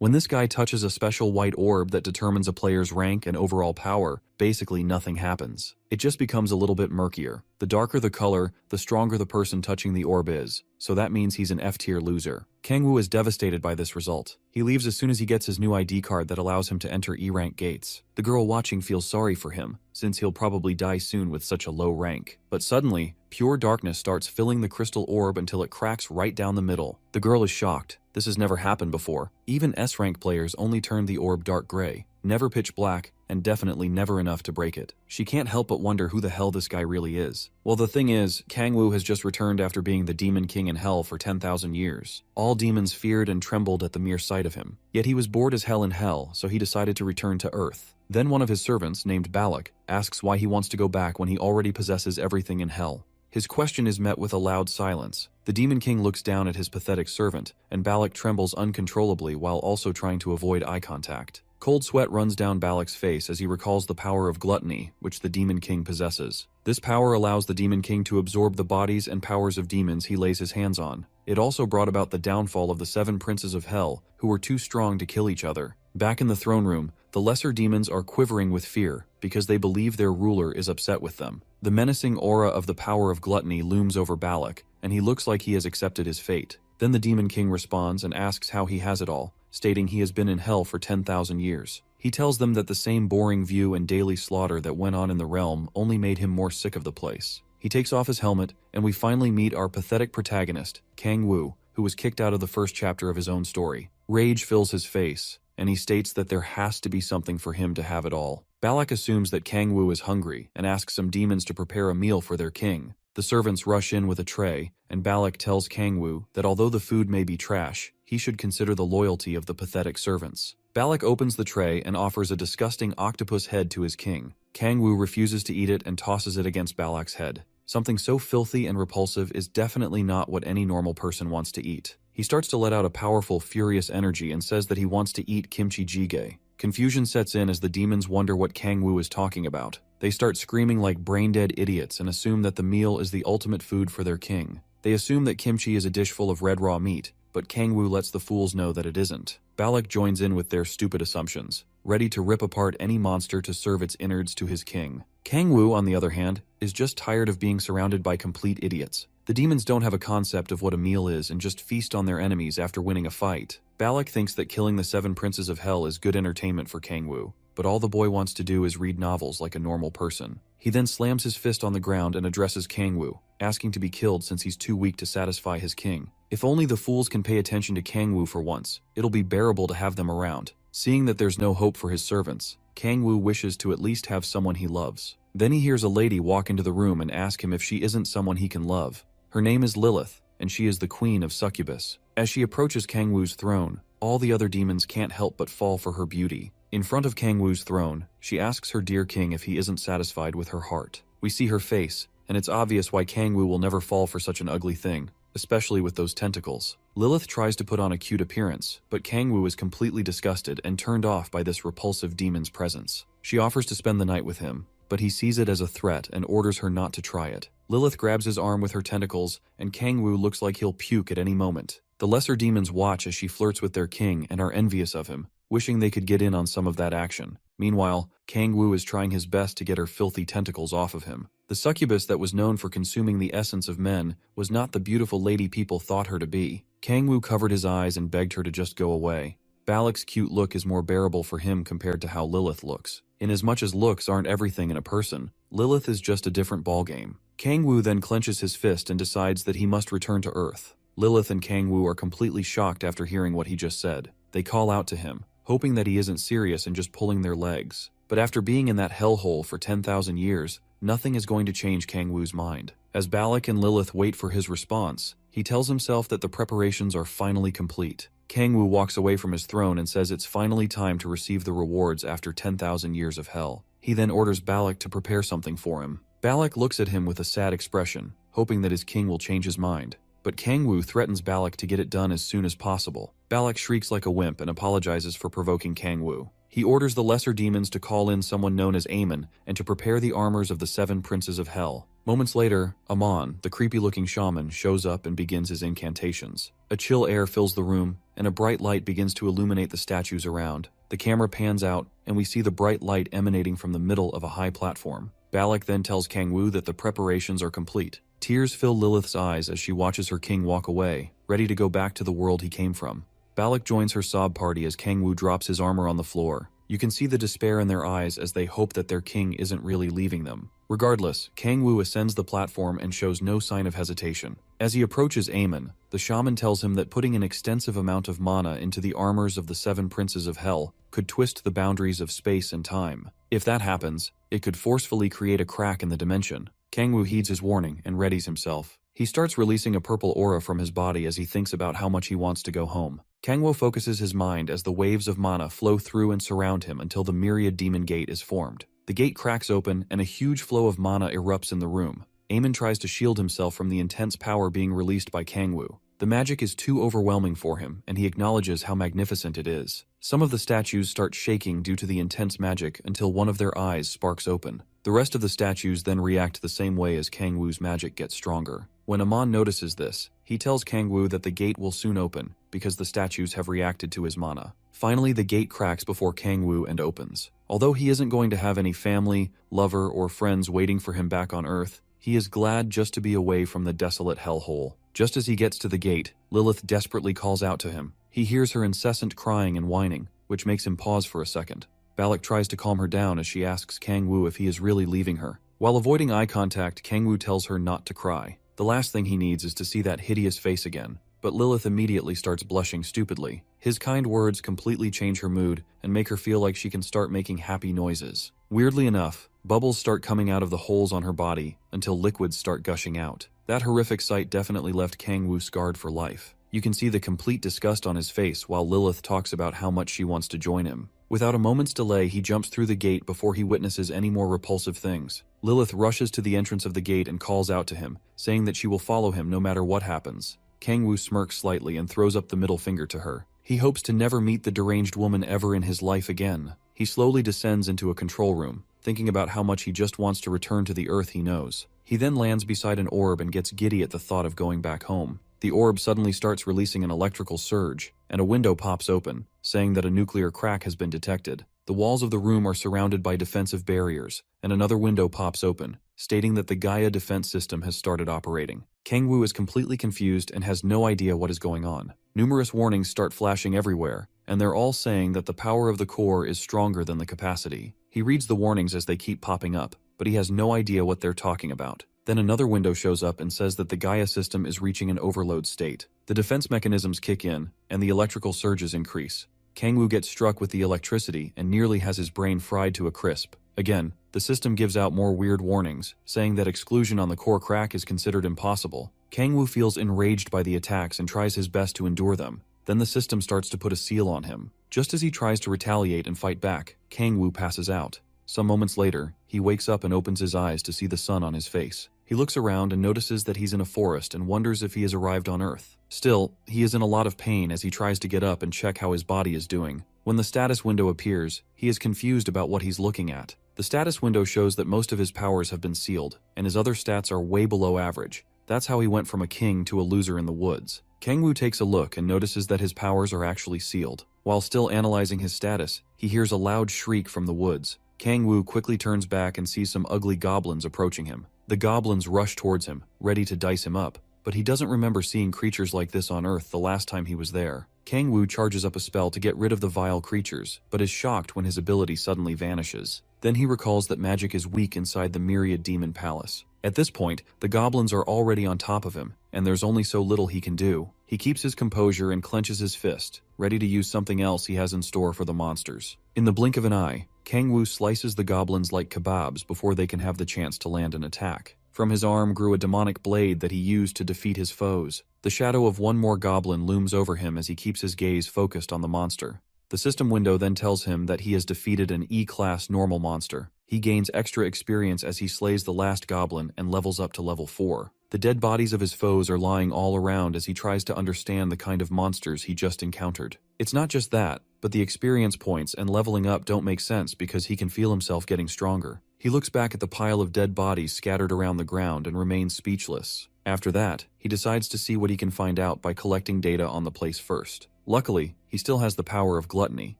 When this guy touches a special white orb that determines a player's rank and overall power, basically nothing happens. It just becomes a little bit murkier. The darker the color, the stronger the person touching the orb is, so that means he's an F-tier loser. Kangwoo is devastated by this result. He leaves as soon as he gets his new ID card that allows him to enter E-rank gates. The girl watching feels sorry for him, since he'll probably die soon with such a low rank. But suddenly, pure darkness starts filling the crystal orb until it cracks right down the middle. The girl is shocked. This has never happened before. Even S-rank players only turn the orb dark gray, never pitch black, and definitely never enough to break it. She can't help but wonder who the hell this guy really is. Well, the thing is, Kangwoo has just returned after being the demon king in hell for 10,000 years. All demons feared and trembled at the mere sight of him. Yet he was bored as hell in hell, so he decided to return to Earth. Then one of his servants, named Balak, asks why he wants to go back when he already possesses everything in hell. His question is met with a loud silence. The Demon King looks down at his pathetic servant, and Balak trembles uncontrollably while also trying to avoid eye contact. Cold sweat runs down Balak's face as he recalls the power of gluttony, which the Demon King possesses. This power allows the Demon King to absorb the bodies and powers of demons he lays his hands on. It also brought about the downfall of the 7 princes of hell, who were too strong to kill each other. Back in the throne room, the lesser demons are quivering with fear because they believe their ruler is upset with them. The menacing aura of the power of gluttony looms over Balak, and he looks like he has accepted his fate. Then the Demon King responds and asks how he has it all, stating he has been in hell for 10,000 years. He tells them that the same boring view and daily slaughter that went on in the realm only made him more sick of the place. He takes off his helmet, and we finally meet our pathetic protagonist, Kangwoo, who was kicked out of the first chapter of his own story. Rage fills his face, and he states that there has to be something for him to have it all. Balak assumes that Kangwoo is hungry and asks some demons to prepare a meal for their king. The servants rush in with a tray, and Balak tells Kangwoo that although the food may be trash, he should consider the loyalty of the pathetic servants. Balak opens the tray and offers a disgusting octopus head to his king. Kangwoo refuses to eat it and tosses it against Balak's head. Something so filthy and repulsive is definitely not what any normal person wants to eat. He starts to let out a powerful, furious energy and says that he wants to eat kimchi jjigae. Confusion sets in as the demons wonder what Kangwoo is talking about. They start screaming like brain-dead idiots and assume that the meal is the ultimate food for their king. They assume that kimchi is a dish full of red raw meat, but Kangwoo lets the fools know that it isn't. Balak joins in with their stupid assumptions, ready to rip apart any monster to serve its innards to his king. Kangwoo, on the other hand, is just tired of being surrounded by complete idiots. The demons don't have a concept of what a meal is and just feast on their enemies after winning a fight. Balak thinks that killing the 7 princes of hell is good entertainment for Kangwoo, but all the boy wants to do is read novels like a normal person. He then slams his fist on the ground and addresses Kangwoo, asking to be killed since he's too weak to satisfy his king. If only the fools can pay attention to Kangwoo for once, it'll be bearable to have them around. Seeing that there's no hope for his servants, Kangwoo wishes to at least have someone he loves. Then he hears a lady walk into the room and ask him if she isn't someone he can love. Her name is Lilith, and she is the queen of succubus. As she approaches Kangwoo's throne, all the other demons can't help but fall for her beauty. In front of Kangwoo's throne, she asks her dear king if he isn't satisfied with her heart. We see her face, and it's obvious why Kangwoo will never fall for such an ugly thing, especially with those tentacles. Lilith tries to put on a cute appearance, but Kangwoo is completely disgusted and turned off by this repulsive demon's presence. She offers to spend the night with him, but he sees it as a threat and orders her not to try it. Lilith grabs his arm with her tentacles, and Kangwoo looks like he'll puke at any moment. The lesser demons watch as she flirts with their king and are envious of him, wishing they could get in on some of that action. Meanwhile, Kangwoo is trying his best to get her filthy tentacles off of him. The succubus that was known for consuming the essence of men was not the beautiful lady people thought her to be. Kangwoo covered his eyes and begged her to just go away. Balak's cute look is more bearable for him compared to how Lilith looks. Inasmuch as looks aren't everything in a person, Lilith is just a different ballgame. Kangwoo then clenches his fist and decides that he must return to Earth. Lilith and Kangwoo are completely shocked after hearing what he just said. They call out to him, hoping that he isn't serious and just pulling their legs. But after being in that hellhole for 10,000 years, nothing is going to change Kangwoo's mind. As Balak and Lilith wait for his response, he tells himself that the preparations are finally complete. Kangwoo walks away from his throne and says it's finally time to receive the rewards after 10,000 years of hell. He then orders Balak to prepare something for him. Balak looks at him with a sad expression, hoping that his king will change his mind. But Kangwoo threatens Balak to get it done as soon as possible. Balak shrieks like a wimp and apologizes for provoking Kangwoo. He orders the lesser demons to call in someone known as Amon and to prepare the armors of the 7 princes of hell. Moments later, Amon, the creepy-looking shaman, shows up and begins his incantations. A chill air fills the room, and a bright light begins to illuminate the statues around. The camera pans out, and we see the bright light emanating from the middle of a high platform. Balak then tells Kangwoo that the preparations are complete. Tears fill Lilith's eyes as she watches her king walk away, ready to go back to the world he came from. Balak joins her sob party as Kangwoo drops his armor on the floor. You can see the despair in their eyes as they hope that their king isn't really leaving them. Regardless, Kangwoo ascends the platform and shows no sign of hesitation. As he approaches Amon, the shaman tells him that putting an extensive amount of mana into the armors of the 7 princes of hell could twist the boundaries of space and time. If that happens, it could forcefully create a crack in the dimension. Kangwoo heeds his warning and readies himself. He starts releasing a purple aura from his body as he thinks about how much he wants to go home. Kangwoo focuses his mind as the waves of mana flow through and surround him until the myriad demon gate is formed. The gate cracks open and a huge flow of mana erupts in the room. Amon tries to shield himself from the intense power being released by Kangwoo. The magic is too overwhelming for him, and he acknowledges how magnificent it is. Some of the statues start shaking due to the intense magic until one of their eyes sparks open. The rest of the statues then react the same way as Kangwoo's magic gets stronger. When Amon notices this, he tells Kangwoo that the gate will soon open because the statues have reacted to his mana. Finally, the gate cracks before Kangwoo and opens. Although he isn't going to have any family, lover, or friends waiting for him back on Earth, he is glad just to be away from the desolate hellhole. Just as he gets to the gate, Lilith desperately calls out to him. He hears her incessant crying and whining, which makes him pause for a second. Balak tries to calm her down as she asks Kangwoo if he is really leaving her. While avoiding eye contact, Kangwoo tells her not to cry. The last thing he needs is to see that hideous face again. But Lilith immediately starts blushing stupidly. His kind words completely change her mood and make her feel like she can start making happy noises. Weirdly enough, bubbles start coming out of the holes on her body until liquids start gushing out. That horrific sight definitely left Kangwoo scarred for life. You can see the complete disgust on his face while Lilith talks about how much she wants to join him. Without a moment's delay, he jumps through the gate before he witnesses any more repulsive things. Lilith rushes to the entrance of the gate and calls out to him, saying that she will follow him no matter what happens. Kangwoo smirks slightly and throws up the middle finger to her. He hopes to never meet the deranged woman ever in his life again. He slowly descends into a control room, thinking about how much he just wants to return to the Earth he knows. He then lands beside an orb and gets giddy at the thought of going back home. The orb suddenly starts releasing an electrical surge, and a window pops open, saying that a nuclear crack has been detected. The walls of the room are surrounded by defensive barriers, and another window pops open, stating that the Gaia defense system has started operating. Kangwoo is completely confused and has no idea what is going on. Numerous warnings start flashing everywhere, and they're all saying that the power of the core is stronger than the capacity. He reads the warnings as they keep popping up, but he has no idea what they're talking about. Then another window shows up and says that the Gaia system is reaching an overload state. The defense mechanisms kick in, and the electrical surges increase. Kangwoo gets struck with the electricity and nearly has his brain fried to a crisp. Again, the system gives out more weird warnings, saying that exclusion on the core crack is considered impossible. Kangwoo feels enraged by the attacks and tries his best to endure them. Then the system starts to put a seal on him. Just as he tries to retaliate and fight back, Kangwoo passes out. Some moments later, he wakes up and opens his eyes to see the sun on his face. He looks around and notices that he's in a forest and wonders if he has arrived on Earth. Still, he is in a lot of pain as he tries to get up and check how his body is doing. When the status window appears, he is confused about what he's looking at. The status window shows that most of his powers have been sealed, and his other stats are way below average. That's how he went from a king to a loser in the woods. Kangwoo takes a look and notices that his powers are actually sealed. While still analyzing his status, he hears a loud shriek from the woods. Kangwoo quickly turns back and sees some ugly goblins approaching him. The goblins rush towards him, ready to dice him up, but he doesn't remember seeing creatures like this on Earth the last time he was there. Kangwoo charges up a spell to get rid of the vile creatures, but is shocked when his ability suddenly vanishes. Then he recalls that magic is weak inside the Myriad Demon Palace. At this point, the goblins are already on top of him, and there's only so little he can do. He keeps his composure and clenches his fist, ready to use something else he has in store for the monsters. In the blink of an eye, Kangwoo slices the goblins like kebabs before they can have the chance to land an attack. From his arm grew a demonic blade that he used to defeat his foes. The shadow of one more goblin looms over him as he keeps his gaze focused on the monster. The system window then tells him that he has defeated an E-class normal monster. He gains extra experience as he slays the last goblin and levels up to level 4. The dead bodies of his foes are lying all around as he tries to understand the kind of monsters he just encountered. It's not just that, but the experience points and leveling up don't make sense because he can feel himself getting stronger. He looks back at the pile of dead bodies scattered around the ground and remains speechless. After that, he decides to see what he can find out by collecting data on the place first. Luckily, he still has the power of gluttony,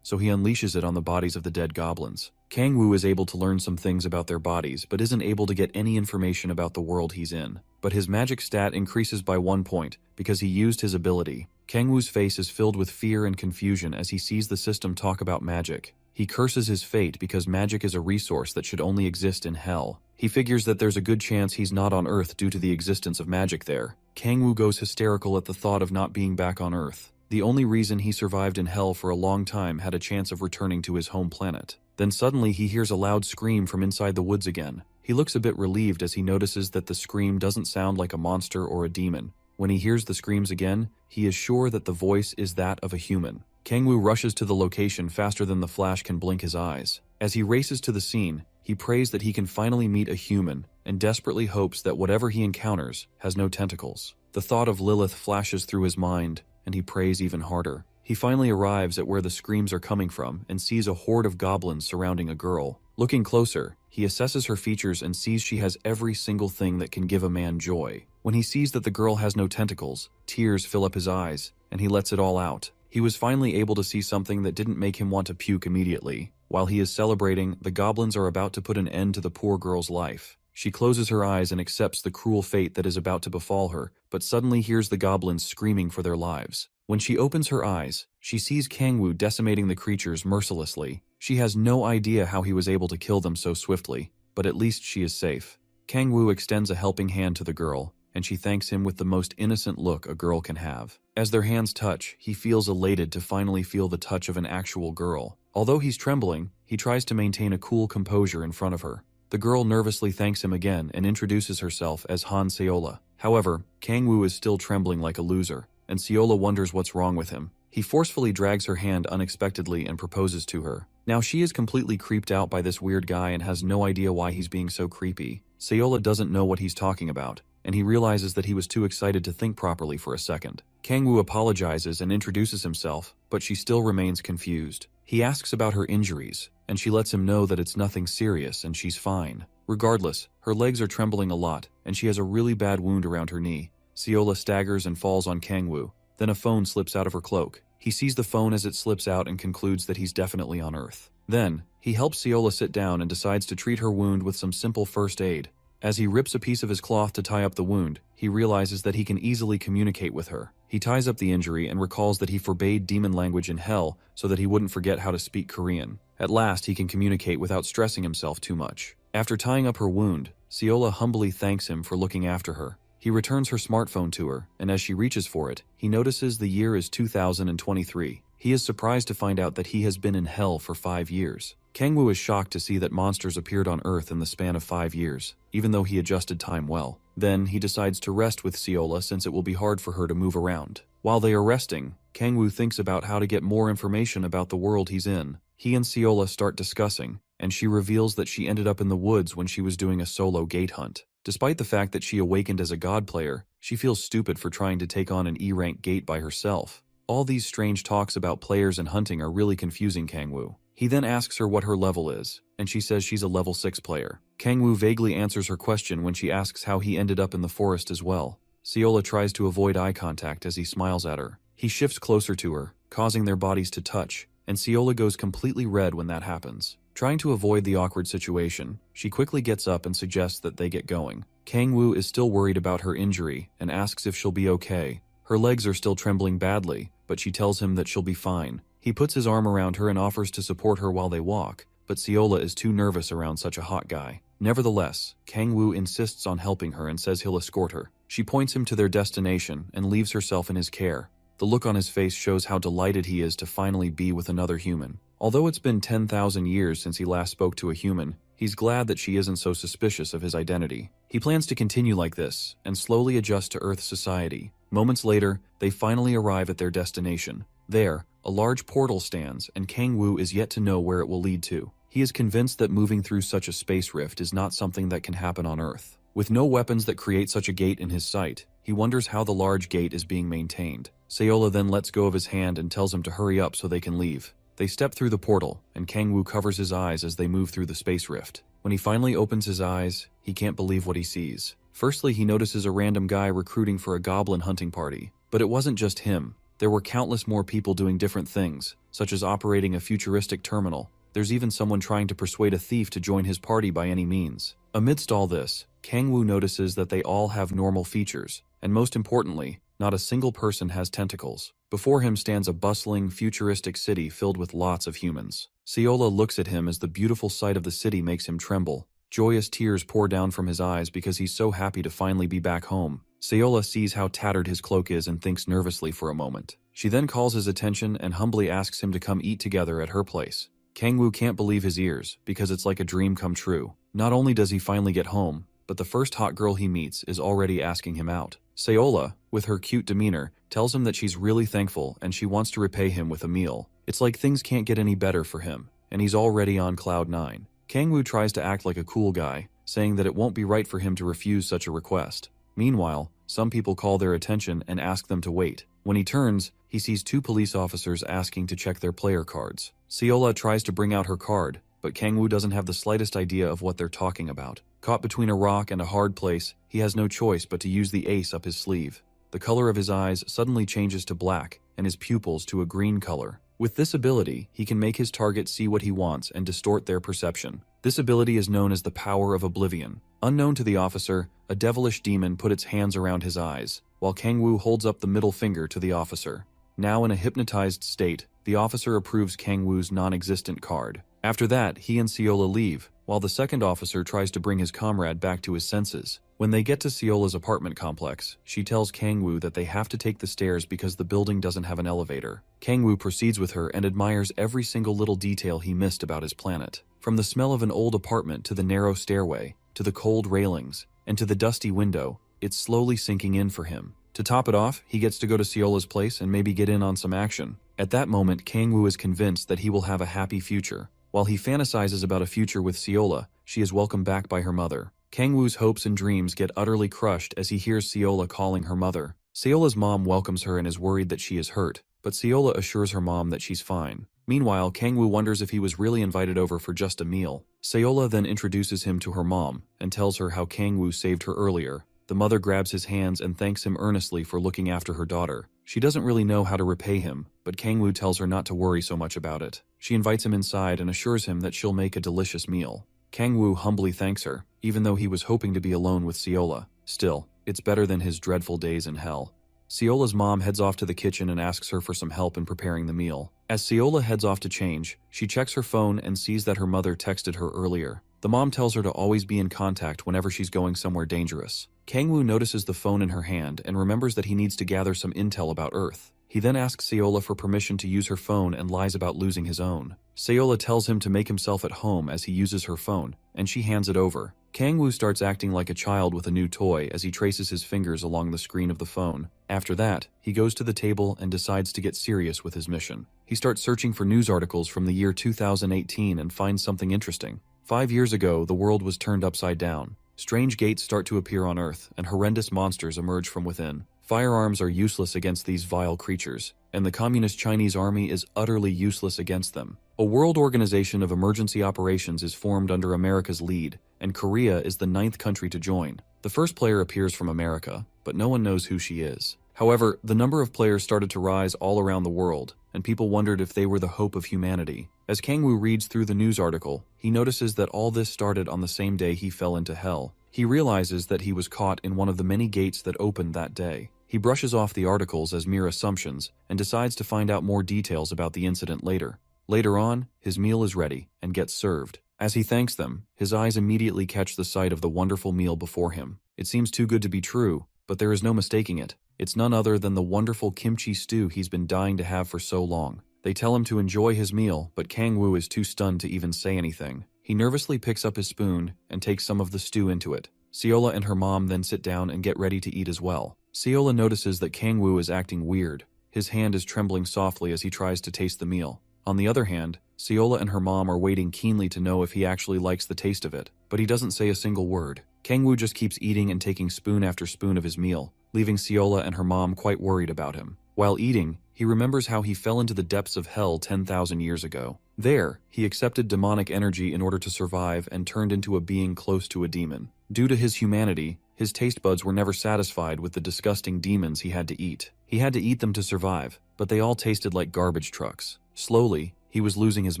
so he unleashes it on the bodies of the dead goblins. Kangwoo is able to learn some things about their bodies, but isn't able to get any information about the world he's in. But his magic stat increases by 1 point because he used his ability. Kangwoo's face is filled with fear and confusion as he sees the system talk about magic. He curses his fate because magic is a resource that should only exist in hell. He figures that there's a good chance he's not on Earth due to the existence of magic there. Kangwoo goes hysterical at the thought of not being back on Earth. The only reason he survived in hell for a long time had a chance of returning to his home planet. Then suddenly he hears a loud scream from inside the woods again. He looks a bit relieved as he notices that the scream doesn't sound like a monster or a demon. When he hears the screams again, he is sure that the voice is that of a human. Kangwoo rushes to the location faster than the Flash can blink his eyes. As he races to the scene, he prays that he can finally meet a human and desperately hopes that whatever he encounters has no tentacles. The thought of Lilith flashes through his mind, and he prays even harder. He finally arrives at where the screams are coming from and sees a horde of goblins surrounding a girl. Looking closer, he assesses her features and sees she has every single thing that can give a man joy. When he sees that the girl has no tentacles, tears fill up his eyes, and he lets it all out. He was finally able to see something that didn't make him want to puke immediately. While he is celebrating, the goblins are about to put an end to the poor girl's life. She closes her eyes and accepts the cruel fate that is about to befall her, but suddenly hears the goblins screaming for their lives. When she opens her eyes, she sees Kangwoo decimating the creatures mercilessly. She has no idea how he was able to kill them so swiftly, but at least she is safe. Kangwoo extends a helping hand to the girl, and she thanks him with the most innocent look a girl can have. As their hands touch, he feels elated to finally feel the touch of an actual girl. Although he's trembling, he tries to maintain a cool composure in front of her. The girl nervously thanks him again and introduces herself as Han Seola. However, Kangwoo is still trembling like a loser, and Seola wonders what's wrong with him. He forcefully drags her hand unexpectedly and proposes to her. Now she is completely creeped out by this weird guy and has no idea why he's being so creepy. Seola doesn't know what he's talking about, and he realizes that he was too excited to think properly for a second. Kangwoo apologizes and introduces himself, but she still remains confused. He asks about her injuries, and she lets him know that it's nothing serious and she's fine. Regardless, her legs are trembling a lot, and she has a really bad wound around her knee. Seola staggers and falls on Kangwoo. Then a phone slips out of her cloak. He sees the phone as it slips out and concludes that he's definitely on Earth. Then, he helps Seola sit down and decides to treat her wound with some simple first aid. As he rips a piece of his cloth to tie up the wound, he realizes that he can easily communicate with her. He ties up the injury and recalls that he forbade demon language in hell so that he wouldn't forget how to speak Korean. At last, he can communicate without stressing himself too much. After tying up her wound, Seola humbly thanks him for looking after her. He returns her smartphone to her, and as she reaches for it, he notices the year is 2023. He is surprised to find out that he has been in hell for 5 years. Kangwoo is shocked to see that monsters appeared on Earth in the span of 5 years, even though he adjusted time well. Then, he decides to rest with Seola since it will be hard for her to move around. While they are resting, Kangwoo thinks about how to get more information about the world he's in. He and Seola start discussing, and she reveals that she ended up in the woods when she was doing a solo gate hunt. Despite the fact that she awakened as a god player, she feels stupid for trying to take on an E-rank gate by herself. All these strange talks about players and hunting are really confusing Kangwoo. He then asks her what her level is, and she says she's a level 6 player. Kangwoo vaguely answers her question when she asks how he ended up in the forest as well. Seola tries to avoid eye contact as he smiles at her. He shifts closer to her, causing their bodies to touch, and Seola goes completely red when that happens. Trying to avoid the awkward situation, she quickly gets up and suggests that they get going. Kangwoo is still worried about her injury and asks if she'll be okay. Her legs are still trembling badly, but she tells him that she'll be fine. He puts his arm around her and offers to support her while they walk, but Seola is too nervous around such a hot guy. Nevertheless, Kangwoo insists on helping her and says he'll escort her. She points him to their destination and leaves herself in his care. The look on his face shows how delighted he is to finally be with another human. Although it's been 10,000 years since he last spoke to a human, he's glad that she isn't so suspicious of his identity. He plans to continue like this and slowly adjust to Earth society. Moments later, they finally arrive at their destination. There, a large portal stands, and Kangwoo is yet to know where it will lead to. He is convinced that moving through such a space rift is not something that can happen on Earth. With no weapons that create such a gate in his sight, he wonders how the large gate is being maintained. Seola then lets go of his hand and tells him to hurry up so they can leave. They step through the portal, and Kangwoo covers his eyes as they move through the space rift. When he finally opens his eyes, he can't believe what he sees. Firstly, he notices a random guy recruiting for a goblin hunting party. But it wasn't just him. There were countless more people doing different things, such as operating a futuristic terminal. There's even someone trying to persuade a thief to join his party by any means. Amidst all this, Kang-woo notices that they all have normal features, and most importantly, not a single person has tentacles. Before him stands a bustling, futuristic city filled with lots of humans. Seola looks at him as the beautiful sight of the city makes him tremble. Joyous tears pour down from his eyes because he's so happy to finally be back home. Seola sees how tattered his cloak is and thinks nervously for a moment. She then calls his attention and humbly asks him to come eat together at her place. Kang-woo can't believe his ears, because it's like a dream come true. Not only does he finally get home, but the first hot girl he meets is already asking him out. Seola, with her cute demeanor, tells him that she's really thankful and she wants to repay him with a meal. It's like things can't get any better for him, and he's already on cloud 9. Kang-woo tries to act like a cool guy, saying that it won't be right for him to refuse such a request. Meanwhile, some people call their attention and ask them to wait. When he turns, he sees 2 police officers asking to check their player cards. Seola tries to bring out her card, but Kang-woo doesn't have the slightest idea of what they're talking about. Caught between a rock and a hard place, he has no choice but to use the ace up his sleeve. The color of his eyes suddenly changes to black, and his pupils to a green color. With this ability, he can make his target see what he wants and distort their perception. This ability is known as the power of oblivion. Unknown to the officer, a devilish demon put its hands around his eyes, while Kang-woo holds up the middle finger to the officer. Now in a hypnotized state, the officer approves Kang-woo's non-existent card. After that, he and Seola leave, while the second officer tries to bring his comrade back to his senses. When they get to Seola's apartment complex, she tells Kang-woo that they have to take the stairs because the building doesn't have an elevator. Kang-woo proceeds with her and admires every single little detail he missed about his planet. From the smell of an old apartment to the narrow stairway, to the cold railings, and to the dusty window, it's slowly sinking in for him. To top it off, he gets to go to Seola's place and maybe get in on some action. At that moment, Kang-woo is convinced that he will have a happy future. While he fantasizes about a future with Seola, she is welcomed back by her mother. Kang-woo's hopes and dreams get utterly crushed as he hears Seola calling her mother. Seola's mom welcomes her and is worried that she is hurt, but Seola assures her mom that she's fine. Meanwhile, Kang-woo wonders if he was really invited over for just a meal. Seola then introduces him to her mom and tells her how Kang-woo saved her earlier. The mother grabs his hands and thanks him earnestly for looking after her daughter. She doesn't really know how to repay him, but Kang-woo tells her not to worry so much about it. She invites him inside and assures him that she'll make a delicious meal. Kang-woo humbly thanks her, even though he was hoping to be alone with Seola. Still, it's better than his dreadful days in hell. Seola's mom heads off to the kitchen and asks her for some help in preparing the meal. As Seola heads off to change, she checks her phone and sees that her mother texted her earlier. The mom tells her to always be in contact whenever she's going somewhere dangerous. Kang-woo notices the phone in her hand and remembers that he needs to gather some intel about Earth. He then asks Seola for permission to use her phone and lies about losing his own. Seola tells him to make himself at home as he uses her phone, and she hands it over. Kang-woo starts acting like a child with a new toy as he traces his fingers along the screen of the phone. After that, he goes to the table and decides to get serious with his mission. He starts searching for news articles from the year 2018 and finds something interesting. 5 years ago, the world was turned upside down. Strange gates start to appear on Earth, and horrendous monsters emerge from within. Firearms are useless against these vile creatures, and the Communist Chinese army is utterly useless against them. A world organization of emergency operations is formed under America's lead, and Korea is the 9th country to join. The first player appears from America, but no one knows who she is. However, the number of players started to rise all around the world, and people wondered if they were the hope of humanity. As Kang-woo reads through the news article, he notices that all this started on the same day he fell into hell. He realizes that he was caught in one of the many gates that opened that day. He brushes off the articles as mere assumptions and decides to find out more details about the incident later. Later on, his meal is ready and gets served. As he thanks them, his eyes immediately catch the sight of the wonderful meal before him. It seems too good to be true, but there is no mistaking it. It's none other than the wonderful kimchi stew he's been dying to have for so long. They tell him to enjoy his meal, but Kang-woo is too stunned to even say anything. He nervously picks up his spoon and takes some of the stew into it. Seola and her mom then sit down and get ready to eat as well. Seola notices that Kang-woo is acting weird. His hand is trembling softly as he tries to taste the meal. On the other hand, Seola and her mom are waiting keenly to know if he actually likes the taste of it, but he doesn't say a single word. Kang-woo just keeps eating and taking spoon after spoon of his meal, leaving Seola and her mom quite worried about him. While eating, he remembers how he fell into the depths of hell 10,000 years ago. There, he accepted demonic energy in order to survive and turned into a being close to a demon. Due to his humanity, His taste buds were never satisfied with the disgusting demons he had to eat. He had to eat them to survive, but they all tasted like garbage trucks. Slowly, he was losing his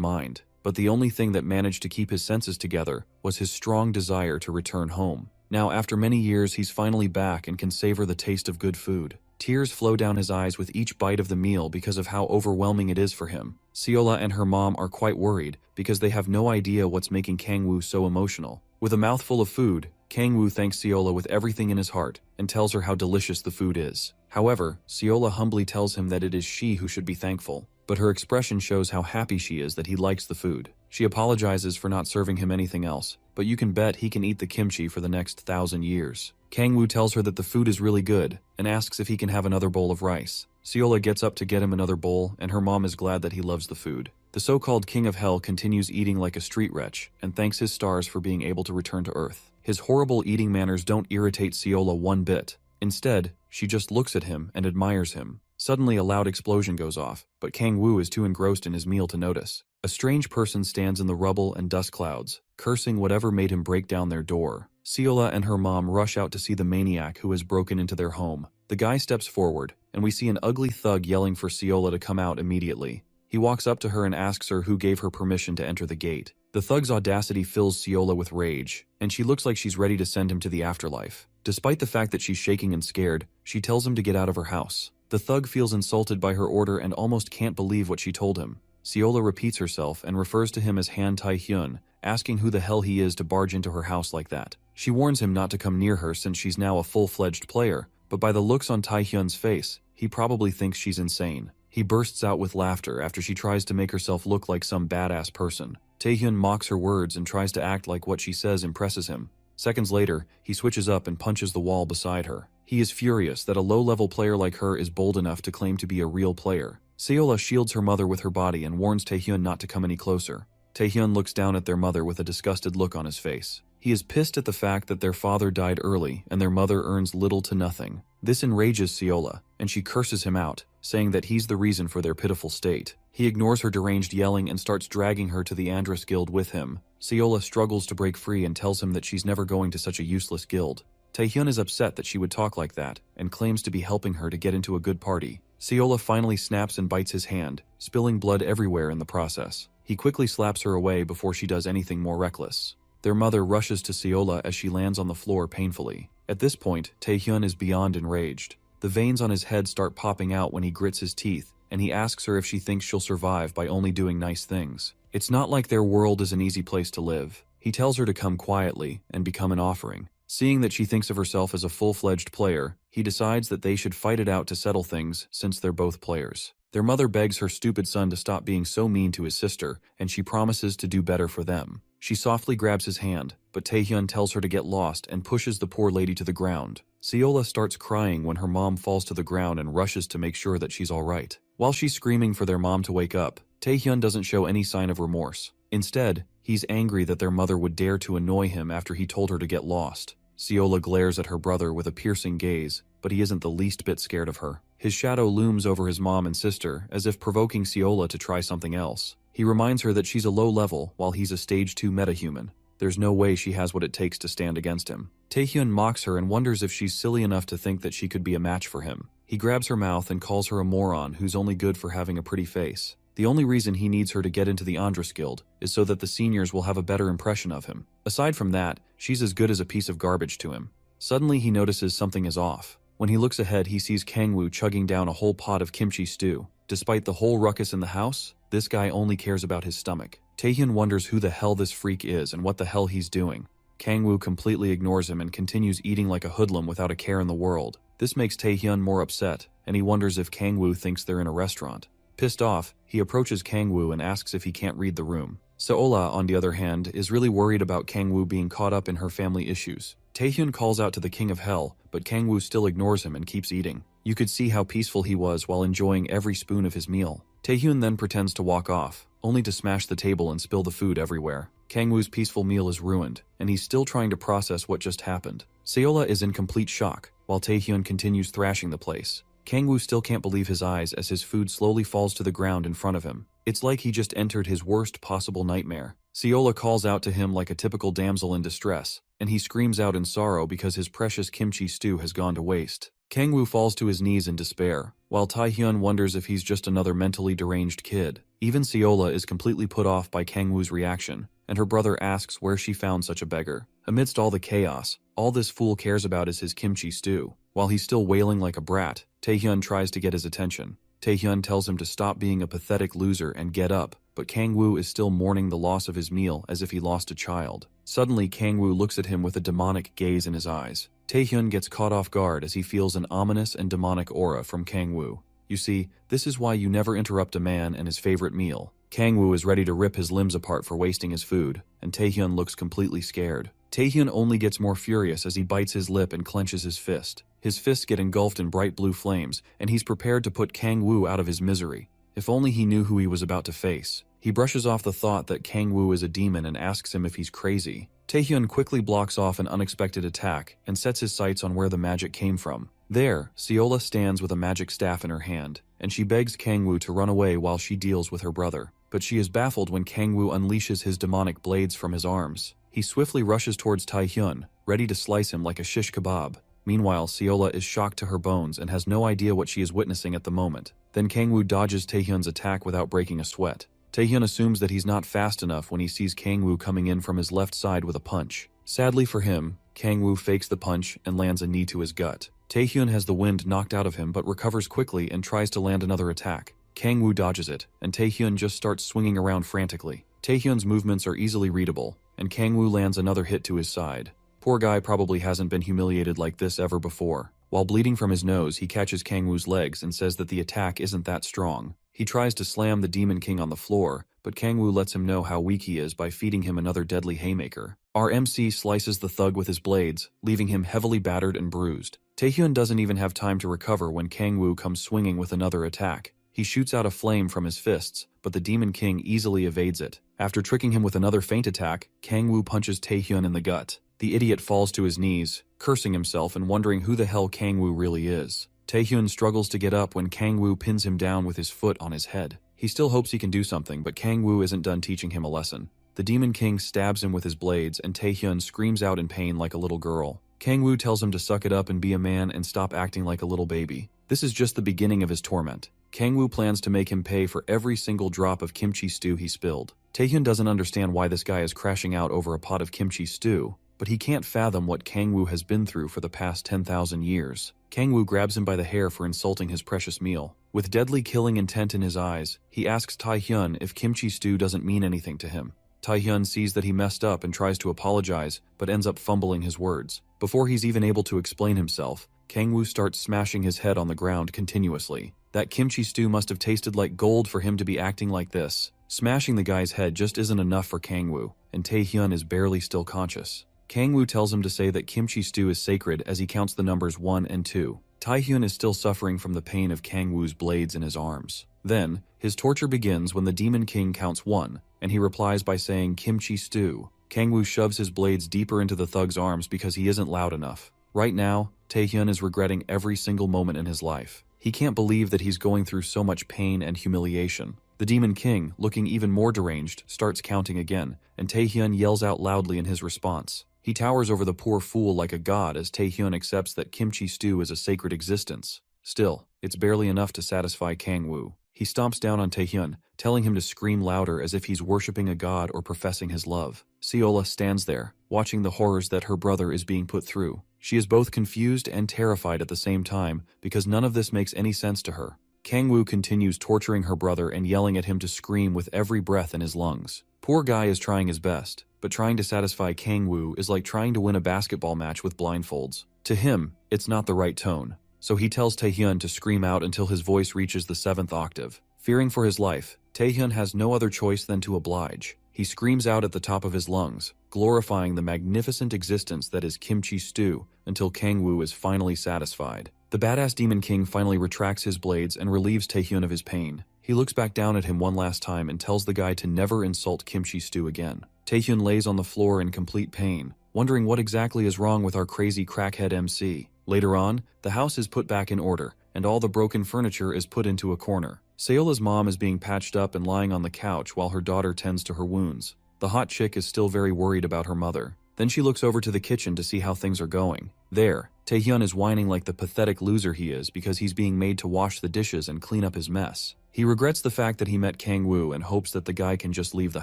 mind, but the only thing that managed to keep his senses together was his strong desire to return home. Now, after many years, he's finally back and can savor the taste of good food. Tears flow down his eyes with each bite of the meal because of how overwhelming it is for him. Seola and her mom are quite worried because they have no idea what's making Kangwoo so emotional. With a mouthful of food, Kangwoo thanks Seola with everything in his heart and tells her how delicious the food is. However, Seola humbly tells him that it is she who should be thankful, but her expression shows how happy she is that he likes the food. She apologizes for not serving him anything else, but you can bet he can eat the kimchi for the next 1,000 years. Kangwoo tells her that the food is really good and asks if he can have another bowl of rice. Seola gets up to get him another bowl, and her mom is glad that he loves the food. The so-called King of Hell continues eating like a street wretch and thanks his stars for being able to return to Earth. His horrible eating manners don't irritate Seola one bit. Instead, she just looks at him and admires him. Suddenly, a loud explosion goes off, but Kangwoo is too engrossed in his meal to notice. A strange person stands in the rubble and dust clouds, cursing whatever made him break down their door. Seola and her mom rush out to see the maniac who has broken into their home. The guy steps forward, and we see an ugly thug yelling for Seola to come out immediately. He walks up to her and asks her who gave her permission to enter the gate. The thug's audacity fills Seola with rage, and she looks like she's ready to send him to the afterlife. Despite the fact that she's shaking and scared, she tells him to get out of her house. The thug feels insulted by her order and almost can't believe what she told him. Seola repeats herself and refers to him as Han Tae-hyun, asking who the hell he is to barge into her house like that. She warns him not to come near her since she's now a full-fledged player, but by the looks on Tae-hyun's face, he probably thinks she's insane. He bursts out with laughter after she tries to make herself look like some badass person. Tae-hyun mocks her words and tries to act like what she says impresses him. Seconds later, he switches up and punches the wall beside her. He is furious that a low-level player like her is bold enough to claim to be a real player. Seola shields her mother with her body and warns Tae-hyun not to come any closer. Tae-hyun looks down at their mother with a disgusted look on his face. He is pissed at the fact that their father died early and their mother earns little to nothing. This enrages Seola, and she curses him out, saying that he's the reason for their pitiful state. He ignores her deranged yelling and starts dragging her to the Andress Guild with him. Seola struggles to break free and tells him that she's never going to such a useless guild. Tae-hyun is upset that she would talk like that and claims to be helping her to get into a good party. Seola finally snaps and bites his hand, spilling blood everywhere in the process. He quickly slaps her away before she does anything more reckless. Their mother rushes to Seola as she lands on the floor painfully. At this point, Tae-hyun is beyond enraged. The veins on his head start popping out when he grits his teeth, and he asks her if she thinks she'll survive by only doing nice things. It's not like their world is an easy place to live. He tells her to come quietly and become an offering. Seeing that she thinks of herself as a full-fledged player, he decides that they should fight it out to settle things since they're both players. Their mother begs her stupid son to stop being so mean to his sister, and she promises to do better for them. She softly grabs his hand, but Tae-hyun tells her to get lost and pushes the poor lady to the ground. Seola starts crying when her mom falls to the ground and rushes to make sure that she's alright. While she's screaming for their mom to wake up, Tae-hyun doesn't show any sign of remorse. Instead, he's angry that their mother would dare to annoy him after he told her to get lost. Seola glares at her brother with a piercing gaze, but he isn't the least bit scared of her. His shadow looms over his mom and sister, as if provoking Seola to try something else. He reminds her that she's a low level, while he's a stage 2 metahuman. There's no way she has what it takes to stand against him. Tae-hyun mocks her and wonders if she's silly enough to think that she could be a match for him. He grabs her mouth and calls her a moron who's only good for having a pretty face. The only reason he needs her to get into the Andress Guild is so that the seniors will have a better impression of him. Aside from that, she's as good as a piece of garbage to him. Suddenly he notices something is off. When he looks ahead, he sees Kangwoo chugging down a whole pot of kimchi stew. Despite the whole ruckus in the house, this guy only cares about his stomach. Tae-hyun wonders who the hell this freak is and what the hell he's doing. Kangwoo completely ignores him and continues eating like a hoodlum without a care in the world. This makes Tae-hyun more upset, and he wonders if Kangwoo thinks they're in a restaurant. Pissed off, he approaches Kangwoo and asks if he can't read the room. Seola, on the other hand, is really worried about Kangwoo being caught up in her family issues. Tae-hyun calls out to the King of Hell, but Kangwoo still ignores him and keeps eating. You could see how peaceful he was while enjoying every spoon of his meal. Tae-hyun then pretends to walk off, only to smash the table and spill the food everywhere. Kangwoo's peaceful meal is ruined, and he's still trying to process what just happened. Seola is in complete shock, while Tae-hyun continues thrashing the place. Kangwoo still can't believe his eyes as his food slowly falls to the ground in front of him. It's like he just entered his worst possible nightmare. Seola calls out to him like a typical damsel in distress, and he screams out in sorrow because his precious kimchi stew has gone to waste. Kangwoo falls to his knees in despair, while Taehyun wonders if he's just another mentally deranged kid. Even Seola is completely put off by Kangwoo's reaction, and her brother asks where she found such a beggar. Amidst all the chaos, all this fool cares about is his kimchi stew. While he's still wailing like a brat, Taehyun tries to get his attention. Taehyun tells him to stop being a pathetic loser and get up, but Kangwoo is still mourning the loss of his meal as if he lost a child. Suddenly, Kangwoo looks at him with a demonic gaze in his eyes. Taehyun gets caught off guard as he feels an ominous and demonic aura from Kangwoo. You see, this is why you never interrupt a man and his favorite meal. Kangwoo is ready to rip his limbs apart for wasting his food, and Taehyun looks completely scared. Taehyun only gets more furious as he bites his lip and clenches his fist. His fists get engulfed in bright blue flames, and he's prepared to put Kangwoo out of his misery. If only he knew who he was about to face. He brushes off the thought that Kangwoo is a demon and asks him if he's crazy. Taehyun quickly blocks off an unexpected attack and sets his sights on where the magic came from. There, Seola stands with a magic staff in her hand, and she begs Kangwoo to run away while she deals with her brother. But she is baffled when Kangwoo unleashes his demonic blades from his arms. He swiftly rushes towards Taehyun, ready to slice him like a shish kebab. Meanwhile, Seola is shocked to her bones and has no idea what she is witnessing at the moment. Then Kangwoo dodges Taehyun's attack without breaking a sweat. Taehyun assumes that he's not fast enough when he sees Kangwoo coming in from his left side with a punch. Sadly for him, Kangwoo fakes the punch and lands a knee to his gut. Taehyun has the wind knocked out of him but recovers quickly and tries to land another attack. Kangwoo dodges it, and Taehyun just starts swinging around frantically. Taehyun's movements are easily readable, and Kangwoo lands another hit to his side. Poor guy probably hasn't been humiliated like this ever before. While bleeding from his nose, he catches Kangwoo's legs and says that the attack isn't that strong. He tries to slam the Demon King on the floor, but Kangwoo lets him know how weak he is by feeding him another deadly haymaker. Our MC slices the thug with his blades, leaving him heavily battered and bruised. Taehyun doesn't even have time to recover when Kangwoo comes swinging with another attack. He shoots out a flame from his fists, but the Demon King easily evades it. After tricking him with another feint attack, Kangwoo punches Taehyun in the gut. The idiot falls to his knees, cursing himself and wondering who the hell Kangwoo really is. Taehyun struggles to get up when Kangwoo pins him down with his foot on his head. He still hopes he can do something, but Kangwoo isn't done teaching him a lesson. The Demon King stabs him with his blades, and Taehyun screams out in pain like a little girl. Kangwoo tells him to suck it up and be a man and stop acting like a little baby. This is just the beginning of his torment. Kangwoo plans to make him pay for every single drop of kimchi stew he spilled. Taehyun doesn't understand why this guy is crashing out over a pot of kimchi stew, but he can't fathom what Kangwoo has been through for the past 10,000 years. Kangwoo grabs him by the hair for insulting his precious meal. With deadly killing intent in his eyes, he asks Taehyun if kimchi stew doesn't mean anything to him. Taehyun sees that he messed up and tries to apologize, but ends up fumbling his words. Before he's even able to explain himself, Kangwoo starts smashing his head on the ground continuously. That kimchi stew must have tasted like gold for him to be acting like this. Smashing the guy's head just isn't enough for Kangwoo, and Taehyun is barely still conscious. Kangwoo tells him to say that kimchi stew is sacred as he counts the numbers 1 and 2. Taehyun is still suffering from the pain of Kangwoo's blades in his arms. Then, his torture begins when the Demon King counts 1, and he replies by saying kimchi stew. Kangwoo shoves his blades deeper into the thug's arms because he isn't loud enough. Right now, Taehyun is regretting every single moment in his life. He can't believe that he's going through so much pain and humiliation. The Demon King, looking even more deranged, starts counting again, and Taehyun yells out loudly in his response. He towers over the poor fool like a god as Taehyun accepts that kimchi stew is a sacred existence. Still, it's barely enough to satisfy Kangwoo. He stomps down on Taehyun, telling him to scream louder as if he's worshipping a god or professing his love. Seola stands there, watching the horrors that her brother is being put through. She is both confused and terrified at the same time because none of this makes any sense to her. Kangwoo continues torturing her brother and yelling at him to scream with every breath in his lungs. Poor guy is trying his best, but trying to satisfy Kangwoo is like trying to win a basketball match with blindfolds. To him, it's not the right tone, so he tells Taehyun to scream out until his voice reaches the 7th octave. Fearing for his life, Taehyun has no other choice than to oblige. He screams out at the top of his lungs, glorifying the magnificent existence that is kimchi stew until Kangwoo is finally satisfied. The badass Demon King finally retracts his blades and relieves Taehyun of his pain. He looks back down at him one last time and tells the guy to never insult kimchi stew again. Taehyun lays on the floor in complete pain, wondering what exactly is wrong with our crazy crackhead MC. Later on, the house is put back in order, and all the broken furniture is put into a corner. Seola's mom is being patched up and lying on the couch while her daughter tends to her wounds. The hot chick is still very worried about her mother. Then she looks over to the kitchen to see how things are going. There, Taehyun is whining like the pathetic loser he is because he's being made to wash the dishes and clean up his mess. He regrets the fact that he met Kang-woo and hopes that the guy can just leave the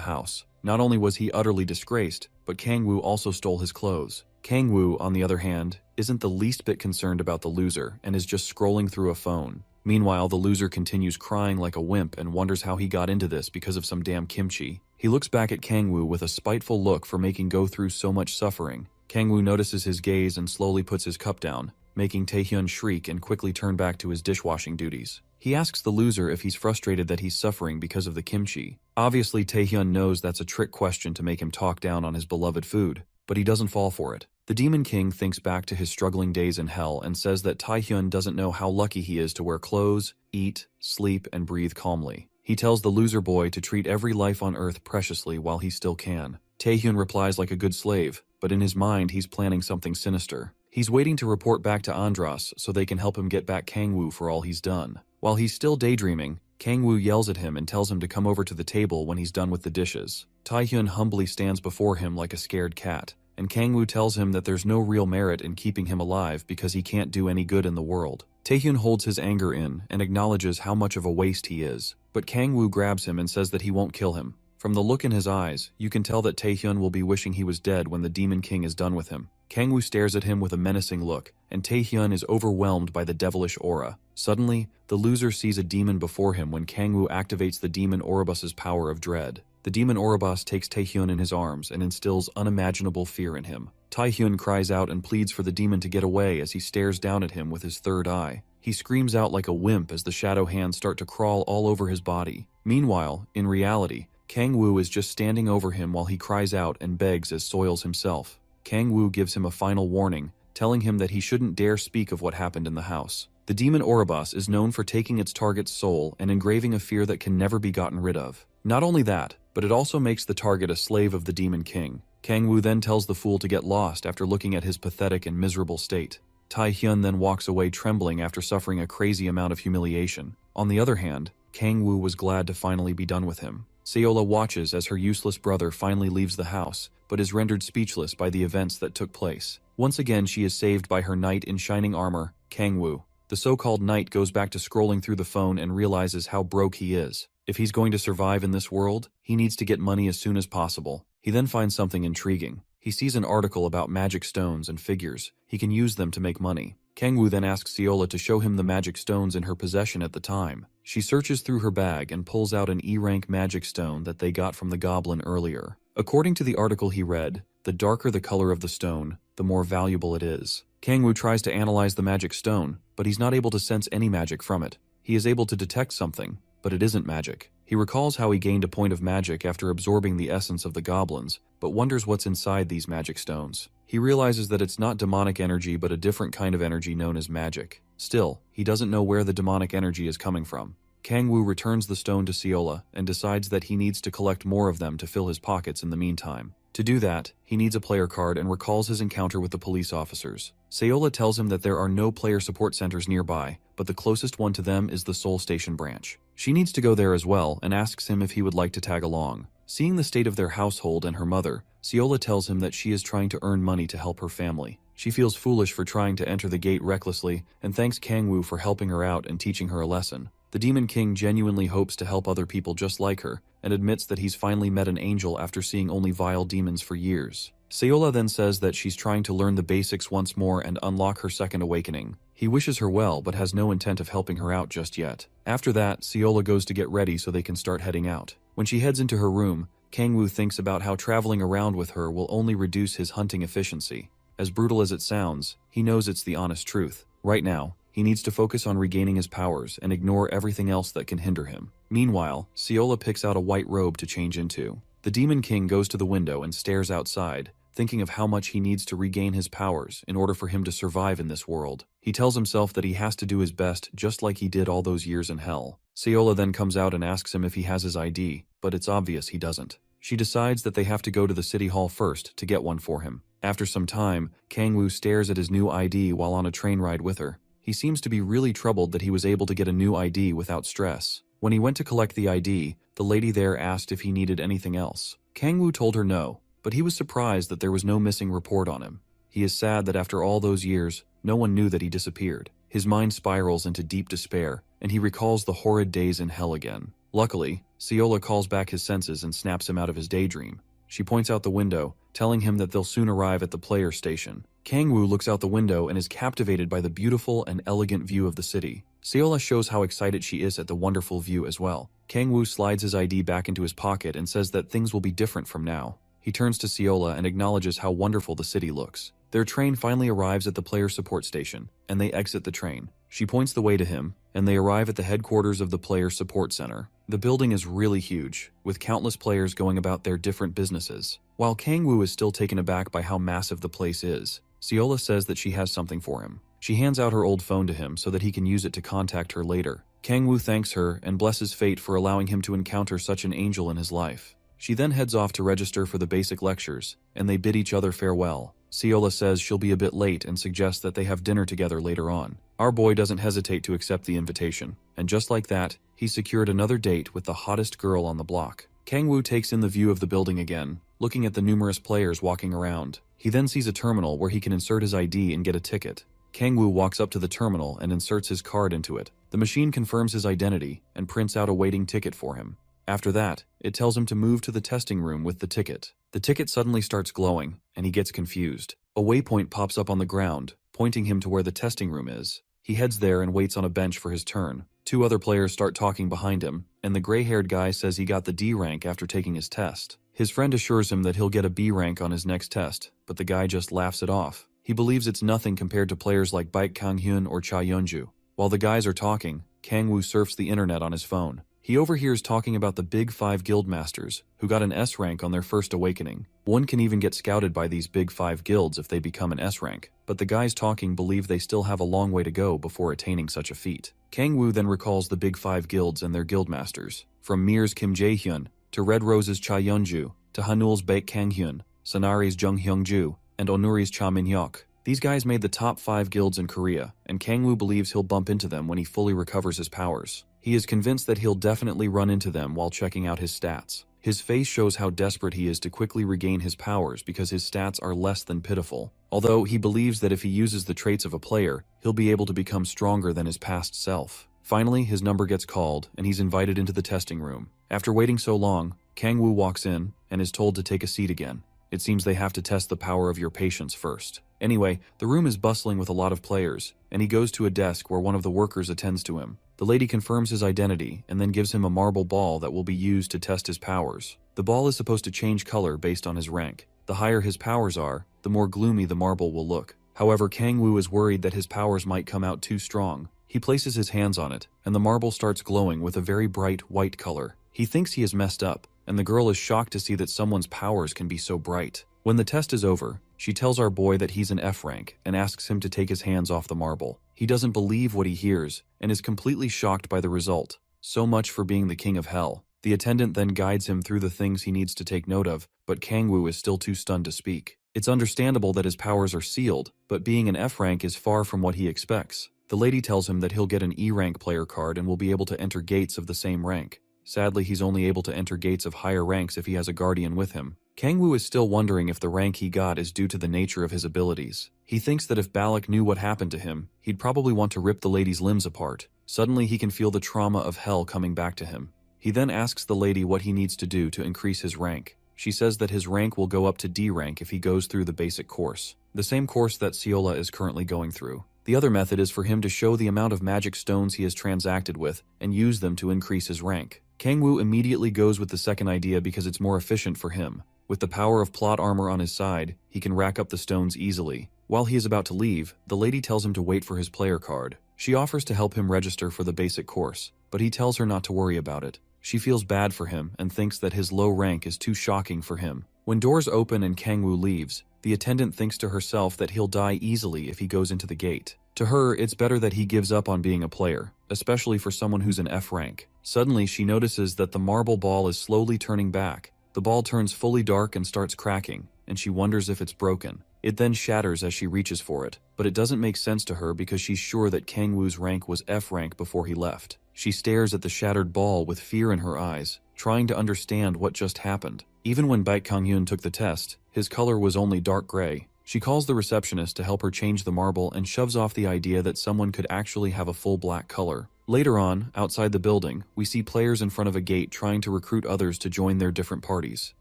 house. Not only was he utterly disgraced, but Kang-woo also stole his clothes. Kang-woo, on the other hand, isn't the least bit concerned about the loser and is just scrolling through a phone. Meanwhile, the loser continues crying like a wimp and wonders how he got into this because of some damn kimchi. He looks back at Kang-woo with a spiteful look for making go through so much suffering. Kang-woo notices his gaze and slowly puts his cup down, making Taehyun shriek and quickly turn back to his dishwashing duties. He asks the loser if he's frustrated that he's suffering because of the kimchi. Obviously, Taehyun knows that's a trick question to make him talk down on his beloved food, but he doesn't fall for it. The Demon King thinks back to his struggling days in hell and says that Taehyun doesn't know how lucky he is to wear clothes, eat, sleep, and breathe calmly. He tells the loser boy to treat every life on earth preciously while he still can. Taehyun replies like a good slave, but in his mind he's planning something sinister. He's waiting to report back to Andras so they can help him get back Kang-woo for all he's done. While he's still daydreaming, Kang-woo yells at him and tells him to come over to the table when he's done with the dishes. Taehyun humbly stands before him like a scared cat, and Kang-woo tells him that there's no real merit in keeping him alive because he can't do any good in the world. Taehyun holds his anger in and acknowledges how much of a waste he is, but Kang-woo grabs him and says that he won't kill him. From the look in his eyes, you can tell that Taehyun will be wishing he was dead when the Demon King is done with him. Kang-woo stares at him with a menacing look, and Taehyun is overwhelmed by the devilish aura. Suddenly, the loser sees a demon before him when Kang-woo activates the Demon Oribus's power of dread. The Demon Oribus takes Taehyun in his arms and instills unimaginable fear in him. Taehyun cries out and pleads for the demon to get away as he stares down at him with his third eye. He screams out like a wimp as the shadow hands start to crawl all over his body. Meanwhile, in reality, Kang-woo is just standing over him while he cries out and begs as soils himself. Kang-woo gives him a final warning, telling him that he shouldn't dare speak of what happened in the house. The Demon Oribus is known for taking its target's soul and engraving a fear that can never be gotten rid of. Not only that, but it also makes the target a slave of the Demon King. Kang-woo then tells the fool to get lost after looking at his pathetic and miserable state. Taehyun then walks away trembling after suffering a crazy amount of humiliation. On the other hand, Kang-woo was glad to finally be done with him. Seola watches as her useless brother finally leaves the house, but is rendered speechless by the events that took place. Once again, she is saved by her knight in shining armor, Kang-woo. The so-called knight goes back to scrolling through the phone and realizes how broke he is. If he's going to survive in this world, he needs to get money as soon as possible. He then finds something intriguing. He sees an article about magic stones and figures. He can use them to make money. Kang-woo then asks Seola to show him the magic stones in her possession at the time. She searches through her bag and pulls out an E-rank magic stone that they got from the goblin earlier. According to the article he read, the darker the color of the stone, the more valuable it is. Kang-woo tries to analyze the magic stone, but he's not able to sense any magic from it. He is able to detect something, but it isn't magic. He recalls how he gained a point of magic after absorbing the essence of the goblins, but wonders what's inside these magic stones. He realizes that it's not demonic energy but a different kind of energy known as magic. Still, he doesn't know where the demonic energy is coming from. Kang-woo returns the stone to Seola and decides that he needs to collect more of them to fill his pockets in the meantime. To do that, he needs a player card and recalls his encounter with the police officers. Seola tells him that there are no player support centers nearby, but the closest one to them is the Seoul Station branch. She needs to go there as well and asks him if he would like to tag along. Seeing the state of their household and her mother, Seola tells him that she is trying to earn money to help her family. She feels foolish for trying to enter the gate recklessly and thanks Kang-woo for helping her out and teaching her a lesson. The Demon King genuinely hopes to help other people just like her and admits that he's finally met an angel after seeing only vile demons for years. Seola then says that she's trying to learn the basics once more and unlock her second awakening. He wishes her well but has no intent of helping her out just yet. After that, Seola goes to get ready so they can start heading out. When she heads into her room, Kang-woo thinks about how traveling around with her will only reduce his hunting efficiency. As brutal as it sounds, he knows it's the honest truth. Right now, he needs to focus on regaining his powers and ignore everything else that can hinder him. Meanwhile, Seola picks out a white robe to change into. The Demon King goes to the window and stares outside, thinking of how much he needs to regain his powers in order for him to survive in this world. He tells himself that he has to do his best just like he did all those years in hell. Seola then comes out and asks him if he has his ID, but it's obvious he doesn't. She decides that they have to go to the city hall first to get one for him. After some time, Kang-woo stares at his new ID while on a train ride with her. He seems to be really troubled that he was able to get a new ID without stress. When he went to collect the ID, the lady there asked if he needed anything else. Kangwoo told her no, but he was surprised that there was no missing report on him. He is sad that after all those years, no one knew that he disappeared. His mind spirals into deep despair, and he recalls the horrid days in hell again. Luckily, Seola calls back his senses and snaps him out of his daydream. She points out the window, telling him that they'll soon arrive at the player station. Kangwoo looks out the window and is captivated by the beautiful and elegant view of the city. Seola shows how excited she is at the wonderful view as well. Kangwoo slides his ID back into his pocket and says that things will be different from now. He turns to Seola and acknowledges how wonderful the city looks. Their train finally arrives at the player support station, and they exit the train. She points the way to him, and they arrive at the headquarters of the player support center. The building is really huge, with countless players going about their different businesses. While Kangwoo is still taken aback by how massive the place is, Seola says that she has something for him. She hands out her old phone to him so that he can use it to contact her later. Kangwoo thanks her and blesses fate for allowing him to encounter such an angel in his life. She then heads off to register for the basic lectures, and they bid each other farewell. Seola says she'll be a bit late and suggests that they have dinner together later on. Our boy doesn't hesitate to accept the invitation, and just like that, he secured another date with the hottest girl on the block. Kangwoo takes in the view of the building again, looking at the numerous players walking around. He then sees a terminal where he can insert his ID and get a ticket. Kangwoo walks up to the terminal and inserts his card into it. The machine confirms his identity and prints out a waiting ticket for him. After that, it tells him to move to the testing room with the ticket. The ticket suddenly starts glowing, and he gets confused. A waypoint pops up on the ground, pointing him to where the testing room is. He heads there and waits on a bench for his turn. Two other players start talking behind him, and the gray-haired guy says he got the D rank after taking his test. His friend assures him that he'll get a B rank on his next test, but the guy just laughs it off. He believes it's nothing compared to players like Baek Kang-hyun or Cha Yeonju. While the guys are talking, Kangwoo surfs the internet on his phone. He overhears talking about the Big 5 guildmasters, who got an S rank on their first awakening. One can even get scouted by these Big 5 guilds if they become an S rank, but the guys talking believe they still have a long way to go before attaining such a feat. Kangwoo then recalls the Big 5 guilds and their guildmasters, from Mir's Kim Jae-hyun, to Red Rose's Cha Yeonju, to Hanul's Baek Kang-hyun, Sanari's Jung Hyung-ju, and Onuri's Cha Min-hyuk. These guys made the top 5 guilds in Korea, and Kangwoo believes he'll bump into them when he fully recovers his powers. He is convinced that he'll definitely run into them while checking out his stats. His face shows how desperate he is to quickly regain his powers because his stats are less than pitiful. Although he believes that if he uses the traits of a player, he'll be able to become stronger than his past self. Finally, his number gets called, and he's invited into the testing room. After waiting so long, Kangwoo walks in and is told to take a seat again. It seems they have to test the power of your patience first. Anyway, the room is bustling with a lot of players, and he goes to a desk where one of the workers attends to him. The lady confirms his identity and then gives him a marble ball that will be used to test his powers. The ball is supposed to change color based on his rank. The higher his powers are, the more gloomy the marble will look. However, Kangwoo is worried that his powers might come out too strong. He places his hands on it, and the marble starts glowing with a very bright white color. He thinks he is messed up, and the girl is shocked to see that someone's powers can be so bright. When the test is over, she tells our boy that he's an F rank and asks him to take his hands off the marble. He doesn't believe what he hears and is completely shocked by the result. So much for being the king of hell. The attendant then guides him through the things he needs to take note of, but Kangwoo is still too stunned to speak. It's understandable that his powers are sealed, but being an F rank is far from what he expects. The lady tells him that he'll get an E rank player card and will be able to enter gates of the same rank. Sadly, he's only able to enter gates of higher ranks if he has a guardian with him. Kangwoo is still wondering if the rank he got is due to the nature of his abilities. He thinks that if Balak knew what happened to him, he'd probably want to rip the lady's limbs apart. Suddenly, he can feel the trauma of hell coming back to him. He then asks the lady what he needs to do to increase his rank. She says that his rank will go up to D rank if he goes through the basic course, the same course that Seola is currently going through. The other method is for him to show the amount of magic stones he has transacted with and use them to increase his rank. Kangwoo immediately goes with the second idea because it's more efficient for him. With the power of plot armor on his side, he can rack up the stones easily. While he is about to leave, the lady tells him to wait for his player card. She offers to help him register for the basic course, but he tells her not to worry about it. She feels bad for him and thinks that his low rank is too shocking for him. When doors open and Kangwoo leaves, the attendant thinks to herself that he'll die easily if he goes into the gate. To her, it's better that he gives up on being a player, especially for someone who's an F rank. Suddenly, she notices that the marble ball is slowly turning back. The ball turns fully dark and starts cracking, and she wonders if it's broken. It then shatters as she reaches for it, but it doesn't make sense to her because she's sure that Kangwoo's rank was F rank before he left. She stares at the shattered ball with fear in her eyes, trying to understand what just happened. Even when Baek Kang-hyun took the test, his color was only dark gray. She calls the receptionist to help her change the marble and shoves off the idea that someone could actually have a full black color. Later on, outside the building, we see players in front of a gate trying to recruit others to join their different parties.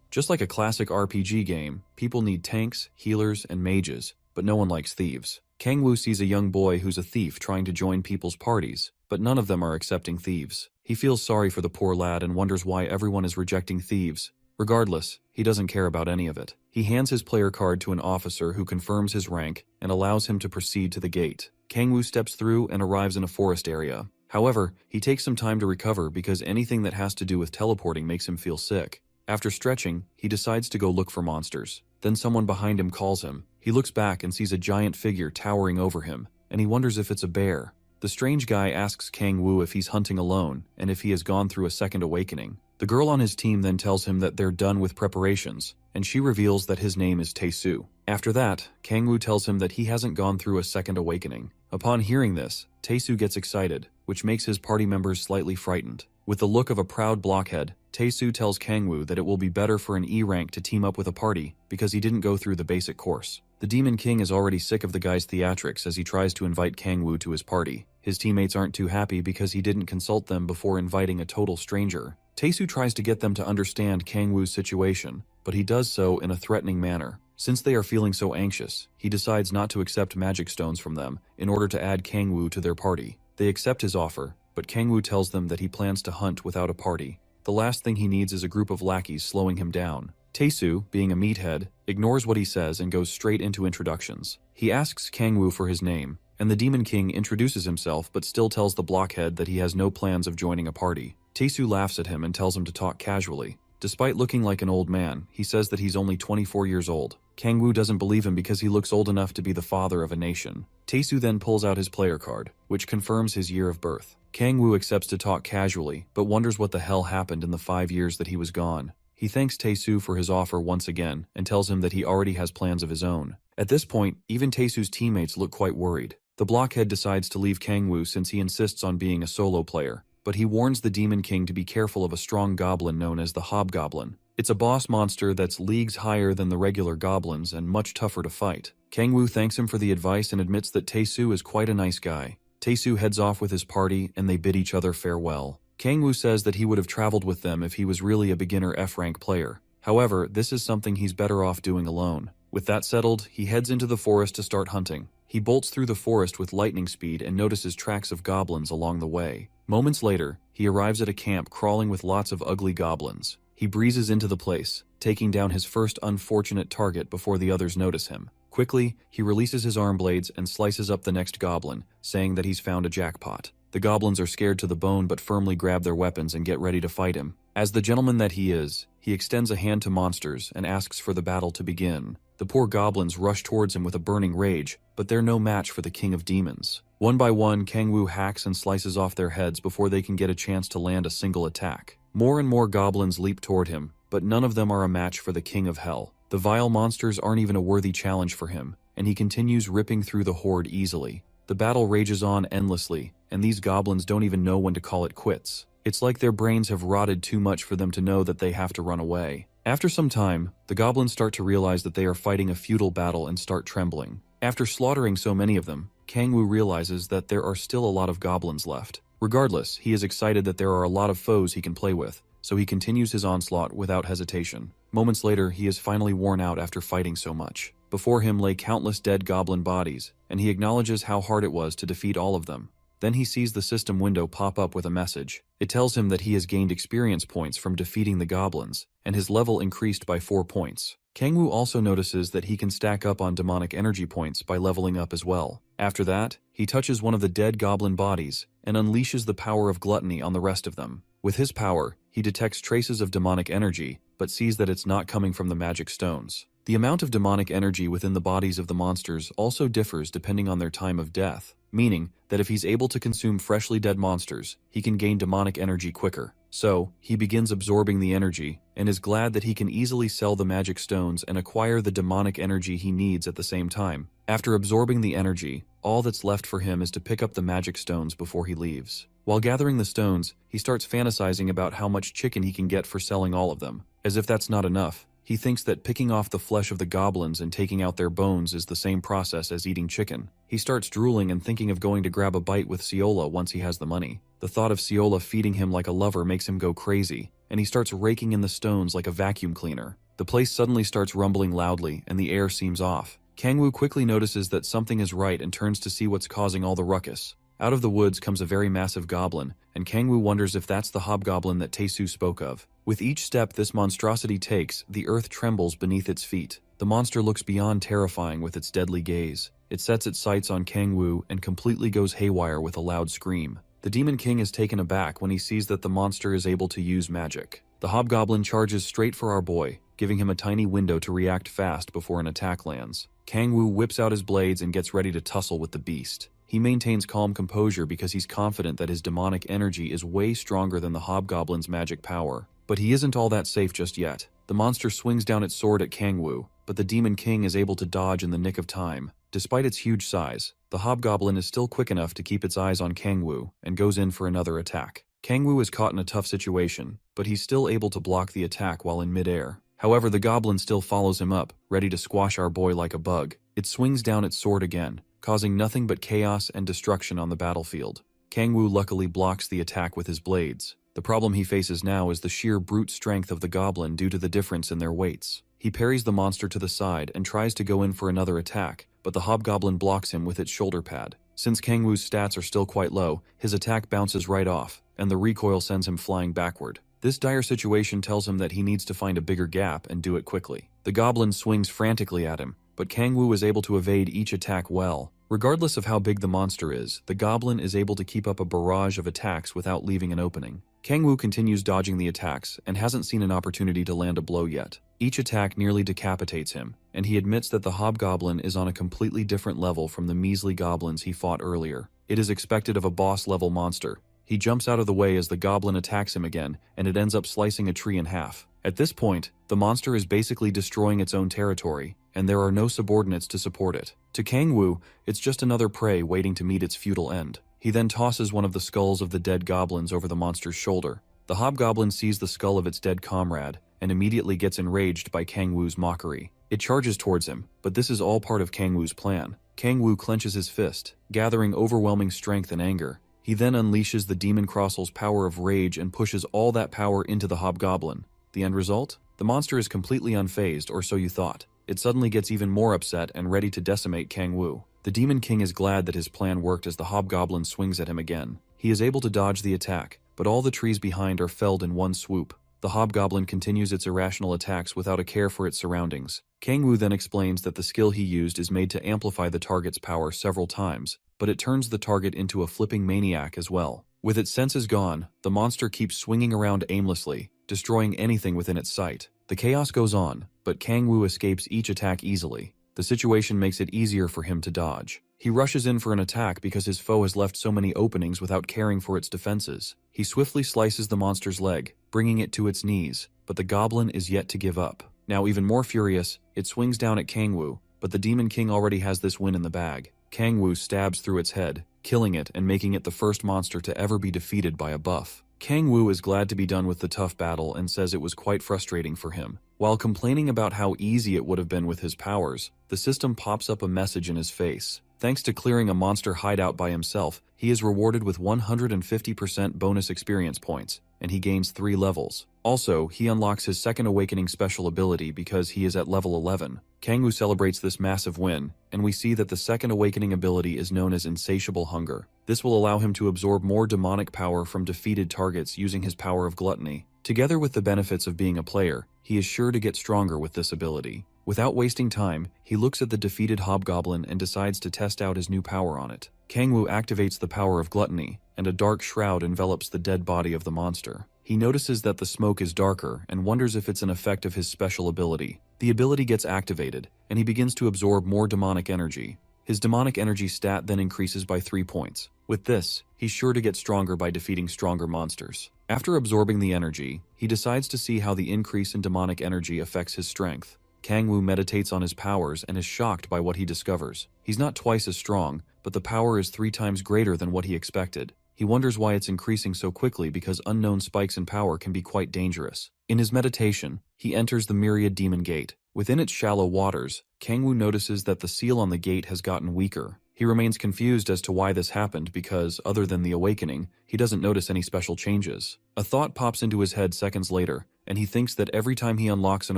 Just like a classic RPG game, people need tanks, healers, and mages, but no one likes thieves. Kangwoo sees a young boy who's a thief trying to join people's parties, but none of them are accepting thieves. He feels sorry for the poor lad and wonders why everyone is rejecting thieves. Regardless, he doesn't care about any of it. He hands his player card to an officer who confirms his rank and allows him to proceed to the gate. Kangwoo steps through and arrives in a forest area. However, he takes some time to recover because anything that has to do with teleporting makes him feel sick. After stretching, he decides to go look for monsters. Then someone behind him calls him. He looks back and sees a giant figure towering over him, and he wonders if it's a bear. The strange guy asks Kangwoo if he's hunting alone and if he has gone through a second awakening. The girl on his team then tells him that they're done with preparations, and she reveals that his name is Tae-soo. After that, Kangwoo tells him that he hasn't gone through a second awakening. Upon hearing this, Tae-soo gets excited, which makes his party members slightly frightened. With the look of a proud blockhead, Tae-soo tells Kangwoo that it will be better for an E rank to team up with a party because he didn't go through the basic course. The Demon King is already sick of the guy's theatrics as he tries to invite Kangwoo to his party. His teammates aren't too happy because he didn't consult them before inviting a total stranger. Tae-soo tries to get them to understand Kangwoo's situation, but he does so in a threatening manner. Since they are feeling so anxious, he decides not to accept magic stones from them in order to add Kangwoo to their party. They accept his offer, but Kangwoo tells them that he plans to hunt without a party. The last thing he needs is a group of lackeys slowing him down. Tae-soo, being a meathead, ignores what he says and goes straight into introductions. He asks Kangwoo for his name, and the Demon King introduces himself but still tells the blockhead that he has no plans of joining a party. Tae-soo laughs at him and tells him to talk casually. Despite looking like an old man, he says that he's only 24 years old. Kangwoo doesn't believe him because he looks old enough to be the father of a nation. Tae-soo then pulls out his player card, which confirms his year of birth. Kangwoo accepts to talk casually, but wonders what the hell happened in the 5 years that he was gone. He thanks Tae-soo for his offer once again and tells him that he already has plans of his own. At this point, even Tae-soo's teammates look quite worried. The blockhead decides to leave Kangwoo since he insists on being a solo player, but he warns the Demon King to be careful of a strong goblin known as the Hobgoblin. It's a boss monster that's leagues higher than the regular goblins and much tougher to fight. Kangwoo thanks him for the advice and admits that Tae-soo is quite a nice guy. Tae-soo heads off with his party and they bid each other farewell. Kangwoo says that he would have traveled with them if he was really a beginner F-rank player. However, this is something he's better off doing alone. With that settled, he heads into the forest to start hunting. He bolts through the forest with lightning speed and notices tracks of goblins along the way. Moments later, he arrives at a camp crawling with lots of ugly goblins. He breezes into the place, taking down his first unfortunate target before the others notice him. Quickly, he releases his arm blades and slices up the next goblin, saying that he's found a jackpot. The goblins are scared to the bone but firmly grab their weapons and get ready to fight him. As the gentleman that he is, he extends a hand to monsters and asks for the battle to begin. The poor goblins rush towards him with a burning rage, but they're no match for the King of Demons. One by one, Kangwoo hacks and slices off their heads before they can get a chance to land a single attack. More and more goblins leap toward him, but none of them are a match for the King of Hell. The vile monsters aren't even a worthy challenge for him, and he continues ripping through the horde easily. The battle rages on endlessly, and these goblins don't even know when to call it quits. It's like their brains have rotted too much for them to know that they have to run away. After some time, the goblins start to realize that they are fighting a futile battle and start trembling. After slaughtering so many of them, Kangwoo realizes that there are still a lot of goblins left. Regardless, he is excited that there are a lot of foes he can play with, so he continues his onslaught without hesitation. Moments later, he is finally worn out after fighting so much. Before him lay countless dead goblin bodies, and he acknowledges how hard it was to defeat all of them. Then he sees the system window pop up with a message. It tells him that he has gained experience points from defeating the goblins, and his level increased by 4 points. Kangwoo also notices that he can stack up on demonic energy points by leveling up as well. After that, he touches one of the dead goblin bodies and unleashes the power of gluttony on the rest of them. With his power, he detects traces of demonic energy, but sees that it's not coming from the magic stones. The amount of demonic energy within the bodies of the monsters also differs depending on their time of death, meaning that if he's able to consume freshly dead monsters, he can gain demonic energy quicker. So, he begins absorbing the energy, and is glad that he can easily sell the magic stones and acquire the demonic energy he needs at the same time. After absorbing the energy, all that's left for him is to pick up the magic stones before he leaves. While gathering the stones, he starts fantasizing about how much chicken he can get for selling all of them. As if that's not enough, he thinks that picking off the flesh of the goblins and taking out their bones is the same process as eating chicken. He starts drooling and thinking of going to grab a bite with Ciola once he has the money. The thought of Ciola feeding him like a lover makes him go crazy, and he starts raking in the stones like a vacuum cleaner. The place suddenly starts rumbling loudly, and the air seems off. Kangwoo quickly notices that something is right and turns to see what's causing all the ruckus. Out of the woods comes a very massive goblin, and Kangwoo wonders if that's the hobgoblin that Taesu spoke of. With each step this monstrosity takes, the earth trembles beneath its feet. The monster looks beyond terrifying with its deadly gaze. It sets its sights on Kangwoo and completely goes haywire with a loud scream. The Demon King is taken aback when he sees that the monster is able to use magic. The hobgoblin charges straight for our boy, giving him a tiny window to react fast before an attack lands. Kangwoo whips out his blades and gets ready to tussle with the beast. He maintains calm composure because he's confident that his demonic energy is way stronger than the hobgoblin's magic power. But he isn't all that safe just yet. The monster swings down its sword at Kangwoo, but the Demon King is able to dodge in the nick of time. Despite its huge size, the hobgoblin is still quick enough to keep its eyes on Kangwoo and goes in for another attack. Kangwoo is caught in a tough situation, but he's still able to block the attack while in midair. However, the goblin still follows him up, ready to squash our boy like a bug. It swings down its sword again, causing nothing but chaos and destruction on the battlefield. Kangwoo luckily blocks the attack with his blades. The problem he faces now is the sheer brute strength of the goblin due to the difference in their weights. He parries the monster to the side and tries to go in for another attack, but the hobgoblin blocks him with its shoulder pad. Since Kangwoo's stats are still quite low, his attack bounces right off, and the recoil sends him flying backward. This dire situation tells him that he needs to find a bigger gap and do it quickly. The goblin swings frantically at him, but Kangwoo is able to evade each attack well. Regardless of how big the monster is, the goblin is able to keep up a barrage of attacks without leaving an opening. Kangwoo continues dodging the attacks and hasn't seen an opportunity to land a blow yet. Each attack nearly decapitates him, and he admits that the hobgoblin is on a completely different level from the measly goblins he fought earlier. It is expected of a boss-level monster. He jumps out of the way as the goblin attacks him again, and it ends up slicing a tree in half. At this point, the monster is basically destroying its own territory, and there are no subordinates to support it. To Kangwoo, it's just another prey waiting to meet its futile end. He then tosses one of the skulls of the dead goblins over the monster's shoulder. The hobgoblin sees the skull of its dead comrade, and immediately gets enraged by Kangwoo's mockery. It charges towards him, but this is all part of Kangwoo's plan. Kangwoo clenches his fist, gathering overwhelming strength and anger. He then unleashes the Demon Crossel's power of rage and pushes all that power into the hobgoblin. The end result? The monster is completely unfazed, or so you thought. It suddenly gets even more upset and ready to decimate Kangwoo. The Demon King is glad that his plan worked as the hobgoblin swings at him again. He is able to dodge the attack, but all the trees behind are felled in one swoop. The hobgoblin continues its irrational attacks without a care for its surroundings. Kangwoo then explains that the skill he used is made to amplify the target's power several times, but it turns the target into a flipping maniac as well. With its senses gone, the monster keeps swinging around aimlessly, destroying anything within its sight. The chaos goes on, but Kangwoo escapes each attack easily. The situation makes it easier for him to dodge. He rushes in for an attack because his foe has left so many openings without caring for its defenses. He swiftly slices the monster's leg, bringing it to its knees, but the goblin is yet to give up. Now even more furious, it swings down at Kangwoo, but the Demon King already has this win in the bag. Kangwoo stabs through its head, killing it and making it the first monster to ever be defeated by a buff. Kangwoo is glad to be done with the tough battle and says it was quite frustrating for him. While complaining about how easy it would have been with his powers, the system pops up a message in his face. Thanks to clearing a monster hideout by himself, he is rewarded with 150% bonus experience points, and he gains 3 levels. Also, he unlocks his second awakening special ability because he is at level 11. Kangwoo celebrates this massive win, and we see that the second awakening ability is known as Insatiable Hunger. This will allow him to absorb more demonic power from defeated targets using his power of gluttony. Together with the benefits of being a player, he is sure to get stronger with this ability. Without wasting time, he looks at the defeated hobgoblin and decides to test out his new power on it. Kangwoo activates the power of gluttony, and a dark shroud envelops the dead body of the monster. He notices that the smoke is darker and wonders if it's an effect of his special ability. The ability gets activated, and he begins to absorb more demonic energy. His demonic energy stat then increases by 3 points. With this, he's sure to get stronger by defeating stronger monsters. After absorbing the energy, he decides to see how the increase in demonic energy affects his strength. Kangwoo meditates on his powers and is shocked by what he discovers. He's not twice as strong, but the power is 3 times greater than what he expected. He wonders why it's increasing so quickly because unknown spikes in power can be quite dangerous. In his meditation, he enters the Myriad Demon Gate. Within its shallow waters, Kangwoo notices that the seal on the gate has gotten weaker. He remains confused as to why this happened because, other than the awakening, he doesn't notice any special changes. A thought pops into his head seconds later, and he thinks that every time he unlocks an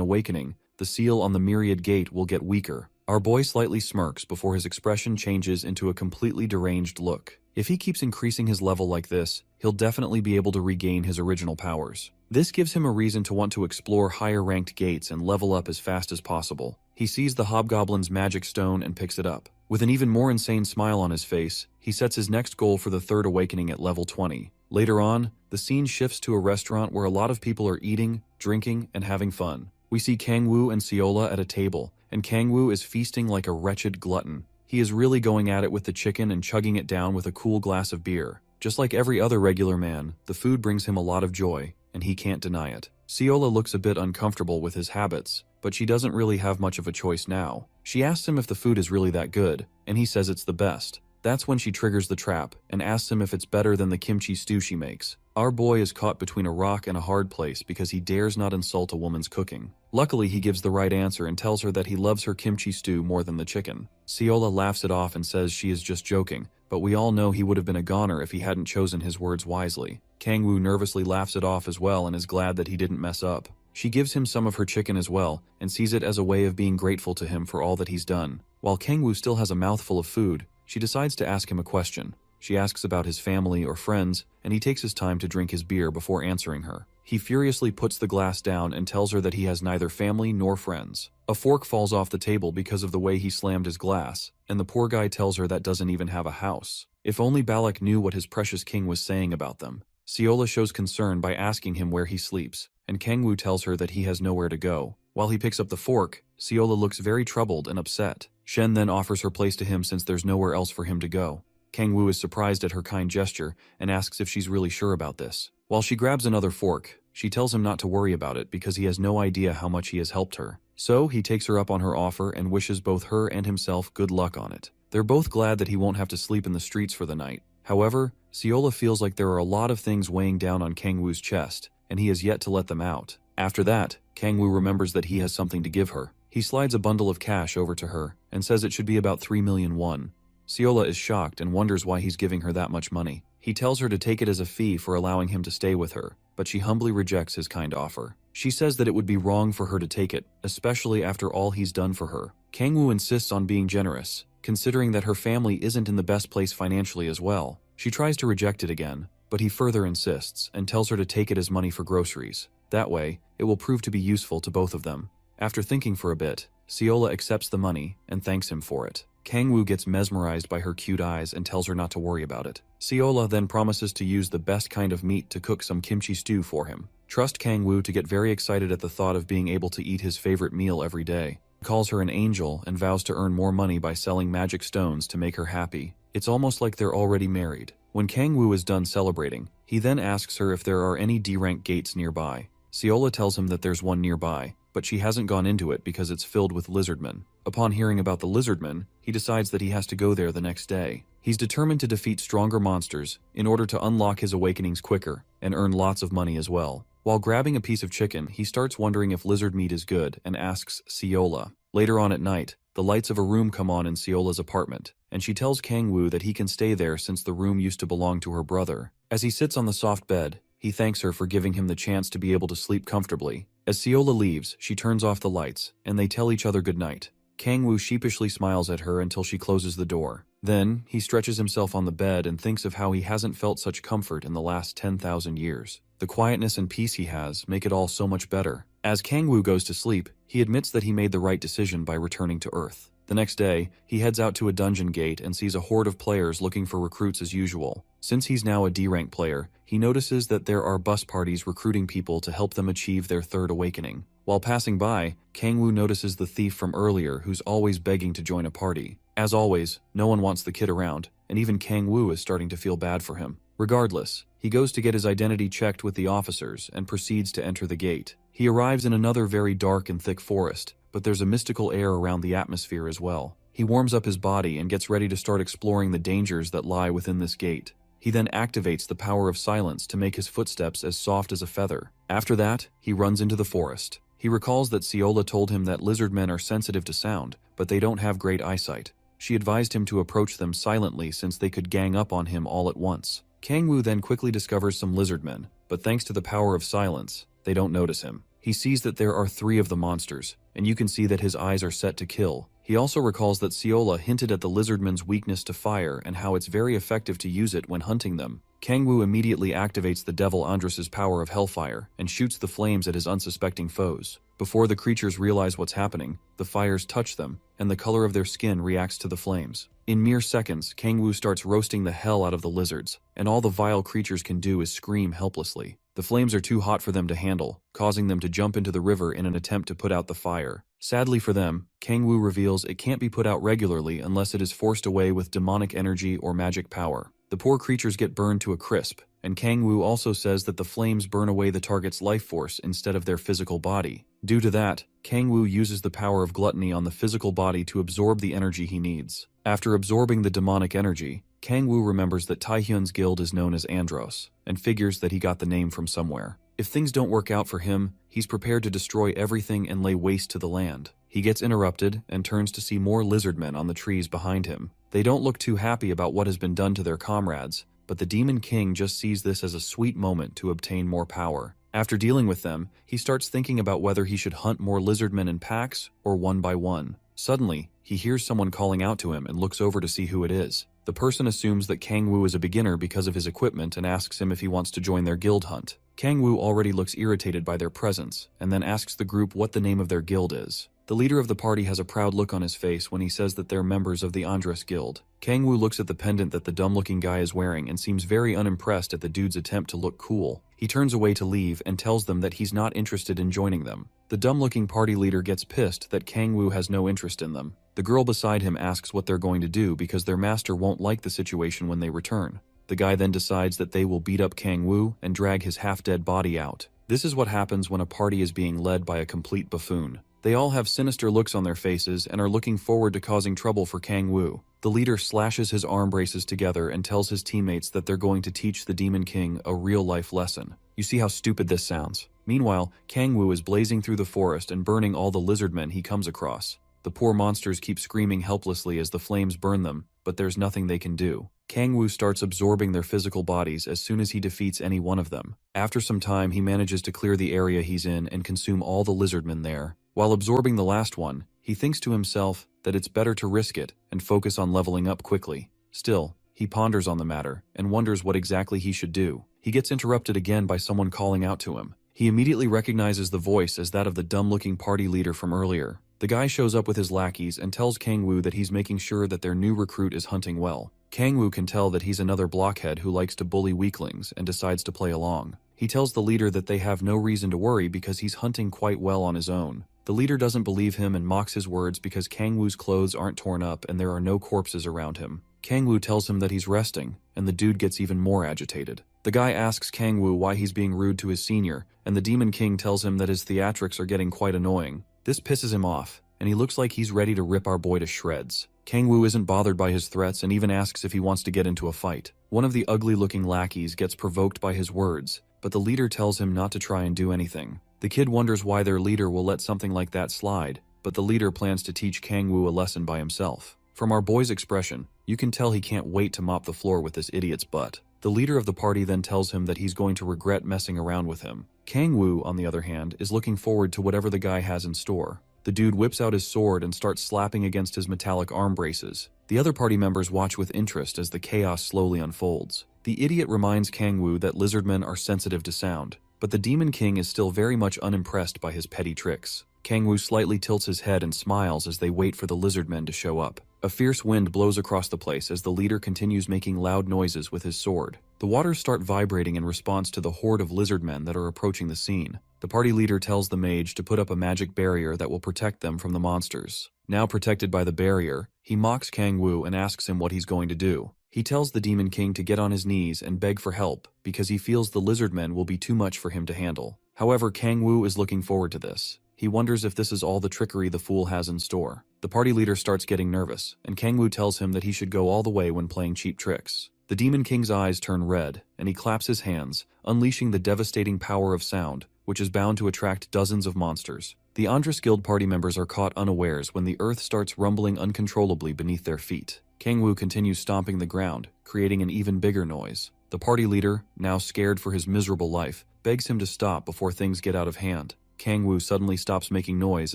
awakening, the seal on the Myriad Gate will get weaker. Our boy slightly smirks before his expression changes into a completely deranged look. If he keeps increasing his level like this, he'll definitely be able to regain his original powers. This gives him a reason to want to explore higher-ranked gates and level up as fast as possible. He sees the Hobgoblin's magic stone and picks it up. With an even more insane smile on his face, he sets his next goal for the 3rd awakening at level 20. Later on, the scene shifts to a restaurant where a lot of people are eating, drinking, and having fun. We see Kangwoo and Seola at a table, and Kangwoo is feasting like a wretched glutton. He is really going at it with the chicken and chugging it down with a cool glass of beer. Just like every other regular man, the food brings him a lot of joy, and he can't deny it. Seola looks a bit uncomfortable with his habits, but she doesn't really have much of a choice now. She asks him if the food is really that good, and he says it's the best. That's when she triggers the trap and asks him if it's better than the kimchi stew she makes. Our boy is caught between a rock and a hard place because he dares not insult a woman's cooking. Luckily, he gives the right answer and tells her that he loves her kimchi stew more than the chicken. Seola laughs it off and says she is just joking, but we all know he would have been a goner if he hadn't chosen his words wisely. Kangwoo nervously laughs it off as well and is glad that he didn't mess up. She gives him some of her chicken as well and sees it as a way of being grateful to him for all that he's done. While Kangwoo still has a mouthful of food, she decides to ask him a question. She asks about his family or friends, and he takes his time to drink his beer before answering her. He furiously puts the glass down and tells her that he has neither family nor friends. A fork falls off the table because of the way he slammed his glass, and the poor guy tells her that doesn't even have a house. If only Balak knew what his precious king was saying about them. Seola shows concern by asking him where he sleeps, and Kangwoo tells her that he has nowhere to go. While he picks up the fork, Seola looks very troubled and upset. Shen then offers her place to him since there's nowhere else for him to go. Kangwoo is surprised at her kind gesture and asks if she's really sure about this. While she grabs another fork, she tells him not to worry about it because he has no idea how much he has helped her. So he takes her up on her offer and wishes both her and himself good luck on it. They're both glad that he won't have to sleep in the streets for the night. However, Seola feels like there are a lot of things weighing down on Kangwoo's chest, and he has yet to let them out. After that, Kangwoo remembers that he has something to give her. He slides a bundle of cash over to her and says it should be about 3 million won. Seola is shocked and wonders why he's giving her that much money. He tells her to take it as a fee for allowing him to stay with her, but she humbly rejects his kind offer. She says that it would be wrong for her to take it, especially after all he's done for her. Kangwoo insists on being generous, considering that her family isn't in the best place financially as well. She tries to reject it again, but he further insists and tells her to take it as money for groceries. That way, it will prove to be useful to both of them. After thinking for a bit, Seola accepts the money and thanks him for it. Kangwoo gets mesmerized by her cute eyes and tells her not to worry about it. Seola then promises to use the best kind of meat to cook some kimchi stew for him. Trust Kangwoo to get very excited at the thought of being able to eat his favorite meal every day. He calls her an angel and vows to earn more money by selling magic stones to make her happy. It's almost like they're already married. When Kangwoo is done celebrating, he then asks her if there are any D-rank gates nearby. Seola tells him that there's one nearby, but she hasn't gone into it because it's filled with lizardmen. Upon hearing about the lizardmen, he decides that he has to go there the next day. He's determined to defeat stronger monsters in order to unlock his awakenings quicker and earn lots of money as well. While grabbing a piece of chicken, he starts wondering if lizard meat is good and asks Seola. Later on at night, the lights of a room come on in Seola's apartment, and she tells Kangwoo that he can stay there since the room used to belong to her brother. As he sits on the soft bed, he thanks her for giving him the chance to be able to sleep comfortably. As Seola leaves, she turns off the lights, and they tell each other goodnight. Kangwoo sheepishly smiles at her until she closes the door. Then, he stretches himself on the bed and thinks of how he hasn't felt such comfort in the last 10,000 years. The quietness and peace he has make it all so much better. As Kangwoo goes to sleep, he admits that he made the right decision by returning to Earth. The next day, he heads out to a dungeon gate and sees a horde of players looking for recruits as usual. Since he's now a D-rank player, he notices that there are bus parties recruiting people to help them achieve their 3rd awakening. While passing by, Kangwoo notices the thief from earlier who's always begging to join a party. As always, no one wants the kid around, and even Kangwoo is starting to feel bad for him. Regardless, He goes to get his identity checked with the officers and proceeds to enter the gate. He arrives in another very dark and thick forest, but there's a mystical air around the atmosphere as well. He warms up his body and gets ready to start exploring the dangers that lie within this gate. He then activates the power of silence to make his footsteps as soft as a feather. After that, he runs into the forest. He recalls that Siola told him that lizardmen are sensitive to sound, but they don't have great eyesight. She advised him to approach them silently since they could gang up on him all at once. Kangwoo then quickly discovers some lizardmen, but thanks to the power of silence, they don't notice him. He sees that there are 3 of the monsters, and you can see that his eyes are set to kill. He also recalls that Siola hinted at the lizardmen's weakness to fire and how it's very effective to use it when hunting them. Kangwoo immediately activates the devil Andros's power of hellfire and shoots the flames at his unsuspecting foes. Before the creatures realize what's happening, the fires touch them, and the color of their skin reacts to the flames. In mere seconds, Kangwoo starts roasting the hell out of the lizards, and all the vile creatures can do is scream helplessly. The flames are too hot for them to handle, causing them to jump into the river in an attempt to put out the fire. Sadly for them, Kangwoo reveals it can't be put out regularly unless it is forced away with demonic energy or magic power. The poor creatures get burned to a crisp, and Kangwoo also says that the flames burn away the target's life force instead of their physical body. Due to that, Kangwoo uses the power of gluttony on the physical body to absorb the energy he needs. After absorbing the demonic energy, Kangwoo remembers that Taehyun's guild is known as Andros, and figures that he got the name from somewhere. If things don't work out for him, he's prepared to destroy everything and lay waste to the land. He gets interrupted and turns to see more lizardmen on the trees behind him. They don't look too happy about what has been done to their comrades, but the Demon King just sees this as a sweet moment to obtain more power. After dealing with them, he starts thinking about whether he should hunt more lizardmen in packs or one by one. Suddenly, he hears someone calling out to him and looks over to see who it is. The person assumes that Kangwoo is a beginner because of his equipment and asks him if he wants to join their guild hunt. Kangwoo already looks irritated by their presence, and then asks the group what the name of their guild is. The leader of the party has a proud look on his face when he says that they're members of the Andros Guild. Kangwoo looks at the pendant that the dumb-looking guy is wearing and seems very unimpressed at the dude's attempt to look cool. He turns away to leave and tells them that he's not interested in joining them. The dumb-looking party leader gets pissed that Kangwoo has no interest in them. The girl beside him asks what they're going to do because their master won't like the situation when they return. The guy then decides that they will beat up Kangwoo and drag his half-dead body out. This is what happens when a party is being led by a complete buffoon. They all have sinister looks on their faces and are looking forward to causing trouble for Kangwoo. The leader slashes his arm braces together and tells his teammates that they're going to teach the Demon King a real-life lesson. You see how stupid this sounds. Meanwhile, Kangwoo is blazing through the forest and burning all the lizardmen he comes across. The poor monsters keep screaming helplessly as the flames burn them, but there's nothing they can do. Kangwoo starts absorbing their physical bodies as soon as he defeats any one of them. After some time, he manages to clear the area he's in and consume all the lizardmen there. While absorbing the last one, he thinks to himself that it's better to risk it and focus on leveling up quickly. Still, he ponders on the matter and wonders what exactly he should do. He gets interrupted again by someone calling out to him. He immediately recognizes the voice as that of the dumb-looking party leader from earlier. The guy shows up with his lackeys and tells Kangwoo that he's making sure that their new recruit is hunting well. Kangwoo can tell that he's another blockhead who likes to bully weaklings and decides to play along. He tells the leader that they have no reason to worry because he's hunting quite well on his own. The leader doesn't believe him and mocks his words because Kangwoo's clothes aren't torn up and there are no corpses around him. Kangwoo tells him that he's resting, and the dude gets even more agitated. The guy asks Kangwoo why he's being rude to his senior, and the Demon King tells him that his theatrics are getting quite annoying. This pisses him off, and he looks like he's ready to rip our boy to shreds. Kangwoo isn't bothered by his threats and even asks if he wants to get into a fight. One of the ugly-looking lackeys gets provoked by his words, but the leader tells him not to try and do anything. The kid wonders why their leader will let something like that slide, but the leader plans to teach Kangwoo a lesson by himself. From our boy's expression, you can tell he can't wait to mop the floor with this idiot's butt. The leader of the party then tells him that he's going to regret messing around with him. Kangwoo, on the other hand, is looking forward to whatever the guy has in store. The dude whips out his sword and starts slapping against his metallic arm braces. The other party members watch with interest as the chaos slowly unfolds. The idiot reminds Kangwoo that lizardmen are sensitive to sound, but the Demon King is still very much unimpressed by his petty tricks. Kangwoo slightly tilts his head and smiles as they wait for the lizardmen to show up. A fierce wind blows across the place as the leader continues making loud noises with his sword. The waters start vibrating in response to the horde of lizardmen that are approaching the scene. The party leader tells the mage to put up a magic barrier that will protect them from the monsters. Now protected by the barrier, he mocks Kangwoo and asks him what he's going to do. He tells the Demon King to get on his knees and beg for help because he feels the lizard men will be too much for him to handle. However, Kang Woo is looking forward to this. He wonders if this is all the trickery the fool has in store. The party leader starts getting nervous, and Kang Woo tells him that he should go all the way when playing cheap tricks. The Demon King's eyes turn red, and he claps his hands, unleashing the devastating power of sound, which is bound to attract dozens of monsters. The Andras Guild party members are caught unawares when the earth starts rumbling uncontrollably beneath their feet. Kang Woo continues stomping the ground, creating an even bigger noise. The party leader, now scared for his miserable life, begs him to stop before things get out of hand. Kang Woo suddenly stops making noise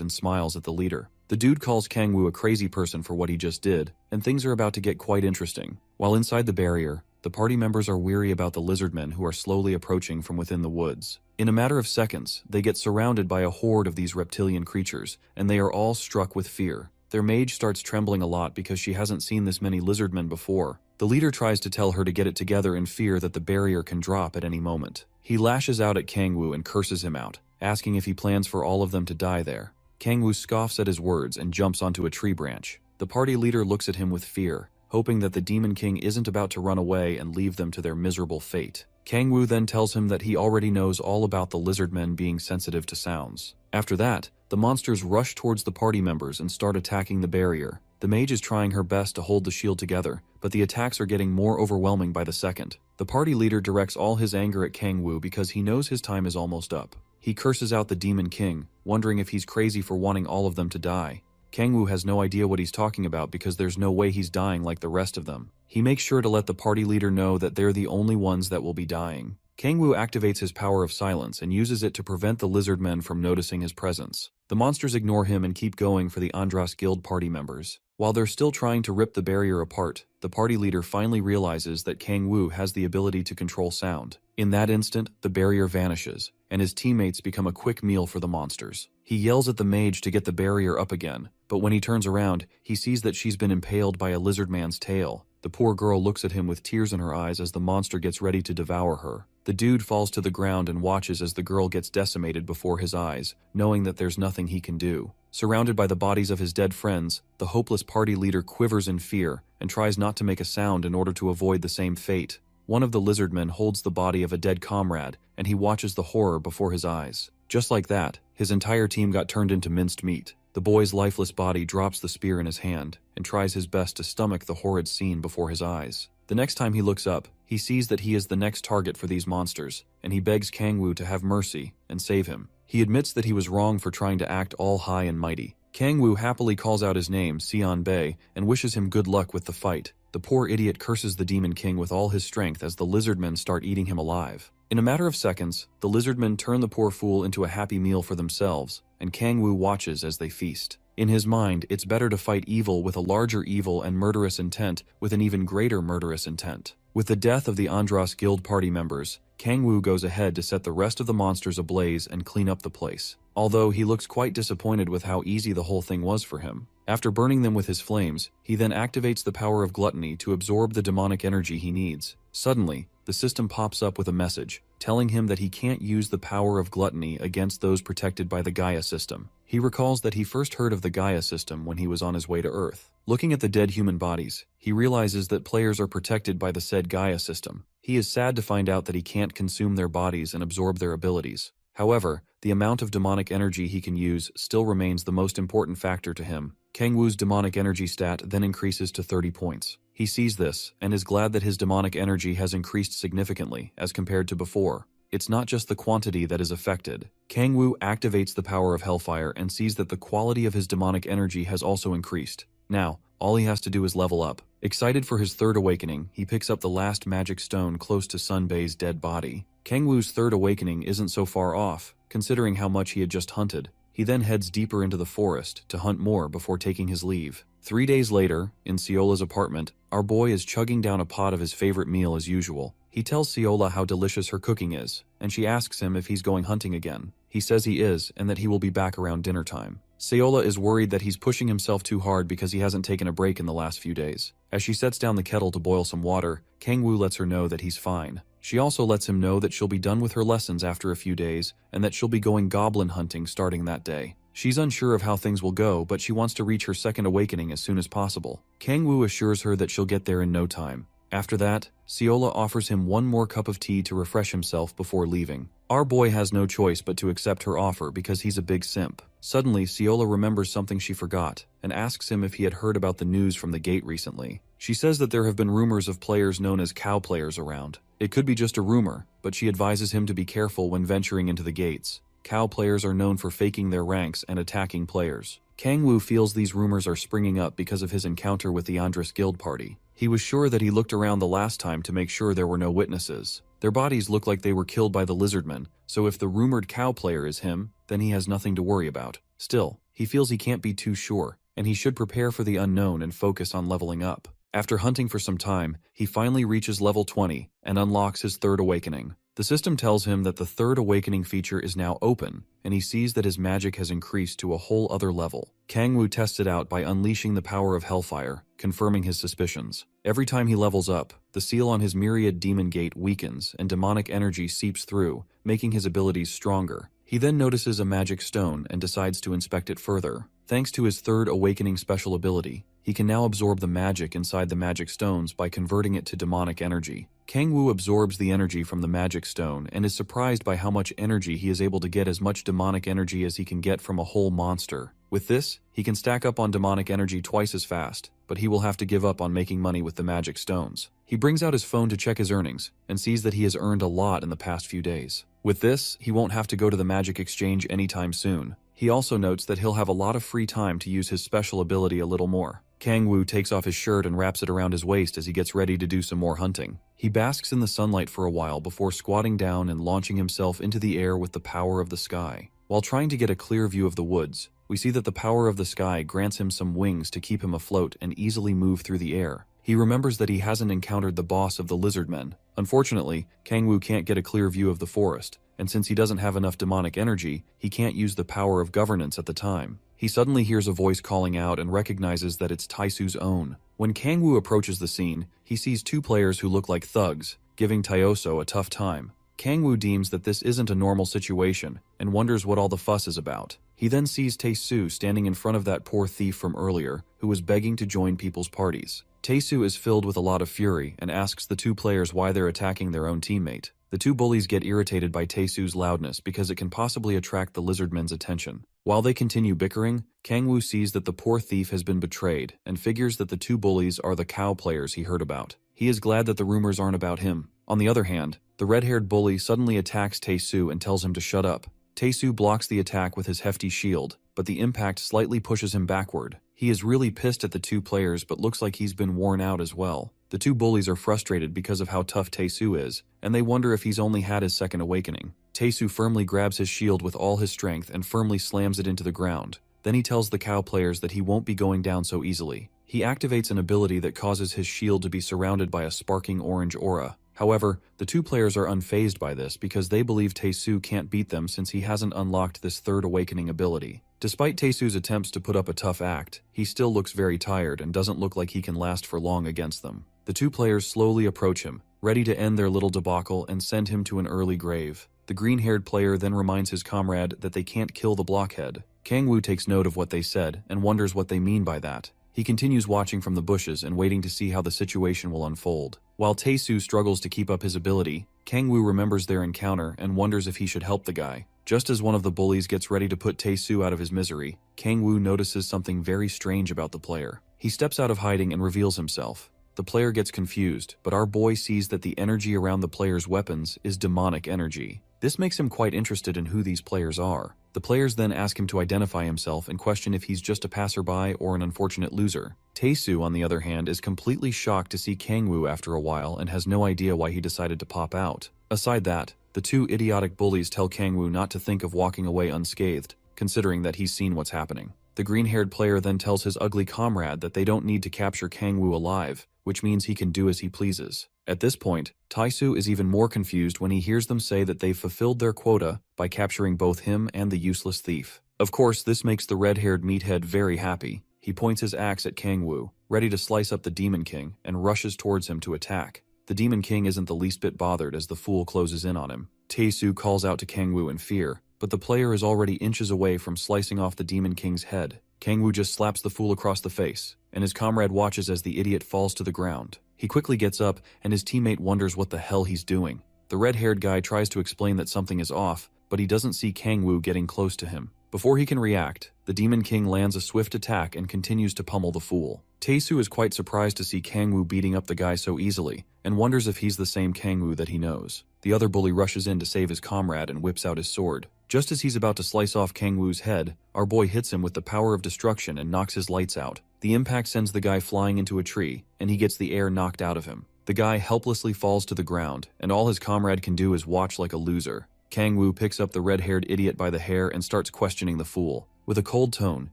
and smiles at the leader. The dude calls Kang Woo a crazy person for what he just did, and things are about to get quite interesting. While inside the barrier, the party members are weary about the lizardmen who are slowly approaching from within the woods. In a matter of seconds, they get surrounded by a horde of these reptilian creatures, and they are all struck with fear. Their mage starts trembling a lot because she hasn't seen this many lizardmen before. The leader tries to tell her to get it together in fear that the barrier can drop at any moment. He lashes out at Kang Woo and curses him out, asking if he plans for all of them to die there. Kang Woo scoffs at his words and jumps onto a tree branch. The party leader looks at him with fear, hoping that the Demon King isn't about to run away and leave them to their miserable fate. Kang Woo then tells him that he already knows all about the lizardmen being sensitive to sounds. After that, the monsters rush towards the party members and start attacking the barrier. The mage is trying her best to hold the shield together, but the attacks are getting more overwhelming by the second. The party leader directs all his anger at Kang Woo because he knows his time is almost up. He curses out the Demon King, wondering if he's crazy for wanting all of them to die. Kang Woo has no idea what he's talking about because there's no way he's dying like the rest of them. He makes sure to let the party leader know that they're the only ones that will be dying. Kang Woo activates his power of silence and uses it to prevent the lizard men from noticing his presence. The monsters ignore him and keep going for the Andras Guild party members. While they're still trying to rip the barrier apart, the party leader finally realizes that Kang Woo has the ability to control sound. In that instant, the barrier vanishes, and his teammates become a quick meal for the monsters. He yells at the mage to get the barrier up again, but when he turns around, he sees that she's been impaled by a lizard man's tail. The poor girl looks at him with tears in her eyes as the monster gets ready to devour her. The dude falls to the ground and watches as the girl gets decimated before his eyes, knowing that there's nothing he can do. Surrounded by the bodies of his dead friends, the hopeless party leader quivers in fear and tries not to make a sound in order to avoid the same fate. One of the lizardmen holds the body of a dead comrade, and he watches the horror before his eyes. Just like that, his entire team got turned into minced meat. The boy's lifeless body drops the spear in his hand and tries his best to stomach the horrid scene before his eyes. The next time he looks up, he sees that he is the next target for these monsters, and he begs Kang Woo to have mercy and save him. He admits that he was wrong for trying to act all high and mighty. Kang Woo happily calls out his name, Sion Bei, and wishes him good luck with the fight. The poor idiot curses the Demon King with all his strength as the lizardmen start eating him alive. In a matter of seconds, the lizardmen turn the poor fool into a happy meal for themselves, and Kang Woo watches as they feast. In his mind, it's better to fight evil with a larger evil and murderous intent with an even greater murderous intent. With the death of the Andras Guild party members, Kang Woo goes ahead to set the rest of the monsters ablaze and clean up the place, although he looks quite disappointed with how easy the whole thing was for him. After burning them with his flames, he then activates the power of gluttony to absorb the demonic energy he needs. Suddenly, the system pops up with a message, telling him that he can't use the power of gluttony against those protected by the Gaia system. He recalls that he first heard of the Gaia system when he was on his way to Earth. Looking at the dead human bodies, he realizes that players are protected by the said Gaia system. He is sad to find out that he can't consume their bodies and absorb their abilities. However, the amount of demonic energy he can use still remains the most important factor to him. Kang Woo's demonic energy stat then increases to 30 points. He sees this, and is glad that his demonic energy has increased significantly as compared to before. It's not just the quantity that is affected. Kang Woo activates the power of Hellfire and sees that the quality of his demonic energy has also increased. Now, all he has to do is level up. Excited for his third awakening, he picks up the last magic stone close to Sun Bei's dead body. Kang Woo's third awakening isn't so far off, considering how much he had just hunted. He then heads deeper into the forest to hunt more before taking his leave. 3 days later, in Siola's apartment, our boy is chugging down a pot of his favorite meal as usual. He tells Siola how delicious her cooking is, and she asks him if he's going hunting again. He says he is, and that he will be back around dinner time. Siola is worried that he's pushing himself too hard because he hasn't taken a break in the last few days. As she sets down the kettle to boil some water, Kang Woo lets her know that he's fine. She also lets him know that she'll be done with her lessons after a few days, and that she'll be going goblin hunting starting that day. She's unsure of how things will go, but she wants to reach her second awakening as soon as possible. Kang Woo assures her that she'll get there in no time. After that, Seola offers him one more cup of tea to refresh himself before leaving. Our boy has no choice but to accept her offer because he's a big simp. Suddenly, Seola remembers something she forgot and asks him if he had heard about the news from the gate recently. She says that there have been rumors of players known as cow players around. It could be just a rumor, but she advises him to be careful when venturing into the gates. Cow players are known for faking their ranks and attacking players. Kangwoo feels these rumors are springing up because of his encounter with the Andres Guild party. He was sure that he looked around the last time to make sure there were no witnesses. Their bodies look like they were killed by the lizardmen, so if the rumored cow player is him, then he has nothing to worry about. Still, he feels he can't be too sure, and he should prepare for the unknown and focus on leveling up. After hunting for some time, he finally reaches level 20 and unlocks his third awakening. The system tells him that the third awakening feature is now open, and he sees that his magic has increased to a whole other level. Kangwoo tests it out by unleashing the power of Hellfire, confirming his suspicions. Every time he levels up, the seal on his myriad demon gate weakens and demonic energy seeps through, making his abilities stronger. He then notices a magic stone and decides to inspect it further. Thanks to his third awakening special ability, he can now absorb the magic inside the magic stones by converting it to demonic energy. Kangwoo absorbs the energy from the magic stone and is surprised by how much energy he is able to get, as much demonic energy as he can get from a whole monster. With this, he can stack up on demonic energy twice as fast, but he will have to give up on making money with the magic stones. He brings out his phone to check his earnings and sees that he has earned a lot in the past few days. With this, he won't have to go to the magic exchange anytime soon. He also notes that he'll have a lot of free time to use his special ability a little more. Kangwoo takes off his shirt and wraps it around his waist as he gets ready to do some more hunting. He basks in the sunlight for a while before squatting down and launching himself into the air with the power of the sky. While trying to get a clear view of the woods, we see that the power of the sky grants him some wings to keep him afloat and easily move through the air. He remembers that he hasn't encountered the boss of the lizardmen. Unfortunately, Kangwoo can't get a clear view of the forest, and since he doesn't have enough demonic energy, he can't use the power of governance at the time. He suddenly hears a voice calling out and recognizes that it's Taisu's own. When Kangwoo approaches the scene, he sees two players who look like thugs, giving Taioso a tough time. Kangwoo deems that this isn't a normal situation and wonders what all the fuss is about. He then sees Taisu standing in front of that poor thief from earlier who was begging to join people's parties. Taisu is filled with a lot of fury and asks the two players why they're attacking their own teammate. The two bullies get irritated by Taisu's loudness because it can possibly attract the lizardmen's attention. While they continue bickering, Kangwoo sees that the poor thief has been betrayed and figures that the two bullies are the cow players he heard about. He is glad that the rumors aren't about him. On the other hand, the red-haired bully suddenly attacks Taisu and tells him to shut up. Taisu blocks the attack with his hefty shield, but the impact slightly pushes him backward. He is really pissed at the two players but looks like he's been worn out as well. The two bullies are frustrated because of how tough Taisu is, and they wonder if he's only had his second awakening. Taisu firmly grabs his shield with all his strength and firmly slams it into the ground. Then he tells the cow players that he won't be going down so easily. He activates an ability that causes his shield to be surrounded by a sparking orange aura. However, the two players are unfazed by this because they believe Taisu can't beat them since he hasn't unlocked this third awakening ability. Despite Taisu's attempts to put up a tough act, he still looks very tired and doesn't look like he can last for long against them. The two players slowly approach him, ready to end their little debacle and send him to an early grave. The green-haired player then reminds his comrade that they can't kill the blockhead. Kangwoo takes note of what they said and wonders what they mean by that. He continues watching from the bushes and waiting to see how the situation will unfold. While Taisu struggles to keep up his ability, Kangwoo remembers their encounter and wonders if he should help the guy. Just as one of the bullies gets ready to put Taisu out of his misery, Kangwoo notices something very strange about the player. He steps out of hiding and reveals himself. The player gets confused, but our boy sees that the energy around the player's weapons is demonic energy. This makes him quite interested in who these players are. The players then ask him to identify himself and question if he's just a passerby or an unfortunate loser. Taisu, on the other hand, is completely shocked to see Kangwoo after a while and has no idea why he decided to pop out. Aside that, the two idiotic bullies tell Kangwoo not to think of walking away unscathed, considering that he's seen what's happening. The green-haired player then tells his ugly comrade that they don't need to capture Kangwoo alive, which means he can do as he pleases. At this point, Taisu is even more confused when he hears them say that they've fulfilled their quota by capturing both him and the useless thief. Of course, this makes the red-haired meathead very happy. He points his axe at Kangwoo, ready to slice up the Demon King, and rushes towards him to attack. The Demon King isn't the least bit bothered as the fool closes in on him. Taisu calls out to Kangwoo in fear, but the player is already inches away from slicing off the Demon King's head. Kangwoo just slaps the fool across the face, and his comrade watches as the idiot falls to the ground. He quickly gets up, and his teammate wonders what the hell he's doing. The red-haired guy tries to explain that something is off, but he doesn't see Kangwoo getting close to him. Before he can react, the Demon King lands a swift attack and continues to pummel the fool. Tae-soo is quite surprised to see Kangwoo beating up the guy so easily, and wonders if he's the same Kangwoo that he knows. The other bully rushes in to save his comrade and whips out his sword. Just as he's about to slice off Kangwoo's head, our boy hits him with the power of destruction and knocks his lights out. The impact sends the guy flying into a tree, and he gets the air knocked out of him. The guy helplessly falls to the ground, and all his comrade can do is watch like a loser. Kangwoo picks up the red-haired idiot by the hair and starts questioning the fool. With a cold tone,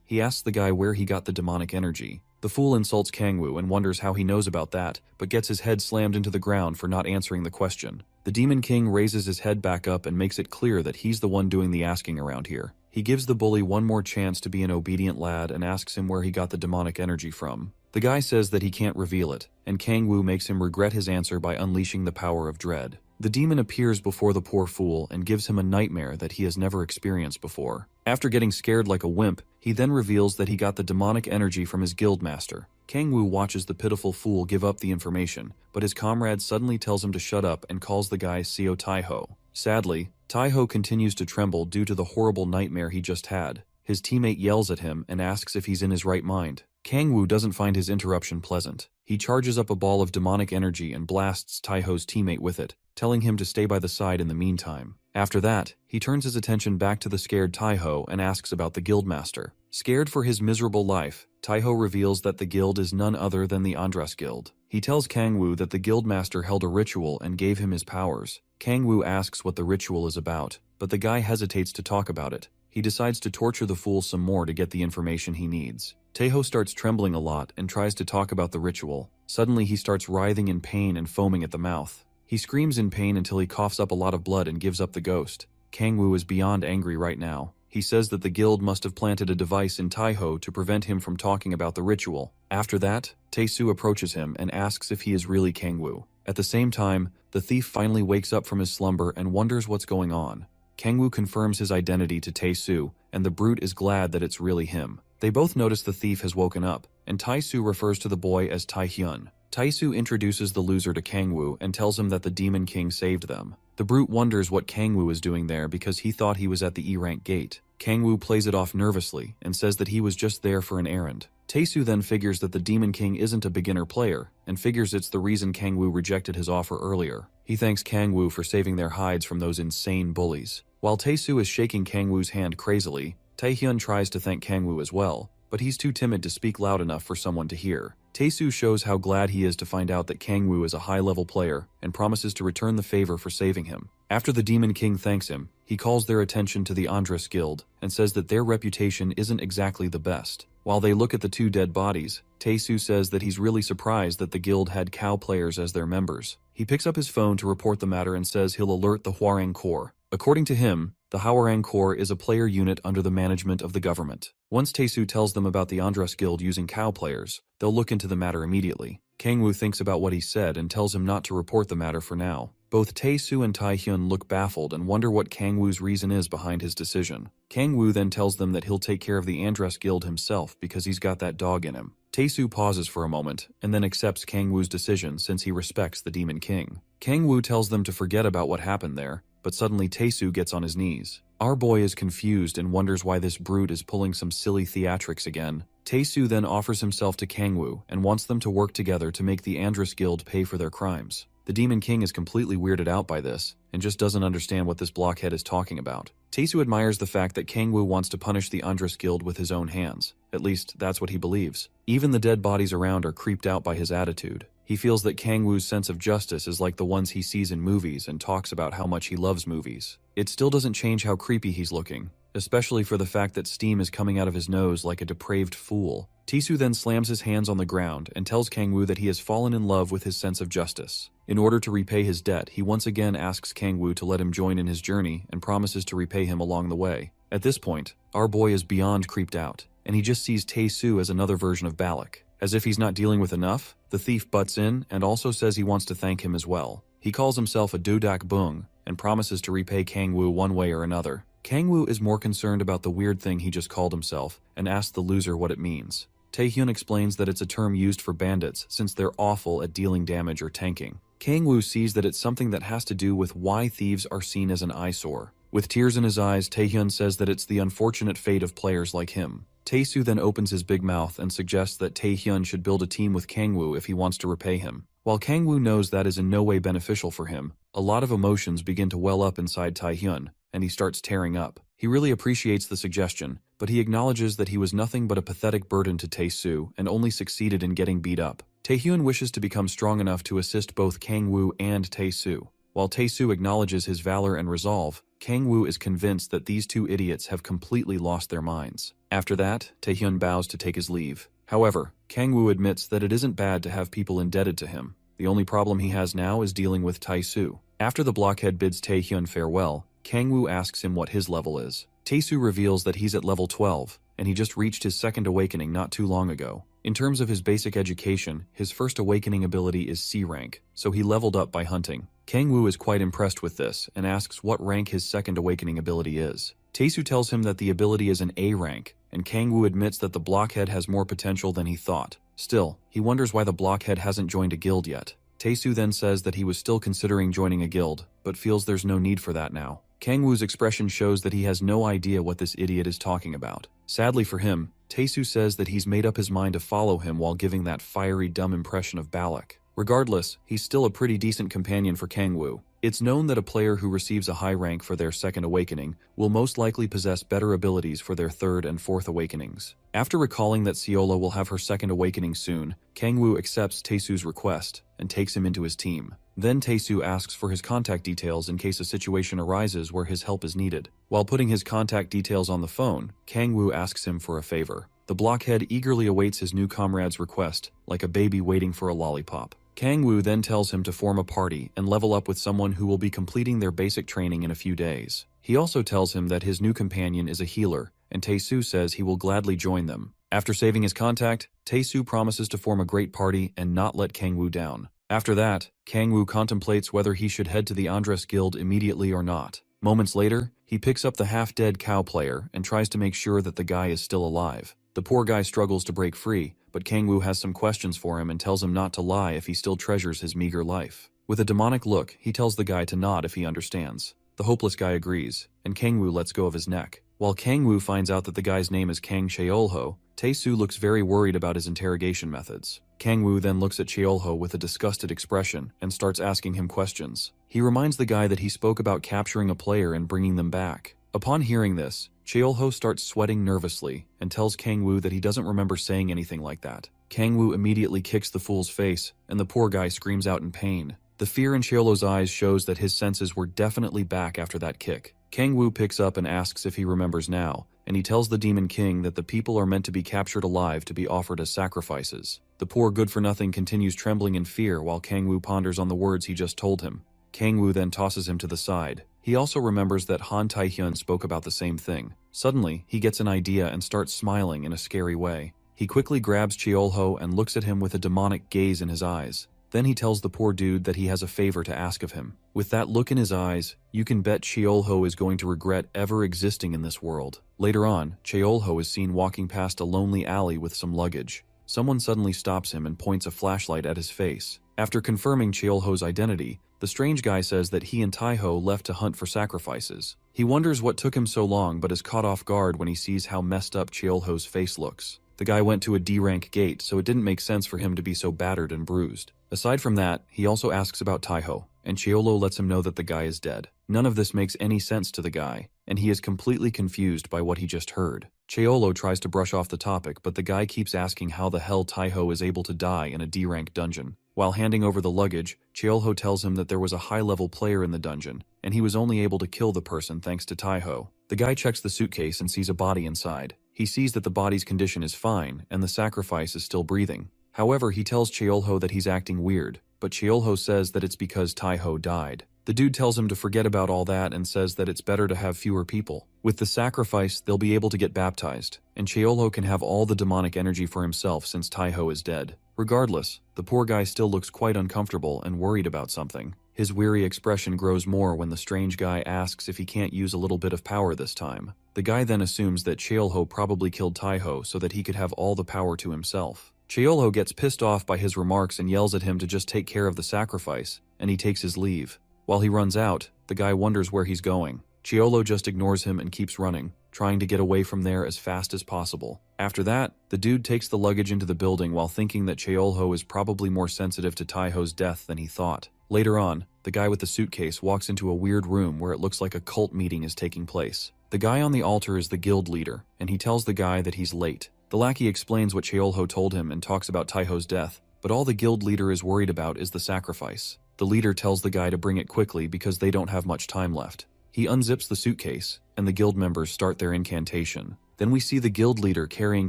he asks the guy where he got the demonic energy. The fool insults Kangwoo and wonders how he knows about that, but gets his head slammed into the ground for not answering the question. The Demon King raises his head back up and makes it clear that he's the one doing the asking around here. He gives the bully one more chance to be an obedient lad and asks him where he got the demonic energy from. The guy says that he can't reveal it, and Kangwoo makes him regret his answer by unleashing the power of dread. The demon appears before the poor fool and gives him a nightmare that he has never experienced before. After getting scared like a wimp, he then reveals that he got the demonic energy from his guildmaster. Kangwoo watches the pitiful fool give up the information, but his comrade suddenly tells him to shut up and calls the guy Seo Taiho. Sadly, Taiho continues to tremble due to the horrible nightmare he just had. His teammate yells at him and asks if he's in his right mind. Kangwoo doesn't find his interruption pleasant. He charges up a ball of demonic energy and blasts Taiho's teammate with it, telling him to stay by the side in the meantime. After that, he turns his attention back to the scared Taiho and asks about the guildmaster. Scared for his miserable life, Taiho reveals that the guild is none other than the Andras Guild. He tells Kangwoo that the guildmaster held a ritual and gave him his powers. Kangwoo asks what the ritual is about, but the guy hesitates to talk about it. He decides to torture the fool some more to get the information he needs. Taiho starts trembling a lot and tries to talk about the ritual. Suddenly he starts writhing in pain and foaming at the mouth. He screams in pain until he coughs up a lot of blood and gives up the ghost. Kangwoo is beyond angry right now. He says that the guild must have planted a device in Taiho to prevent him from talking about the ritual. After that, Tae-soo approaches him and asks if he is really Kangwoo. At the same time, the thief finally wakes up from his slumber and wonders what's going on. Kangwoo confirms his identity to Tae-soo, and the brute is glad that it's really him. They both notice the thief has woken up, and Tae-soo refers to the boy as Tae-hyun. Tae-soo introduces the loser to Kangwoo and tells him that the Demon King saved them. The brute wonders what Kangwoo is doing there because he thought he was at the E-rank gate. Kangwoo plays it off nervously and says that he was just there for an errand. Tae-soo then figures that the Demon King isn't a beginner player, and figures it's the reason Kangwoo rejected his offer earlier. He thanks Kangwoo for saving their hides from those insane bullies. While Tae-soo is shaking Kangwoo's hand crazily, Tae-hyun tries to thank Kangwoo as well, but he's too timid to speak loud enough for someone to hear. Tae-soo shows how glad he is to find out that Kangwoo is a high-level player and promises to return the favor for saving him. After the Demon King thanks him, he calls their attention to the Andras Guild and says that their reputation isn't exactly the best. While they look at the two dead bodies, Tae-soo says that he's really surprised that the guild had cow players as their members. He picks up his phone to report the matter and says he'll alert the Hwarang Corps. According to him, the Hwarang Corps is a player unit under the management of the government. Once Tae-soo tells them about the Andras Guild using cow players, they'll look into the matter immediately. Kangwoo thinks about what he said and tells him not to report the matter for now. Both Tae-soo and Tae-hyun look baffled and wonder what Kangwoo's reason is behind his decision. Kangwoo then tells them that he'll take care of the Andras Guild himself because he's got that dog in him. Tae-soo pauses for a moment and then accepts Kangwoo's decision since he respects the Demon King. Kangwoo tells them to forget about what happened there, but suddenly Tae-soo gets on his knees. Our boy is confused and wonders why this brute is pulling some silly theatrics again. Tae-soo then offers himself to Kangwoo and wants them to work together to make the Andras Guild pay for their crimes. The Demon King is completely weirded out by this and just doesn't understand what this blockhead is talking about. Tae-soo admires the fact that Kangwoo wants to punish the Andras Guild with his own hands. At least, that's what he believes. Even the dead bodies around are creeped out by his attitude. He feels that Kangwoo's sense of justice is like the ones he sees in movies and talks about how much he loves movies. It still doesn't change how creepy he's looking, especially for the fact that steam is coming out of his nose like a depraved fool. Tae-soo then slams his hands on the ground and tells Kangwoo that he has fallen in love with his sense of justice. In order to repay his debt, he once again asks Kangwoo to let him join in his journey and promises to repay him along the way. At this point, our boy is beyond creeped out, and he just sees Tae-soo as another version of Balak. As if he's not dealing with enough, the thief butts in and also says he wants to thank him as well. He calls himself a Dodak Bung and promises to repay Kangwoo one way or another. Kangwoo is more concerned about the weird thing he just called himself and asks the loser what it means. Taehyun explains that it's a term used for bandits since they're awful at dealing damage or tanking. Kangwoo sees that it's something that has to do with why thieves are seen as an eyesore. With tears in his eyes, Taehyun says that it's the unfortunate fate of players like him. Taesu then opens his big mouth and suggests that Taehyun should build a team with Kangwoo if he wants to repay him. While Kangwoo knows that is in no way beneficial for him, a lot of emotions begin to well up inside Taehyun, and he starts tearing up. He really appreciates the suggestion, but he acknowledges that he was nothing but a pathetic burden to Taesu and only succeeded in getting beat up. Taehyun wishes to become strong enough to assist both Kangwoo and Taesu. While Taesu acknowledges his valor and resolve, Kangwoo is convinced that these two idiots have completely lost their minds. After that, Taehyun bows to take his leave. However, Kangwoo admits that it isn't bad to have people indebted to him. The only problem he has now is dealing with Taesu. After the blockhead bids Taehyun farewell, Kangwoo asks him what his level is. Taesu reveals that he's at level 12, and he just reached his second awakening not too long ago. In terms of his basic education, his first awakening ability is C rank, so he leveled up by hunting. Kangwoo is quite impressed with this and asks what rank his second awakening ability is. Taesu tells him that the ability is an A rank, and Kangwoo admits that the blockhead has more potential than he thought. Still, he wonders why the blockhead hasn't joined a guild yet. Taesu then says that he was still considering joining a guild, but feels there's no need for that now. Kangwoo's expression shows that he has no idea what this idiot is talking about. Sadly for him, Taesu says that he's made up his mind to follow him while giving that fiery, dumb impression of Balak. Regardless, he's still a pretty decent companion for Kangwoo. It's known that a player who receives a high rank for their second awakening will most likely possess better abilities for their third and fourth awakenings. After recalling that Seola will have her second awakening soon, Kangwoo accepts Taesu's request and takes him into his team. Then Taesu asks for his contact details in case a situation arises where his help is needed. While putting his contact details on the phone, Kangwoo asks him for a favor. The blockhead eagerly awaits his new comrade's request, like a baby waiting for a lollipop. Kangwoo then tells him to form a party and level up with someone who will be completing their basic training in a few days. He also tells him that his new companion is a healer, and Taesu says he will gladly join them. After saving his contact, Taesu promises to form a great party and not let Kangwoo down. After that, Kangwoo contemplates whether he should head to the Andres Guild immediately or not. Moments later, he picks up the half-dead cow player and tries to make sure that the guy is still alive. The poor guy struggles to break free, but Kangwoo has some questions for him and tells him not to lie if he still treasures his meager life. With a demonic look, he tells the guy to nod if he understands. The hopeless guy agrees, and Kangwoo lets go of his neck. While Kangwoo finds out that the guy's name is Kang Cheolho, Taesu looks very worried about his interrogation methods. Kangwoo then looks at Cheolho with a disgusted expression and starts asking him questions. He reminds the guy that he spoke about capturing a player and bringing them back. Upon hearing this, Cheolho starts sweating nervously and tells Kangwoo that he doesn't remember saying anything like that. Kangwoo immediately kicks the fool's face, and the poor guy screams out in pain. The fear in Cheolho's eyes shows that his senses were definitely back after that kick. Kangwoo picks up and asks if he remembers now, and he tells the Demon King that the people are meant to be captured alive to be offered as sacrifices. The poor good-for-nothing continues trembling in fear while Kangwoo ponders on the words he just told him. Kangwoo then tosses him to the side. He also remembers that Han Taehyun spoke about the same thing. Suddenly, he gets an idea and starts smiling in a scary way. He quickly grabs Cheolho and looks at him with a demonic gaze in his eyes. Then he tells the poor dude that he has a favor to ask of him. With that look in his eyes, you can bet Cheolho is going to regret ever existing in this world. Later on, Cheolho is seen walking past a lonely alley with some luggage. Someone suddenly stops him and points a flashlight at his face. After confirming Cheolho's identity, the strange guy says that he and Taiho left to hunt for sacrifices. He wonders what took him so long but is caught off guard when he sees how messed up Cheolho's face looks. The guy went to a D-rank gate, so it didn't make sense for him to be so battered and bruised. Aside from that, he also asks about Taiho, and Cheolho lets him know that the guy is dead. None of this makes any sense to the guy, and he is completely confused by what he just heard. Cheolho tries to brush off the topic, but the guy keeps asking how the hell Taiho is able to die in a D-rank dungeon. While handing over the luggage, Cheolho tells him that there was a high-level player in the dungeon, and he was only able to kill the person thanks to Taiho. The guy checks the suitcase and sees a body inside. He sees that the body's condition is fine, and the sacrifice is still breathing. However, he tells Cheolho that he's acting weird, but Cheolho says that it's because Taiho died. The dude tells him to forget about all that and says that it's better to have fewer people. With the sacrifice, they'll be able to get baptized, and Cheolho can have all the demonic energy for himself since Taiho is dead. Regardless, the poor guy still looks quite uncomfortable and worried about something. His weary expression grows more when the strange guy asks if he can't use a little bit of power this time. The guy then assumes that Cheolho probably killed Taiho so that he could have all the power to himself. Cheolho gets pissed off by his remarks and yells at him to just take care of the sacrifice, and he takes his leave. While he runs out, the guy wonders where he's going. Cheolho just ignores him and keeps running, trying to get away from there as fast as possible. After that, the dude takes the luggage into the building while thinking that Cheolho is probably more sensitive to Taiho's death than he thought. Later on, the guy with the suitcase walks into a weird room where it looks like a cult meeting is taking place. The guy on the altar is the guild leader, and he tells the guy that he's late. The lackey explains what Cheolho told him and talks about Taiho's death, but all the guild leader is worried about is the sacrifice. The leader tells the guy to bring it quickly because they don't have much time left. He unzips the suitcase, and the guild members start their incantation. Then we see the guild leader carrying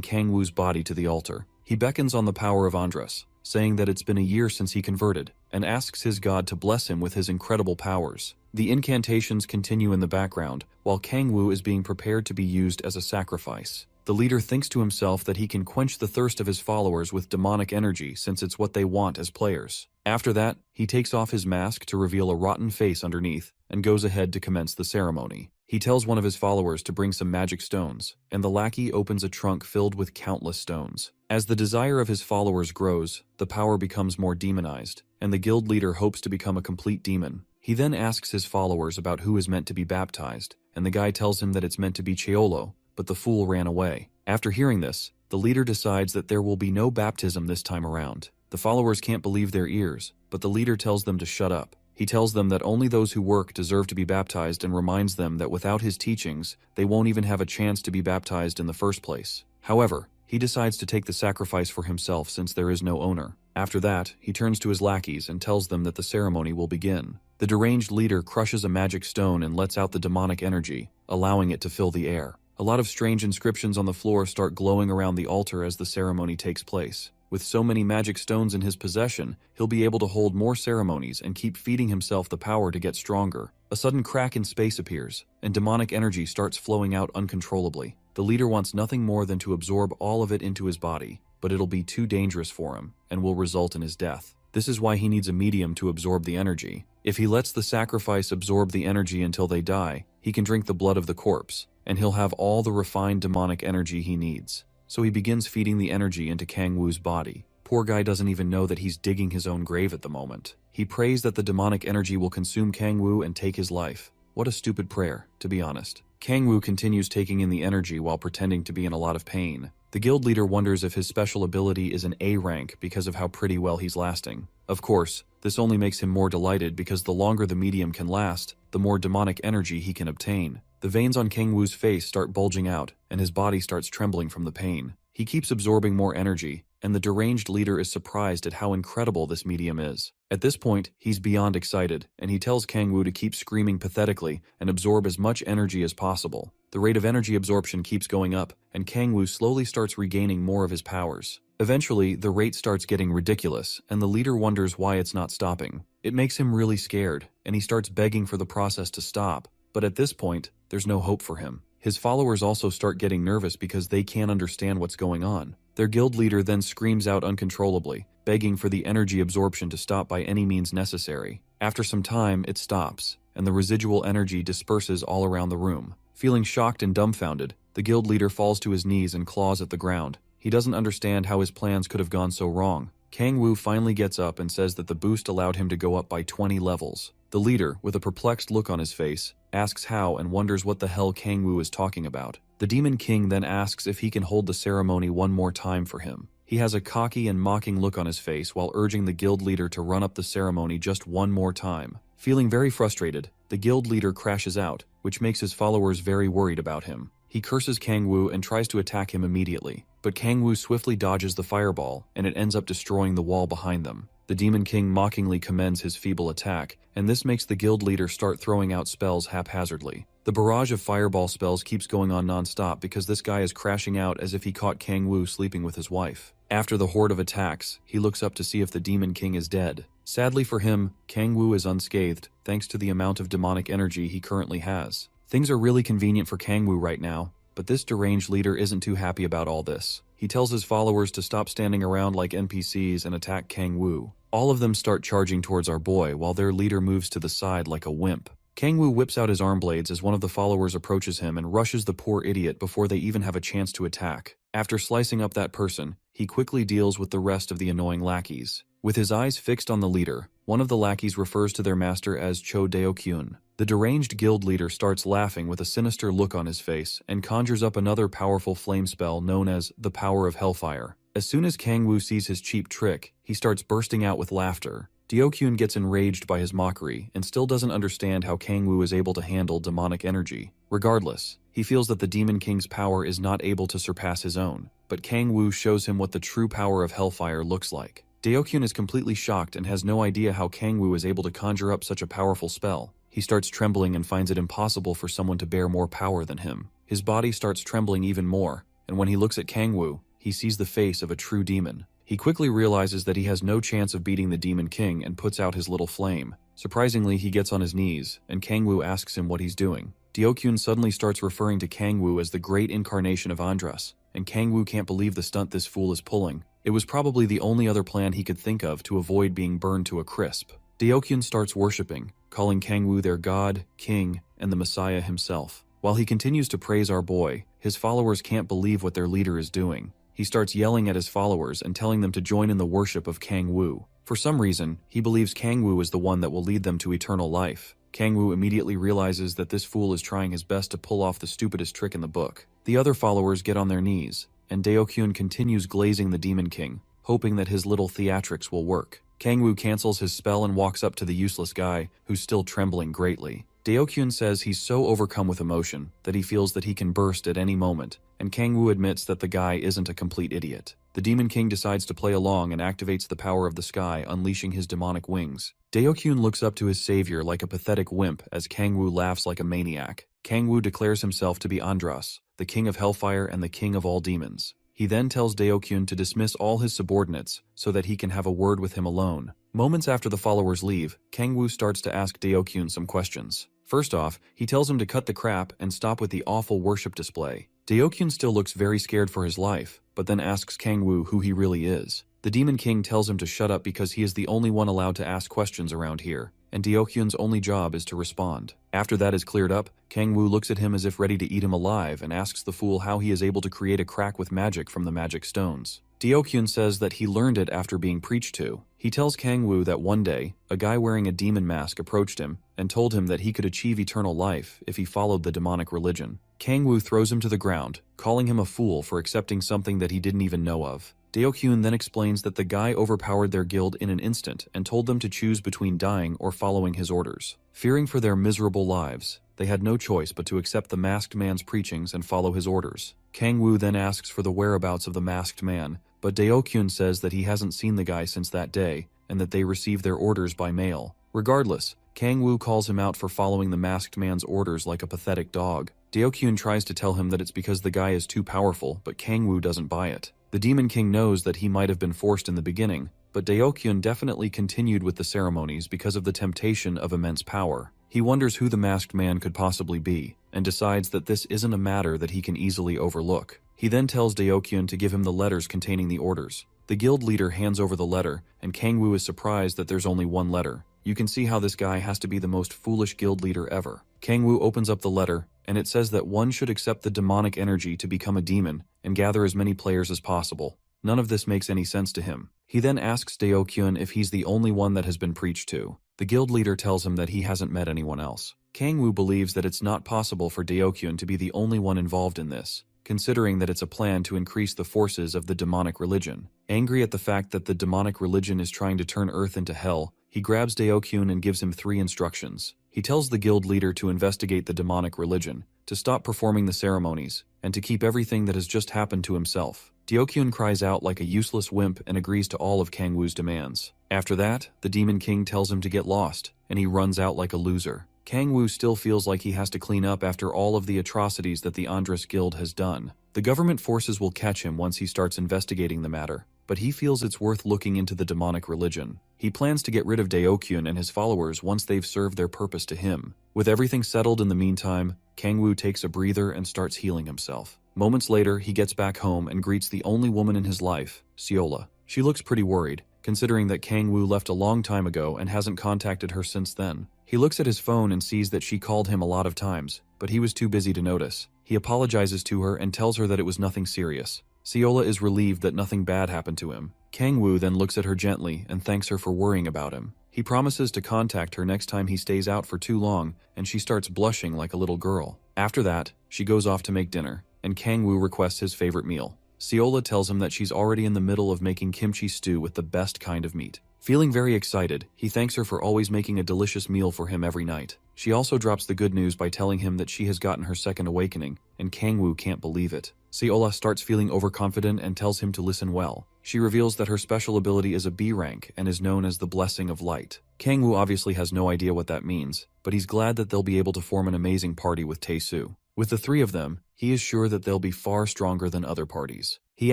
Kangwoo's body to the altar. He beckons on the power of Andras, saying that it's been a year since he converted, and asks his god to bless him with his incredible powers. The incantations continue in the background, while Kangwoo is being prepared to be used as a sacrifice. The leader thinks to himself that he can quench the thirst of his followers with demonic energy since it's what they want as players. After that, he takes off his mask to reveal a rotten face underneath and goes ahead to commence the ceremony. He tells one of his followers to bring some magic stones, and the lackey opens a trunk filled with countless stones. As the desire of his followers grows, the power becomes more demonized, and the guild leader hopes to become a complete demon. He then asks his followers about who is meant to be baptized, and the guy tells him that it's meant to be Cheolho, but the fool ran away. After hearing this, the leader decides that there will be no baptism this time around. The followers can't believe their ears, but the leader tells them to shut up. He tells them that only those who work deserve to be baptized and reminds them that without his teachings, they won't even have a chance to be baptized in the first place. However, he decides to take the sacrifice for himself since there is no owner. After that, he turns to his lackeys and tells them that the ceremony will begin. The deranged leader crushes a magic stone and lets out the demonic energy, allowing it to fill the air. A lot of strange inscriptions on the floor start glowing around the altar as the ceremony takes place. With so many magic stones in his possession, he'll be able to hold more ceremonies and keep feeding himself the power to get stronger. A sudden crack in space appears, and demonic energy starts flowing out uncontrollably. The leader wants nothing more than to absorb all of it into his body, but it'll be too dangerous for him, and will result in his death. This is why he needs a medium to absorb the energy. If he lets the sacrifice absorb the energy until they die, he can drink the blood of the corpse, and he'll have all the refined demonic energy he needs. So he begins feeding the energy into Kangwoo's body. Poor guy doesn't even know that he's digging his own grave at the moment. He prays that the demonic energy will consume Kangwoo and take his life. What a stupid prayer, to be honest. Kangwoo continues taking in the energy while pretending to be in a lot of pain. The guild leader wonders if his special ability is an A rank because of how pretty well he's lasting. Of course, this only makes him more delighted because the longer the medium can last, the more demonic energy he can obtain. The veins on Kangwoo's face start bulging out, and his body starts trembling from the pain. He keeps absorbing more energy, and the deranged leader is surprised at how incredible this medium is. At this point, he's beyond excited, and he tells Kangwoo to keep screaming pathetically and absorb as much energy as possible. The rate of energy absorption keeps going up, and Kangwoo slowly starts regaining more of his powers. Eventually, the rate starts getting ridiculous, and the leader wonders why it's not stopping. It makes him really scared, and he starts begging for the process to stop. But at this point, there's no hope for him. His followers also start getting nervous because they can't understand what's going on. Their guild leader then screams out uncontrollably, begging for the energy absorption to stop by any means necessary. After some time, it stops, and the residual energy disperses all around the room. Feeling shocked and dumbfounded, the guild leader falls to his knees and claws at the ground. He doesn't understand how his plans could have gone so wrong. Kangwoo finally gets up and says that the boost allowed him to go up by 20 levels. The leader, with a perplexed look on his face, asks how and wonders what the hell Kangwoo is talking about. The Demon King then asks if he can hold the ceremony one more time for him. He has a cocky and mocking look on his face while urging the guild leader to run up the ceremony just one more time. Feeling very frustrated, the guild leader crashes out, which makes his followers very worried about him. He curses Kangwoo and tries to attack him immediately, but Kangwoo swiftly dodges the fireball, and it ends up destroying the wall behind them. The Demon King mockingly commends his feeble attack, and this makes the guild leader start throwing out spells haphazardly. The barrage of fireball spells keeps going on non-stop because this guy is crashing out as if he caught Kangwoo sleeping with his wife. After the horde of attacks, he looks up to see if the Demon King is dead. Sadly for him, Kangwoo is unscathed thanks to the amount of demonic energy he currently has. Things are really convenient for Kangwoo right now, but this deranged leader isn't too happy about all this. He tells his followers to stop standing around like NPCs and attack Kangwoo. All of them start charging towards our boy while their leader moves to the side like a wimp. Kangwoo whips out his arm blades as one of the followers approaches him and rushes the poor idiot before they even have a chance to attack. After slicing up that person, he quickly deals with the rest of the annoying lackeys. With his eyes fixed on the leader, one of the lackeys refers to their master as Cho Deo-kyun. The deranged guild leader starts laughing with a sinister look on his face and conjures up another powerful flame spell known as the Power of Hellfire. As soon as Kangwoo sees his cheap trick, he starts bursting out with laughter. Deo-kyun gets enraged by his mockery and still doesn't understand how Kangwoo is able to handle demonic energy. Regardless, he feels that the Demon King's power is not able to surpass his own, but Kangwoo shows him what the true power of Hellfire looks like. Deo-kyun is completely shocked and has no idea how Kangwoo is able to conjure up such a powerful spell. He starts trembling and finds it impossible for someone to bear more power than him. His body starts trembling even more, and when he looks at Kangwoo, he sees the face of a true demon. He quickly realizes that he has no chance of beating the Demon King and puts out his little flame. Surprisingly, he gets on his knees, and Kangwoo asks him what he's doing. Deo-kyun suddenly starts referring to Kangwoo as the great incarnation of Andras, and Kangwoo can't believe the stunt this fool is pulling. It was probably the only other plan he could think of to avoid being burned to a crisp. Deo-kyun starts worshipping, calling Kangwoo their god, king, and the Messiah himself. While he continues to praise our boy, his followers can't believe what their leader is doing. He starts yelling at his followers and telling them to join in the worship of Kangwoo. For some reason, he believes Kangwoo is the one that will lead them to eternal life. Kangwoo immediately realizes that this fool is trying his best to pull off the stupidest trick in the book. The other followers get on their knees, and Deo-kyun continues glazing the Demon King, hoping that his little theatrics will work. Kangwoo cancels his spell and walks up to the useless guy, who's still trembling greatly. Deo-kyun says he's so overcome with emotion that he feels that he can burst at any moment, and Kangwoo admits that the guy isn't a complete idiot. The Demon King decides to play along and activates the power of the sky, unleashing his demonic wings. Deo-kyun looks up to his savior like a pathetic wimp as Kangwoo laughs like a maniac. Kangwoo declares himself to be Andras, the king of Hellfire and the king of all demons. He then tells Deo-kyun to dismiss all his subordinates so that he can have a word with him alone. Moments after the followers leave, Kangwoo starts to ask Deo-kyun some questions. First off, he tells him to cut the crap and stop with the awful worship display. Deo-kyun still looks very scared for his life, but then asks Kangwoo who he really is. The Demon King tells him to shut up because he is the only one allowed to ask questions around here, and Deo-kyun's only job is to respond. After that is cleared up, Kangwoo looks at him as if ready to eat him alive and asks the fool how he is able to create a crack with magic from the magic stones. Deo-kyun says that he learned it after being preached to. He tells Kangwoo that one day, a guy wearing a demon mask approached him and told him that he could achieve eternal life if he followed the demonic religion. Kangwoo throws him to the ground, calling him a fool for accepting something that he didn't even know of. Deo-kyun then explains that the guy overpowered their guild in an instant and told them to choose between dying or following his orders. Fearing for their miserable lives, they had no choice but to accept the masked man's preachings and follow his orders. Kangwoo then asks for the whereabouts of the masked man, but Deo-kyun says that he hasn't seen the guy since that day and that they received their orders by mail. Regardless, Kangwoo calls him out for following the masked man's orders like a pathetic dog. Deo-kyun tries to tell him that it's because the guy is too powerful, but Kangwoo doesn't buy it. The Demon King knows that he might have been forced in the beginning, but Deo-kyun definitely continued with the ceremonies because of the temptation of immense power. He wonders who the masked man could possibly be, and decides that this isn't a matter that he can easily overlook. He then tells Deo-kyun to give him the letters containing the orders. The guild leader hands over the letter, and Kangwoo is surprised that there's only one letter. You can see how this guy has to be the most foolish guild leader ever. Kangwoo opens up the letter, and it says that one should accept the demonic energy to become a demon and gather as many players as possible. None of this makes any sense to him. He then asks Deo-kyun if he's the only one that has been preached to. The guild leader tells him that he hasn't met anyone else. Kangwoo believes that it's not possible for Deo-kyun to be the only one involved in this, considering that it's a plan to increase the forces of the demonic religion. Angry at the fact that the demonic religion is trying to turn Earth into hell, he grabs Deo-kyun and gives him 3 instructions. He tells the guild leader to investigate the demonic religion, to stop performing the ceremonies, and to keep everything that has just happened to himself. Deo-kyun cries out like a useless wimp and agrees to all of Kangwoo's demands. After that, the Demon King tells him to get lost, and he runs out like a loser. Kangwoo still feels like he has to clean up after all of the atrocities that the Andras Guild has done. The government forces will catch him once he starts investigating the matter, but he feels it's worth looking into the demonic religion. He plans to get rid of Deo-kyun and his followers once they've served their purpose to him. With everything settled in the meantime, Kangwoo takes a breather and starts healing himself. Moments later, he gets back home and greets the only woman in his life, Seola. She looks pretty worried, considering that Kang Woo left a long time ago and hasn't contacted her since then. He looks at his phone and sees that she called him a lot of times, but he was too busy to notice. He apologizes to her and tells her that it was nothing serious. Seola is relieved that nothing bad happened to him. Kang Woo then looks at her gently and thanks her for worrying about him. He promises to contact her next time he stays out for too long, and she starts blushing like a little girl. After that, she goes off to make dinner, and Kang Woo requests his favorite meal. Seola tells him that she's already in the middle of making kimchi stew with the best kind of meat. Feeling very excited, he thanks her for always making a delicious meal for him every night. She also drops the good news by telling him that she has gotten her second awakening, and Kang Woo can't believe it. Seola starts feeling overconfident and tells him to listen well. She reveals that her special ability is a B rank and is known as the Blessing of Light. Kang Woo obviously has no idea what that means, but he's glad that they'll be able to form an amazing party with Tae-soo. With the three of them, he is sure that they'll be far stronger than other parties. He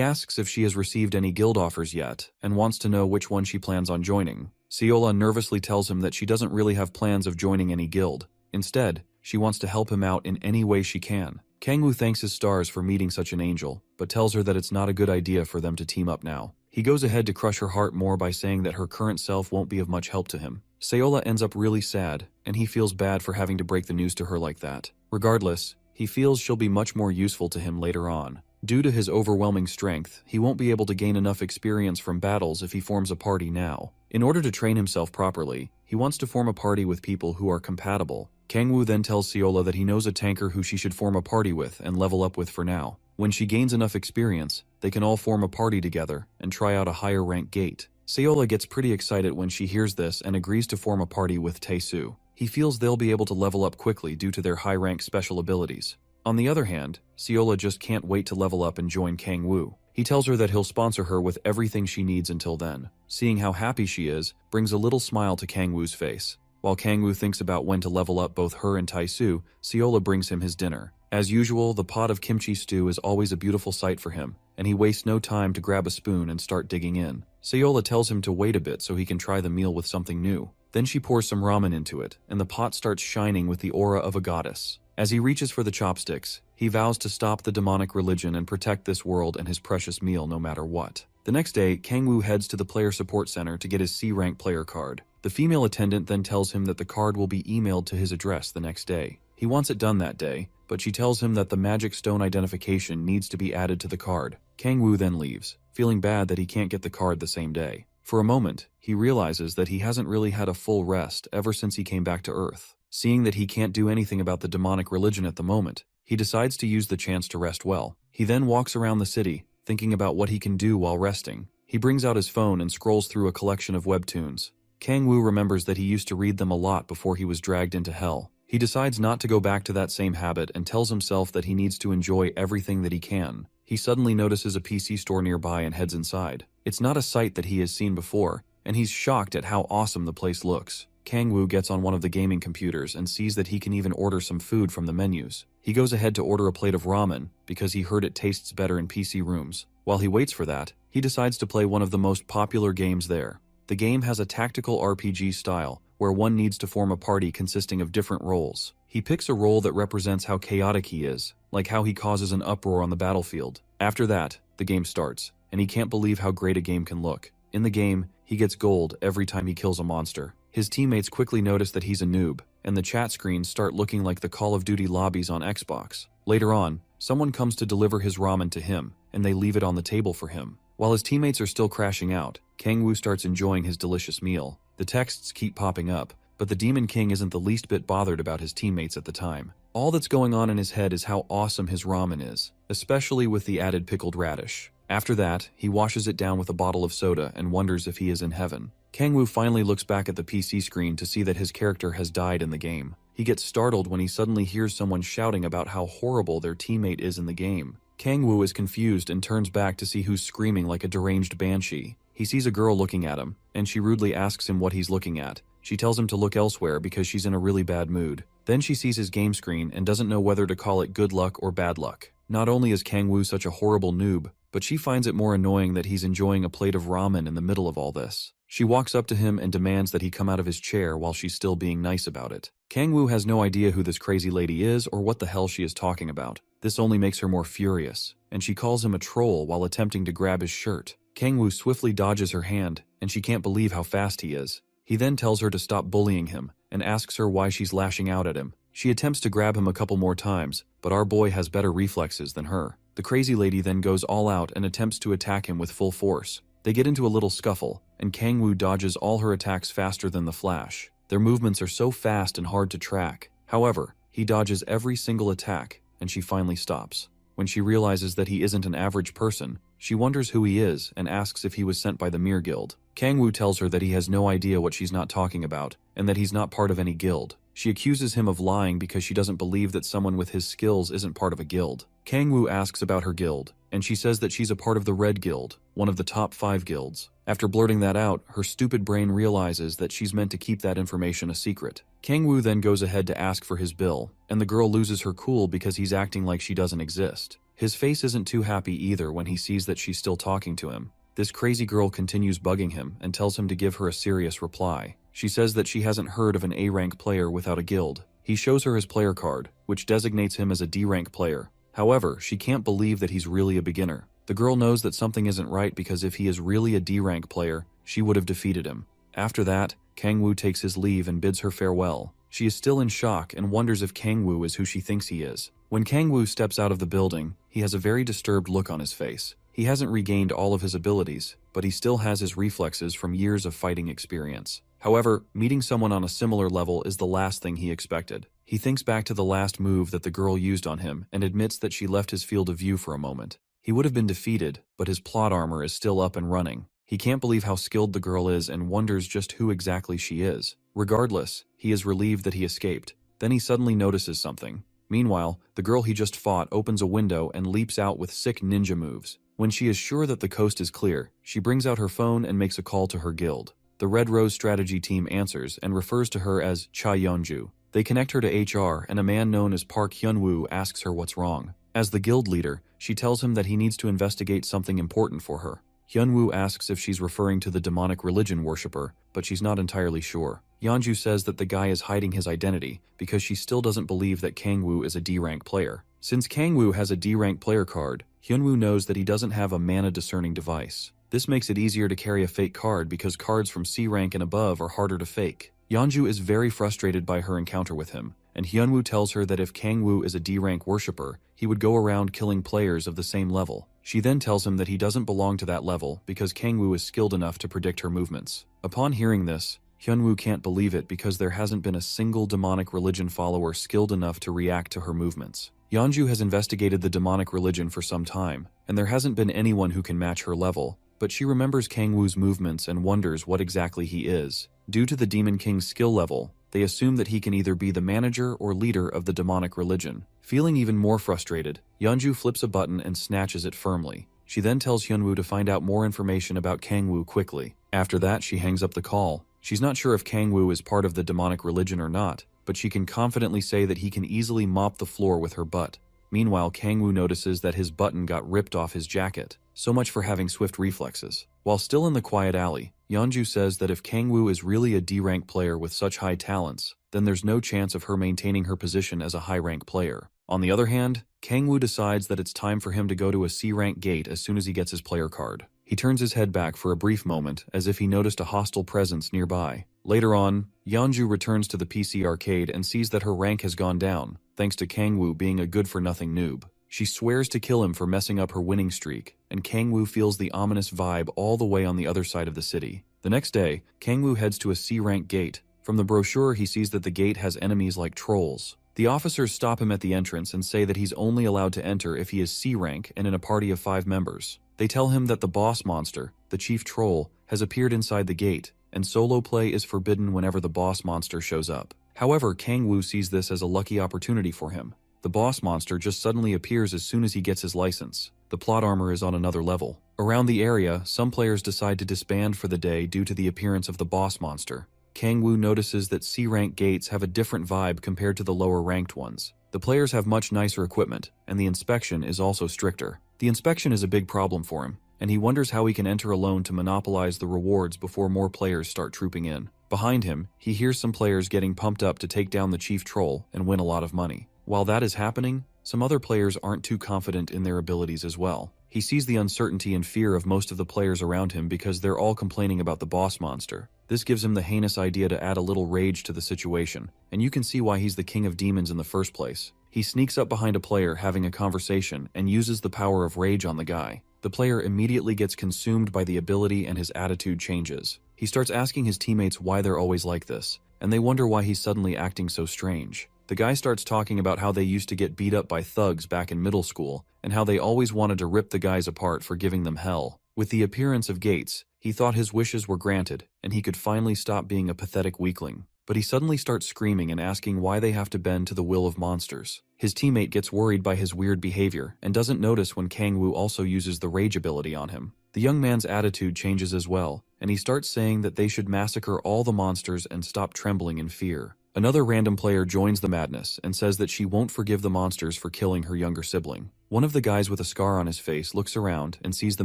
asks if she has received any guild offers yet, and wants to know which one she plans on joining. Seola nervously tells him that she doesn't really have plans of joining any guild. Instead, she wants to help him out in any way she can. Kang Woo thanks his stars for meeting such an angel, but tells her that it's not a good idea for them to team up now. He goes ahead to crush her heart more by saying that her current self won't be of much help to him. Seola ends up really sad, and he feels bad for having to break the news to her like that. Regardless, he feels she'll be much more useful to him later on. Due to his overwhelming strength, he won't be able to gain enough experience from battles if he forms a party now. In order to train himself properly, he wants to form a party with people who are compatible. Kang Woo then tells Seola that he knows a tanker who she should form a party with and level up with for now. When she gains enough experience, they can all form a party together and try out a higher rank gate. Seola gets pretty excited when she hears this and agrees to form a party with Tae-soo. He feels they'll be able to level up quickly due to their high rank special abilities. On the other hand, Seola just can't wait to level up and join Kang Woo. He tells her that he'll sponsor her with everything she needs until then. Seeing how happy she is brings a little smile to Kang Woo's face. While Kang Woo thinks about when to level up both her and Tae-soo, Seola brings him his dinner. As usual, the pot of kimchi stew is always a beautiful sight for him, and he wastes no time to grab a spoon and start digging in. Seola tells him to wait a bit so he can try the meal with something new. Then she pours some ramen into it, and the pot starts shining with the aura of a goddess. As he reaches for the chopsticks, he vows to stop the demonic religion and protect this world and his precious meal no matter what. The next day, Kang Woo heads to the player support center to get his C-rank player card. The female attendant then tells him that the card will be emailed to his address the next day. He wants it done that day, but she tells him that the magic stone identification needs to be added to the card. Kang Woo then leaves, feeling bad that he can't get the card the same day. For a moment, he realizes that he hasn't really had a full rest ever since he came back to Earth. Seeing that he can't do anything about the demonic religion at the moment, he decides to use the chance to rest well. He then walks around the city, thinking about what he can do while resting. He brings out his phone and scrolls through a collection of webtoons. Kang Woo remembers that he used to read them a lot before he was dragged into hell. He decides not to go back to that same habit and tells himself that he needs to enjoy everything that he can. He suddenly notices a PC store nearby and heads inside. It's not a sight that he has seen before, and he's shocked at how awesome the place looks. Kang Woo gets on one of the gaming computers and sees that he can even order some food from the menus. He goes ahead to order a plate of ramen because he heard it tastes better in PC rooms. While he waits for that, he decides to play one of the most popular games there. The game has a tactical RPG style, where one needs to form a party consisting of different roles. He picks a role that represents how chaotic he is, like how he causes an uproar on the battlefield. After that, the game starts, and he can't believe how great a game can look. In the game, he gets gold every time he kills a monster. His teammates quickly notice that he's a noob, and the chat screens start looking like the Call of Duty lobbies on Xbox. Later on, someone comes to deliver his ramen to him, and they leave it on the table for him. While his teammates are still crashing out, Kang Woo starts enjoying his delicious meal. The texts keep popping up, but the Demon King isn't the least bit bothered about his teammates at the time. All that's going on in his head is how awesome his ramen is, especially with the added pickled radish. After that, he washes it down with a bottle of soda and wonders if he is in heaven. Kang Woo finally looks back at the PC screen to see that his character has died in the game. He gets startled when he suddenly hears someone shouting about how horrible their teammate is in the game. Kang Woo is confused and turns back to see who's screaming like a deranged banshee. He sees a girl looking at him, and she rudely asks him what he's looking at. She tells him to look elsewhere because she's in a really bad mood. Then she sees his game screen and doesn't know whether to call it good luck or bad luck. Not only is Kang Woo such a horrible noob, but she finds it more annoying that he's enjoying a plate of ramen in the middle of all this. She walks up to him and demands that he come out of his chair while she's still being nice about it. Kang Woo has no idea who this crazy lady is or what the hell she is talking about. This only makes her more furious, and she calls him a troll while attempting to grab his shirt. Kang-woo swiftly dodges her hand, and she can't believe how fast he is. He then tells her to stop bullying him, and asks her why she's lashing out at him. She attempts to grab him a couple more times, but our boy has better reflexes than her. The crazy lady then goes all out and attempts to attack him with full force. They get into a little scuffle, and Kang-woo dodges all her attacks faster than the Flash. Their movements are so fast and hard to track. However, he dodges every single attack, and she finally stops. When she realizes that he isn't an average person, she wonders who he is and asks if he was sent by the Mir Guild. Kang-woo tells her that he has no idea what she's not talking about, and that he's not part of any guild. She accuses him of lying because she doesn't believe that someone with his skills isn't part of a guild. Kang-woo asks about her guild, and she says that she's a part of the Red Guild, one of the top 5 guilds. After blurting that out, her stupid brain realizes that she's meant to keep that information a secret. Kang-woo then goes ahead to ask for his bill, and the girl loses her cool because he's acting like she doesn't exist. His face isn't too happy either when he sees that she's still talking to him. This crazy girl continues bugging him and tells him to give her a serious reply. She says that she hasn't heard of an A-rank player without a guild. He shows her his player card, which designates him as a D-rank player. However, she can't believe that he's really a beginner. The girl knows that something isn't right because if he is really a D-rank player, she would have defeated him. After that, Kang-woo takes his leave and bids her farewell. She is still in shock and wonders if Kang-woo is who she thinks he is. When Kang-woo steps out of the building, he has a very disturbed look on his face. He hasn't regained all of his abilities, but he still has his reflexes from years of fighting experience. However, meeting someone on a similar level is the last thing he expected. He thinks back to the last move that the girl used on him and admits that she left his field of view for a moment. He would have been defeated, but his plot armor is still up and running. He can't believe how skilled the girl is and wonders just who exactly she is. Regardless, he is relieved that he escaped. Then he suddenly notices something. Meanwhile, the girl he just fought opens a window and leaps out with sick ninja moves. When she is sure that the coast is clear, she brings out her phone and makes a call to her guild. The Red Rose strategy team answers and refers to her as Cha Yeonju. They connect her to HR, and a man known as Park Hyun-woo asks her what's wrong. As the guild leader, she tells him that he needs to investigate something important for her. Hyun-woo asks if she's referring to the demonic religion worshipper, but she's not entirely sure. Yeonju says that the guy is hiding his identity because she still doesn't believe that Kang-woo is a D-rank player. Since Kang-woo has a D-rank player card, Hyun-woo knows that he doesn't have a mana discerning device. This makes it easier to carry a fake card because cards from C rank and above are harder to fake. Yeonju is very frustrated by her encounter with him, and Hyun-woo tells her that if Kang-woo is a D-rank worshipper, he would go around killing players of the same level. She then tells him that he doesn't belong to that level because Kang-woo is skilled enough to predict her movements. Upon hearing this, Hyun-woo can't believe it because there hasn't been a single demonic religion follower skilled enough to react to her movements. Yeonju has investigated the demonic religion for some time, and there hasn't been anyone who can match her level, but she remembers Kang-woo's movements and wonders what exactly he is. Due to the Demon King's skill level, they assume that he can either be the manager or leader of the demonic religion. Feeling even more frustrated, Yeonju flips a button and snatches it firmly. She then tells Hyun-woo to find out more information about Kang-woo quickly. After that, she hangs up the call. She's not sure if Kang-woo is part of the demonic religion or not, but she can confidently say that he can easily mop the floor with her butt. Meanwhile, Kang-woo notices that his button got ripped off his jacket. So much for having swift reflexes. While still in the quiet alley, Yeonju says that if Kang-woo is really a D-rank player with such high talents, then there's no chance of her maintaining her position as a high-rank player. On the other hand, Kang-woo decides that it's time for him to go to a C-rank gate as soon as he gets his player card. He turns his head back for a brief moment as if he noticed a hostile presence nearby. Later on, Yeonju returns to the PC arcade and sees that her rank has gone down, thanks to Kang-woo being a good-for-nothing noob. She swears to kill him for messing up her winning streak, and Kang-woo feels the ominous vibe all the way on the other side of the city. The next day, Kang-woo heads to a C-rank gate. From the brochure, he sees that the gate has enemies like trolls. The officers stop him at the entrance and say that he's only allowed to enter if he is C-rank and in a party of 5 members. They tell him that the boss monster, the chief troll, has appeared inside the gate, and solo play is forbidden whenever the boss monster shows up. However, Kang-woo sees this as a lucky opportunity for him. The boss monster just suddenly appears as soon as he gets his license. The plot armor is on another level. Around the area, some players decide to disband for the day due to the appearance of the boss monster. Kang-woo notices that C-rank gates have a different vibe compared to the lower-ranked ones. The players have much nicer equipment, and the inspection is also stricter. The inspection is a big problem for him, and he wonders how he can enter alone to monopolize the rewards before more players start trooping in. Behind him, he hears some players getting pumped up to take down the chief troll and win a lot of money. While that is happening, some other players aren't too confident in their abilities as well. He sees the uncertainty and fear of most of the players around him because they're all complaining about the boss monster. This gives him the heinous idea to add a little rage to the situation, and you can see why he's the king of demons in the first place. He sneaks up behind a player having a conversation and uses the power of rage on the guy. The player immediately gets consumed by the ability and his attitude changes. He starts asking his teammates why they're always like this, and they wonder why he's suddenly acting so strange. The guy starts talking about how they used to get beat up by thugs back in middle school, and how they always wanted to rip the guys apart for giving them hell. With the appearance of Gates, he thought his wishes were granted, and he could finally stop being a pathetic weakling. But he suddenly starts screaming and asking why they have to bend to the will of monsters. His teammate gets worried by his weird behavior, and doesn't notice when Kangwoo also uses the rage ability on him. The young man's attitude changes as well, and he starts saying that they should massacre all the monsters and stop trembling in fear. Another random player joins the madness and says that she won't forgive the monsters for killing her younger sibling. One of the guys with a scar on his face looks around and sees the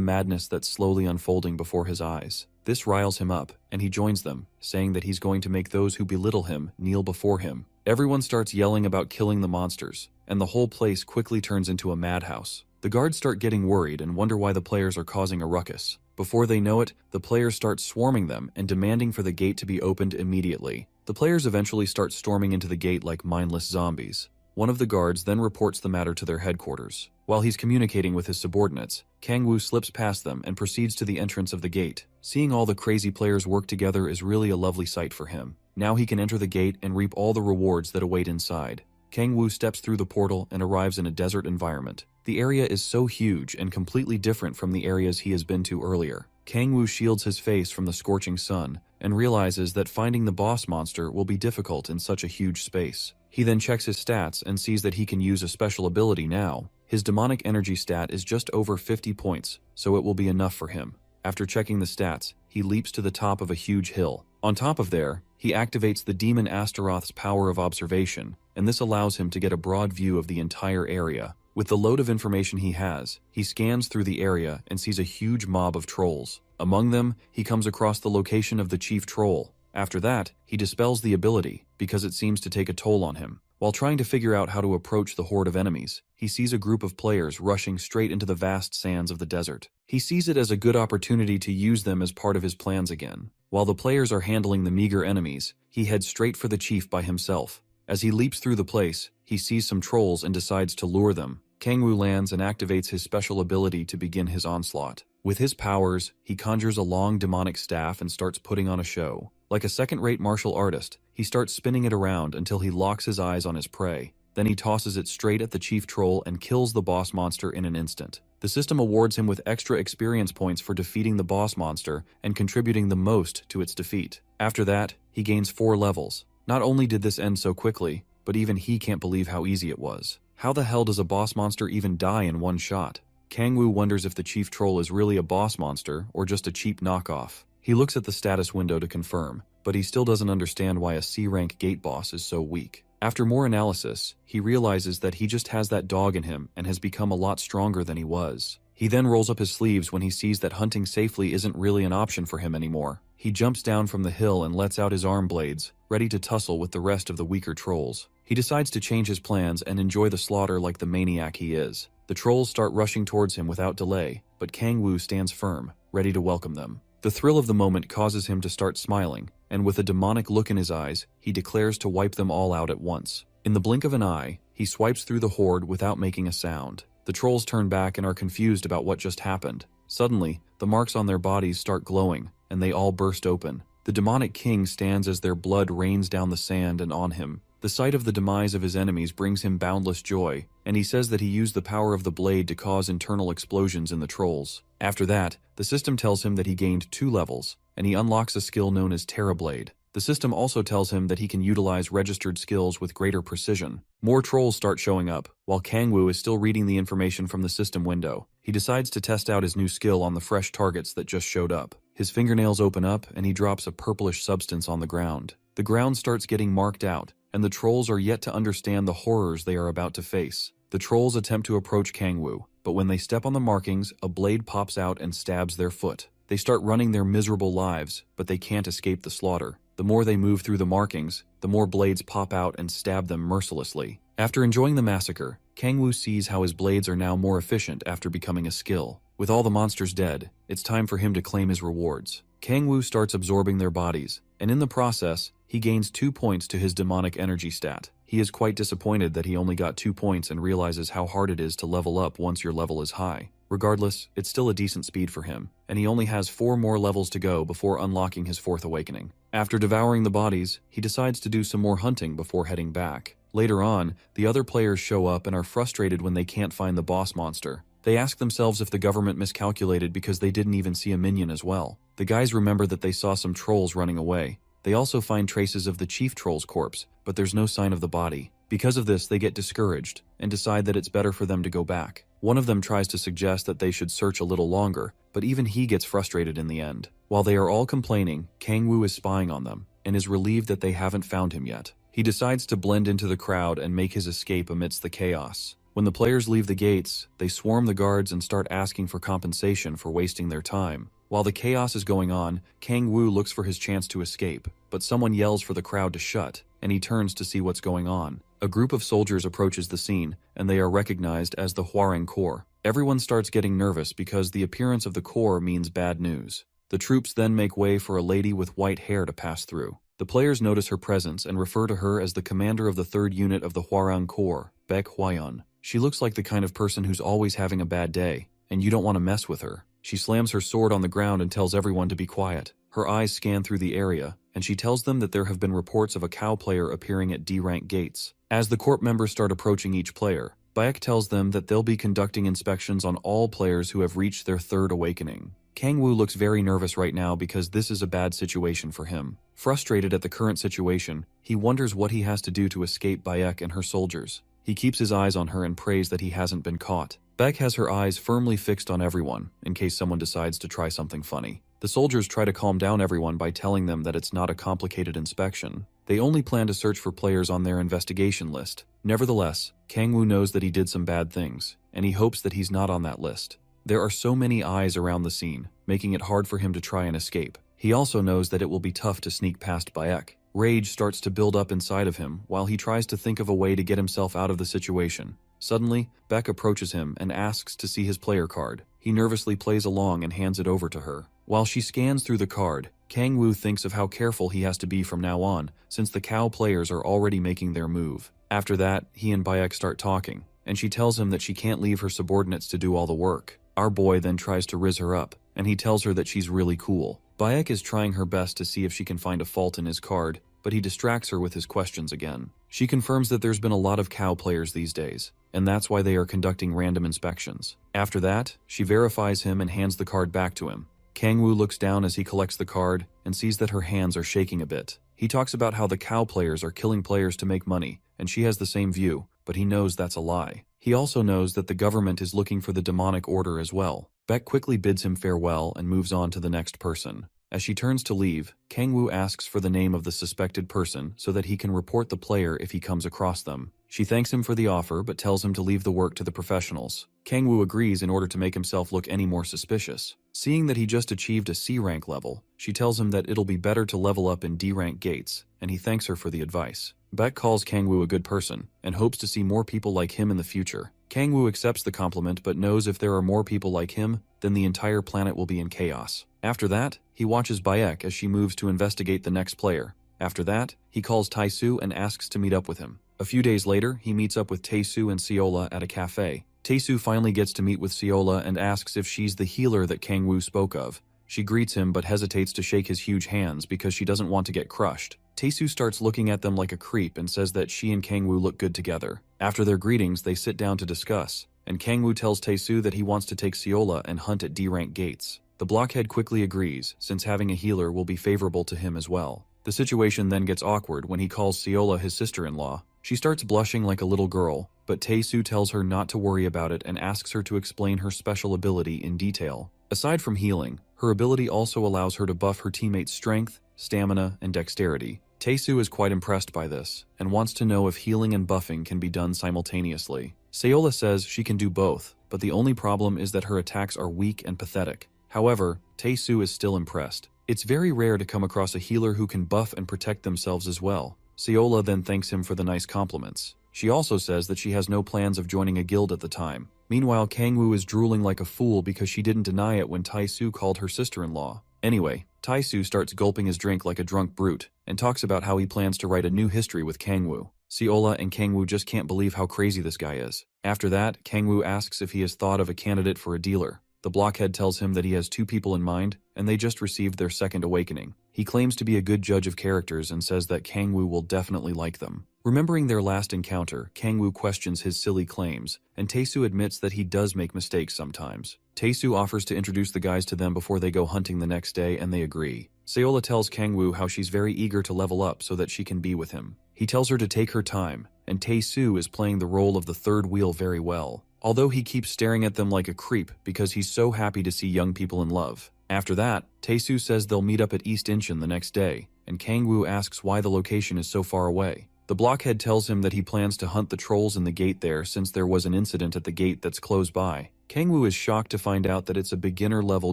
madness that's slowly unfolding before his eyes. This riles him up, and he joins them, saying that he's going to make those who belittle him kneel before him. Everyone starts yelling about killing the monsters, and the whole place quickly turns into a madhouse. The guards start getting worried and wonder why the players are causing a ruckus. Before they know it, the players start swarming them and demanding for the gate to be opened immediately. The players eventually start storming into the gate like mindless zombies. One of the guards then reports the matter to their headquarters. While he's communicating with his subordinates, Kangwoo slips past them and proceeds to the entrance of the gate. Seeing all the crazy players work together is really a lovely sight for him. Now he can enter the gate and reap all the rewards that await inside. Kangwoo steps through the portal and arrives in a desert environment. The area is so huge and completely different from the areas he has been to earlier. Kangwoo shields his face from the scorching sun and realizes that finding the boss monster will be difficult in such a huge space. He then checks his stats and sees that he can use a special ability now. His demonic energy stat is just over 50 points, so it will be enough for him. After checking the stats, he leaps to the top of a huge hill. On top of there, he activates the demon Astaroth's power of observation, and this allows him to get a broad view of the entire area. With the load of information he has, he scans through the area and sees a huge mob of trolls. Among them, he comes across the location of the chief troll. After that, he dispels the ability, because it seems to take a toll on him. While trying to figure out how to approach the horde of enemies, he sees a group of players rushing straight into the vast sands of the desert. He sees it as a good opportunity to use them as part of his plans again. While the players are handling the meager enemies, he heads straight for the chief by himself. As he leaps through the place, he sees some trolls and decides to lure them. Kangwoo lands and activates his special ability to begin his onslaught. With his powers, he conjures a long demonic staff and starts putting on a show. Like a second-rate martial artist, he starts spinning it around until he locks his eyes on his prey. Then he tosses it straight at the chief troll and kills the boss monster in an instant. The system awards him with extra experience points for defeating the boss monster and contributing the most to its defeat. After that, he gains 4 levels. Not only did this end so quickly, but even he can't believe how easy it was. How the hell does a boss monster even die in one shot? Kangwoo wonders if the chief troll is really a boss monster or just a cheap knockoff. He looks at the status window to confirm, but he still doesn't understand why a C-rank gate boss is so weak. After more analysis, he realizes that he just has that dog in him and has become a lot stronger than he was. He then rolls up his sleeves when he sees that hunting safely isn't really an option for him anymore. He jumps down from the hill and lets out his arm blades, ready to tussle with the rest of the weaker trolls. He decides to change his plans and enjoy the slaughter like the maniac he is. The trolls start rushing towards him without delay, but Kangwoo stands firm, ready to welcome them. The thrill of the moment causes him to start smiling, and with a demonic look in his eyes, he declares to wipe them all out at once. In the blink of an eye, he swipes through the horde without making a sound. The trolls turn back and are confused about what just happened. Suddenly, the marks on their bodies start glowing, and they all burst open. The demonic king stands as their blood rains down the sand and on him. The sight of the demise of his enemies brings him boundless joy, and he says that he used the power of the blade to cause internal explosions in the trolls. After that, the system tells him that he gained 2 levels, and he unlocks a skill known as Terra Blade. The system also tells him that he can utilize registered skills with greater precision. More trolls start showing up, while Kangwoo is still reading the information from the system window. He decides to test out his new skill on the fresh targets that just showed up. His fingernails open up, and he drops a purplish substance on the ground. The ground starts getting marked out, and the trolls are yet to understand the horrors they are about to face. The trolls attempt to approach Kangwoo, but when they step on the markings, a blade pops out and stabs their foot. They start running their miserable lives, but they can't escape the slaughter. The more they move through the markings, the more blades pop out and stab them mercilessly. After enjoying the massacre, Kangwoo sees how his blades are now more efficient after becoming a skill. With all the monsters dead, it's time for him to claim his rewards. Kangwoo starts absorbing their bodies, and in the process, he gains 2 points to his demonic energy stat. He is quite disappointed that he only got 2 points and realizes how hard it is to level up once your level is high. Regardless, it's still a decent speed for him, and he only has 4 more levels to go before unlocking his 4th awakening. After devouring the bodies, he decides to do some more hunting before heading back. Later on, the other players show up and are frustrated when they can't find the boss monster. They ask themselves if the government miscalculated because they didn't even see a minion as well. The guys remember that they saw some trolls running away. They also find traces of the chief troll's corpse, but there's no sign of the body. Because of this, they get discouraged and decide that it's better for them to go back. One of them tries to suggest that they should search a little longer, but even he gets frustrated in the end. While they are all complaining, Kangwoo is spying on them and is relieved that they haven't found him yet. He decides to blend into the crowd and make his escape amidst the chaos. When the players leave the gates, they swarm the guards and start asking for compensation for wasting their time. While the chaos is going on, Kangwoo looks for his chance to escape, but someone yells for the crowd to shut, and he turns to see what's going on. A group of soldiers approaches the scene, and they are recognized as the Hwarang Corps. Everyone starts getting nervous because the appearance of the Corps means bad news. The troops then make way for a lady with white hair to pass through. The players notice her presence and refer to her as the commander of the 3rd unit of the Hwarang Corps, Baek Hwayeon. She looks like the kind of person who's always having a bad day, and you don't want to mess with her. She slams her sword on the ground and tells everyone to be quiet. Her eyes scan through the area, and she tells them that there have been reports of a cow player appearing at D-rank gates. As the corp members start approaching each player, Baek tells them that they'll be conducting inspections on all players who have reached their 3rd awakening. Kangwoo looks very nervous right now because this is a bad situation for him. Frustrated at the current situation, he wonders what he has to do to escape Baek and her soldiers. He keeps his eyes on her and prays that he hasn't been caught. Baek has her eyes firmly fixed on everyone, in case someone decides to try something funny. The soldiers try to calm down everyone by telling them that it's not a complicated inspection. They only plan to search for players on their investigation list. Nevertheless, Kangwoo knows that he did some bad things, and he hopes that he's not on that list. There are so many eyes around the scene, making it hard for him to try and escape. He also knows that it will be tough to sneak past Baek. Rage starts to build up inside of him while he tries to think of a way to get himself out of the situation. Suddenly, Baek approaches him and asks to see his player card. He nervously plays along and hands it over to her. While she scans through the card, Kangwoo thinks of how careful he has to be from now on, since the cow players are already making their move. After that, he and Baek start talking, and she tells him that she can't leave her subordinates to do all the work. Our boy then tries to rizz her up, and he tells her that she's really cool. Baek is trying her best to see if she can find a fault in his card, but he distracts her with his questions again. She confirms that there's been a lot of cow players these days, and that's why they are conducting random inspections. After that, she verifies him and hands the card back to him. Kangwoo looks down as he collects the card and sees that her hands are shaking a bit. He talks about how the cow players are killing players to make money, and she has the same view, but he knows that's a lie. He also knows that the government is looking for the demonic order as well. Baek quickly bids him farewell and moves on to the next person. As she turns to leave, Kangwoo asks for the name of the suspected person so that he can report the player if he comes across them. She thanks him for the offer but tells him to leave the work to the professionals. Kangwoo agrees in order to make himself look any more suspicious. Seeing that he just achieved a C rank level, she tells him that it'll be better to level up in D rank gates, and he thanks her for the advice. Baek calls Kangwoo a good person and hopes to see more people like him in the future. Kangwoo accepts the compliment but knows if there are more people like him, then the entire planet will be in chaos. After that, he watches Baek as she moves to investigate the next player. After that, he calls Tae-soo and asks to meet up with him. A few days later, he meets up with Tae-soo and Seola at a cafe. Tae-soo finally gets to meet with Seola and asks if she's the healer that Kangwoo spoke of. She greets him but hesitates to shake his huge hands because she doesn't want to get crushed. Tae-soo starts looking at them like a creep and says that she and Kangwoo look good together. After their greetings, they sit down to discuss, and Kangwoo tells Tae-soo that he wants to take Seola and hunt at D-rank gates. The blockhead quickly agrees, since having a healer will be favorable to him as well. The situation then gets awkward when he calls Seola his sister-in-law. She starts blushing like a little girl, but Tae-soo tells her not to worry about it and asks her to explain her special ability in detail. Aside from healing, her ability also allows her to buff her teammates' strength, stamina, and dexterity. Tae-soo is quite impressed by this, and wants to know if healing and buffing can be done simultaneously. Seola says she can do both, but the only problem is that her attacks are weak and pathetic. However, Tae-soo is still impressed. It's very rare to come across a healer who can buff and protect themselves as well. Seola then thanks him for the nice compliments. She also says that she has no plans of joining a guild at the time. Meanwhile, Kangwoo is drooling like a fool because she didn't deny it when Tae-soo called her sister-in-law. Anyway, Tae-soo starts gulping his drink like a drunk brute and talks about how he plans to write a new history with Kangwoo. Seola and Kangwoo just can't believe how crazy this guy is. After that, Kangwoo asks if he has thought of a candidate for a dealer. The blockhead tells him that he has 2 people in mind, and they just received their second awakening. He claims to be a good judge of characters and says that Kangwoo will definitely like them. Remembering their last encounter, Kangwoo questions his silly claims, and Tae-soo admits that he does make mistakes sometimes. Tae-soo offers to introduce the guys to them before they go hunting the next day, and they agree. Seola tells Kangwoo how she's very eager to level up so that she can be with him. He tells her to take her time, and Tae-soo is playing the role of the third wheel very well, although he keeps staring at them like a creep because he's so happy to see young people in love. After that, Tae-soo says they'll meet up at East Incheon the next day, and Kangwoo asks why the location is so far away. The blockhead tells him that he plans to hunt the trolls in the gate there since there was an incident at the gate that's close by. Kangwoo is shocked to find out that it's a beginner-level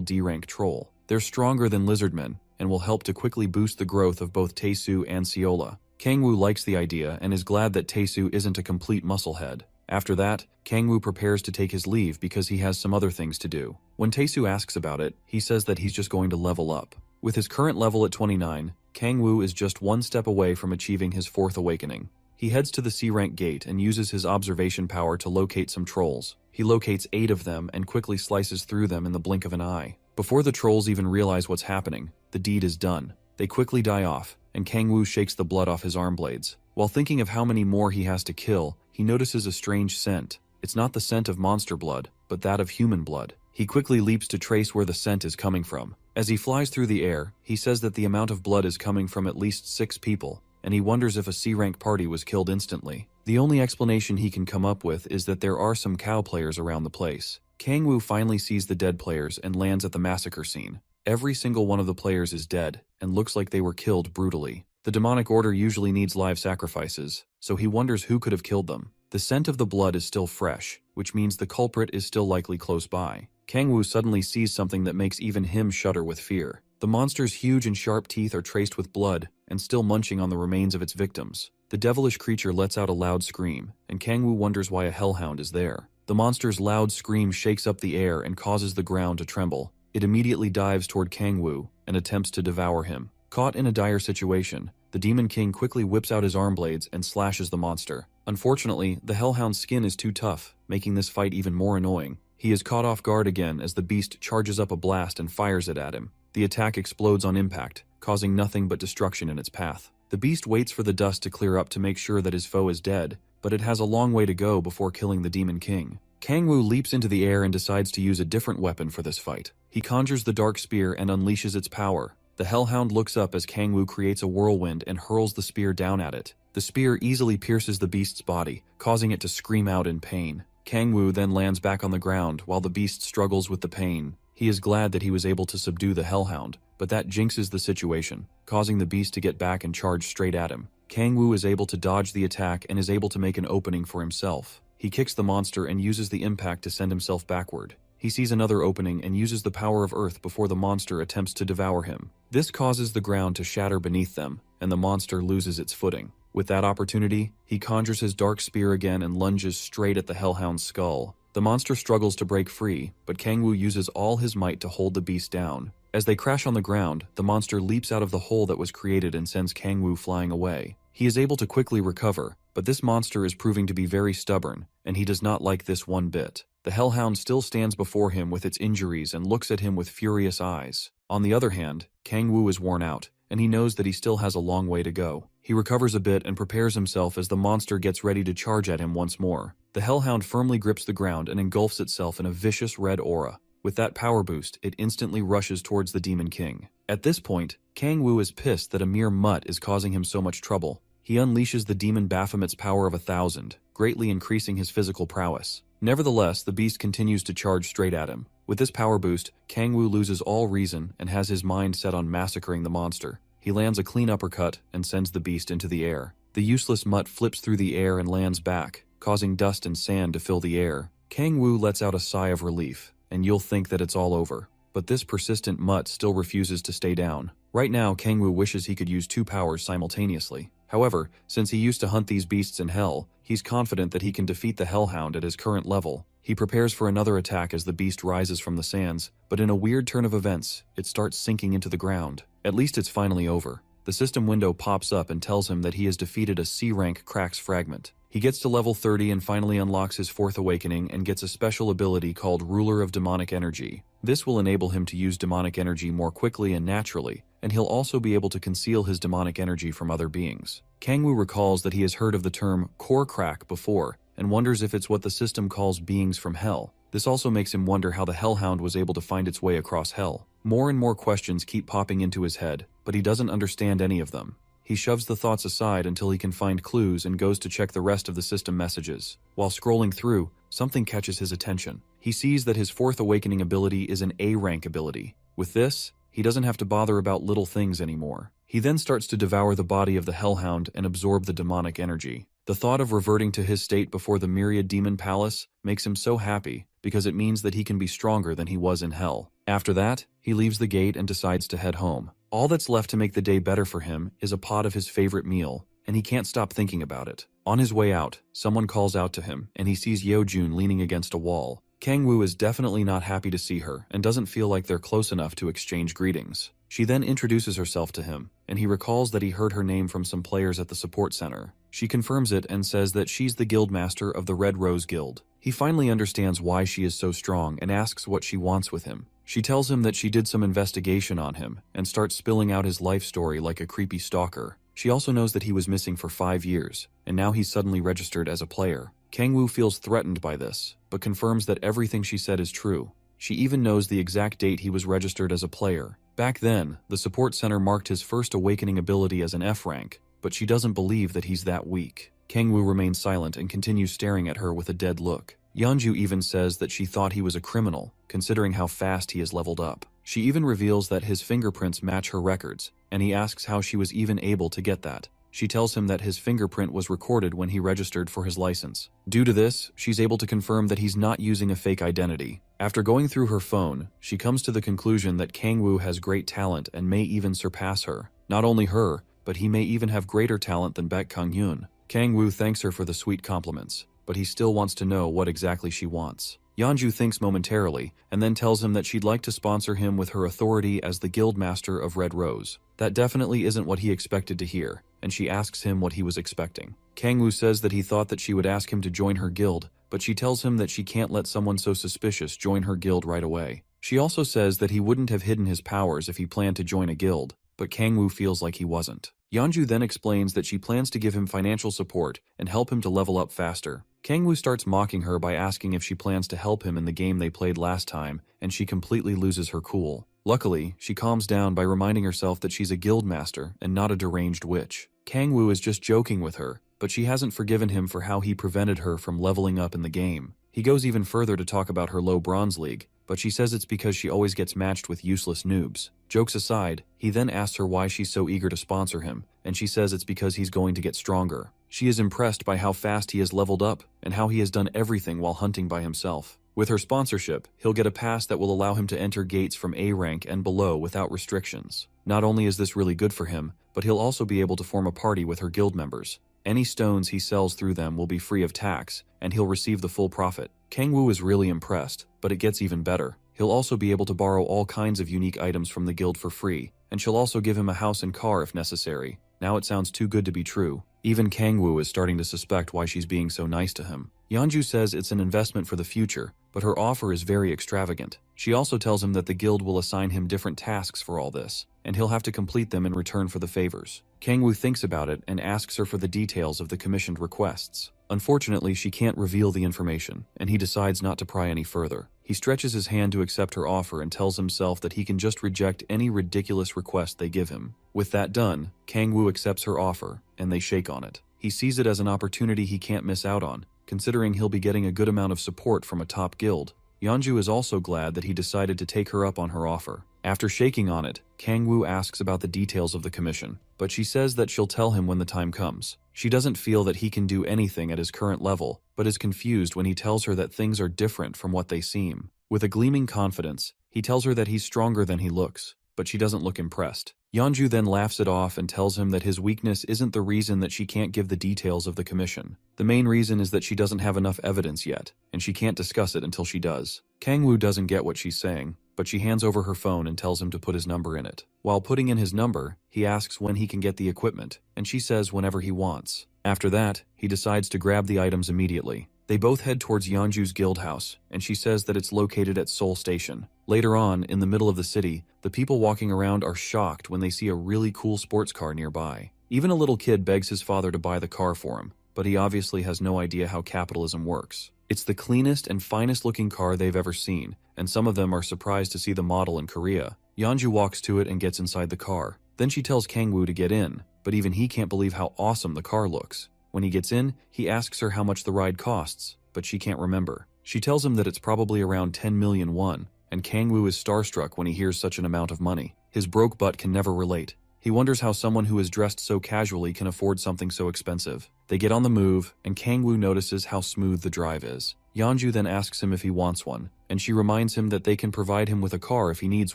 D-rank troll. They're stronger than lizardmen, and will help to quickly boost the growth of both Tae-soo and Seola. Kangwoo likes the idea and is glad that Tae-soo isn't a complete musclehead. After that, Kangwoo prepares to take his leave because he has some other things to do. When Tae-soo asks about it, he says that he's just going to level up. With his current level at 29, Kangwoo is just 1 step away from achieving his 4th awakening. He heads to the C-rank gate and uses his observation power to locate some trolls. He locates 8 of them and quickly slices through them in the blink of an eye. Before the trolls even realize what's happening, the deed is done. They quickly die off, and Kangwoo shakes the blood off his arm blades. While thinking of how many more he has to kill, he notices a strange scent. It's not the scent of monster blood, but that of human blood. He quickly leaps to trace where the scent is coming from. As he flies through the air, he says that the amount of blood is coming from at least 6 people, and he wonders if a C-rank party was killed instantly. The only explanation he can come up with is that there are some cow players around the place. Kangwoo finally sees the dead players and lands at the massacre scene. Every single one of the players is dead, and looks like they were killed brutally. The demonic order usually needs live sacrifices, so he wonders who could have killed them. The scent of the blood is still fresh, which means the culprit is still likely close by. Kangwoo suddenly sees something that makes even him shudder with fear. The monster's huge and sharp teeth are traced with blood and still munching on the remains of its victims. The devilish creature lets out a loud scream, and Kangwoo wonders why a hellhound is there. The monster's loud scream shakes up the air and causes the ground to tremble. It immediately dives toward Kangwoo and attempts to devour him. Caught in a dire situation, the Demon King quickly whips out his arm blades and slashes the monster. Unfortunately, the hellhound's skin is too tough, making this fight even more annoying. He is caught off guard again as the beast charges up a blast and fires it at him. The attack explodes on impact, causing nothing but destruction in its path. The beast waits for the dust to clear up to make sure that his foe is dead, but it has a long way to go before killing the Demon King. Kangwoo leaps into the air and decides to use a different weapon for this fight. He conjures the dark spear and unleashes its power. The hellhound looks up as Kangwoo creates a whirlwind and hurls the spear down at it. The spear easily pierces the beast's body, causing it to scream out in pain. Kangwoo then lands back on the ground while the beast struggles with the pain. He is glad that he was able to subdue the hellhound, but that jinxes the situation, causing the beast to get back and charge straight at him. Kangwoo is able to dodge the attack and is able to make an opening for himself. He kicks the monster and uses the impact to send himself backward. He sees another opening and uses the power of earth before the monster attempts to devour him. This causes the ground to shatter beneath them, and the monster loses its footing. With that opportunity, he conjures his dark spear again and lunges straight at the hellhound's skull. The monster struggles to break free, but Kangwoo uses all his might to hold the beast down. As they crash on the ground, the monster leaps out of the hole that was created and sends Kangwoo flying away. He is able to quickly recover, but this monster is proving to be very stubborn, and he does not like this one bit. The hellhound still stands before him with its injuries and looks at him with furious eyes. On the other hand, Kangwoo is worn out, and he knows that he still has a long way to go. He recovers a bit and prepares himself as the monster gets ready to charge at him once more. The hellhound firmly grips the ground and engulfs itself in a vicious red aura. With that power boost, it instantly rushes towards the Demon King. At this point, Kangwoo is pissed that a mere mutt is causing him so much trouble. He unleashes the demon Baphomet's power of 1,000, greatly increasing his physical prowess. Nevertheless, the beast continues to charge straight at him. With this power boost, Kangwoo loses all reason and has his mind set on massacring the monster. He lands a clean uppercut and sends the beast into the air. The useless mutt flips through the air and lands back, causing dust and sand to fill the air. Kangwoo lets out a sigh of relief, and you'll think that it's all over. but this persistent mutt still refuses to stay down. Right now, Kangwoo wishes he could use 2 powers simultaneously. However, since he used to hunt these beasts in hell, he's confident that he can defeat the Hellhound at his current level. He prepares for another attack as the beast rises from the sands, but in a weird turn of events, it starts sinking into the ground. At least it's finally over. The system window pops up and tells him that he has defeated a C-rank Krax fragment. He gets to level 30 and finally unlocks his 4th awakening and gets a special ability called Ruler of Demonic Energy. This will enable him to use demonic energy more quickly and naturally, and he'll also be able to conceal his demonic energy from other beings. Kangwoo recalls that he has heard of the term core crack before, and wonders if it's what the system calls beings from hell. This also makes him wonder how the Hellhound was able to find its way across hell. More and more questions keep popping into his head, but he doesn't understand any of them. He shoves the thoughts aside until he can find clues and goes to check the rest of the system messages. While scrolling through, something catches his attention. He sees that his 4th awakening ability is an A-rank ability. With this, he doesn't have to bother about little things anymore. He then starts to devour the body of the Hellhound and absorb the demonic energy. The thought of reverting to his state before the Myriad Demon Palace makes him so happy, because it means that he can be stronger than he was in hell. After that, he leaves the gate and decides to head home. All that's left to make the day better for him is a pot of his favorite meal, and he can't stop thinking about it. On his way out, someone calls out to him, and he sees Yeojun leaning against a wall. Kangwoo is definitely not happy to see her, and doesn't feel like they're close enough to exchange greetings. She then introduces herself to him, and he recalls that he heard her name from some players at the support center. She confirms it and says that she's the guildmaster of the Red Rose Guild. He finally understands why she is so strong and asks what she wants with him. She tells him that she did some investigation on him and starts spilling out his life story like a creepy stalker. She also knows that he was missing for 5 years, and now he's suddenly registered as a player. Kangwoo feels threatened by this, but confirms that everything she said is true. She even knows the exact date he was registered as a player. Back then, the support center marked his 1st awakening ability as an F rank, but she doesn't believe that he's that weak. Kangwoo remains silent and continues staring at her with a dead look. Yeonju even says that she thought he was a criminal, considering how fast he has leveled up. She even reveals that his fingerprints match her records, and he asks how she was even able to get that. She tells him that his fingerprint was recorded when he registered for his license. Due to this, she's able to confirm that he's not using a fake identity. After going through her phone, she comes to the conclusion that Kangwoo has great talent and may even surpass her. Not only her, but he may even have greater talent than Baek Kang-yoon. Kangwoo thanks her for the sweet compliments, but he still wants to know what exactly she wants. Yeonju thinks momentarily, and then tells him that she'd like to sponsor him with her authority as the Guildmaster of Red Rose. That definitely isn't what he expected to hear, and she asks him what he was expecting. Kangwoo says that he thought that she would ask him to join her guild, but she tells him that she can't let someone so suspicious join her guild right away. She also says that he wouldn't have hidden his powers if he planned to join a guild, but Kangwoo feels like he wasn't. Yeonju then explains that she plans to give him financial support and help him to level up faster. Kangwoo starts mocking her by asking if she plans to help him in the game they played last time, and she completely loses her cool. Luckily, she calms down by reminding herself that she's a guild master and not a deranged witch. Kangwoo is just joking with her, but she hasn't forgiven him for how he prevented her from leveling up in the game. He goes even further to talk about her low bronze league, but she says it's because she always gets matched with useless noobs. Jokes aside, he then asks her why she's so eager to sponsor him, and she says it's because he's going to get stronger. She is impressed by how fast he has leveled up and how he has done everything while hunting by himself. With her sponsorship, he'll get a pass that will allow him to enter gates from A rank and below without restrictions. Not only is this really good for him, but he'll also be able to form a party with her guild members. Any stones he sells through them will be free of tax, and he'll receive the full profit. Kangwoo is really impressed, but it gets even better. He'll also be able to borrow all kinds of unique items from the guild for free, and she'll also give him a house and car if necessary. Now it sounds too good to be true. Even Kangwoo is starting to suspect why she's being so nice to him. Yeonju says it's an investment for the future, but her offer is very extravagant. She also tells him that the guild will assign him different tasks for all this, and he'll have to complete them in return for the favors. Kangwoo thinks about it and asks her for the details of the commissioned requests. Unfortunately, she can't reveal the information, and he decides not to pry any further. He stretches his hand to accept her offer and tells himself that he can just reject any ridiculous request they give him. With that done, Kangwoo accepts her offer, and they shake on it. He sees it as an opportunity he can't miss out on, considering he'll be getting a good amount of support from a top guild. Yeonju is also glad that he decided to take her up on her offer. After shaking on it, Kangwoo asks about the details of the commission, but she says that she'll tell him when the time comes. She doesn't feel that he can do anything at his current level, but is confused when he tells her that things are different from what they seem. With a gleaming confidence, He tells her that he's stronger than he looks, but she doesn't look impressed. Yeonju then laughs it off and tells him that his weakness isn't the reason that she can't give the details of the commission. The main reason is that she doesn't have enough evidence yet, and she can't discuss it until she does. Kangwoo doesn't get what she's saying, but she hands over her phone and tells him to put his number in it. While putting in his number, he asks when he can get the equipment, and she says whenever he wants. After that, he decides to grab the items immediately. They both head towards Yeonju's guild house, and she says that it's located at Seoul Station. Later on, in the middle of the city, the people walking around are shocked when they see a really cool sports car nearby. Even a little kid begs his father to buy the car for him, but he obviously has no idea how capitalism works. It's the cleanest and finest looking car they've ever seen, and some of them are surprised to see the model in Korea. Yeonju walks to it and gets inside the car. Then she tells Kangwoo to get in, but even he can't believe how awesome the car looks. When he gets in, he asks her how much the ride costs, but she can't remember. She tells him that it's probably around 10 million won, and Kangwoo is starstruck when he hears such an amount of money. His broke butt can never relate. He wonders how someone who is dressed so casually can afford something so expensive. They get on the move, and Kangwoo notices how smooth the drive is. Yeonju then asks him if he wants one, and she reminds him that they can provide him with a car if he needs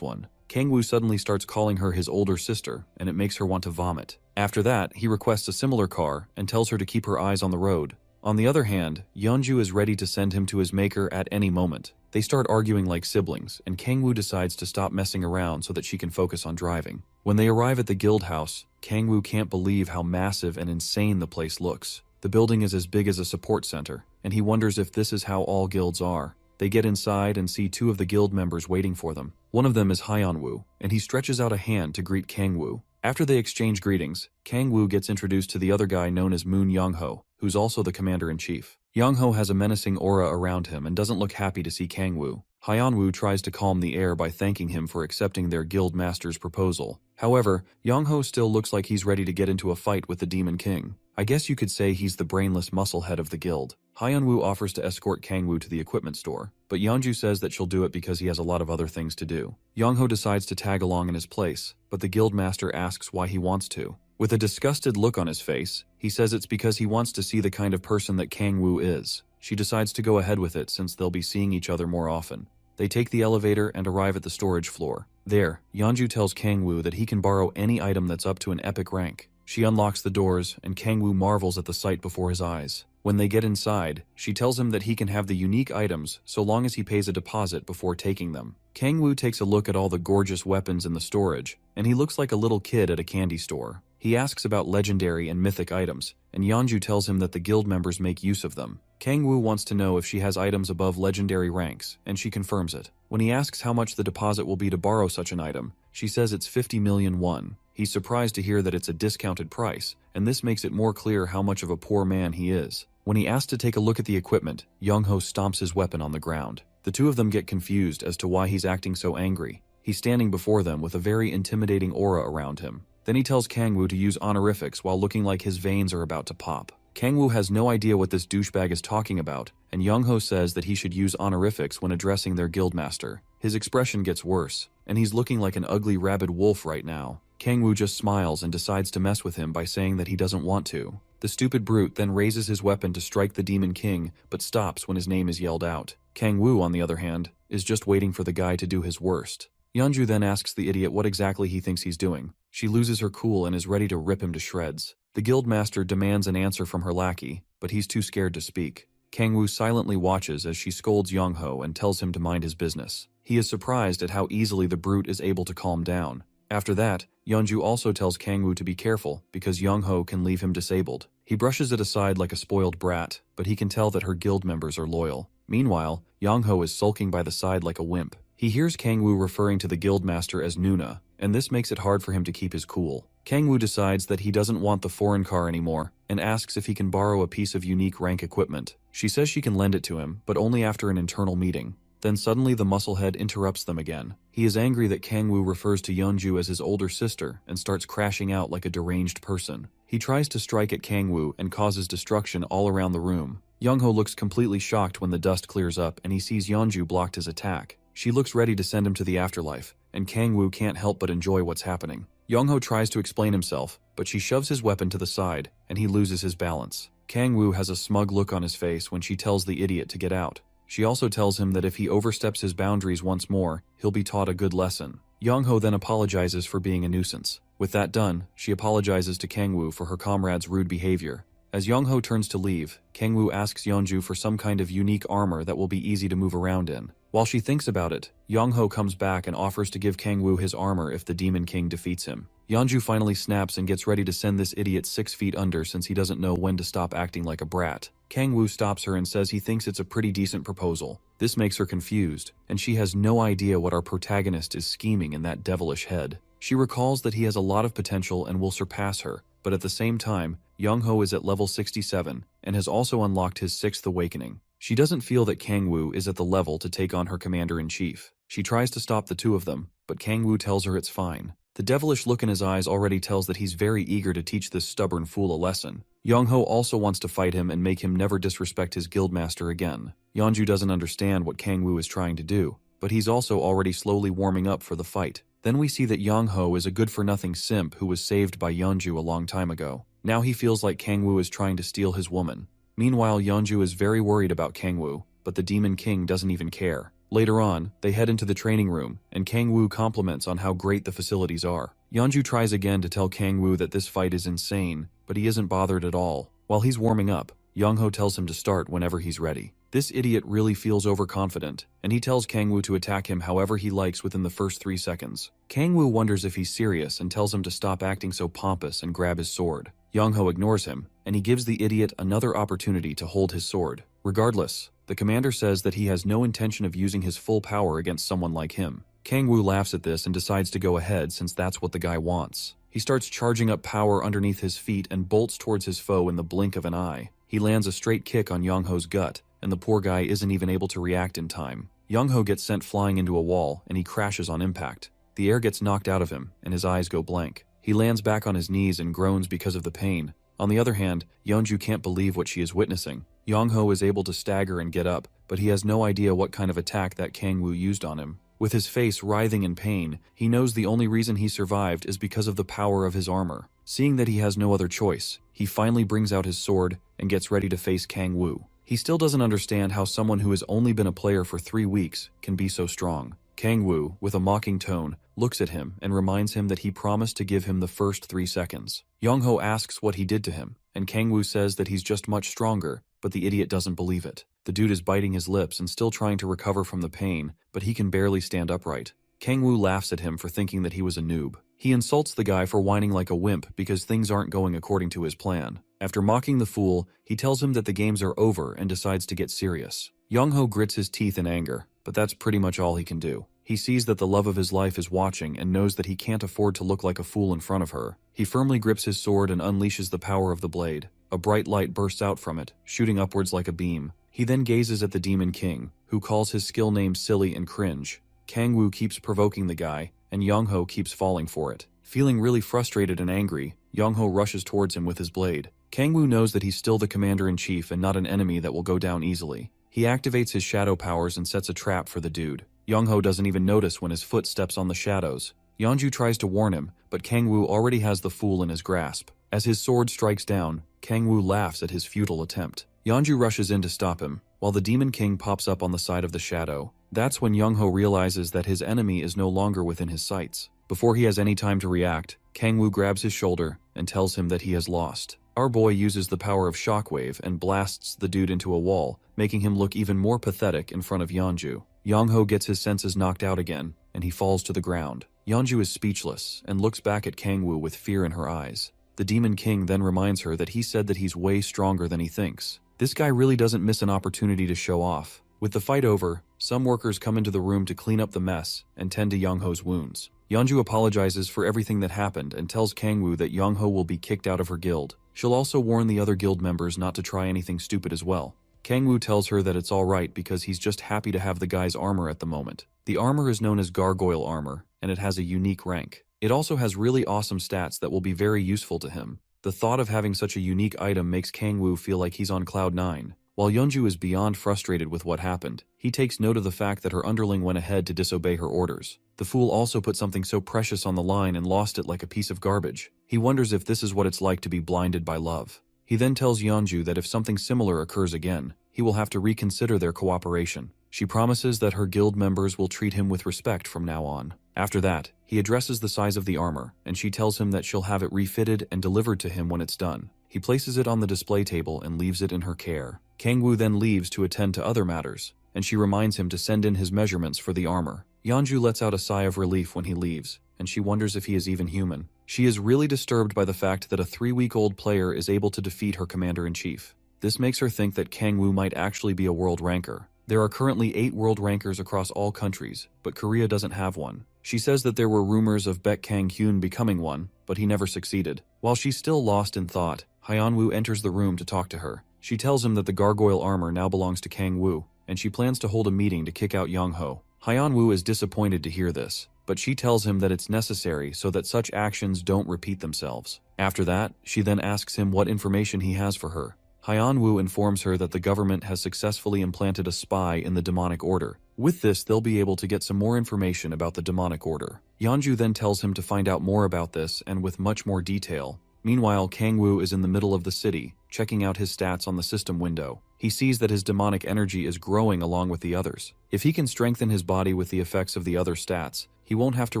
one. Kangwoo suddenly starts calling her his older sister, and it makes her want to vomit. After that, he requests a similar car and tells her to keep her eyes on the road. On the other hand, Yeonju is ready to send him to his maker at any moment. They start arguing like siblings, and Kangwoo decides to stop messing around so that she can focus on driving. When they arrive at the guild house, Kangwoo can't believe how massive and insane the place looks. The building is as big as a support center, and he wonders if this is how all guilds are. They get inside and see two of the guild members waiting for them. One of them is Hyunwoo, and he stretches out a hand to greet Kangwoo. After they exchange greetings, Kangwoo gets introduced to the other guy known as Moon Youngho, who's also the commander-in-chief. Youngho has a menacing aura around him and doesn't look happy to see Kangwoo. Hyunwoo tries to calm the air by thanking him for accepting their guild master's proposal. However, Youngho still looks like he's ready to get into a fight with the Demon King. I guess you could say he's the brainless musclehead of the guild. Hyunwoo offers to escort Kangwoo to the equipment store, but Yeonju says that she'll do it because he has a lot of other things to do. Youngho decides to tag along in his place, but the guild master asks why he wants to. With a disgusted look on his face, he says it's because he wants to see the kind of person that Kangwoo is. She decides to go ahead with it since they'll be seeing each other more often. They take the elevator and arrive at the storage floor. There, Yeonju tells Kangwoo that he can borrow any item that's up to an epic rank. She unlocks the doors, and Kangwoo marvels at the sight before his eyes. When they get inside, she tells him that he can have the unique items so long as he pays a deposit before taking them. Kangwoo takes a look at all the gorgeous weapons in the storage, and he looks like a little kid at a candy store. He asks about legendary and mythic items, and Yeonju tells him that the guild members make use of them. Kangwoo wants to know if she has items above legendary ranks, and she confirms it. When he asks how much the deposit will be to borrow such an item, she says it's 50 million won. He's surprised to hear that it's a discounted price, and this makes it more clear how much of a poor man he is. When he asks to take a look at the equipment, Youngho stomps his weapon on the ground. The two of them get confused as to why he's acting so angry. He's standing before them with a very intimidating aura around him. Then he tells Kangwoo to use honorifics while looking like his veins are about to pop. Kangwoo has no idea what this douchebag is talking about, and Youngho says that he should use honorifics when addressing their guildmaster. His expression gets worse, and he's looking like an ugly rabid wolf right now. Kangwoo just smiles and decides to mess with him by saying that he doesn't want to. The stupid brute then raises his weapon to strike the Demon King, but stops when his name is yelled out. Kangwoo, on the other hand, is just waiting for the guy to do his worst. Yeonju then asks the idiot what exactly he thinks he's doing. She loses her cool and is ready to rip him to shreds. The guildmaster demands an answer from her lackey, but he's too scared to speak. Kangwoo silently watches as she scolds Youngho and tells him to mind his business. He is surprised at how easily the brute is able to calm down. After that, Yeonju also tells Kangwoo to be careful because Youngho can leave him disabled. He brushes it aside like a spoiled brat, but he can tell that her guild members are loyal. Meanwhile, Youngho is sulking by the side like a wimp. He hears Kangwoo referring to the guildmaster as Nuna, and this makes it hard for him to keep his cool. Kangwoo decides that he doesn't want the foreign car anymore, and asks if he can borrow a piece of unique rank equipment. She says she can lend it to him, but only after an internal meeting. Then suddenly the musclehead interrupts them again. He is angry that Kangwoo refers to Yeonju as his older sister and starts crashing out like a deranged person. He tries to strike at Kangwoo and causes destruction all around the room. Youngho looks completely shocked when the dust clears up and he sees Yeonju blocked his attack. She looks ready to send him to the afterlife, and Kangwoo can't help but enjoy what's happening. Youngho tries to explain himself, but she shoves his weapon to the side, and he loses his balance. Kangwoo has a smug look on his face when she tells the idiot to get out. She also tells him that if he oversteps his boundaries once more, he'll be taught a good lesson. Young-ho then apologizes for being a nuisance. With that done, she apologizes to Kang-woo for her comrade's rude behavior. As Young-ho turns to leave, Kang-woo asks Yeonju for some kind of unique armor that will be easy to move around in. While she thinks about it, Young-ho comes back and offers to give Kang-woo his armor if the Demon King defeats him. Yeonju finally snaps and gets ready to send this idiot 6 feet under since he doesn't know when to stop acting like a brat. Kang-woo stops her and says he thinks it's a pretty decent proposal. This makes her confused, and she has no idea what our protagonist is scheming in that devilish head. She recalls that he has a lot of potential and will surpass her, but at the same time, Young-ho is at level 67 and has also unlocked his 6th awakening. She doesn't feel that Kang-woo is at the level to take on her commander-in-chief. She tries to stop the two of them, but Kang-woo tells her it's fine. The devilish look in his eyes already tells that he's very eager to teach this stubborn fool a lesson. Young-ho also wants to fight him and make him never disrespect his guildmaster again. Yeonju doesn't understand what Kang-woo is trying to do, but he's also already slowly warming up for the fight. Then we see that Young-ho is a good-for-nothing simp who was saved by Yeonju a long time ago. Now he feels like Kang-woo is trying to steal his woman. Meanwhile, Yeonju is very worried about Kang-woo, but the Demon King doesn't even care. Later on, they head into the training room, and Kang-woo compliments on how great the facilities are. Yeonju tries again to tell Kang-woo that this fight is insane, but he isn't bothered at all. While he's warming up, Young-ho tells him to start whenever he's ready. This idiot really feels overconfident, and he tells Kang-woo to attack him however he likes within the first 3 seconds. Kang-woo wonders if he's serious and tells him to stop acting so pompous and grab his sword. Young-ho ignores him, and he gives the idiot another opportunity to hold his sword. Regardless, the commander says that he has no intention of using his full power against someone like him. Kang-woo laughs at this and decides to go ahead since that's what the guy wants. He starts charging up power underneath his feet and bolts towards his foe in the blink of an eye. He lands a straight kick on Young-ho's gut, and the poor guy isn't even able to react in time. Young-ho gets sent flying into a wall, and he crashes on impact. The air gets knocked out of him, and his eyes go blank. He lands back on his knees and groans because of the pain. On the other hand, Yeonju can't believe what she is witnessing. Young-ho is able to stagger and get up, but he has no idea what kind of attack that Kang-woo used on him. With his face writhing in pain, he knows the only reason he survived is because of the power of his armor. Seeing that he has no other choice, he finally brings out his sword and gets ready to face Kang-woo. He still doesn't understand how someone who has only been a player for 3 weeks can be so strong. Kang-woo, with a mocking tone, looks at him and reminds him that he promised to give him the first 3 seconds. Young-ho asks what he did to him, and Kang-woo says that he's just much stronger, but the idiot doesn't believe it. The dude is biting his lips and still trying to recover from the pain, but he can barely stand upright. Kang-woo laughs at him for thinking that he was a noob. He insults the guy for whining like a wimp because things aren't going according to his plan. After mocking the fool, he tells him that the games are over and decides to get serious. Young-ho grits his teeth in anger, but that's pretty much all he can do. He sees that the love of his life is watching and knows that he can't afford to look like a fool in front of her. He firmly grips his sword and unleashes the power of the blade. A bright light bursts out from it, shooting upwards like a beam. He then gazes at the Demon King, who calls his skill name silly and cringe. Kang-woo keeps provoking the guy, and Young-ho keeps falling for it. Feeling really frustrated and angry, Young-ho rushes towards him with his blade. Kang-woo knows that he's still the commander-in-chief and not an enemy that will go down easily. He activates his shadow powers and sets a trap for the dude. Young-ho doesn't even notice when his foot steps on the shadows. Yeonju tries to warn him, but Kang-woo already has the fool in his grasp. As his sword strikes down, Kang-woo laughs at his futile attempt. Yeonju rushes in to stop him, while the Demon King pops up on the side of the shadow. That's when Young-ho realizes that his enemy is no longer within his sights. Before he has any time to react, Kang-woo grabs his shoulder and tells him that he has lost. Our boy uses the power of shockwave and blasts the dude into a wall, making him look even more pathetic in front of Yeonju. Young-ho gets his senses knocked out again, and he falls to the ground. Yeonju is speechless and looks back at Kang-woo with fear in her eyes. The Demon King then reminds her that he said that he's way stronger than he thinks. This guy really doesn't miss an opportunity to show off. With the fight over, some workers come into the room to clean up the mess and tend to Young-ho's wounds. Yeonju apologizes for everything that happened and tells Kang-woo that Young-ho will be kicked out of her guild. She'll also warn the other guild members not to try anything stupid as well. Kang-woo tells her that it's alright because he's just happy to have the guy's armor at the moment. The armor is known as gargoyle armor, and it has a unique rank. It also has really awesome stats that will be very useful to him. The thought of having such a unique item makes Kang-woo feel like he's on cloud 9. While Yeonju is beyond frustrated with what happened, he takes note of the fact that her underling went ahead to disobey her orders. The fool also put something so precious on the line and lost it like a piece of garbage. He wonders if this is what it's like to be blinded by love. He then tells Yeonju that if something similar occurs again, he will have to reconsider their cooperation. She promises that her guild members will treat him with respect from now on. After that, he addresses the size of the armor, and she tells him that she'll have it refitted and delivered to him when it's done. He places it on the display table and leaves it in her care. Kangwoo then leaves to attend to other matters, and she reminds him to send in his measurements for the armor. Yeonju lets out a sigh of relief when he leaves, and she wonders if he is even human. She is really disturbed by the fact that a 3-week-old player is able to defeat her commander-in-chief. This makes her think that Kangwoo might actually be a world ranker. There are currently 8 world rankers across all countries, but Korea doesn't have one. She says that there were rumors of Baek Kang-hyun becoming one, but he never succeeded. While she's still lost in thought, Hyunwoo enters the room to talk to her. She tells him that the gargoyle armor now belongs to Kangwoo, and she plans to hold a meeting to kick out Youngho. Hyunwoo is disappointed to hear this, but she tells him that it's necessary so that such actions don't repeat themselves. After that, she then asks him what information he has for her. Hyunwoo informs her that the government has successfully implanted a spy in the demonic order. With this, they'll be able to get some more information about the demonic order. Yeonju then tells him to find out more about this and with much more detail. Meanwhile, Kangwoo is in the middle of the city, checking out his stats on the system window. He sees that his demonic energy is growing along with the others. If he can strengthen his body with the effects of the other stats, he won't have to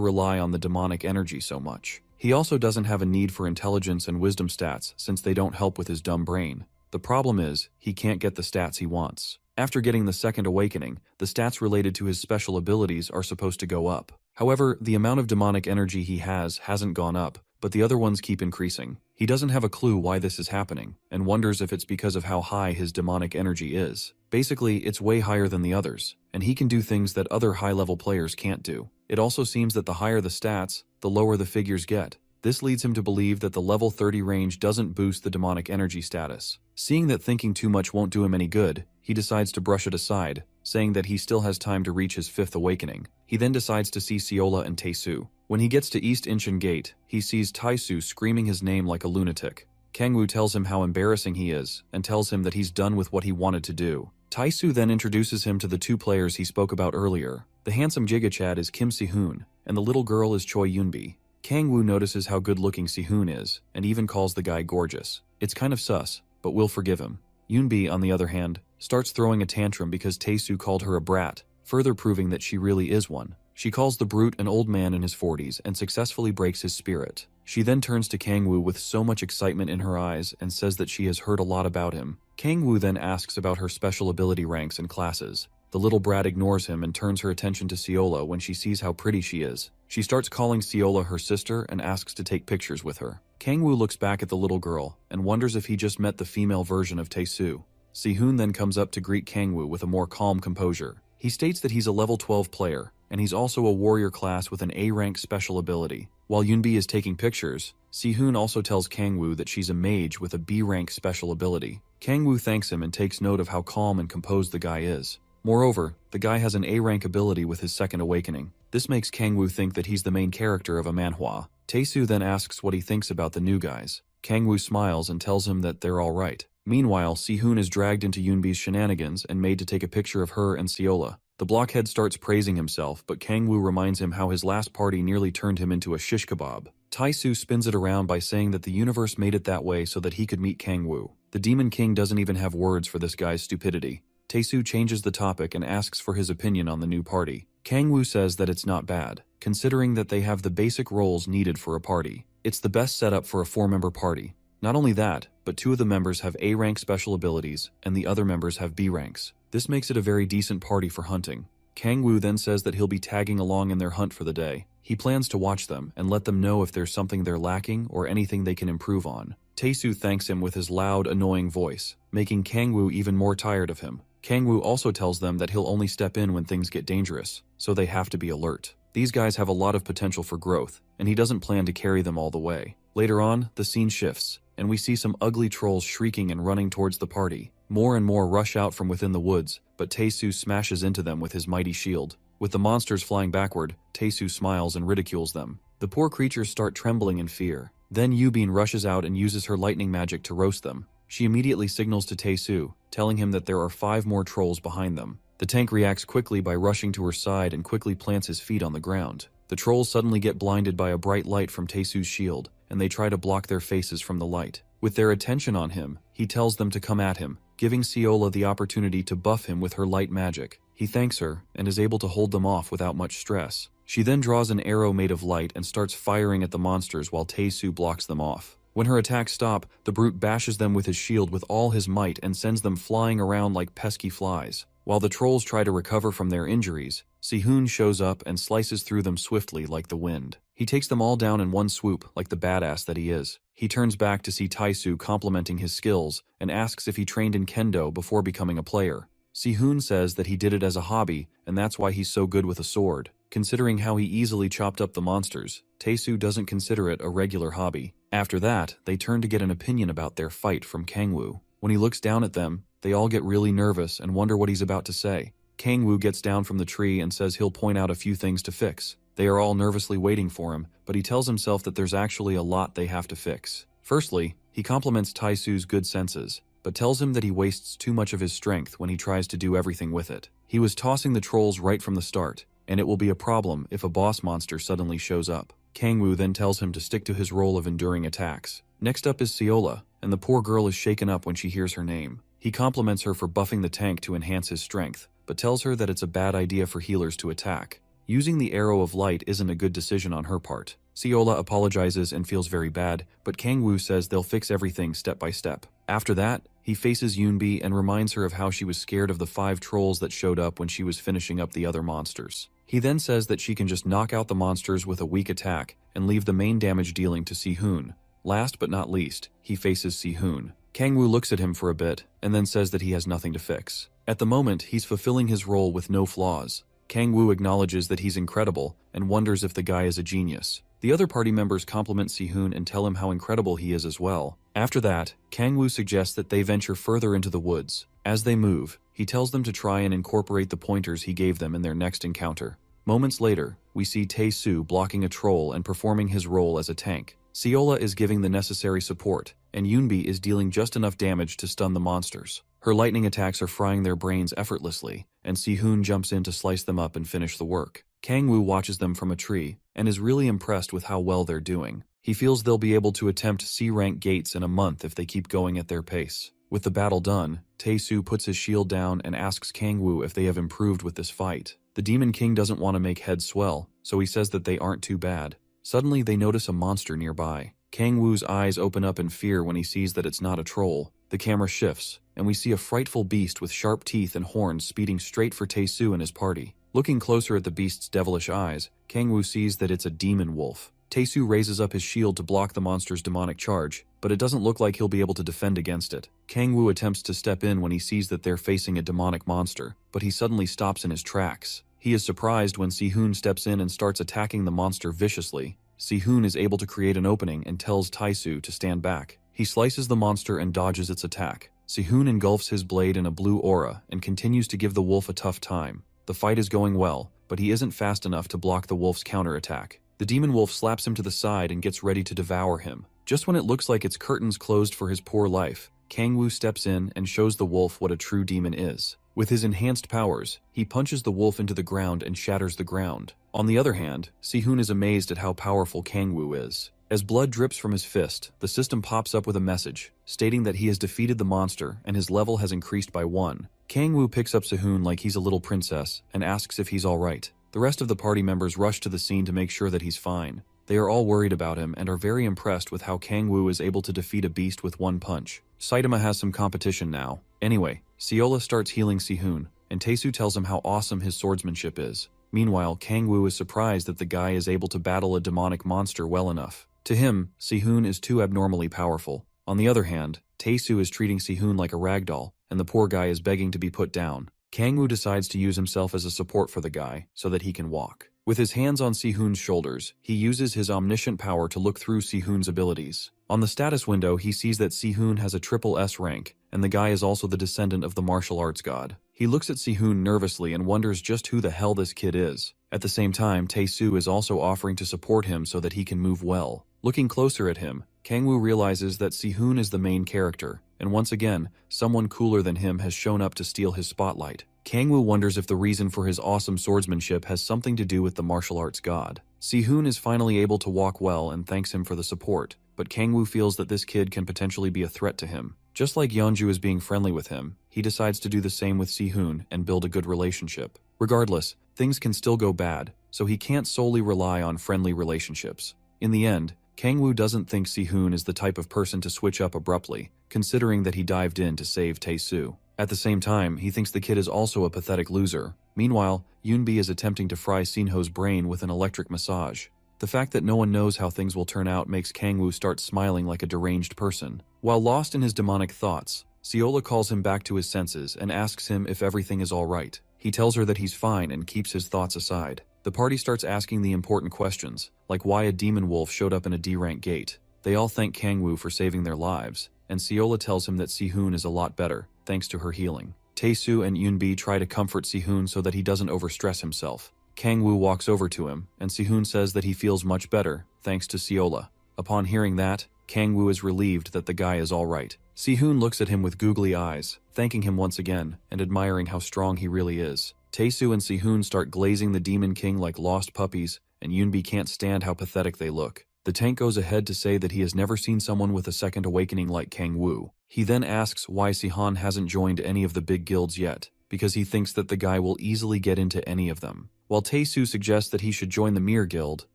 rely on the demonic energy so much. He also doesn't have a need for intelligence and wisdom stats since they don't help with his dumb brain. The problem is, he can't get the stats he wants. After getting the second awakening, the stats related to his special abilities are supposed to go up. However, the amount of demonic energy he hasn't gone up, but the other ones keep increasing. He doesn't have a clue why this is happening, and wonders if it's because of how high his demonic energy is. Basically, it's way higher than the others, and he can do things that other high-level players can't do. It also seems that the higher the stats, the lower the figures get. This leads him to believe that the level 30 range doesn't boost the demonic energy status. Seeing that thinking too much won't do him any good, he decides to brush it aside, saying that he still has time to reach his 5th awakening. He then decides to see Seola and Taesu. When he gets to East Incheon Gate, he sees Taesu screaming his name like a lunatic. Kangwoo tells him how embarrassing he is, and tells him that he's done with what he wanted to do. Taesu then introduces him to the 2 players he spoke about earlier. The handsome Jigachad is Kim Si-hoon, and the little girl is Choi Yoonbi. Kangwoo notices how good-looking Si-hoon is, and even calls the guy gorgeous. It's kind of sus, but we'll forgive him. Yoonbi, on the other hand, starts throwing a tantrum because Taesu called her a brat, further proving that she really is one. She calls the brute an old man in his 40s and successfully breaks his spirit. She then turns to Kangwoo with so much excitement in her eyes and says that she has heard a lot about him. Kangwoo then asks about her special ability ranks and classes. The little brat ignores him and turns her attention to Seola when she sees how pretty she is. She starts calling Seola her sister and asks to take pictures with her. Kangwoo looks back at the little girl and wonders if he just met the female version of Taesu. Si-hoon then comes up to greet Kangwoo with a more calm composure. He states that he's a level 12 player, and he's also a warrior class with an A-rank special ability. While Yoonbi is taking pictures, Si-hoon also tells Kangwoo that she's a mage with a B-rank special ability. Kangwoo thanks him and takes note of how calm and composed the guy is. Moreover, the guy has an A-rank ability with his second awakening. This makes Kangwoo think that he's the main character of a manhwa. Taesu then asks what he thinks about the new guys. Kangwoo smiles and tells him that they're alright. Meanwhile, Si-hoon is dragged into Yoonbi's shenanigans and made to take a picture of her and Seola. The blockhead starts praising himself, but Kangwoo reminds him how his last party nearly turned him into a shish kebab. Taesu spins it around by saying that the universe made it that way so that he could meet Kangwoo. The Demon King doesn't even have words for this guy's stupidity. Taesu changes the topic and asks for his opinion on the new party. Kangwoo says that it's not bad, considering that they have the basic roles needed for a party. It's the best setup for a 4-member party. Not only that, but 2 of the members have A-rank special abilities, and the other members have B ranks. This makes it a very decent party for hunting. Kangwoo then says that he'll be tagging along in their hunt for the day. He plans to watch them and let them know if there's something they're lacking or anything they can improve on. Taesu thanks him with his loud, annoying voice, making Kangwoo even more tired of him. Kangwoo also tells them that he'll only step in when things get dangerous, so they have to be alert. These guys have a lot of potential for growth, and he doesn't plan to carry them all the way. Later on, the scene shifts, and we see some ugly trolls shrieking and running towards the party. More and more rush out from within the woods, but Taesu smashes into them with his mighty shield. With the monsters flying backward, Taesu smiles and ridicules them. The poor creatures start trembling in fear. Then Yubin rushes out and uses her lightning magic to roast them. She immediately signals to Taesu, telling him that there are 5 more trolls behind them. The tank reacts quickly by rushing to her side and quickly plants his feet on the ground. The trolls suddenly get blinded by a bright light from Taesu's shield, and they try to block their faces from the light. With their attention on him, he tells them to come at him, giving Seola the opportunity to buff him with her light magic. He thanks her and is able to hold them off without much stress. She then draws an arrow made of light and starts firing at the monsters while Tae-Soo blocks them off. When her attacks stop, the brute bashes them with his shield with all his might and sends them flying around like pesky flies. While the trolls try to recover from their injuries, Si-hoon shows up and slices through them swiftly like the wind. He takes them all down in one swoop like the badass that he is. He turns back to see Tae-Soo complimenting his skills and asks if he trained in kendo before becoming a player. Si-hoon says that he did it as a hobby and that's why he's so good with a sword. Considering how he easily chopped up the monsters, Tae-Soo doesn't consider it a regular hobby. After that, they turn to get an opinion about their fight from Kangwoo. When he looks down at them, they all get really nervous and wonder what he's about to say. Kangwoo gets down from the tree and says he'll point out a few things to fix. They are all nervously waiting for him, but he tells himself that there's actually a lot they have to fix. Firstly, he compliments Tae-Soo's good senses, but tells him that he wastes too much of his strength when he tries to do everything with it. He was tossing the trolls right from the start, and it will be a problem if a boss monster suddenly shows up. Kangwoo then tells him to stick to his role of enduring attacks. Next up is Seola, and the poor girl is shaken up when she hears her name. He compliments her for buffing the tank to enhance his strength, but tells her that it's a bad idea for healers to attack. Using the arrow of light isn't a good decision on her part. Seola apologizes and feels very bad, but Kangwoo says they'll fix everything step by step. After that, he faces Yoonbi and reminds her of how she was scared of the 5 trolls that showed up when she was finishing up the other monsters. He then says that she can just knock out the monsters with a weak attack and leave the main damage dealing to Si-hoon. Last but not least, he faces Si-hoon. Kangwoo looks at him for a bit and then says that he has nothing to fix. At the moment, he's fulfilling his role with no flaws. Kangwoo acknowledges that he's incredible and wonders if the guy is a genius. The other party members compliment Si-hoon and tell him how incredible he is as well. After that, Kangwoo suggests that they venture further into the woods. As they move, he tells them to try and incorporate the pointers he gave them in their next encounter. Moments later, we see Tae-Soo blocking a troll and performing his role as a tank. Seola is giving the necessary support, and Yoonbi is dealing just enough damage to stun the monsters. Her lightning attacks are frying their brains effortlessly, and Si-hoon jumps in to slice them up and finish the work. Kangwoo watches them from a tree, and is really impressed with how well they're doing. He feels they'll be able to attempt C-rank gates in a month if they keep going at their pace. With the battle done, Tae-Soo puts his shield down and asks Kangwoo if they have improved with this fight. The Demon King doesn't want to make heads swell, so he says that they aren't too bad. Suddenly they notice a monster nearby. Kangwoo's eyes open up in fear when he sees that it's not a troll. The camera shifts, and we see a frightful beast with sharp teeth and horns speeding straight for Tae-Soo and his party. Looking closer at the beast's devilish eyes, Kangwoo sees that it's a demon wolf. Tae-Soo raises up his shield to block the monster's demonic charge, but it doesn't look like he'll be able to defend against it. Kangwoo attempts to step in when he sees that they're facing a demonic monster, but he suddenly stops in his tracks. He is surprised when Si-hoon steps in and starts attacking the monster viciously. Si-hoon is able to create an opening and tells Tae-Soo to stand back. He slices the monster and dodges its attack. Si-hoon engulfs his blade in a blue aura and continues to give the wolf a tough time. The fight is going well, but he isn't fast enough to block the wolf's counterattack. The demon wolf slaps him to the side and gets ready to devour him. Just when it looks like its curtains closed for his poor life, Kangwoo steps in and shows the wolf what a true demon is. With his enhanced powers, he punches the wolf into the ground and shatters the ground. On the other hand, Si-hoon is amazed at how powerful Kangwoo is. As blood drips from his fist, the system pops up with a message, stating that he has defeated the monster and his level has increased by 1. Kangwoo picks up Si-hoon like he's a little princess and asks if he's alright. The rest of the party members rush to the scene to make sure that he's fine. They are all worried about him and are very impressed with how Kangwoo is able to defeat a beast with 1 punch. Saitama has some competition now. Anyway, Seola starts healing Si-hoon, and Tae-Soo tells him how awesome his swordsmanship is. Meanwhile, Kangwoo is surprised that the guy is able to battle a demonic monster well enough. To him, Si-hoon is too abnormally powerful. On the other hand, Tae-Soo is treating Si-hoon like a ragdoll, and the poor guy is begging to be put down. Kangwoo decides to use himself as a support for the guy, so that he can walk. With his hands on Si-hoon's shoulders, he uses his omniscient power to look through Si-hoon's abilities. On the status window, he sees that Si-hoon has a triple S rank, and the guy is also the descendant of the martial arts god. He looks at Si-hoon nervously and wonders just who the hell this kid is. At the same time, Tae-Soo is also offering to support him so that he can move well. Looking closer at him, Kangwoo realizes that Si-hoon is the main character, and once again, someone cooler than him has shown up to steal his spotlight. Kangwoo wonders if the reason for his awesome swordsmanship has something to do with the martial arts god. Si-hoon is finally able to walk well and thanks him for the support, but Kangwoo feels that this kid can potentially be a threat to him. Just like Yeonju is being friendly with him, he decides to do the same with Si-hoon and build a good relationship. Regardless, things can still go bad, so he can't solely rely on friendly relationships. In the end, Kang-woo doesn't think Si-hoon is the type of person to switch up abruptly, considering that he dived in to save Tae-soo. At the same time, he thinks the kid is also a pathetic loser. Meanwhile, Yoonbi is attempting to fry Sinho's brain with an electric massage. The fact that no one knows how things will turn out makes Kang-woo start smiling like a deranged person. While lost in his demonic thoughts, Seola calls him back to his senses and asks him if everything is alright. He tells her that he's fine and keeps his thoughts aside. The party starts asking the important questions, like why a demon wolf showed up in a D-rank gate. They all thank Kang-woo for saving their lives, and Seola tells him that Si-hoon is a lot better, thanks to her healing. Tae-soo and Yoonbi try to comfort Si-hoon so that he doesn't overstress himself. Kang-woo walks over to him, and Si-hoon says that he feels much better, thanks to Seola. Upon hearing that, Kang-woo is relieved that the guy is alright. Si-hoon looks at him with googly eyes, thanking him once again, and admiring how strong he really is. Tae-soo and Si-hoon start glazing the Demon King like lost puppies, and Yoonbi can't stand how pathetic they look. The tank goes ahead to say that he has never seen someone with a second awakening like Kang-woo. He then asks why Si-han hasn't joined any of the big guilds yet, because he thinks that the guy will easily get into any of them. While Tae-soo suggests that he should join the Mir Guild,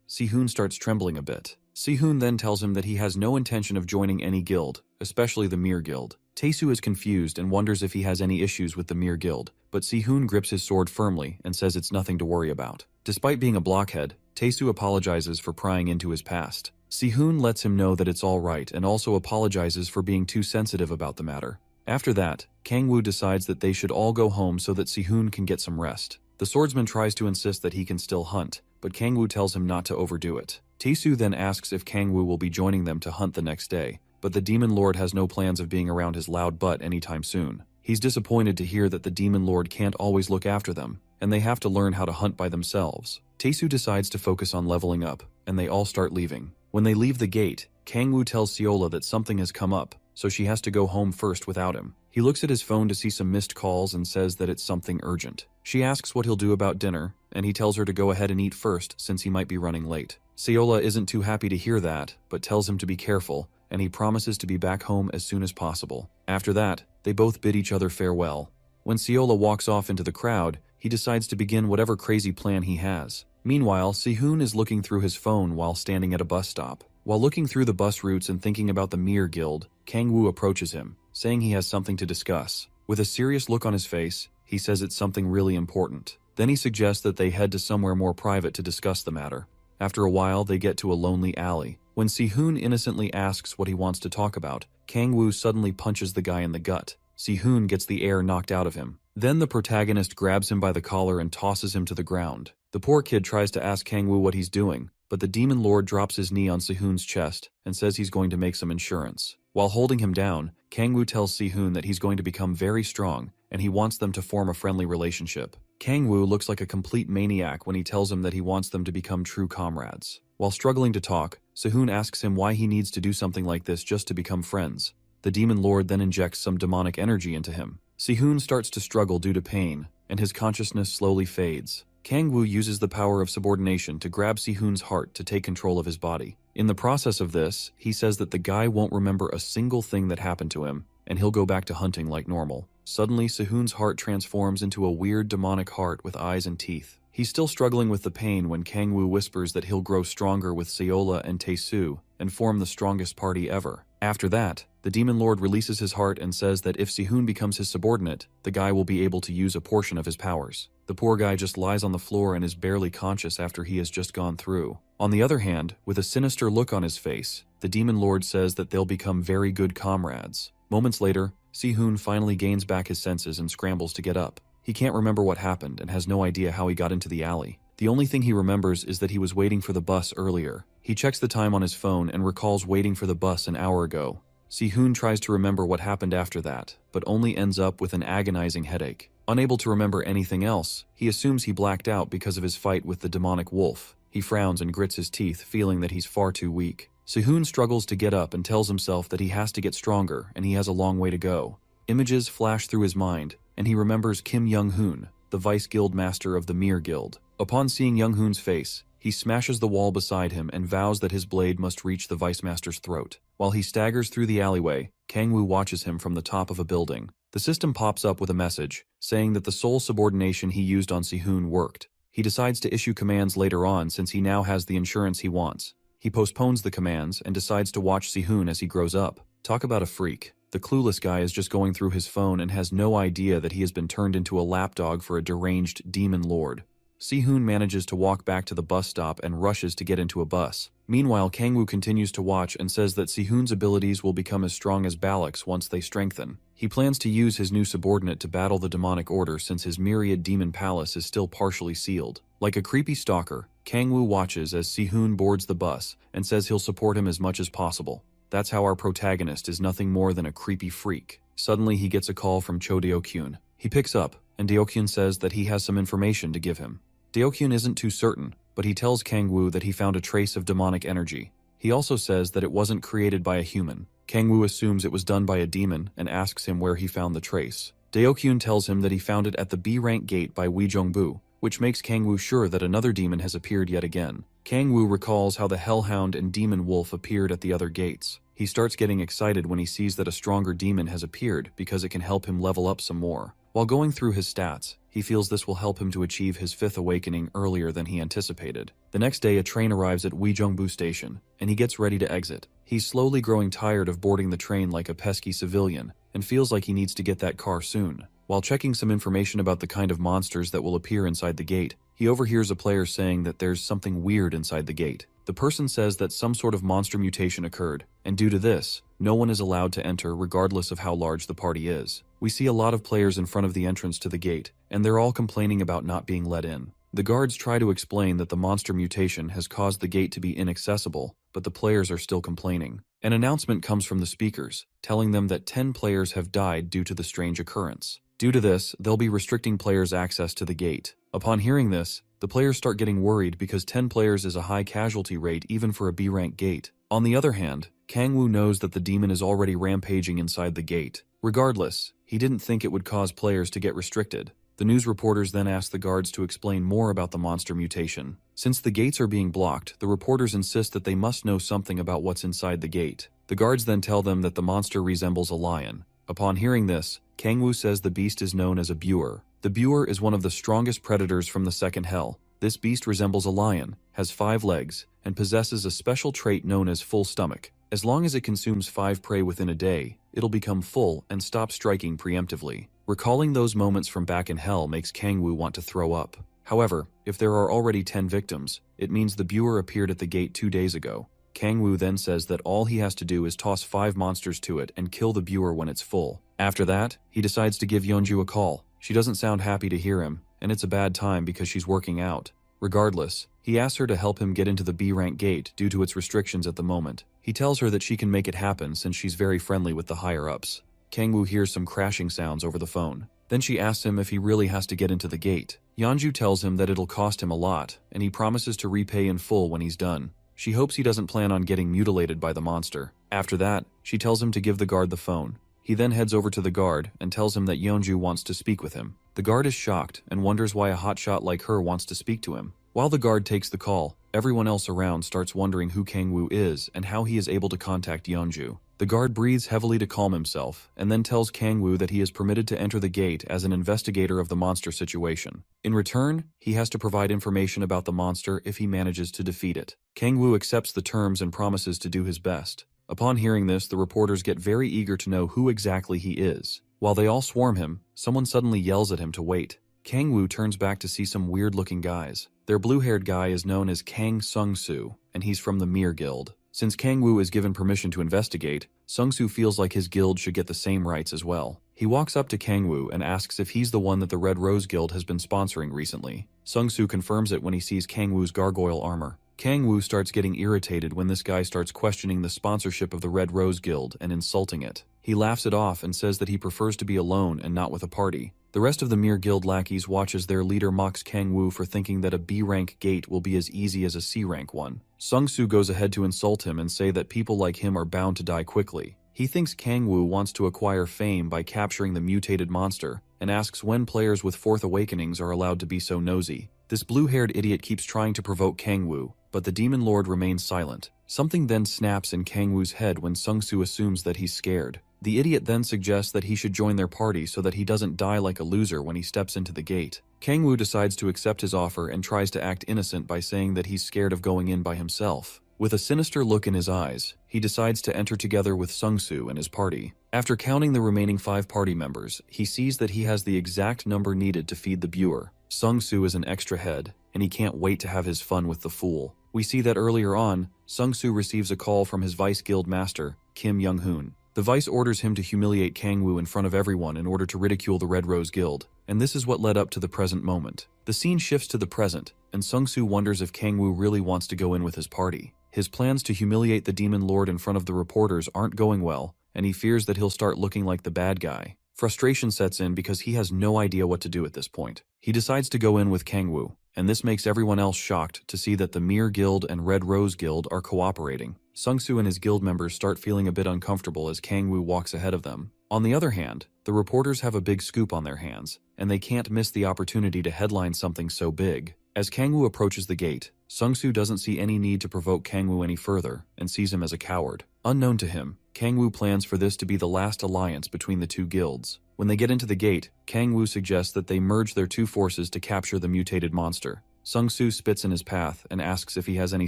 Si-hoon starts trembling a bit. Si-hoon then tells him that he has no intention of joining any guild, especially the Mir Guild. Tae-soo is confused and wonders if he has any issues with the Mir Guild, but Si-hoon grips his sword firmly and says it's nothing to worry about. Despite being a blockhead, Tae-soo apologizes for prying into his past. Si-hoon lets him know that it's alright and also apologizes for being too sensitive about the matter. After that, Kang-woo decides that they should all go home so that Si-hoon can get some rest. The swordsman tries to insist that he can still hunt, but Kang-woo tells him not to overdo it. Tae-soo then asks if Kang-woo will be joining them to hunt the next day, but the Demon Lord has no plans of being around his loud butt anytime soon. He's disappointed to hear that the Demon Lord can't always look after them, and they have to learn how to hunt by themselves. Tae-soo decides to focus on leveling up, and they all start leaving. When they leave the gate, Kang-woo tells Seola that something has come up, so she has to go home first without him. He looks at his phone to see some missed calls and says that it's something urgent. She asks what he'll do about dinner, and he tells her to go ahead and eat first since he might be running late. Seola isn't too happy to hear that, but tells him to be careful, and he promises to be back home as soon as possible. After that, they both bid each other farewell. When Seola walks off into the crowd, he decides to begin whatever crazy plan he has. Meanwhile, Si-hoon is looking through his phone while standing at a bus stop. While looking through the bus routes and thinking about the Mir Guild, Kang-woo approaches him, saying he has something to discuss. With a serious look on his face, he says it's something really important. Then he suggests that they head to somewhere more private to discuss the matter. After a while, they get to a lonely alley. When Si-hoon innocently asks what he wants to talk about, Kang-woo suddenly punches the guy in the gut. Si-hoon gets the air knocked out of him. Then the protagonist grabs him by the collar and tosses him to the ground. The poor kid tries to ask Kang-woo what he's doing, but the Demon Lord drops his knee on Si-hoon's chest and says he's going to make some insurance. While holding him down, Kang-woo tells Si-hoon that he's going to become very strong and he wants them to form a friendly relationship. Kang-woo looks like a complete maniac when he tells him that he wants them to become true comrades. While struggling to talk, Si-hoon asks him why he needs to do something like this just to become friends. The Demon Lord then injects some demonic energy into him. Si-hoon starts to struggle due to pain, and his consciousness slowly fades. Kang-woo uses the power of subordination to grab Si-hoon's heart to take control of his body. In the process of this, he says that the guy won't remember a single thing that happened to him, and he'll go back to hunting like normal. Suddenly, Si-hoon's heart transforms into a weird demonic heart with eyes and teeth. He's still struggling with the pain when Kang-woo whispers that he'll grow stronger with Seola and Tae-soo and form the strongest party ever. After that, the Demon Lord releases his heart and says that if Si-hoon becomes his subordinate, the guy will be able to use a portion of his powers. The poor guy just lies on the floor and is barely conscious after he has just gone through. On the other hand, with a sinister look on his face, the Demon Lord says that they'll become very good comrades. Moments later, Si-hoon finally gains back his senses and scrambles to get up. He can't remember what happened and has no idea how he got into the alley. The only thing he remembers is that he was waiting for the bus earlier. He checks the time on his phone and recalls waiting for the bus an hour ago. Si-hoon tries to remember what happened after that, but only ends up with an agonizing headache. Unable to remember anything else, he assumes he blacked out because of his fight with the demonic wolf. He frowns and grits his teeth, feeling that he's far too weak. Si-hoon struggles to get up and tells himself that he has to get stronger and he has a long way to go. Images flash through his mind, and he remembers Kim Young-hoon, the vice guild master of the Mir Guild. Upon seeing Young-hoon's face, He smashes the wall beside him and vows that his blade must reach the Vice Master's throat. While he staggers through the alleyway, Kangwoo watches him from the top of a building. The system pops up with a message, saying that the soul subordination he used on Sihoon worked. He decides to issue commands later on since he now has the insurance he wants. He postpones the commands and decides to watch Sihoon as he grows up. Talk about a freak. The clueless guy is just going through his phone and has no idea that he has been turned into a lapdog for a deranged demon lord. Sihoon manages to walk back to the bus stop and rushes to get into a bus. Meanwhile, Kangwoo continues to watch and says that Sihoon's abilities will become as strong as Balak's once they strengthen. He plans to use his new subordinate to battle the demonic order since his myriad demon palace is still partially sealed. Like a creepy stalker, Kangwoo watches as Sihoon boards the bus and says he'll support him as much as possible. That's how our protagonist is nothing more than a creepy freak. Suddenly he gets a call from Cho Deokyun. He picks up, and Deokyun says that he has some information to give him. Deokyun isn't too certain, but he tells Kangwoo that he found a trace of demonic energy. He also says that it wasn't created by a human. Kangwoo assumes it was done by a demon and asks him where he found the trace. Deokyun tells him that he found it at the B-rank gate by Weijongbu, which makes Kangwoo sure that another demon has appeared yet again. Kangwoo recalls how the Hellhound and Demon Wolf appeared at the other gates. He starts getting excited when he sees that a stronger demon has appeared because it can help him level up some more. While going through his stats, he feels this will help him to achieve his 5th awakening earlier than he anticipated. The next day, a train arrives at Weijongbu Station, and he gets ready to exit. He's slowly growing tired of boarding the train like a pesky civilian, and feels like he needs to get that car soon. While checking some information about the kind of monsters that will appear inside the gate, he overhears a player saying that there's something weird inside the gate. The person says that some sort of monster mutation occurred, and due to this, no one is allowed to enter regardless of how large the party is. We see a lot of players in front of the entrance to the gate, and they're all complaining about not being let in. The guards try to explain that the monster mutation has caused the gate to be inaccessible, but the players are still complaining. An announcement comes from the speakers, telling them that 10 players have died due to the strange occurrence. Due to this, they'll be restricting players' access to the gate. Upon hearing this, the players start getting worried because 10 players is a high casualty rate even for a B-rank gate. On the other hand, Kangwoo knows that the demon is already rampaging inside the gate. Regardless, he didn't think it would cause players to get restricted. The news reporters then ask the guards to explain more about the monster mutation. Since the gates are being blocked, the reporters insist that they must know something about what's inside the gate. The guards then tell them that the monster resembles a lion. Upon hearing this, Kangwoo says the beast is known as a Buer. The Buer is one of the strongest predators from the second hell. This beast resembles a lion, has 5 legs, and possesses a special trait known as full stomach. As long as it consumes 5 prey within a day, it'll become full and stop striking preemptively. Recalling those moments from back in hell makes Kangwoo want to throw up. However, if there are already 10 victims, it means the Buer appeared at the gate 2 days ago. Kangwoo then says that all he has to do is toss 5 monsters to it and kill the Buer when it's full. After that, he decides to give Yeonju a call. She doesn't sound happy to hear him, and it's a bad time because she's working out. Regardless, he asks her to help him get into the B-rank gate due to its restrictions at the moment. He tells her that she can make it happen since she's very friendly with the higher-ups. Kangwoo hears some crashing sounds over the phone. Then she asks him if he really has to get into the gate. Yeonju tells him that it'll cost him a lot, and he promises to repay in full when he's done. She hopes he doesn't plan on getting mutilated by the monster. After that, she tells him to give the guard the phone. He then heads over to the guard and tells him that Yeonju wants to speak with him. The guard is shocked and wonders why a hotshot like her wants to speak to him. While the guard takes the call, everyone else around starts wondering who Kangwoo is and how he is able to contact Yeonju. The guard breathes heavily to calm himself and then tells Kangwoo that he is permitted to enter the gate as an investigator of the monster situation. In return, he has to provide information about the monster if he manages to defeat it. Kangwoo accepts the terms and promises to do his best. Upon hearing this, the reporters get very eager to know who exactly he is. While they all swarm him, someone suddenly yells at him to wait. Kangwoo turns back to see some weird-looking guys. Their blue-haired guy is known as Kang Sung-soo, and he's from the Mir Guild. Since Kangwoo is given permission to investigate, Sung-soo feels like his guild should get the same rights as well. He walks up to Kangwoo and asks if he's the one that the Red Rose Guild has been sponsoring recently. Sung-soo confirms it when he sees Kangwoo's gargoyle armor. Kangwoo starts getting irritated when this guy starts questioning the sponsorship of the Red Rose Guild and insulting it. He laughs it off and says that he prefers to be alone and not with a party. The rest of the Mir Guild lackeys watch as their leader mocks Kangwoo for thinking that a B-rank gate will be as easy as a C-rank one. Sung-soo goes ahead to insult him and say that people like him are bound to die quickly. He thinks Kangwoo wants to acquire fame by capturing the mutated monster and asks when players with 4th awakenings are allowed to be so nosy. This blue-haired idiot keeps trying to provoke Kangwoo, but the demon lord remains silent. Something then snaps in Kangwoo's head when Sung-soo assumes that he's scared. The idiot then suggests that he should join their party so that he doesn't die like a loser when he steps into the gate. Kangwoo decides to accept his offer and tries to act innocent by saying that he's scared of going in by himself. With a sinister look in his eyes, he decides to enter together with Sung-soo and his party. After counting the remaining 5 party members, he sees that he has the exact number needed to feed the viewer. Sung-soo is an extra head, and he can't wait to have his fun with the fool. We see that earlier on, Sung-soo receives a call from his vice guild master, Kim Young-hoon. The vice orders him to humiliate Kangwoo in front of everyone in order to ridicule the Red Rose Guild, and this is what led up to the present moment. The scene shifts to the present, and Sung-soo wonders if Kangwoo really wants to go in with his party. His plans to humiliate the demon lord in front of the reporters aren't going well, and he fears that he'll start looking like the bad guy. Frustration sets in because he has no idea what to do at this point. He decides to go in with Kangwoo, and this makes everyone else shocked to see that the Mir Guild and Red Rose Guild are cooperating. Sung-soo and his guild members start feeling a bit uncomfortable as Kangwoo walks ahead of them. On the other hand, the reporters have a big scoop on their hands, and they can't miss the opportunity to headline something so big. As Kangwoo approaches the gate, Sung-soo doesn't see any need to provoke Kangwoo any further and sees him as a coward. Unknown to him, Kangwoo plans for this to be the last alliance between the 2 guilds. When they get into the gate, Kangwoo suggests that they merge their 2 forces to capture the mutated monster. Sung-soo spits in his path and asks if he has any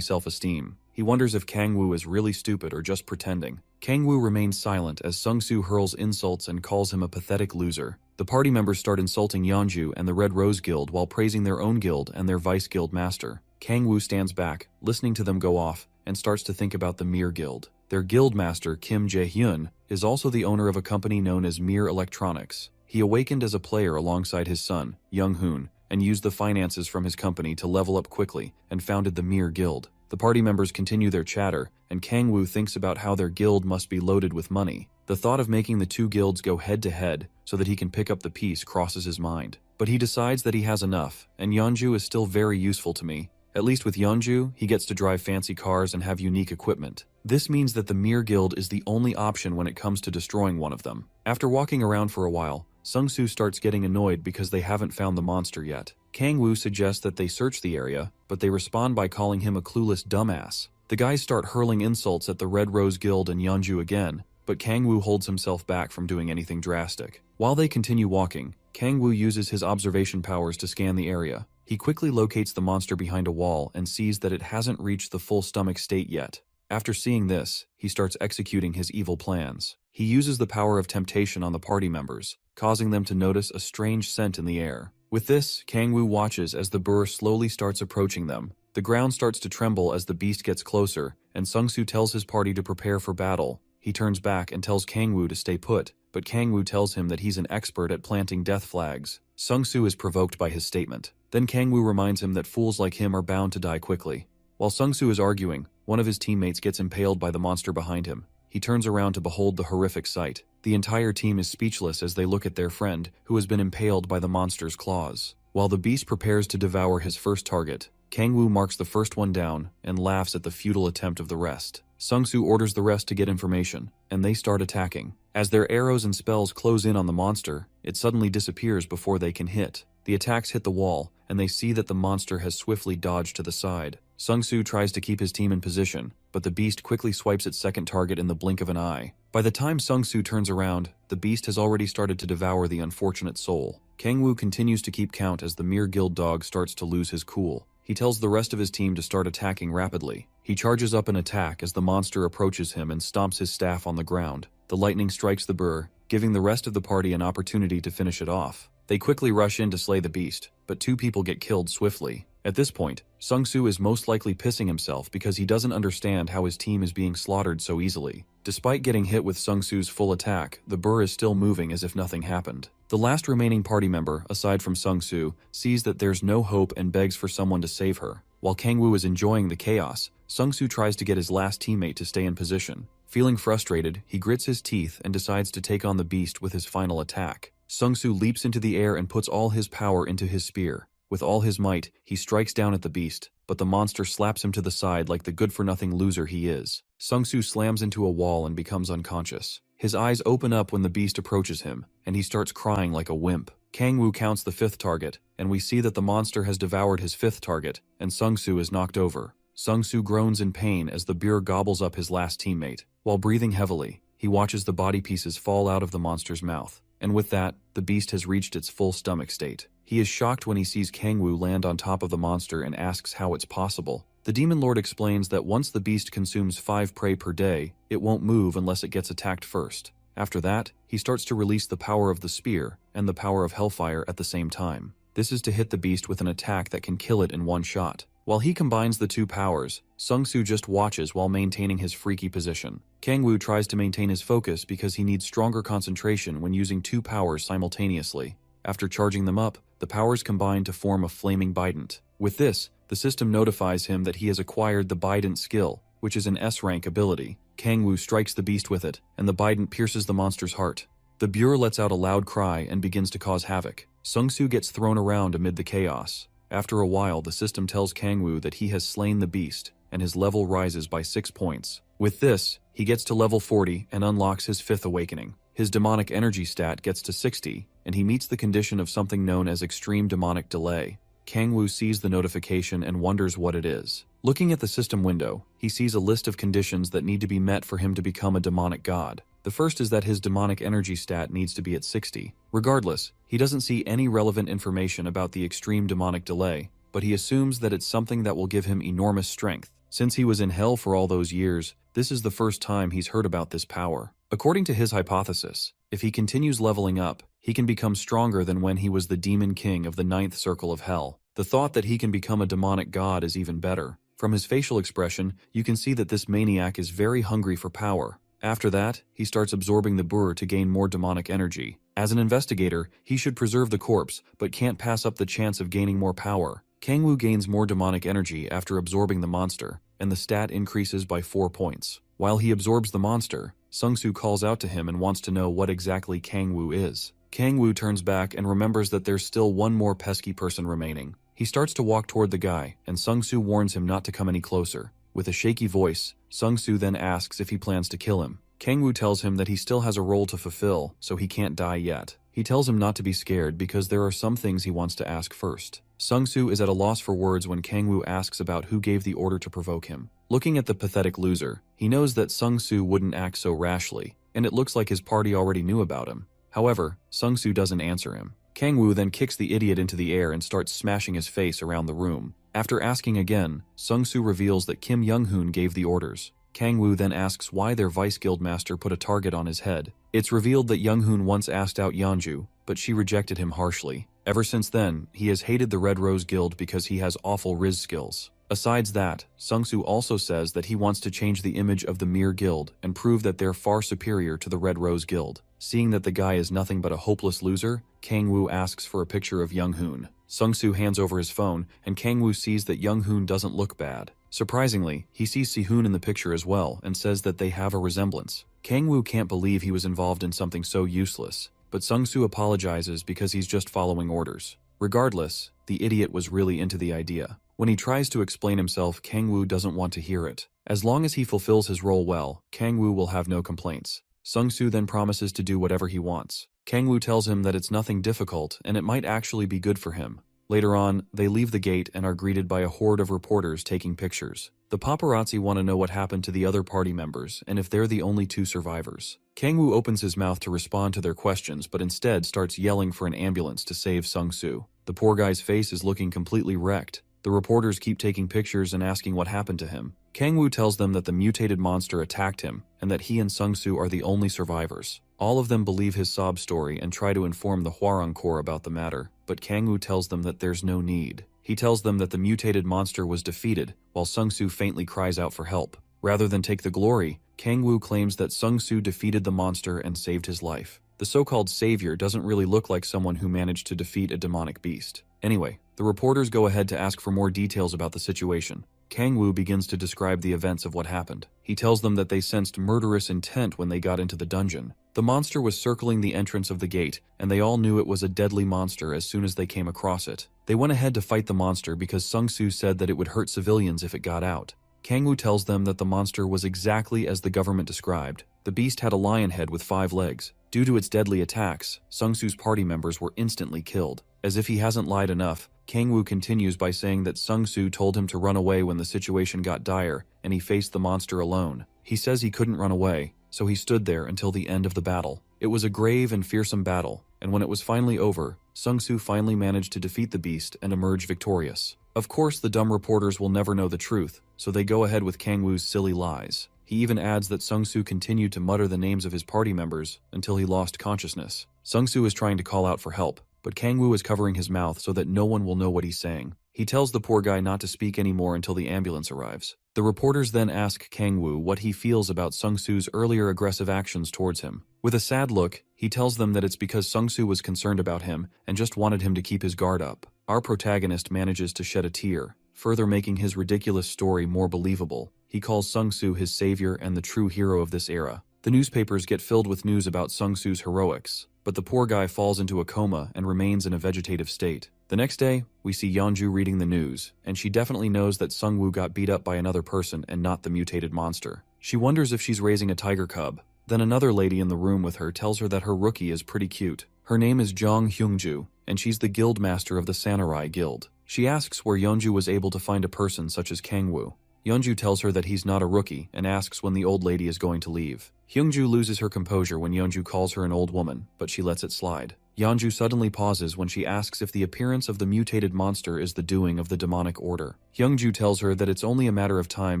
self-esteem. He wonders if Kangwoo is really stupid or just pretending. Kangwoo remains silent as Sung-soo hurls insults and calls him a pathetic loser. The party members start insulting Yeonju and the Red Rose Guild while praising their own guild and their vice guild master. Kangwoo stands back, listening to them go off, and starts to think about the Mir Guild. Their guild master, Kim Jae-hyun, is also the owner of a company known as Mir Electronics. He awakened as a player alongside his son, Young-hoon, and used the finances from his company to level up quickly and founded the Mir Guild. The party members continue their chatter, and Kangwoo thinks about how their guild must be loaded with money. The thought of making the 2 guilds go head-to-head so that he can pick up the piece crosses his mind. But he decides that he has enough, and Yeonju is still very useful to me. At least with Yeonju, he gets to drive fancy cars and have unique equipment. This means that the Mir Guild is the only option when it comes to destroying one of them. After walking around for a while, Sung-soo starts getting annoyed because they haven't found the monster yet. Kangwoo suggests that they search the area, but they respond by calling him a clueless dumbass. The guys start hurling insults at the Red Rose Guild and Yeonju again, but Kangwoo holds himself back from doing anything drastic. While they continue walking, Kangwoo uses his observation powers to scan the area. He quickly locates the monster behind a wall and sees that it hasn't reached the full stomach state yet. After seeing this, he starts executing his evil plans. He uses the power of temptation on the party members, causing them to notice a strange scent in the air. With this, Kangwoo watches as the burr slowly starts approaching them. The ground starts to tremble as the beast gets closer, and Sung-soo tells his party to prepare for battle. He turns back and tells Kangwoo to stay put, but Kangwoo tells him that he's an expert at planting death flags. Sung-soo is provoked by his statement. Then Kangwoo reminds him that fools like him are bound to die quickly. While Sung-soo is arguing, one of his teammates gets impaled by the monster behind him. He turns around to behold the horrific sight. The entire team is speechless as they look at their friend, who has been impaled by the monster's claws. While the beast prepares to devour his first target, Kangwoo marks the first one down and laughs at the futile attempt of the rest. Sung-soo orders the rest to get information, and they start attacking. As their arrows and spells close in on the monster, it suddenly disappears before they can hit. The attacks hit the wall, and they see that the monster has swiftly dodged to the side. Sung-soo tries to keep his team in position, but the beast quickly swipes its second target in the blink of an eye. By the time Sung-soo turns around, the beast has already started to devour the unfortunate soul. Kangwoo continues to keep count as the Mir Guild dog starts to lose his cool. He tells the rest of his team to start attacking rapidly. He charges up an attack as the monster approaches him and stomps his staff on the ground. The lightning strikes the burr, giving the rest of the party an opportunity to finish it off. They quickly rush in to slay the beast, but 2 people get killed swiftly. At this point, Sung-soo is most likely pissing himself because he doesn't understand how his team is being slaughtered so easily. Despite getting hit with Sung-soo's full attack, the burr is still moving as if nothing happened. The last remaining party member, aside from Sung-soo, sees that there's no hope and begs for someone to save her. While Kangwoo is enjoying the chaos, Sung-soo tries to get his last teammate to stay in position. Feeling frustrated, he grits his teeth and decides to take on the beast with his final attack. Sung-soo leaps into the air and puts all his power into his spear. With all his might, he strikes down at the beast, but the monster slaps him to the side like the good-for-nothing loser he is. Sung-soo slams into a wall and becomes unconscious. His eyes open up when the beast approaches him, and he starts crying like a wimp. Kang Woo counts the fifth target, and we see that the monster has devoured his fifth target, and Sung Soo is knocked over. Sung Soo groans in pain as the bear gobbles up his last teammate. While breathing heavily, he watches the body pieces fall out of the monster's mouth. And with that, the beast has reached its full stomach state. He is shocked when he sees Kang Woo land on top of the monster and asks how it's possible. The Demon Lord explains that once the beast consumes 5 prey per day, it won't move unless it gets attacked first. After that, he starts to release the power of the spear and the power of hellfire at the same time. This is to hit the beast with an attack that can kill it in one shot. While he combines the two powers, Sung Soo just watches while maintaining his freaky position. Kang Woo tries to maintain his focus because he needs stronger concentration when using two powers simultaneously. After charging them up, the powers combine to form a flaming bident. With this, the system notifies him that he has acquired the bident skill, which is an S-rank ability. Kang Woo strikes the beast with it, and the bident pierces the monster's heart. The Buer lets out a loud cry and begins to cause havoc. Sung Soo gets thrown around amid the chaos. After a while, the system tells Kang Woo that he has slain the beast, and his level rises by 6 points. With this, he gets to level 40 and unlocks his 5th awakening. His demonic energy stat gets to 60, and he meets the condition of something known as extreme demonic delay. Kang Woo sees the notification and wonders what it is. Looking at the system window, he sees a list of conditions that need to be met for him to become a demonic god. The first is that his demonic energy stat needs to be at 60. Regardless, he doesn't see any relevant information about the extreme demonic delay, but he assumes that it's something that will give him enormous strength. Since he was in hell for all those years, this is the first time he's heard about this power. According to his hypothesis, if he continues leveling up, he can become stronger than when he was the demon king of the 9th circle of hell. The thought that he can become a demonic god is even better. From his facial expression, you can see that this maniac is very hungry for power. After that, he starts absorbing the Buer to gain more demonic energy. As an investigator, he should preserve the corpse, but can't pass up the chance of gaining more power. Kang Woo gains more demonic energy after absorbing the monster, and the stat increases by 4 points. While he absorbs the monster, Sung Soo calls out to him and wants to know what exactly Kang Woo is. Kang Woo turns back and remembers that there's still one more pesky person remaining. He starts to walk toward the guy, and Sung Soo warns him not to come any closer. With a shaky voice, Sung Soo then asks if he plans to kill him. Kang Woo tells him that he still has a role to fulfill, so he can't die yet. He tells him not to be scared because there are some things he wants to ask first. Sung Soo is at a loss for words when Kang Woo asks about who gave the order to provoke him. Looking at the pathetic loser, he knows that Sung Soo wouldn't act so rashly, and it looks like his party already knew about him. However, Sung Soo doesn't answer him. Kang Woo then kicks the idiot into the air and starts smashing his face around the room. After asking again, Sung Soo reveals that Kim Young-hoon gave the orders. Kang Woo then asks why their vice guildmaster put a target on his head. It's revealed that Young-hoon once asked out Yeonju, but she rejected him harshly. Ever since then, he has hated the Red Rose Guild because he has awful Riz skills. Asides that, Sung Soo also says that he wants to change the image of the Mir Guild and prove that they're far superior to the Red Rose Guild. Seeing that the guy is nothing but a hopeless loser, Kang Woo asks for a picture of Young-hoon. Sung Soo hands over his phone, and Kang Woo sees that Young-hoon doesn't look bad. Surprisingly, he sees Si-hoon in the picture as well and says that they have a resemblance. Kang Woo can't believe he was involved in something so useless, but Sung Soo apologizes because he's just following orders. Regardless, the idiot was really into the idea. When he tries to explain himself, Kang Woo doesn't want to hear it. As long as he fulfills his role well, Kang Woo will have no complaints. Sung Soo then promises to do whatever he wants. Kang Woo tells him that it's nothing difficult and it might actually be good for him. Later on, they leave the gate and are greeted by a horde of reporters taking pictures. The paparazzi want to know what happened to the other party members and if they're the only 2 survivors. Kang Woo opens his mouth to respond to their questions but instead starts yelling for an ambulance to save Sung Soo. The poor guy's face is looking completely wrecked. The reporters keep taking pictures and asking what happened to him. Kang Woo tells them that the mutated monster attacked him and that he and Sung Soo are the only survivors. All of them believe his sob story and try to inform the Hwarang Corps about the matter, but Kang Woo tells them that there's no need. He tells them that the mutated monster was defeated, while Sung Soo faintly cries out for help. Rather than take the glory, Kang Woo claims that Sung Soo defeated the monster and saved his life. The so-called savior doesn't really look like someone who managed to defeat a demonic beast. Anyway, the reporters go ahead to ask for more details about the situation. Kang Woo begins to describe the events of what happened. He tells them that they sensed murderous intent when they got into the dungeon. The monster was circling the entrance of the gate, and they all knew it was a deadly monster as soon as they came across it. They went ahead to fight the monster because Sung Soo said that it would hurt civilians if it got out. Kang Woo tells them that the monster was exactly as the government described. The beast had a lion head with 5 legs. Due to its deadly attacks, Sung-Soo's party members were instantly killed. As if he hasn't lied enough, Kang-woo continues by saying that Sung-Soo told him to run away when the situation got dire and he faced the monster alone. He says he couldn't run away, so he stood there until the end of the battle. It was a grave and fearsome battle, and when it was finally over, Sung-Soo finally managed to defeat the beast and emerge victorious. Of course, the dumb reporters will never know the truth, so they go ahead with Kang-woo's silly lies. He even adds that Sung-Soo continued to mutter the names of his party members until he lost consciousness. Sung-Soo is trying to call out for help, but Kang-woo is covering his mouth so that no one will know what he's saying. He tells the poor guy not to speak anymore until the ambulance arrives. The reporters then ask Kang-woo what he feels about Sung-Soo's earlier aggressive actions towards him. With a sad look, he tells them that it's because Sung-Soo was concerned about him and just wanted him to keep his guard up. Our protagonist manages to shed a tear, further making his ridiculous story more believable. He calls Sung-Soo his savior and the true hero of this era. The newspapers get filled with news about Sung-Soo's heroics, but the poor guy falls into a coma and remains in a vegetative state. The next day, we see Yeonju reading the news, and she definitely knows that Sung-woo got beat up by another person and not the mutated monster. She wonders if she's raising a tiger cub. Then another lady in the room with her tells her that her rookie is pretty cute. Her name is Jong Hyungju, and she's the guild master of the Samurai Guild. She asks where Yeonju was able to find a person such as Kang-woo. Yeonju tells her that he's not a rookie and asks when the old lady is going to leave. Hyungju loses her composure when Yeonju calls her an old woman, but she lets it slide. Yeonju suddenly pauses when she asks if the appearance of the mutated monster is the doing of the demonic order. Hyungju tells her that it's only a matter of time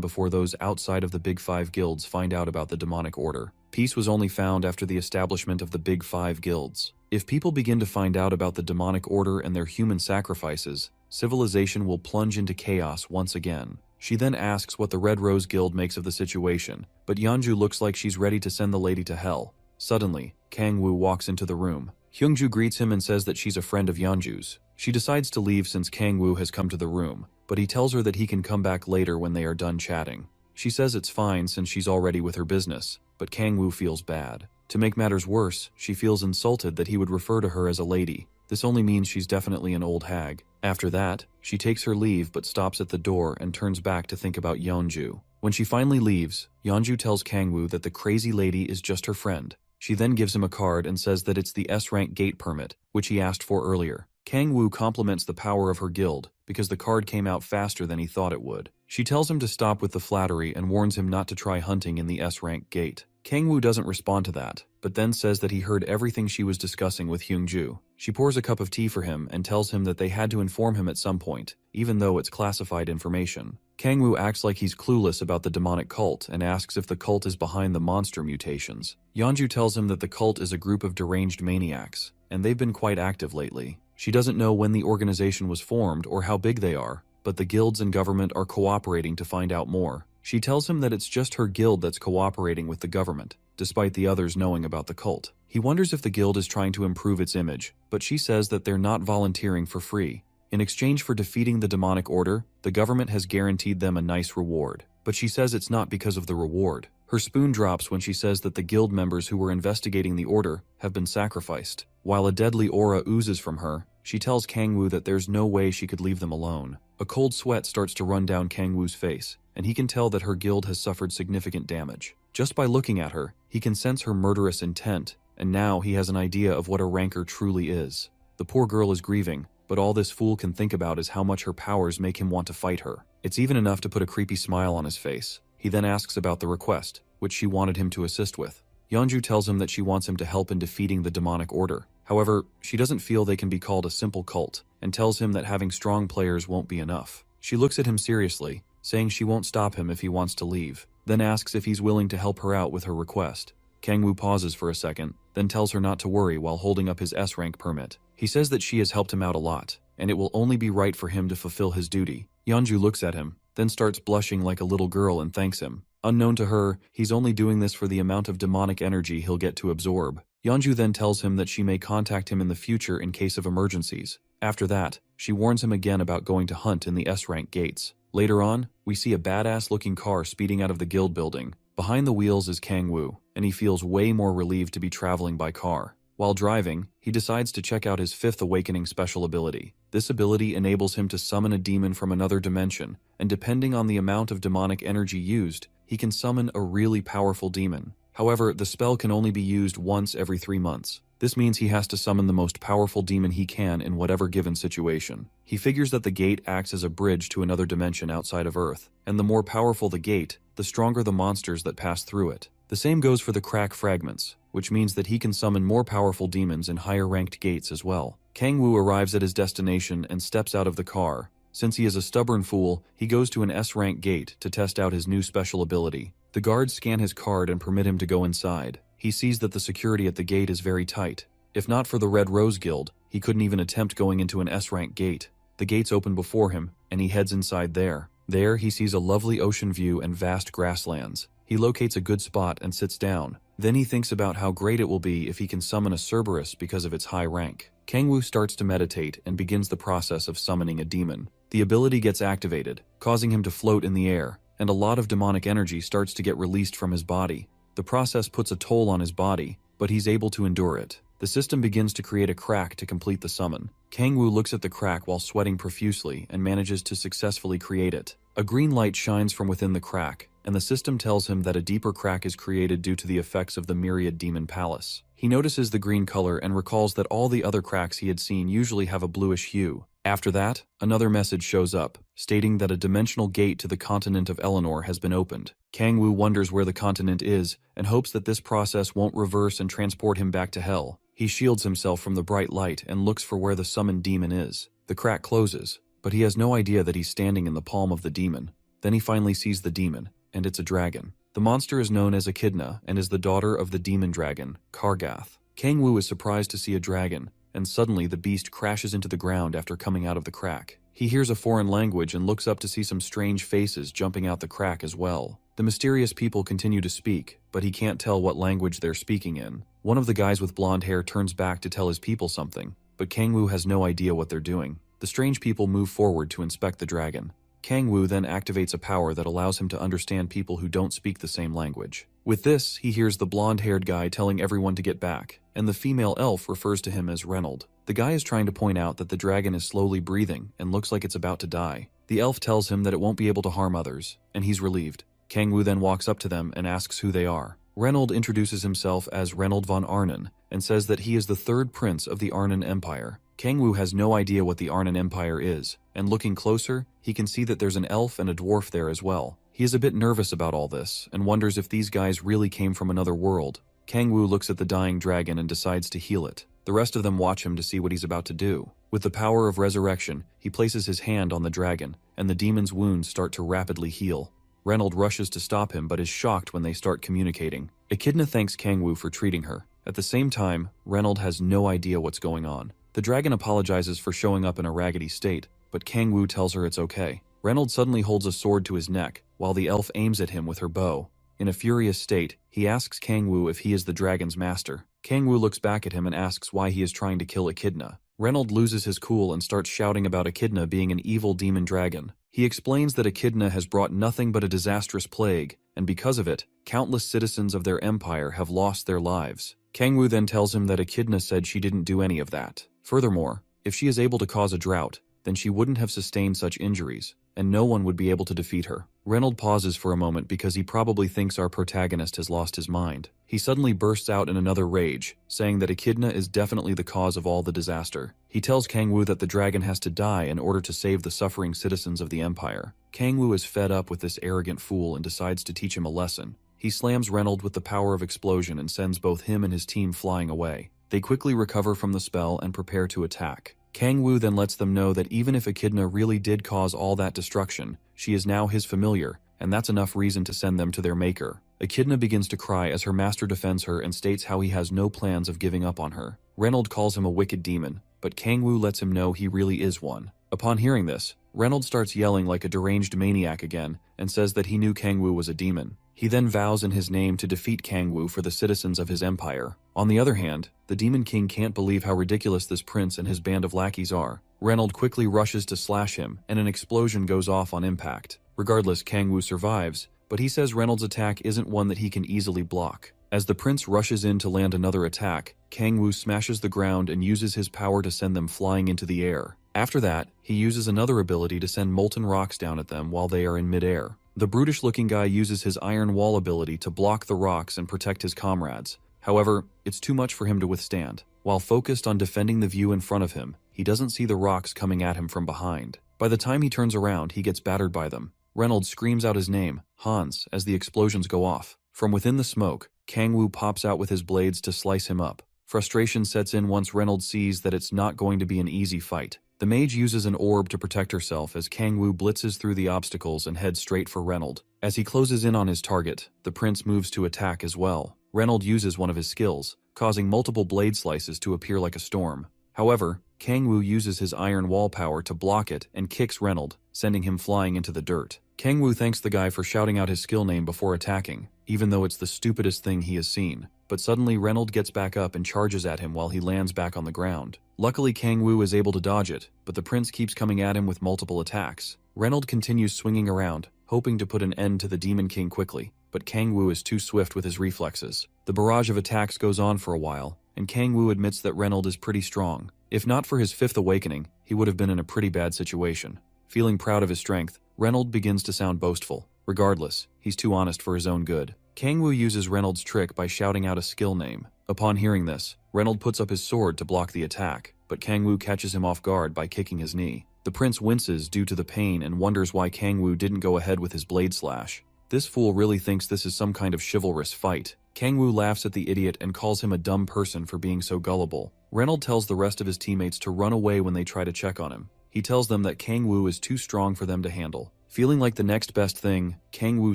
before those outside of the Big Five guilds find out about the demonic order. Peace was only found after the establishment of the Big Five guilds. If people begin to find out about the demonic order and their human sacrifices, civilization will plunge into chaos once again. She then asks what the Red Rose Guild makes of the situation, but Yeonju looks like she's ready to send the lady to hell. Suddenly, Kang-woo walks into the room. Hyungju greets him and says that she's a friend of Yeonju's. She decides to leave since Kang-woo has come to the room, but he tells her that he can come back later when they are done chatting. She says it's fine since she's already with her business, but Kang-woo feels bad. To make matters worse, she feels insulted that he would refer to her as a lady. This only means she's definitely an old hag. After that, she takes her leave but stops at the door and turns back to think about Yeonju. When she finally leaves, Yeonju tells Kang-woo that the crazy lady is just her friend. She then gives him a card and says that it's the S-rank gate permit, which he asked for earlier. Kang-woo compliments the power of her guild because the card came out faster than he thought it would. She tells him to stop with the flattery and warns him not to try hunting in the S-rank gate. Kang-woo doesn't respond to that, but then says that he heard everything she was discussing with Hyungju. She pours a cup of tea for him and tells him that they had to inform him at some point, even though it's classified information. Kang-woo acts like he's clueless about the demonic cult and asks if the cult is behind the monster mutations. Yeonju tells him that the cult is a group of deranged maniacs, and they've been quite active lately. She doesn't know when the organization was formed or how big they are, but the guilds and government are cooperating to find out more. She tells him that it's just her guild that's cooperating with the government, despite the others knowing about the cult. He wonders if the guild is trying to improve its image, but she says that they're not volunteering for free. In exchange for defeating the demonic order, the government has guaranteed them a nice reward. But she says it's not because of the reward. Her spoon drops when she says that the guild members who were investigating the order have been sacrificed. While a deadly aura oozes from her, she tells Kang-woo that there's no way she could leave them alone. A cold sweat starts to run down Kang-woo's face, and he can tell that her guild has suffered significant damage. Just by looking at her, he can sense her murderous intent, and now he has an idea of what a rancor truly is. The poor girl is grieving, but all this fool can think about is how much her powers make him want to fight her. It's even enough to put a creepy smile on his face. He then asks about the request, which she wanted him to assist with. Yeonju tells him that she wants him to help in defeating the demonic order. However, she doesn't feel they can be called a simple cult, and tells him that having strong players won't be enough. She looks at him seriously, saying she won't stop him if he wants to leave, then asks if he's willing to help her out with her request. Kang-woo pauses for a second, then tells her not to worry while holding up his S-rank permit. He says that she has helped him out a lot, and it will only be right for him to fulfill his duty. Yeonju looks at him, then starts blushing like a little girl and thanks him. Unknown to her, he's only doing this for the amount of demonic energy he'll get to absorb. Yeonju then tells him that she may contact him in the future in case of emergencies. After that, she warns him again about going to hunt in the S-rank gates. Later on, we see a badass-looking car speeding out of the guild building. Behind the wheels is Kang-woo, and he feels way more relieved to be traveling by car. While driving, he decides to check out his 5th awakening special ability. This ability enables him to summon a demon from another dimension, and depending on the amount of demonic energy used, he can summon a really powerful demon. However, the spell can only be used once every 3 months. This means he has to summon the most powerful demon he can in whatever given situation. He figures that the gate acts as a bridge to another dimension outside of Earth, and the more powerful the gate, the stronger the monsters that pass through it. The same goes for the crack fragments, which means that he can summon more powerful demons in higher-ranked gates as well. Kangwoo arrives at his destination and steps out of the car. Since he is a stubborn fool, he goes to an S-rank gate to test out his new special ability. The guards scan his card and permit him to go inside. He sees that the security at the gate is very tight. If not for the Red Rose Guild, he couldn't even attempt going into an S-rank gate. The gates open before him, and he heads inside there. There, he sees a lovely ocean view and vast grasslands. He locates a good spot and sits down. Then he thinks about how great it will be if he can summon a Cerberus because of its high rank. Kangwoo starts to meditate and begins the process of summoning a demon. The ability gets activated, causing him to float in the air, and a lot of demonic energy starts to get released from his body. The process puts a toll on his body, but he's able to endure it. The system begins to create a crack to complete the summon. Kangwoo looks at the crack while sweating profusely and manages to successfully create it. A green light shines from within the crack, and the system tells him that a deeper crack is created due to the effects of the Myriad Demon Palace. He notices the green color and recalls that all the other cracks he had seen usually have a bluish hue. After that, another message shows up, stating that a dimensional gate to the continent of Eleanor has been opened. Kangwoo wonders where the continent is and hopes that this process won't reverse and transport him back to hell. He shields himself from the bright light and looks for where the summoned demon is. The crack closes, but he has no idea that he's standing in the palm of the demon. Then he finally sees the demon, and it's a dragon. The monster is known as Echidna and is the daughter of the demon dragon, Kargath. Kangwoo is surprised to see a dragon, and suddenly the beast crashes into the ground after coming out of the crack. He hears a foreign language and looks up to see some strange faces jumping out the crack as well. The mysterious people continue to speak, but he can't tell what language they're speaking in. One of the guys with blonde hair turns back to tell his people something, but Kangwoo has no idea what they're doing. The strange people move forward to inspect the dragon. Kangwoo then activates a power that allows him to understand people who don't speak the same language. With this, he hears the blonde-haired guy telling everyone to get back, and the female elf refers to him as Reynold. The guy is trying to point out that the dragon is slowly breathing and looks like it's about to die. The elf tells him that it won't be able to harm others, and he's relieved. Kangwoo then walks up to them and asks who they are. Reynold introduces himself as Reynold von Arnon and says that he is the third prince of the Arnon Empire. Kangwoo has no idea what the Arnon Empire is, and looking closer, he can see that there's an elf and a dwarf there as well. He is a bit nervous about all this and wonders if these guys really came from another world. Kangwoo looks at the dying dragon and decides to heal it. The rest of them watch him to see what he's about to do. With the power of resurrection, he places his hand on the dragon, and the demon's wounds start to rapidly heal. Reynold rushes to stop him but is shocked when they start communicating. Echidna thanks Kangwoo for treating her. At the same time, Reynold has no idea what's going on. The dragon apologizes for showing up in a raggedy state, but Kangwoo tells her it's okay. Reynold suddenly holds a sword to his neck, while the elf aims at him with her bow. In a furious state, he asks Kangwoo if he is the dragon's master. Kangwoo looks back at him and asks why he is trying to kill Echidna. Reynold loses his cool and starts shouting about Echidna being an evil demon dragon. He explains that Echidna has brought nothing but a disastrous plague, and because of it, countless citizens of their empire have lost their lives. Kangwoo then tells him that Echidna said she didn't do any of that. Furthermore, if she is able to cause a drought, then she wouldn't have sustained such injuries, and no one would be able to defeat her. Reynold pauses for a moment because he probably thinks our protagonist has lost his mind. He suddenly bursts out in another rage, saying that Echidna is definitely the cause of all the disaster. He tells Kangwoo that the dragon has to die in order to save the suffering citizens of the empire. Kangwoo is fed up with this arrogant fool and decides to teach him a lesson. He slams Reynold with the power of explosion and sends both him and his team flying away. They quickly recover from the spell and prepare to attack. Kangwoo then lets them know that even if Echidna really did cause all that destruction, she is now his familiar, and that's enough reason to send them to their maker. Echidna begins to cry as her master defends her and states how he has no plans of giving up on her. Reynold calls him a wicked demon, but Kangwoo lets him know he really is one. Upon hearing this, Reynold starts yelling like a deranged maniac again and says that he knew Kangwoo was a demon. He then vows in his name to defeat Kangwoo for the citizens of his empire. On the other hand, the Demon King can't believe how ridiculous this prince and his band of lackeys are. Reynold quickly rushes to slash him, and an explosion goes off on impact. Regardless, Kangwoo survives, but he says Reynold's attack isn't one that he can easily block. As the prince rushes in to land another attack, Kangwoo smashes the ground and uses his power to send them flying into the air. After that, he uses another ability to send molten rocks down at them while they are in midair. The brutish-looking guy uses his iron wall ability to block the rocks and protect his comrades. However, it's too much for him to withstand. While focused on defending the view in front of him, he doesn't see the rocks coming at him from behind. By the time he turns around, he gets battered by them. Reynolds screams out his name, Hans, as the explosions go off. From within the smoke, Kang-woo pops out with his blades to slice him up. Frustration sets in once Reynolds sees that it's not going to be an easy fight. The mage uses an orb to protect herself as Kang-woo blitzes through the obstacles and heads straight for Reynolds. As he closes in on his target, the prince moves to attack as well. Reynolds uses one of his skills, causing multiple blade slices to appear like a storm. However, Kang-woo uses his iron wall power to block it and kicks Reynolds, sending him flying into the dirt. Kang-woo thanks the guy for shouting out his skill name before attacking, even though it's the stupidest thing he has seen. But suddenly Reynolds gets back up and charges at him while he lands back on the ground. Luckily Kang-woo is able to dodge it, but the prince keeps coming at him with multiple attacks. Reynolds continues swinging around, hoping to put an end to the Demon King quickly, but Kang-woo is too swift with his reflexes. The barrage of attacks goes on for a while, and Kang-woo admits that Reynolds is pretty strong. If not for his fifth awakening, he would have been in a pretty bad situation. Feeling proud of his strength, Reynolds begins to sound boastful. Regardless, he's too honest for his own good. Kang-woo uses Reynolds' trick by shouting out a skill name. Upon hearing this, Reynolds puts up his sword to block the attack, but Kang-woo catches him off guard by kicking his knee. The prince winces due to the pain and wonders why Kang-woo didn't go ahead with his blade slash. This fool really thinks this is some kind of chivalrous fight. Kang-woo laughs at the idiot and calls him a dumb person for being so gullible. Reynolds tells the rest of his teammates to run away when they try to check on him. He tells them that Kang-woo is too strong for them to handle. Feeling like the next best thing, Kang-woo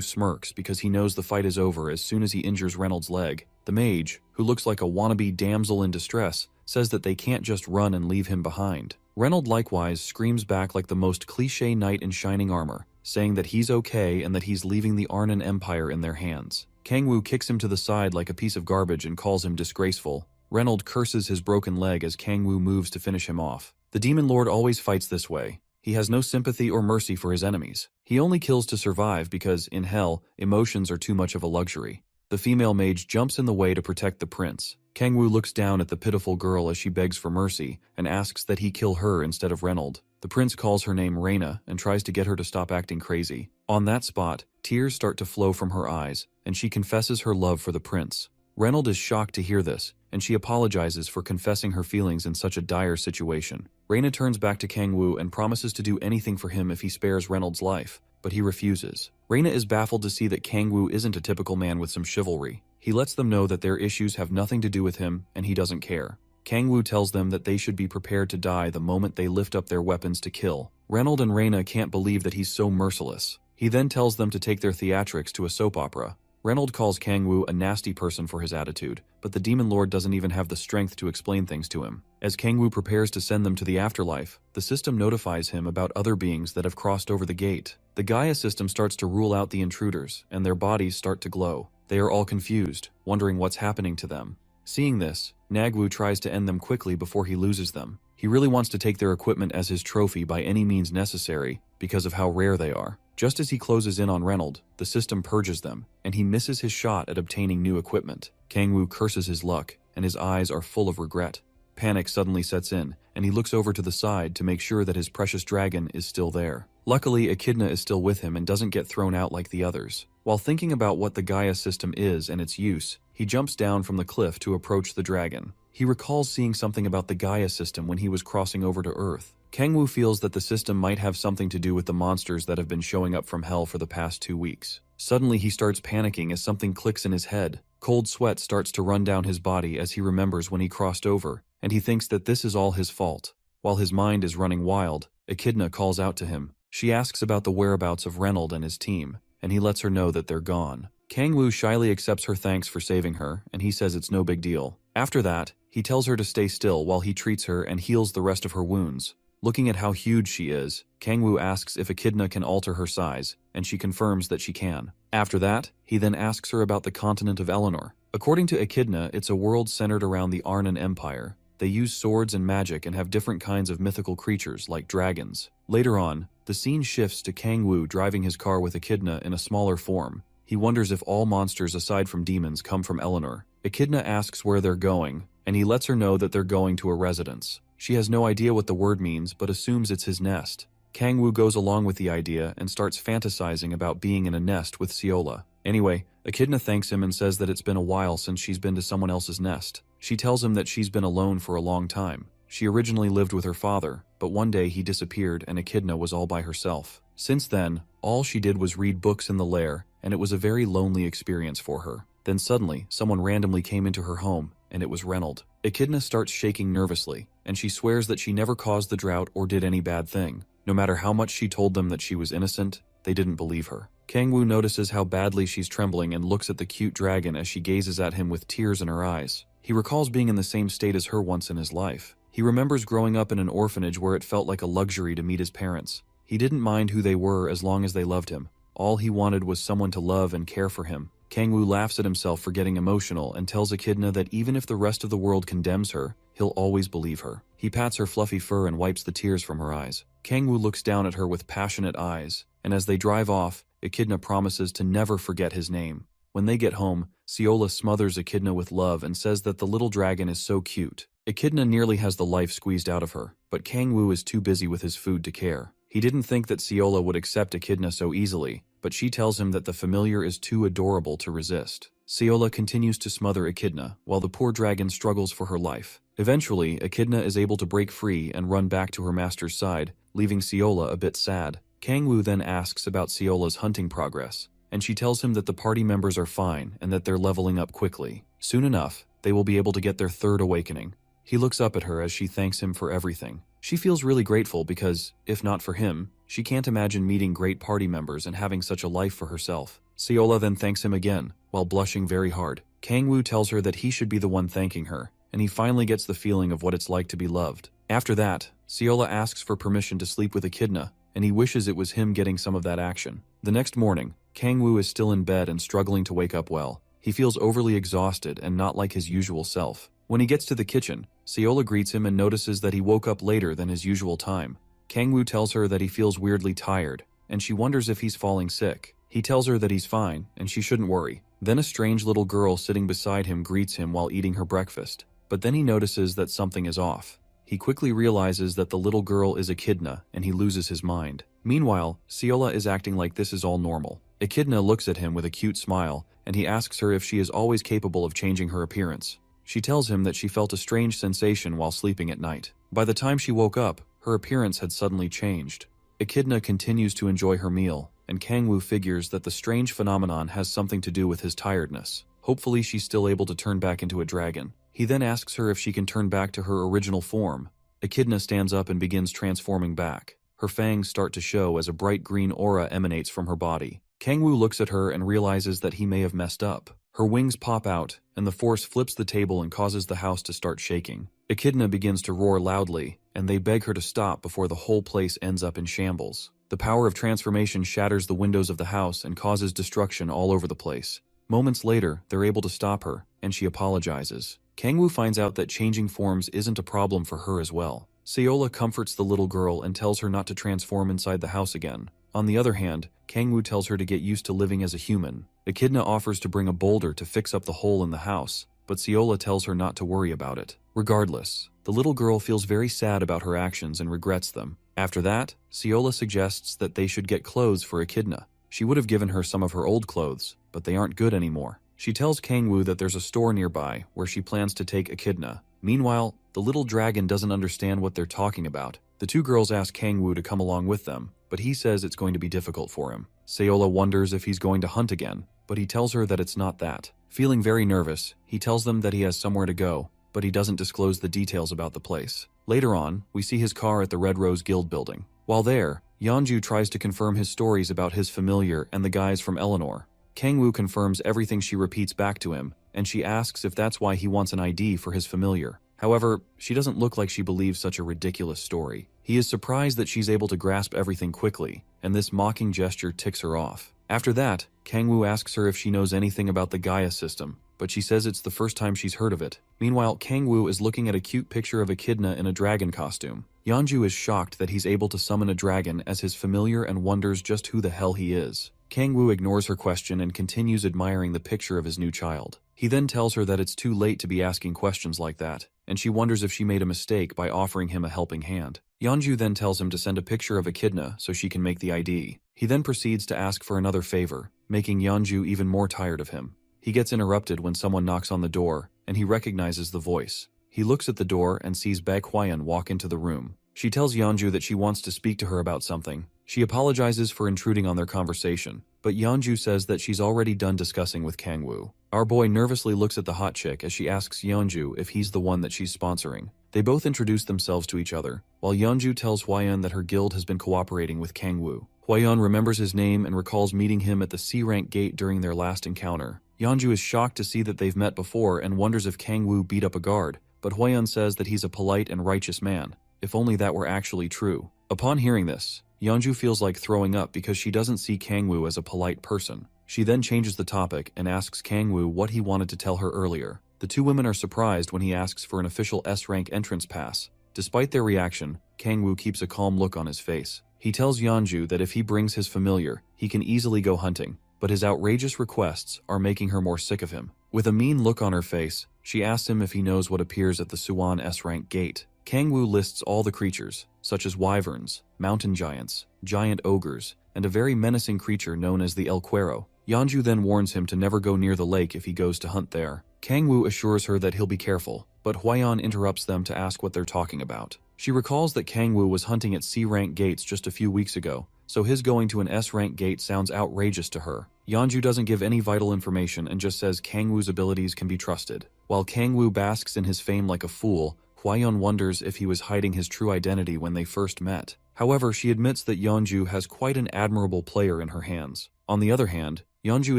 smirks because he knows the fight is over as soon as he injures Reynolds' leg. The mage, who looks like a wannabe damsel in distress, says that they can't just run and leave him behind. Reynolds likewise screams back like the most cliché knight in shining armor, saying that he's okay and that he's leaving the Arnon Empire in their hands. Kang-woo kicks him to the side like a piece of garbage and calls him disgraceful. Reynolds curses his broken leg as Kang-woo moves to finish him off. The Demon Lord always fights this way. He has no sympathy or mercy for his enemies. He only kills to survive because, in hell, emotions are too much of a luxury. The female mage jumps in the way to protect the prince. Kang-woo looks down at the pitiful girl as she begs for mercy and asks that he kill her instead of Reynolds. The prince calls her name Reina and tries to get her to stop acting crazy. On that spot, tears start to flow from her eyes, and she confesses her love for the prince. Reynolds is shocked to hear this, and she apologizes for confessing her feelings in such a dire situation. Reina turns back to Kang-woo and promises to do anything for him if he spares Reynolds' life, but he refuses. Reina is baffled to see that Kang-woo isn't a typical man with some chivalry. He lets them know that their issues have nothing to do with him, and he doesn't care. Kang-woo tells them that they should be prepared to die the moment they lift up their weapons to kill. Reynolds and Reina can't believe that he's so merciless. He then tells them to take their theatrics to a soap opera. Reynolds calls Kang-woo a nasty person for his attitude, but the Demon Lord doesn't even have the strength to explain things to him. As Kang-woo prepares to send them to the afterlife, the system notifies him about other beings that have crossed over the gate. The Gaia system starts to rule out the intruders, and their bodies start to glow. They are all confused, wondering what's happening to them. Seeing this, Nagwoo tries to end them quickly before he loses them. He really wants to take their equipment as his trophy by any means necessary because of how rare they are. Just as he closes in on Reynolds, the system purges them, and he misses his shot at obtaining new equipment. Kang-woo curses his luck, and his eyes are full of regret. Panic suddenly sets in, and he looks over to the side to make sure that his precious dragon is still there. Luckily, Echidna is still with him and doesn't get thrown out like the others. While thinking about what the Gaia system is and its use, he jumps down from the cliff to approach the dragon. He recalls seeing something about the Gaia system when he was crossing over to Earth. Kang-woo feels that the system might have something to do with the monsters that have been showing up from hell for the past 2 weeks. Suddenly he starts panicking as something clicks in his head. Cold sweat starts to run down his body as he remembers when he crossed over, and he thinks that this is all his fault. While his mind is running wild, Echidna calls out to him. She asks about the whereabouts of Reynolds and his team, and he lets her know that they're gone. Kang-woo shyly accepts her thanks for saving her, and he says it's no big deal. After that, he tells her to stay still while he treats her and heals the rest of her wounds. Looking at how huge she is, Kang-woo asks if Echidna can alter her size, and she confirms that she can. After that, he then asks her about the continent of Eleanor. According to Echidna, it's a world centered around the Arnon Empire. They use swords and magic and have different kinds of mythical creatures like dragons. Later on, the scene shifts to Kang-woo driving his car with Echidna in a smaller form. He wonders if all monsters aside from demons come from Eleanor. Echidna asks where they're going, and he lets her know that they're going to a residence. She has no idea what the word means, but assumes it's his nest. Kangwoo goes along with the idea and starts fantasizing about being in a nest with Seola. Anyway, Echidna thanks him and says that it's been a while since she's been to someone else's nest. She tells him that she's been alone for a long time. She originally lived with her father, but one day he disappeared and Echidna was all by herself. Since then, all she did was read books in the lair, and it was a very lonely experience for her. Then suddenly, someone randomly came into her home, and it was Reynold. Echidna starts shaking nervously, and she swears that she never caused the drought or did any bad thing. No matter how much she told them that she was innocent, they didn't believe her. Kangwoo notices how badly she's trembling and looks at the cute dragon as she gazes at him with tears in her eyes. He recalls being in the same state as her once in his life. He remembers growing up in an orphanage where it felt like a luxury to meet his parents. He didn't mind who they were as long as they loved him. All he wanted was someone to love and care for him. Kangwoo laughs at himself for getting emotional and tells Echidna that even if the rest of the world condemns her, he'll always believe her. He pats her fluffy fur and wipes the tears from her eyes. Kangwoo looks down at her with passionate eyes, and as they drive off, Echidna promises to never forget his name. When they get home, Seola smothers Echidna with love and says that the little dragon is so cute. Echidna nearly has the life squeezed out of her, but Kangwoo is too busy with his food to care. He didn't think that Seola would accept Echidna so easily, but she tells him that the familiar is too adorable to resist. Seola continues to smother Echidna, while the poor dragon struggles for her life. Eventually, Echidna is able to break free and run back to her master's side, leaving Seola a bit sad. Kangwoo then asks about Seola's hunting progress, and she tells him that the party members are fine and that they're leveling up quickly. Soon enough, they will be able to get their third awakening. He looks up at her as she thanks him for everything. She feels really grateful because, if not for him, she can't imagine meeting great party members and having such a life for herself. Seola then thanks him again, while blushing very hard. Kangwoo tells her that he should be the one thanking her, and he finally gets the feeling of what it's like to be loved. After that, Seola asks for permission to sleep with Echidna, and he wishes it was him getting some of that action. The next morning, Kangwoo is still in bed and struggling to wake up well. He feels overly exhausted and not like his usual self. When he gets to the kitchen, Seola greets him and notices that he woke up later than his usual time. Kangwoo tells her that he feels weirdly tired, and she wonders if he's falling sick. He tells her that he's fine, and she shouldn't worry. Then a strange little girl sitting beside him greets him while eating her breakfast. But then he notices that something is off. He quickly realizes that the little girl is Echidna, and he loses his mind. Meanwhile, Seola is acting like this is all normal. Echidna looks at him with a cute smile, and he asks her if she is always capable of changing her appearance. She tells him that she felt a strange sensation while sleeping at night. By the time she woke up, her appearance had suddenly changed. Echidna continues to enjoy her meal, and Kangwoo figures that the strange phenomenon has something to do with his tiredness. Hopefully she's still able to turn back into a dragon. He then asks her if she can turn back to her original form. Echidna stands up and begins transforming back. Her fangs start to show as a bright green aura emanates from her body. Kangwoo looks at her and realizes that he may have messed up. Her wings pop out, and the force flips the table and causes the house to start shaking. Echidna begins to roar loudly, and they beg her to stop before the whole place ends up in shambles. The power of transformation shatters the windows of the house and causes destruction all over the place. Moments later, they're able to stop her, and she apologizes. Kangwoo finds out that changing forms isn't a problem for her as well. Seola comforts the little girl and tells her not to transform inside the house again. On the other hand, Kangwoo tells her to get used to living as a human. Echidna offers to bring a boulder to fix up the hole in the house, but Seola tells her not to worry about it. Regardless, the little girl feels very sad about her actions and regrets them. After that, Seola suggests that they should get clothes for Echidna. She would have given her some of her old clothes, but they aren't good anymore. She tells Kangwoo that there's a store nearby where she plans to take Echidna. Meanwhile, the little dragon doesn't understand what they're talking about. The two girls ask Kangwoo to come along with them, but he says it's going to be difficult for him. Seola wonders if he's going to hunt again, but he tells her that it's not that. Feeling very nervous, he tells them that he has somewhere to go, but he doesn't disclose the details about the place. Later on, we see his car at the Red Rose Guild building. While there, Yeonju tries to confirm his stories about his familiar and the guys from Eleanor. Kangwoo confirms everything she repeats back to him, and she asks if that's why he wants an ID for his familiar. However, she doesn't look like she believes such a ridiculous story. He is surprised that she's able to grasp everything quickly, and this mocking gesture ticks her off. After that, Kangwoo asks her if she knows anything about the Gaia system, but she says it's the first time she's heard of it. Meanwhile, Kangwoo is looking at a cute picture of Echidna in a dragon costume. Yeonju is shocked that he's able to summon a dragon as his familiar and wonders just who the hell he is. Kangwoo ignores her question and continues admiring the picture of his new child. He then tells her that it's too late to be asking questions like that, and she wonders if she made a mistake by offering him a helping hand. Yeonju then tells him to send a picture of Echidna so she can make the ID. He then proceeds to ask for another favor, making Yeonju even more tired of him. He gets interrupted when someone knocks on the door, and he recognizes the voice. He looks at the door and sees Baek Hwaeun walk into the room. She tells Yeonju that she wants to speak to her about something. She apologizes for intruding on their conversation, but Yeonju says that she's already done discussing with Kangwoo. Our boy nervously looks at the hot chick as she asks Yeonju if he's the one that she's sponsoring. They both introduce themselves to each other, while Yeonju tells Hwaeun that her guild has been cooperating with Kangwoo. Hwaeun remembers his name and recalls meeting him at the C-rank gate during their last encounter. Yeonju is shocked to see that they've met before and wonders if Kangwoo beat up a guard, but Hwaeun says that he's a polite and righteous man. If only that were actually true. Upon hearing this, Yeonju feels like throwing up because she doesn't see Kangwoo as a polite person. She then changes the topic and asks Kangwoo what he wanted to tell her earlier. The two women are surprised when he asks for an official S-rank entrance pass. Despite their reaction, Kangwoo keeps a calm look on his face. He tells Yeonju that if he brings his familiar, he can easily go hunting, but his outrageous requests are making her more sick of him. With a mean look on her face, she asks him if he knows what appears at the Suwon S-rank gate. Kangwoo lists all the creatures, such as wyverns, mountain giants, giant ogres, and a very menacing creature known as the El Cuero. Yeonju then warns him to never go near the lake if he goes to hunt there. Kangwoo assures her that he'll be careful, but Hwaeun interrupts them to ask what they're talking about. She recalls that Kangwoo was hunting at C-rank gates just a few weeks ago, so his going to an S-rank gate sounds outrageous to her. Yeonju doesn't give any vital information and just says Kangwoo's abilities can be trusted. While Kangwoo basks in his fame like a fool, Hwaeun wonders if he was hiding his true identity when they first met. However, she admits that Yeonju has quite an admirable player in her hands. On the other hand, Yeonju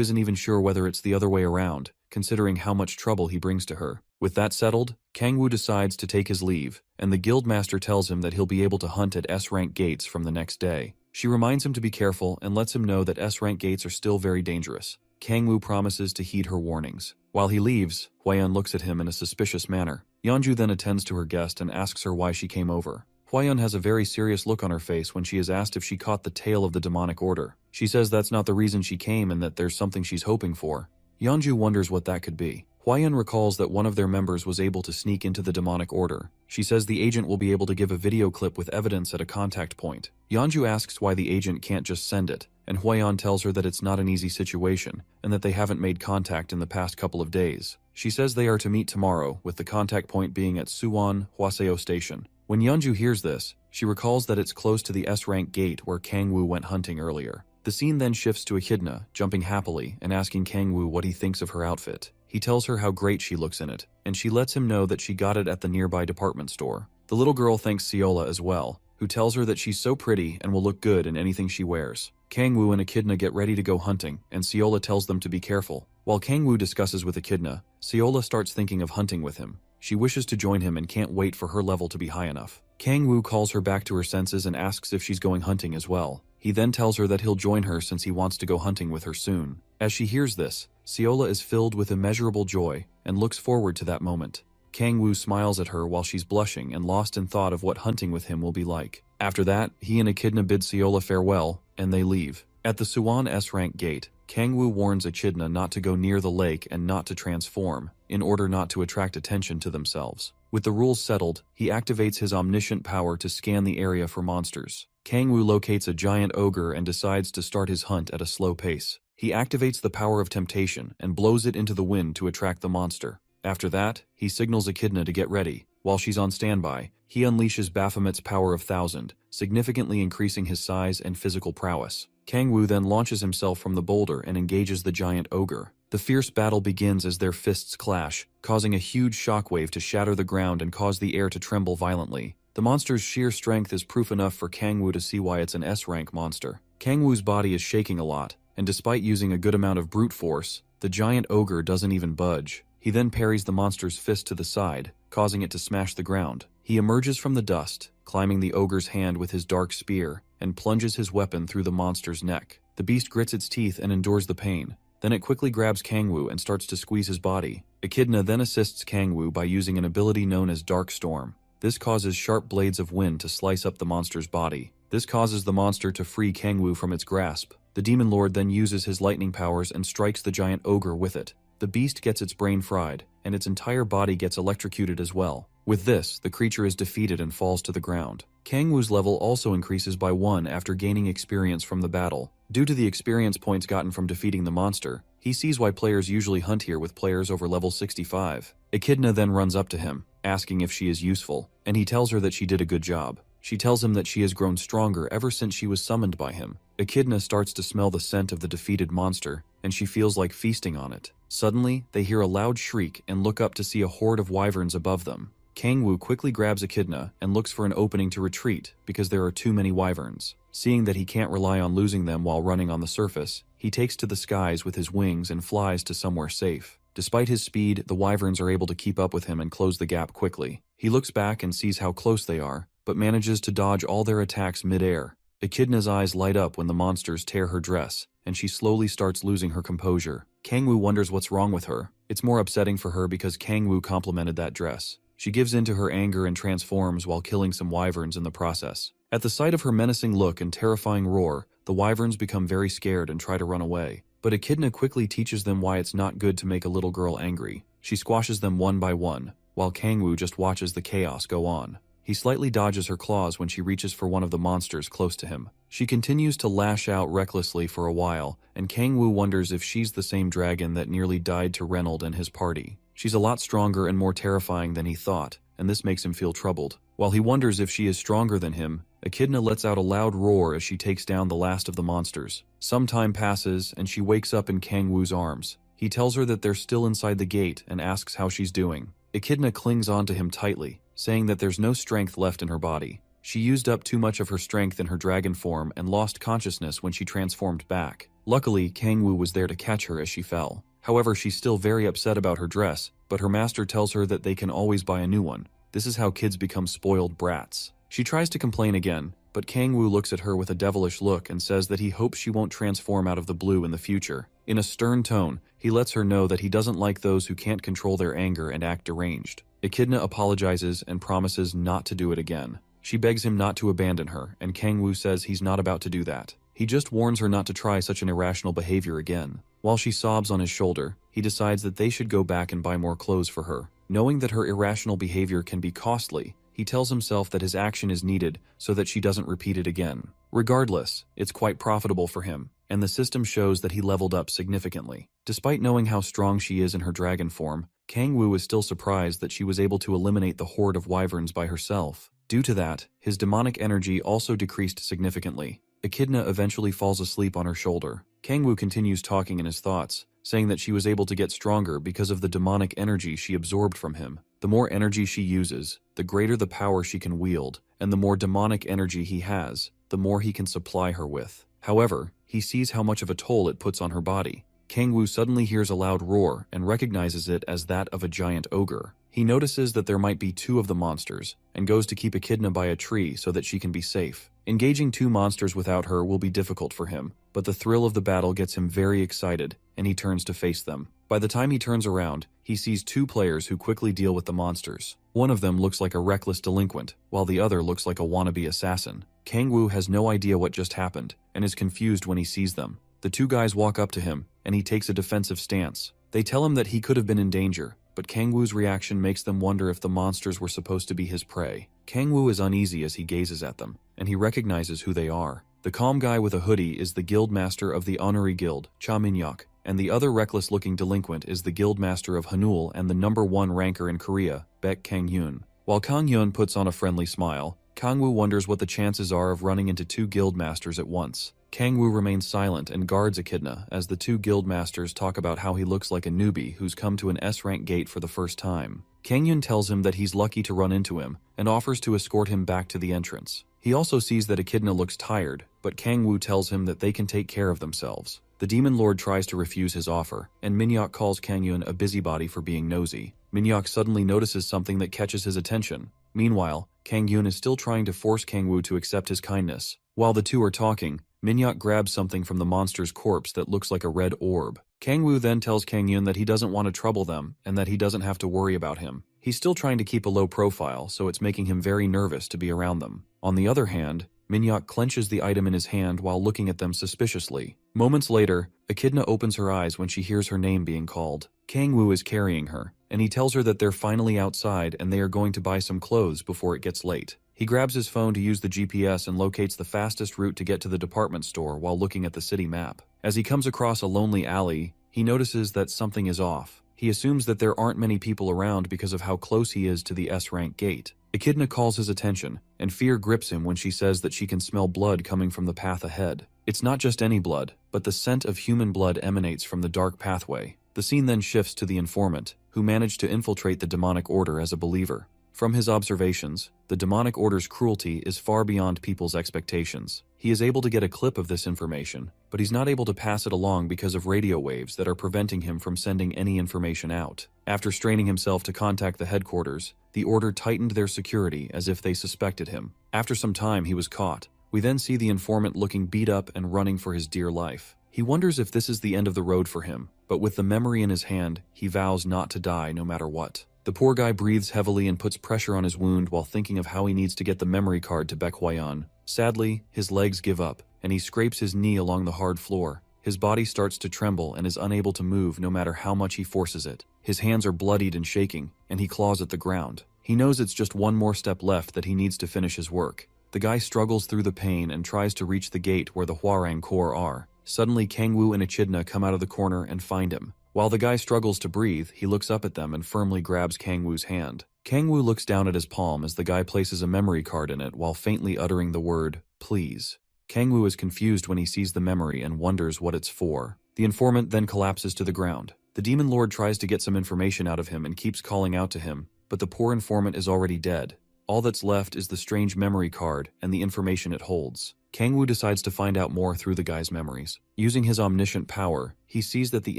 isn't even sure whether it's the other way around, considering how much trouble he brings to her. With that settled, Kangwoo decides to take his leave, and the guildmaster tells him that he'll be able to hunt at S-rank gates from the next day. She reminds him to be careful and lets him know that S-rank gates are still very dangerous. Kangwoo promises to heed her warnings. While he leaves, Hwaeun looks at him in a suspicious manner. Yeonju then attends to her guest and asks her why she came over. Hwaeun has a very serious look on her face when she is asked if she caught the tail of the demonic order. She says that's not the reason she came and that there's something she's hoping for. Yeonju wonders what that could be. Hwaeun recalls that one of their members was able to sneak into the demonic order. She says the agent will be able to give a video clip with evidence at a contact point. Yeonju asks why the agent can't just send it, and Hwaeun tells her that it's not an easy situation, and that they haven't made contact in the past couple of days. She says they are to meet tomorrow, with the contact point being at Suwon Hwaseo Station. When Yeonju hears this, she recalls that it's close to the S-rank gate where Kangwoo went hunting earlier. The scene then shifts to Echidna, jumping happily and asking Kangwoo what he thinks of her outfit. He tells her how great she looks in it, and she lets him know that she got it at the nearby department store. The little girl thanks Seola as well, who tells her that she's so pretty and will look good in anything she wears. Kangwoo and Echidna get ready to go hunting, and Seola tells them to be careful. While Kangwoo discusses with Echidna, Seola starts thinking of hunting with him. She wishes to join him and can't wait for her level to be high enough. Kangwoo calls her back to her senses and asks if she's going hunting as well. He then tells her that he'll join her since he wants to go hunting with her soon. As she hears this, Seola is filled with immeasurable joy and looks forward to that moment. Kangwoo smiles at her while she's blushing and lost in thought of what hunting with him will be like. After that, he and Echidna bid Seola farewell, and they leave. At the Suwon S-rank gate, Kangwoo warns Echidna not to go near the lake and not to transform, in order not to attract attention to themselves. With the rules settled, he activates his omniscient power to scan the area for monsters. Kangwoo locates a giant ogre and decides to start his hunt at a slow pace. He activates the power of temptation and blows it into the wind to attract the monster. After that, he signals Echidna to get ready. While she's on standby, he unleashes Baphomet's power of 1000, significantly increasing his size and physical prowess. Kangwoo then launches himself from the boulder and engages the giant ogre. The fierce battle begins as their fists clash, causing a huge shockwave to shatter the ground and cause the air to tremble violently. The monster's sheer strength is proof enough for Kangwoo to see why it's an S-rank monster. Kangwoo's body is shaking a lot, and despite using a good amount of brute force, the giant ogre doesn't even budge. He then parries the monster's fist to the side, causing it to smash the ground. He emerges from the dust, climbing the ogre's hand with his dark spear, and plunges his weapon through the monster's neck. The beast grits its teeth and endures the pain. Then it quickly grabs Kangwoo and starts to squeeze his body. Echidna then assists Kangwoo by using an ability known as Dark Storm. This causes sharp blades of wind to slice up the monster's body. This causes the monster to free Kangwoo from its grasp. The Demon Lord then uses his lightning powers and strikes the giant ogre with it. The beast gets its brain fried, and its entire body gets electrocuted as well. With this, the creature is defeated and falls to the ground. Kangwoo's level also increases by 1 after gaining experience from the battle. Due to the experience points gotten from defeating the monster, he sees why players usually hunt here with players over level 65. Echidna then runs up to him, asking if she is useful, and he tells her that she did a good job. She tells him that she has grown stronger ever since she was summoned by him. Echidna starts to smell the scent of the defeated monster, and she feels like feasting on it. Suddenly, they hear a loud shriek and look up to see a horde of wyverns above them. Kangwoo quickly grabs Echidna and looks for an opening to retreat because there are too many wyverns. Seeing that he can't rely on losing them while running on the surface, he takes to the skies with his wings and flies to somewhere safe. Despite his speed, the wyverns are able to keep up with him and close the gap quickly. He looks back and sees how close they are, but manages to dodge all their attacks mid-air. Echidna's eyes light up when the monsters tear her dress, and she slowly starts losing her composure. Kangwoo wonders what's wrong with her. It's more upsetting for her because Kangwoo complimented that dress. She gives in to her anger and transforms while killing some wyverns in the process. At the sight of her menacing look and terrifying roar, the wyverns become very scared and try to run away. But Echidna quickly teaches them why it's not good to make a little girl angry. She squashes them one by one, while Kangwoo just watches the chaos go on. He slightly dodges her claws when she reaches for one of the monsters close to him. She continues to lash out recklessly for a while, and Kangwoo wonders if she's the same dragon that nearly died to Reynolds and his party. She's a lot stronger and more terrifying than he thought, and this makes him feel troubled. While he wonders if she is stronger than him, Echidna lets out a loud roar as she takes down the last of the monsters. Some time passes, and she wakes up in Kangwoo's arms. He tells her that they're still inside the gate and asks how she's doing. Echidna clings onto him tightly, saying that there's no strength left in her body. She used up too much of her strength in her dragon form and lost consciousness when she transformed back. Luckily, Kangwoo was there to catch her as she fell. However, she's still very upset about her dress, but her master tells her that they can always buy a new one. This is how kids become spoiled brats. She tries to complain again, but Kangwoo looks at her with a devilish look and says that he hopes she won't transform out of the blue in the future. In a stern tone, he lets her know that he doesn't like those who can't control their anger and act deranged. Echidna apologizes and promises not to do it again. She begs him not to abandon her, and Kangwoo says he's not about to do that. He just warns her not to try such an irrational behavior again. While she sobs on his shoulder, he decides that they should go back and buy more clothes for her. Knowing that her irrational behavior can be costly, he tells himself that his action is needed so that she doesn't repeat it again. Regardless, it's quite profitable for him, and the system shows that he leveled up significantly. Despite knowing how strong she is in her dragon form, Kangwoo is still surprised that she was able to eliminate the horde of wyverns by herself. Due to that, his demonic energy also decreased significantly. Echidna eventually falls asleep on her shoulder. Kangwoo continues talking in his thoughts, saying that she was able to get stronger because of the demonic energy she absorbed from him. The more energy she uses, the greater the power she can wield, and the more demonic energy he has, the more he can supply her with. However, he sees how much of a toll it puts on her body. Kangwoo suddenly hears a loud roar and recognizes it as that of a giant ogre. He notices that there might be 2 of the monsters, and goes to keep Echidna by a tree so that she can be safe. Engaging 2 monsters without her will be difficult for him, but the thrill of the battle gets him very excited, and he turns to face them. By the time he turns around, he sees 2 players who quickly deal with the monsters. One of them looks like a reckless delinquent, while the other looks like a wannabe assassin. Kangwoo has no idea what just happened, and is confused when he sees them. The 2 guys walk up to him, and he takes a defensive stance. They tell him that he could have been in danger, but Kangwoo's reaction makes them wonder if the monsters were supposed to be his prey. Kangwoo is uneasy as he gazes at them, and he recognizes who they are. The calm guy with a hoodie is the guild master of the Honorary Guild, Cha Minhyuk, and the other reckless-looking delinquent is the guild master of Hanul and the #1 ranker in Korea, Baek Kang-hyun. While Kang-hyun puts on a friendly smile, Kangwoo wonders what the chances are of running into 2 guild masters at once. Kangwoo remains silent and guards Echidna as the 2 guild masters talk about how he looks like a newbie who's come to an S-rank gate for the first time. Kang-hyun tells him that he's lucky to run into him and offers to escort him back to the entrance. He also sees that Echidna looks tired, but Kangwoo tells him that they can take care of themselves. The Demon Lord tries to refuse his offer, and Minhyuk calls Kang-hyun a busybody for being nosy. Minhyuk suddenly notices something that catches his attention. Meanwhile, Kang-hyun is still trying to force Kangwoo to accept his kindness. While the 2 are talking, Minhyuk grabs something from the monster's corpse that looks like a red orb. Kangwoo then tells Kang-hyun that he doesn't want to trouble them and that he doesn't have to worry about him. He's still trying to keep a low profile, so it's making him very nervous to be around them. On the other hand, Minhyuk clenches the item in his hand while looking at them suspiciously. Moments later, Echidna opens her eyes when she hears her name being called. Kangwoo is carrying her, and he tells her that they're finally outside and they are going to buy some clothes before it gets late. He grabs his phone to use the GPS and locates the fastest route to get to the department store while looking at the city map. As he comes across a lonely alley, he notices that something is off. He assumes that there aren't many people around because of how close he is to the S-rank gate. Echidna calls his attention, and fear grips him when she says that she can smell blood coming from the path ahead. It's not just any blood, but the scent of human blood emanates from the dark pathway. The scene then shifts to the informant, who managed to infiltrate the demonic order as a believer. From his observations, the demonic order's cruelty is far beyond people's expectations. He is able to get a clip of this information, but he's not able to pass it along because of radio waves that are preventing him from sending any information out. After straining himself to contact the headquarters, the order tightened their security as if they suspected him. After some time, he was caught. We then see the informant looking beat up and running for his dear life. He wonders if this is the end of the road for him, but with the memory in his hand, he vows not to die no matter what. The poor guy breathes heavily and puts pressure on his wound while thinking of how he needs to get the memory card to Baek Hwayeon. Sadly, his legs give up, and he scrapes his knee along the hard floor. His body starts to tremble and is unable to move no matter how much he forces it. His hands are bloodied and shaking, and he claws at the ground. He knows it's just one more step left that he needs to finish his work. The guy struggles through the pain and tries to reach the gate where the Hwarang Corps are. Suddenly, Kangwoo and Echidna come out of the corner and find him. While the guy struggles to breathe, he looks up at them and firmly grabs Kangwoo's hand. Kangwoo looks down at his palm as the guy places a memory card in it while faintly uttering the word, "Please." Kangwoo is confused when he sees the memory and wonders what it's for. The informant then collapses to the ground. The demon lord tries to get some information out of him and keeps calling out to him, but the poor informant is already dead. All that's left is the strange memory card and the information it holds. Kangwoo decides to find out more through the guy's memories. Using his omniscient power, he sees that the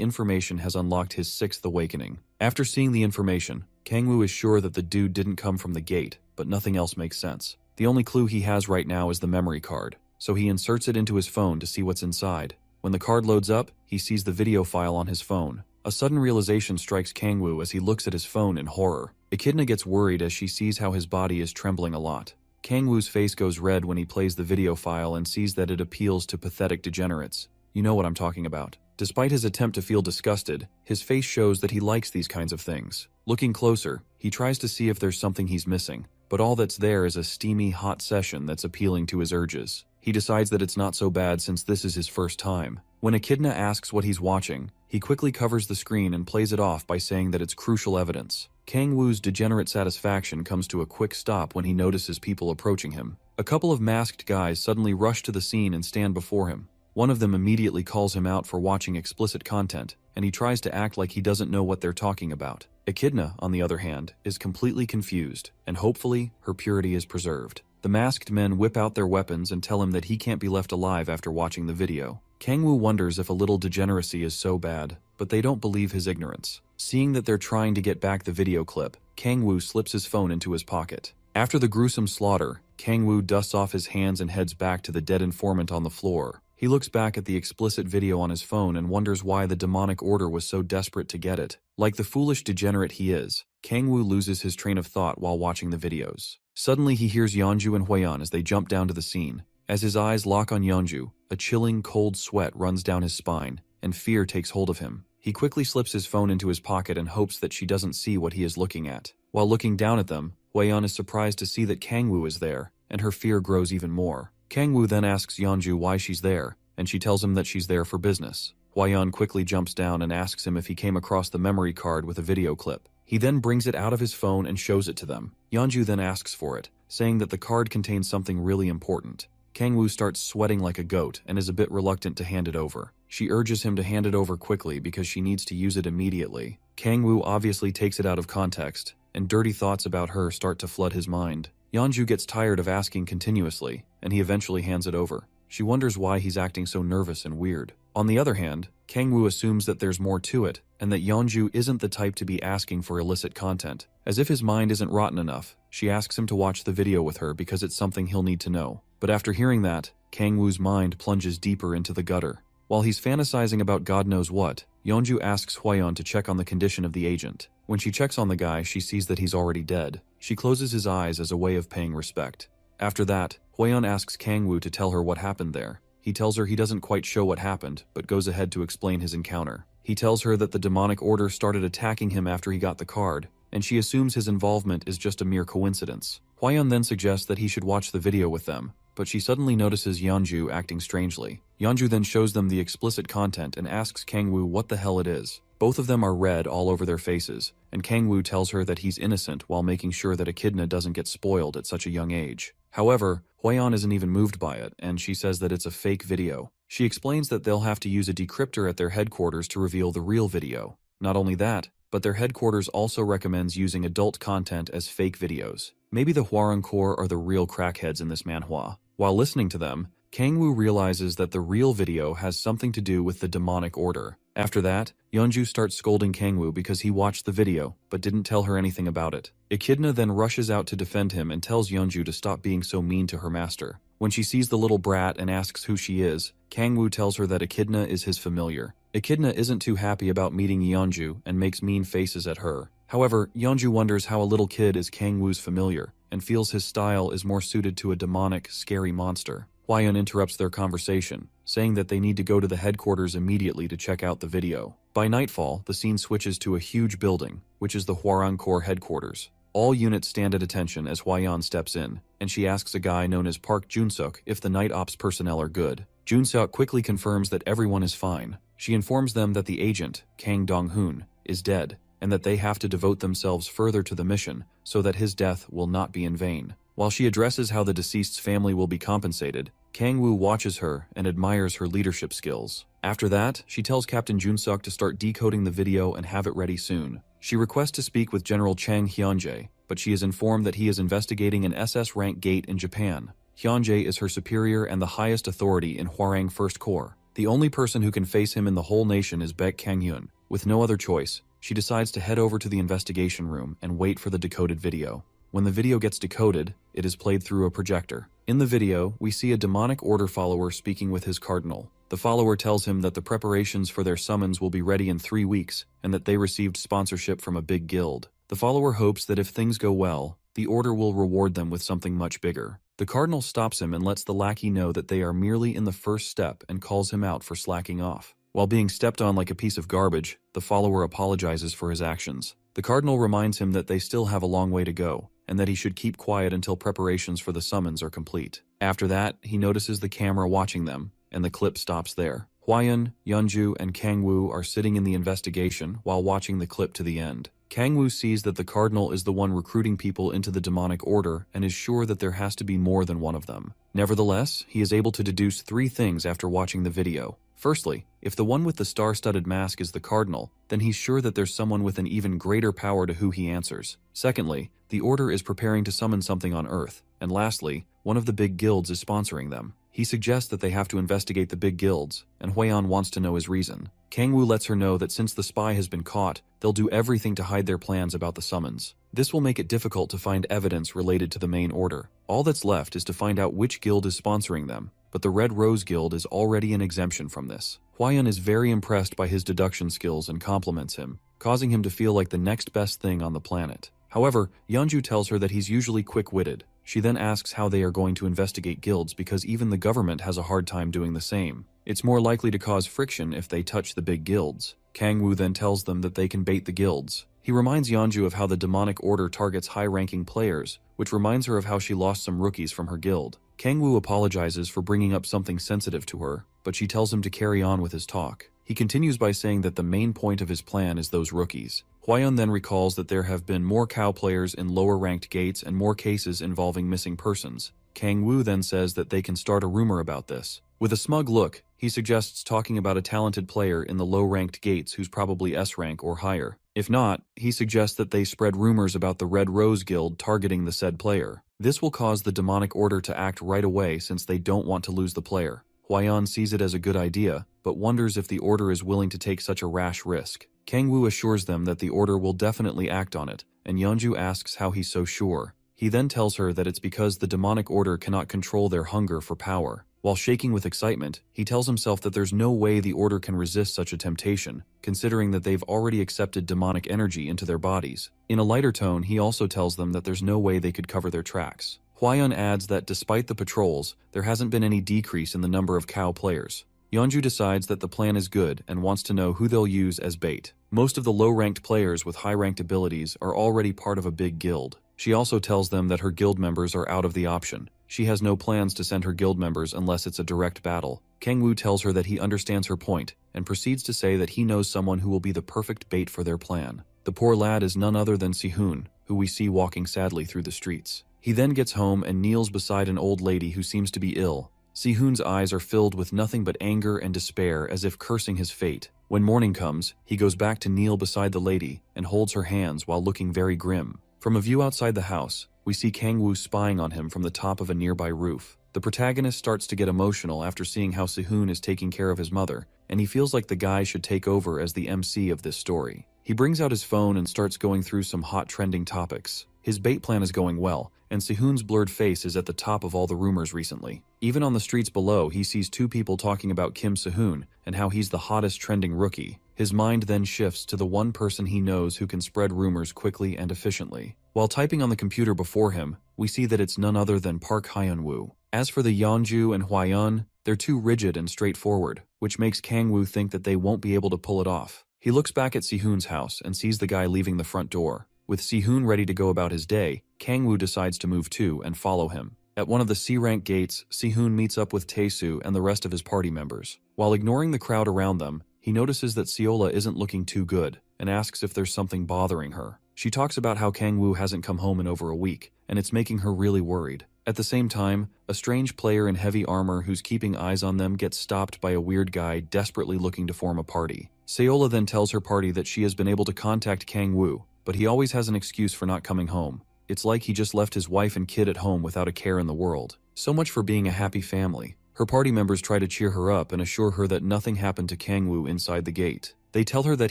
information has unlocked his sixth awakening. After seeing the information, Kangwoo is sure that the dude didn't come from the gate, but nothing else makes sense. The only clue he has right now is the memory card, so he inserts it into his phone to see what's inside. When the card loads up, he sees the video file on his phone. A sudden realization strikes Kangwoo as he looks at his phone in horror. Echidna gets worried as she sees how his body is trembling a lot. Kangwoo's face goes red when he plays the video file and sees that it appeals to pathetic degenerates. You know what I'm talking about. Despite his attempt to feel disgusted, his face shows that he likes these kinds of things. Looking closer, he tries to see if there's something he's missing, but all that's there is a steamy, hot session that's appealing to his urges. He decides that it's not so bad since this is his first time. When Echidna asks what he's watching, he quickly covers the screen and plays it off by saying that it's crucial evidence. Kangwoo's degenerate satisfaction comes to a quick stop when he notices people approaching him. A couple of masked guys suddenly rush to the scene and stand before him. One of them immediately calls him out for watching explicit content, and he tries to act like he doesn't know what they're talking about. Echidna, on the other hand, is completely confused, and hopefully, her purity is preserved. The masked men whip out their weapons and tell him that he can't be left alive after watching the video. Kangwoo wonders if a little degeneracy is so bad, but they don't believe his ignorance. Seeing that they're trying to get back the video clip, Kangwoo slips his phone into his pocket. After the gruesome slaughter, Kangwoo dusts off his hands and heads back to the dead informant on the floor. He looks back at the explicit video on his phone and wonders why the demonic order was so desperate to get it. Like the foolish degenerate he is, Kangwoo loses his train of thought while watching the videos. Suddenly he hears Yeonju and Hwayeon as they jump down to the scene. As his eyes lock on Yeonju, a chilling, cold sweat runs down his spine, and fear takes hold of him. He quickly slips his phone into his pocket and hopes that she doesn't see what he is looking at. While looking down at them, Hwayeon is surprised to see that Kangwoo is there, and her fear grows even more. Kangwoo then asks Yeonju why she's there, and she tells him that she's there for business. Hwayeon quickly jumps down and asks him if he came across the memory card with a video clip. He then brings it out of his phone and shows it to them. Yeonju then asks for it, saying that the card contains something really important. Kangwoo starts sweating like a goat and is a bit reluctant to hand it over. She urges him to hand it over quickly because she needs to use it immediately. Kangwoo obviously takes it out of context, and dirty thoughts about her start to flood his mind. Yeonju gets tired of asking continuously, and he eventually hands it over. She wonders why he's acting so nervous and weird. On the other hand, Kangwoo assumes that there's more to it, and that Yeonju isn't the type to be asking for illicit content. As if his mind isn't rotten enough, she asks him to watch the video with her because it's something he'll need to know. But after hearing that, Kangwoo's mind plunges deeper into the gutter. While he's fantasizing about God knows what, Yeonju asks Hwayeon to check on the condition of the agent. When she checks on the guy, she sees that he's already dead. She closes his eyes as a way of paying respect. After that, Hwayeon asks Kangwoo to tell her what happened there. He tells her he doesn't quite show what happened, but goes ahead to explain his encounter. He tells her that the demonic order started attacking him after he got the card, and she assumes his involvement is just a mere coincidence. Hwayeon then suggests that he should watch the video with them, but she suddenly notices Yeonju acting strangely. Yeonju then shows them the explicit content and asks Kangwoo what the hell it is. Both of them are red all over their faces, and Kangwoo tells her that he's innocent while making sure that Echidna doesn't get spoiled at such a young age. However, Hwayeon isn't even moved by it, and she says that it's a fake video. She explains that they'll have to use a decryptor at their headquarters to reveal the real video. Not only that, but their headquarters also recommends using adult content as fake videos. Maybe the Hwarangkor are the real crackheads in this manhwa. While listening to them, Kangwoo realizes that the real video has something to do with the demonic order. After that, Yeonju starts scolding Kangwoo because he watched the video, but didn't tell her anything about it. Echidna then rushes out to defend him and tells Yeonju to stop being so mean to her master. When she sees the little brat and asks who she is, Kangwoo tells her that Echidna is his familiar. Echidna isn't too happy about meeting Yeonju and makes mean faces at her. However, Yeonju wonders how a little kid is Kangwoo's familiar, and feels his style is more suited to a demonic, scary monster. Hwayeon interrupts their conversation, saying that they need to go to the headquarters immediately to check out the video. By nightfall, the scene switches to a huge building, which is the Hwarangkor headquarters. All units stand at attention as Hwayeon steps in, and she asks a guy known as Park Junseok if the night ops personnel are good. Junseok quickly confirms that everyone is fine. She informs them that the agent, Kang Dong-hoon, is dead, and that they have to devote themselves further to the mission so that his death will not be in vain. While she addresses how the deceased's family will be compensated, Kangwoo watches her and admires her leadership skills. After that, she tells Captain Junseok to start decoding the video and have it ready soon. She requests to speak with General Chang Hyunjae, but she is informed that he is investigating an SS rank gate in Japan. Hyunjae is her superior and the highest authority in Hwarang First Corps. The only person who can face him in the whole nation is Baek Kanghyun. With no other choice, she decides to head over to the investigation room and wait for the decoded video. When the video gets decoded, it is played through a projector. In the video, we see a demonic order follower speaking with his cardinal. The follower tells him that the preparations for their summons will be ready in 3 weeks, and that they received sponsorship from a big guild. The follower hopes that if things go well, the order will reward them with something much bigger. The cardinal stops him and lets the lackey know that they are merely in the first step and calls him out for slacking off. While being stepped on like a piece of garbage, the follower apologizes for his actions. The cardinal reminds him that they still have a long way to go, and that he should keep quiet until preparations for the summons are complete. After that, he notices the camera watching them, and the clip stops there. Hwayeon, Yeonju, and Kangwoo are sitting in the investigation while watching the clip to the end. Kangwoo sees that the cardinal is the one recruiting people into the demonic order and is sure that there has to be more than one of them. Nevertheless, he is able to deduce 3 things after watching the video. Firstly, if the one with the star-studded mask is the cardinal, then he's sure that there's someone with an even greater power to who he answers. Secondly, the order is preparing to summon something on Earth. And lastly, one of the big guilds is sponsoring them. He suggests that they have to investigate the big guilds, and Hwayeon wants to know his reason. Kangwoo lets her know that since the spy has been caught, they'll do everything to hide their plans about the summons. This will make it difficult to find evidence related to the main order. All that's left is to find out which guild is sponsoring them, but the Red Rose Guild is already an exemption from this. Hwayeon is very impressed by his deduction skills and compliments him, causing him to feel like the next best thing on the planet. However, Yeonju tells her that he's usually quick-witted. She then asks how they are going to investigate guilds because even the government has a hard time doing the same. It's more likely to cause friction if they touch the big guilds. Kangwoo then tells them that they can bait the guilds. He reminds Yeonju of how the demonic order targets high-ranking players, which reminds her of how she lost some rookies from her guild. Kangwoo apologizes for bringing up something sensitive to her, but she tells him to carry on with his talk. He continues by saying that the main point of his plan is those rookies. Hwayeon then recalls that there have been more cow players in lower-ranked gates and more cases involving missing persons. Kangwoo then says that they can start a rumor about this. With a smug look, he suggests talking about a talented player in the low-ranked gates who's probably S rank or higher. If not, he suggests that they spread rumors about the Red Rose Guild targeting the said player. This will cause the demonic order to act right away since they don't want to lose the player. Hwayeon sees it as a good idea, but wonders if the order is willing to take such a rash risk. Kangwoo assures them that the order will definitely act on it, and Yeonju asks how he's so sure. He then tells her that it's because the demonic order cannot control their hunger for power. While shaking with excitement, he tells himself that there's no way the order can resist such a temptation, considering that they've already accepted demonic energy into their bodies. In a lighter tone, he also tells them that there's no way they could cover their tracks. Hwayeon adds that despite the patrols, there hasn't been any decrease in the number of cow players. Yeonju decides that the plan is good and wants to know who they'll use as bait. Most of the low-ranked players with high-ranked abilities are already part of a big guild. She also tells them that her guild members are out of the option. She has no plans to send her guild members unless it's a direct battle. Kangwoo tells her that he understands her point and proceeds to say that he knows someone who will be the perfect bait for their plan. The poor lad is none other than Sihoon, who we see walking sadly through the streets. He then gets home and kneels beside an old lady who seems to be ill. Sihoon's eyes are filled with nothing but anger and despair, as if cursing his fate. When morning comes, he goes back to kneel beside the lady and holds her hands while looking very grim. From a view outside the house, we see Kangwoo spying on him from the top of a nearby roof. The protagonist starts to get emotional after seeing how Sihoon is taking care of his mother, and he feels like the guy should take over as the MC of this story. He brings out his phone and starts going through some hot trending topics. His bait plan is going well, and Sihoon's blurred face is at the top of all the rumors recently. Even on the streets below, he sees two people talking about Kim Sihoon and how he's the hottest trending rookie. His mind then shifts to the one person he knows who can spread rumors quickly and efficiently. While typing on the computer before him, we see that it's none other than Park Hyun-woo. As for the Yeonju and Hwaeun, they're too rigid and straightforward, which makes Kangwoo think that they won't be able to pull it off. He looks back at Sihoon's house and sees the guy leaving the front door. With Sihoon ready to go about his day, Kangwoo decides to move too and follow him. At one of the C-rank gates, Sihoon meets up with Tae-soo and the rest of his party members. While ignoring the crowd around them, he notices that Seola isn't looking too good and asks if there's something bothering her. She talks about how Kangwoo hasn't come home in over a week, and it's making her really worried. At the same time, a strange player in heavy armor who's keeping eyes on them gets stopped by a weird guy desperately looking to form a party. Seola then tells her party that she has been able to contact Kangwoo, but he always has an excuse for not coming home. It's like he just left his wife and kid at home without a care in the world. So much for being a happy family. Her party members try to cheer her up and assure her that nothing happened to Kangwoo inside the gate. They tell her that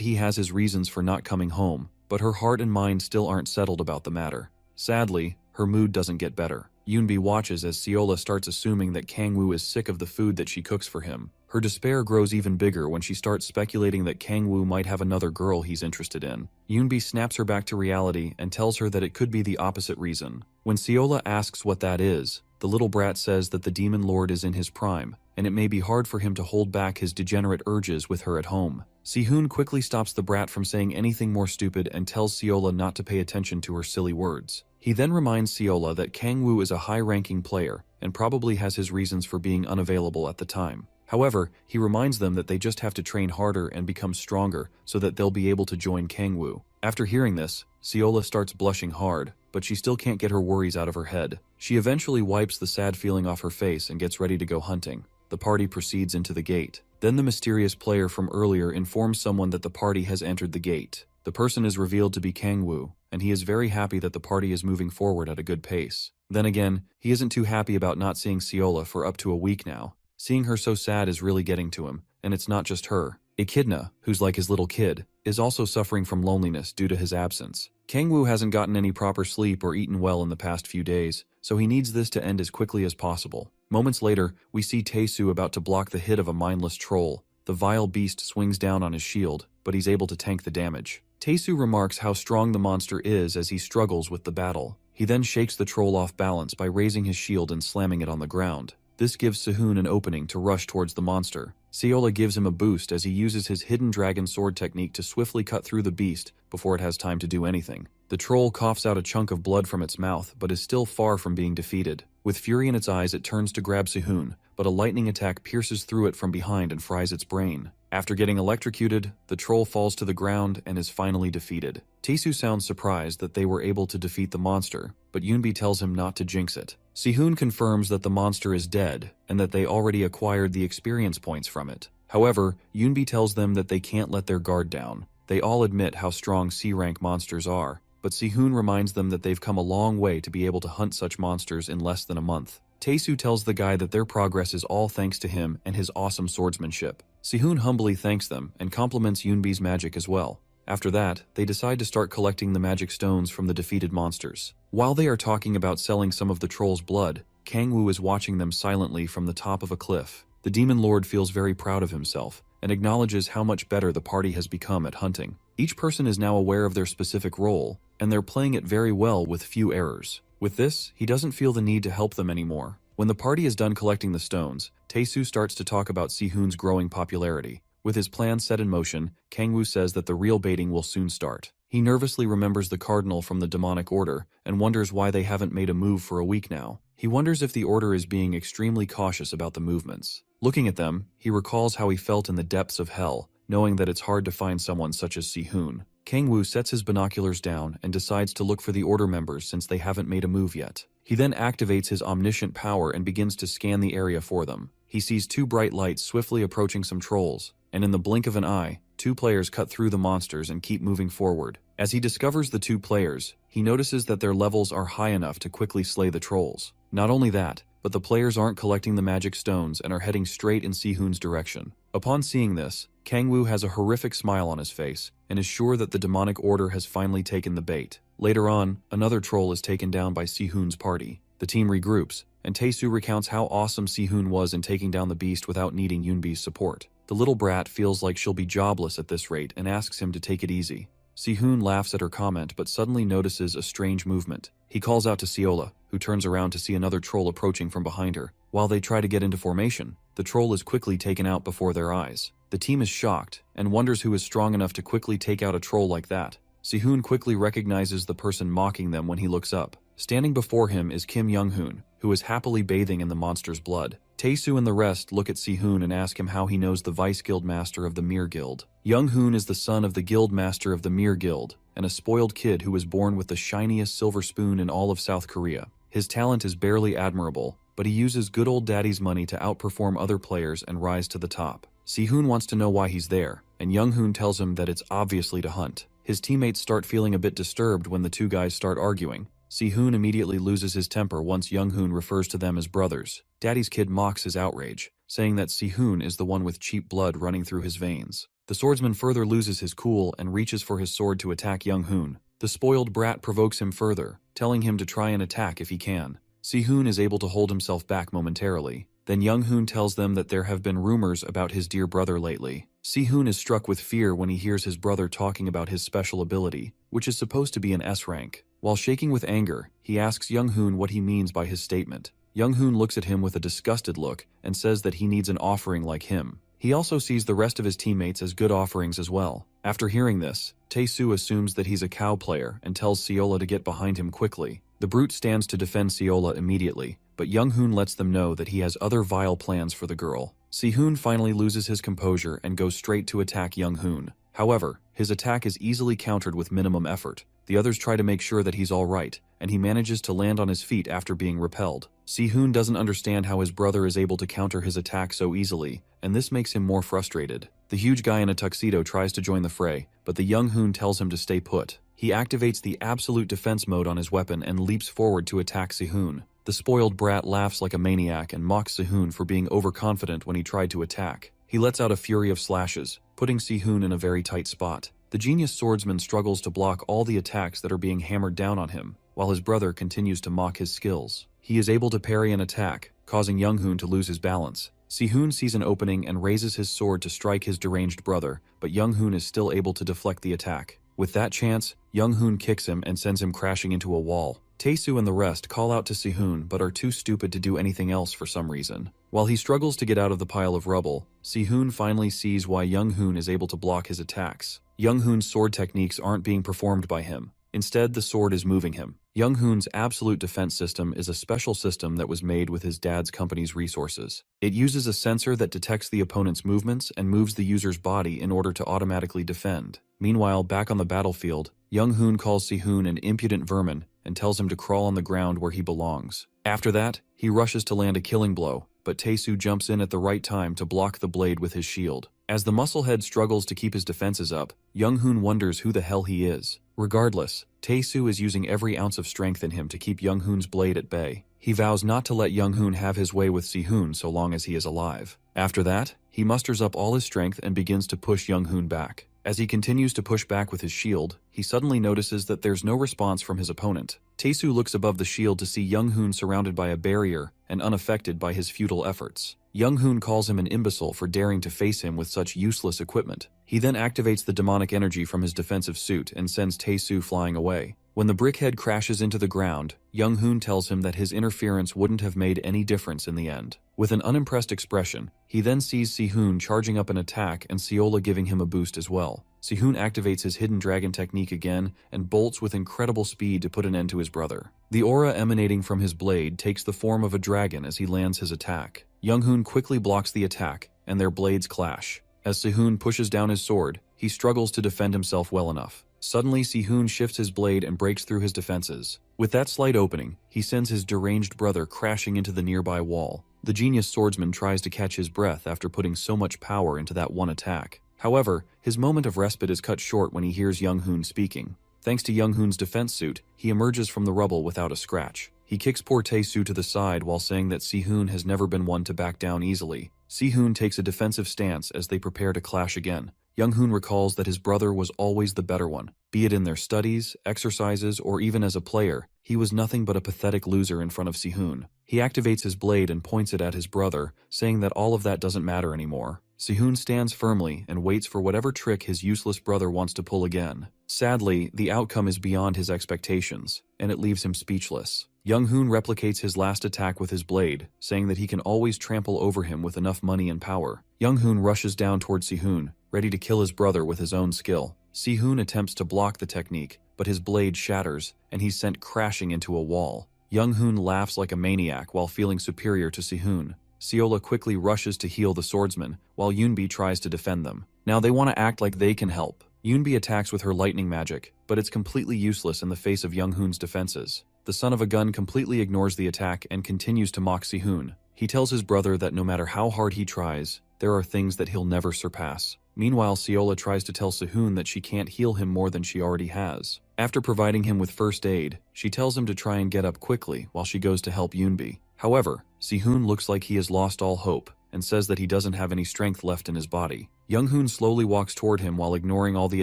he has his reasons for not coming home, but her heart and mind still aren't settled about the matter. Sadly, her mood doesn't get better. Yoonbi watches as Seola starts assuming that Kangwoo is sick of the food that she cooks for him. Her despair grows even bigger when she starts speculating that Kangwoo might have another girl he's interested in. Yoonbi snaps her back to reality and tells her that it could be the opposite reason. When Seola asks what that is, the little brat says that the demon lord is in his prime, and it may be hard for him to hold back his degenerate urges with her at home. Sihoon quickly stops the brat from saying anything more stupid and tells Seola not to pay attention to her silly words. He then reminds Seola that Kangwoo is a high-ranking player and probably has his reasons for being unavailable at the time. However, he reminds them that they just have to train harder and become stronger so that they'll be able to join Kangwoo. After hearing this, Seola starts blushing hard, but she still can't get her worries out of her head. She eventually wipes the sad feeling off her face and gets ready to go hunting. The party proceeds into the gate. Then the mysterious player from earlier informs someone that the party has entered the gate. The person is revealed to be Kangwoo, and he is very happy that the party is moving forward at a good pace. Then again, he isn't too happy about not seeing Seola for up to a week now. Seeing her so sad is really getting to him, and it's not just her. Echidna, who's like his little kid, is also suffering from loneliness due to his absence. Kangwoo hasn't gotten any proper sleep or eaten well in the past few days, so he needs this to end as quickly as possible. Moments later, we see Tae-soo about to block the hit of a mindless troll. The vile beast swings down on his shield, but he's able to tank the damage. Tae-soo remarks how strong the monster is as he struggles with the battle. He then shakes the troll off balance by raising his shield and slamming it on the ground. This gives Sihoon an opening to rush towards the monster. Seola gives him a boost as he uses his hidden dragon sword technique to swiftly cut through the beast before it has time to do anything. The troll coughs out a chunk of blood from its mouth, but is still far from being defeated. With fury in its eyes, it turns to grab Sihoon, but a lightning attack pierces through it from behind and fries its brain. After getting electrocuted, the troll falls to the ground and is finally defeated. Tae-soo sounds surprised that they were able to defeat the monster, but Yoonbi tells him not to jinx it. Sihoon confirms that the monster is dead and that they already acquired the experience points from it. However, Yoonbi tells them that they can't let their guard down. They all admit how strong C-rank monsters are, but Sihoon reminds them that they've come a long way to be able to hunt such monsters in less than a month. Tae-soo tells the guy that their progress is all thanks to him and his awesome swordsmanship. Sihoon humbly thanks them and compliments Yoonbi's magic as well. After that, they decide to start collecting the magic stones from the defeated monsters. While they are talking about selling some of the troll's blood, Kangwoo is watching them silently from the top of a cliff. The demon lord feels very proud of himself and acknowledges how much better the party has become at hunting. Each person is now aware of their specific role, and they're playing it very well with few errors. With this, he doesn't feel the need to help them anymore. When the party is done collecting the stones, Tae-soo starts to talk about Si-hoon's growing popularity. With his plan set in motion, Kang-woo says that the real baiting will soon start. He nervously remembers the cardinal from the demonic order and wonders why they haven't made a move for a week now. He wonders if the order is being extremely cautious about the movements. Looking at them, he recalls how he felt in the depths of hell, knowing that it's hard to find someone such as Si-hoon. Kang-woo sets his binoculars down and decides to look for the order members since they haven't made a move yet. He then activates his omniscient power and begins to scan the area for them. He sees two bright lights swiftly approaching some trolls, and in the blink of an eye, two players cut through the monsters and keep moving forward. As he discovers the two players, he notices that their levels are high enough to quickly slay the trolls. Not only that, but the players aren't collecting the magic stones and are heading straight in Si-hoon's direction. Upon seeing this, Kang-woo has a horrific smile on his face and is sure that the demonic order has finally taken the bait. Later on, another troll is taken down by Si-hoon's party. The team regroups, and Tae-soo recounts how awesome Si-hoon was in taking down the beast without needing Yoonbi's support. The little brat feels like she'll be jobless at this rate and asks him to take it easy. Si-hoon laughs at her comment but suddenly notices a strange movement. He calls out to Seola, who turns around to see another troll approaching from behind her. While they try to get into formation, the troll is quickly taken out before their eyes. The team is shocked and wonders who is strong enough to quickly take out a troll like that. Si-hoon quickly recognizes the person mocking them when he looks up. Standing before him is Kim Young-hoon, who is happily bathing in the monster's blood. Tae-soo and the rest look at Si-hoon and ask him how he knows the vice guild master of the Mir Guild. Young-hoon is the son of the guild master of the Mir Guild, and a spoiled kid who was born with the shiniest silver spoon in all of South Korea. His talent is barely admirable, but he uses good old daddy's money to outperform other players and rise to the top. Si-hoon wants to know why he's there, and Young-hoon tells him that it's obviously to hunt. His teammates start feeling a bit disturbed when the two guys start arguing. Si-hoon immediately loses his temper once Young-hoon refers to them as brothers. Daddy's kid mocks his outrage, saying that Si-hoon is the one with cheap blood running through his veins. The swordsman further loses his cool and reaches for his sword to attack Young-hoon. The spoiled brat provokes him further, telling him to try and attack if he can. Si-hoon is able to hold himself back momentarily. Then Young-hoon tells them that there have been rumors about his dear brother lately. Si-hoon is struck with fear when he hears his brother talking about his special ability, which is supposed to be an S rank. While shaking with anger, he asks Young-hoon what he means by his statement. Young-hoon looks at him with a disgusted look and says that he needs an offering like him. He also sees the rest of his teammates as good offerings as well. After hearing this, Tae-soo assumes that he's a cow player and tells Seola to get behind him quickly. The brute stands to defend Seola immediately, but Young-hoon lets them know that he has other vile plans for the girl. Si-hoon finally loses his composure and goes straight to attack Young-hoon. However, his attack is easily countered with minimum effort. The others try to make sure that he's alright, and he manages to land on his feet after being repelled. Si-hoon doesn't understand how his brother is able to counter his attack so easily, and this makes him more frustrated. The huge guy in a tuxedo tries to join the fray, but the Young-hoon tells him to stay put. He activates the absolute defense mode on his weapon and leaps forward to attack Si-hoon. The spoiled brat laughs like a maniac and mocks Si-hoon for being overconfident when he tried to attack. He lets out a fury of slashes, putting Si-hoon in a very tight spot. The genius swordsman struggles to block all the attacks that are being hammered down on him, while his brother continues to mock his skills. He is able to parry an attack, causing Young-hoon to lose his balance. Si-hoon sees an opening and raises his sword to strike his deranged brother, but Young-hoon is still able to deflect the attack. With that chance, Young-hoon kicks him and sends him crashing into a wall. Tae-soo and the rest call out to Si-hoon but are too stupid to do anything else for some reason. While he struggles to get out of the pile of rubble, Si-hoon finally sees why Young-hoon is able to block his attacks. Young-hoon's sword techniques aren't being performed by him. Instead, the sword is moving him. Young-hoon's absolute defense system is a special system that was made with his dad's company's resources. It uses a sensor that detects the opponent's movements and moves the user's body in order to automatically defend. Meanwhile, back on the battlefield, Young-hoon calls Si-hoon an impudent vermin and tells him to crawl on the ground where he belongs. After that, he rushes to land a killing blow, but Tae-soo jumps in at the right time to block the blade with his shield. As the musclehead struggles to keep his defenses up, Young-hoon wonders who the hell he is. Regardless, Tae-soo is using every ounce of strength in him to keep Young-hoon's blade at bay. He vows not to let Young-hoon have his way with Si-hoon so long as he is alive. After that, he musters up all his strength and begins to push Young-hoon back. As he continues to push back with his shield, he suddenly notices that there's no response from his opponent. Tae-soo looks above the shield to see Young-hoon surrounded by a barrier and unaffected by his futile efforts. Young-hoon calls him an imbecile for daring to face him with such useless equipment. He then activates the demonic energy from his defensive suit and sends Tae-soo flying away. When the brickhead crashes into the ground, Young-hoon tells him that his interference wouldn't have made any difference in the end. With an unimpressed expression, he then sees Si-hoon charging up an attack and Seola giving him a boost as well. Si-hoon activates his hidden dragon technique again and bolts with incredible speed to put an end to his brother. The aura emanating from his blade takes the form of a dragon as he lands his attack. Young-hoon quickly blocks the attack, and their blades clash. As Si-hoon pushes down his sword, he struggles to defend himself well enough. Suddenly, Si-hoon shifts his blade and breaks through his defenses. With that slight opening, he sends his deranged brother crashing into the nearby wall. The genius swordsman tries to catch his breath after putting so much power into that one attack. However, his moment of respite is cut short when he hears Young-hoon speaking. Thanks to Young-hoon's defense suit, he emerges from the rubble without a scratch. He kicks poor Tae-soo to the side while saying that Si-hoon has never been one to back down easily. Si-hoon takes a defensive stance as they prepare to clash again. Young-hoon recalls that his brother was always the better one. Be it in their studies, exercises, or even as a player, he was nothing but a pathetic loser in front of Si-hoon. He activates his blade and points it at his brother, saying that all of that doesn't matter anymore. Si-hoon stands firmly and waits for whatever trick his useless brother wants to pull again. Sadly, the outcome is beyond his expectations, and it leaves him speechless. Young-hoon replicates his last attack with his blade, saying that he can always trample over him with enough money and power. Young-hoon rushes down towards Si-hoon, ready to kill his brother with his own skill. Si-hoon attempts to block the technique, but his blade shatters, and he's sent crashing into a wall. Young-hoon laughs like a maniac while feeling superior to Si-hoon. Seola quickly rushes to heal the swordsman, while Yoonbi tries to defend them. Now they want to act like they can help. Yoonbi attacks with her lightning magic, but it's completely useless in the face of Young-hoon's defenses. The son of a gun completely ignores the attack and continues to mock Si-hoon. He tells his brother that no matter how hard he tries, there are things that he'll never surpass. Meanwhile, Seola tries to tell Si-hoon that she can't heal him more than she already has. After providing him with first aid, she tells him to try and get up quickly while she goes to help Yoonbi. However, Si-hoon looks like he has lost all hope and says that he doesn't have any strength left in his body. Young-hoon slowly walks toward him while ignoring all the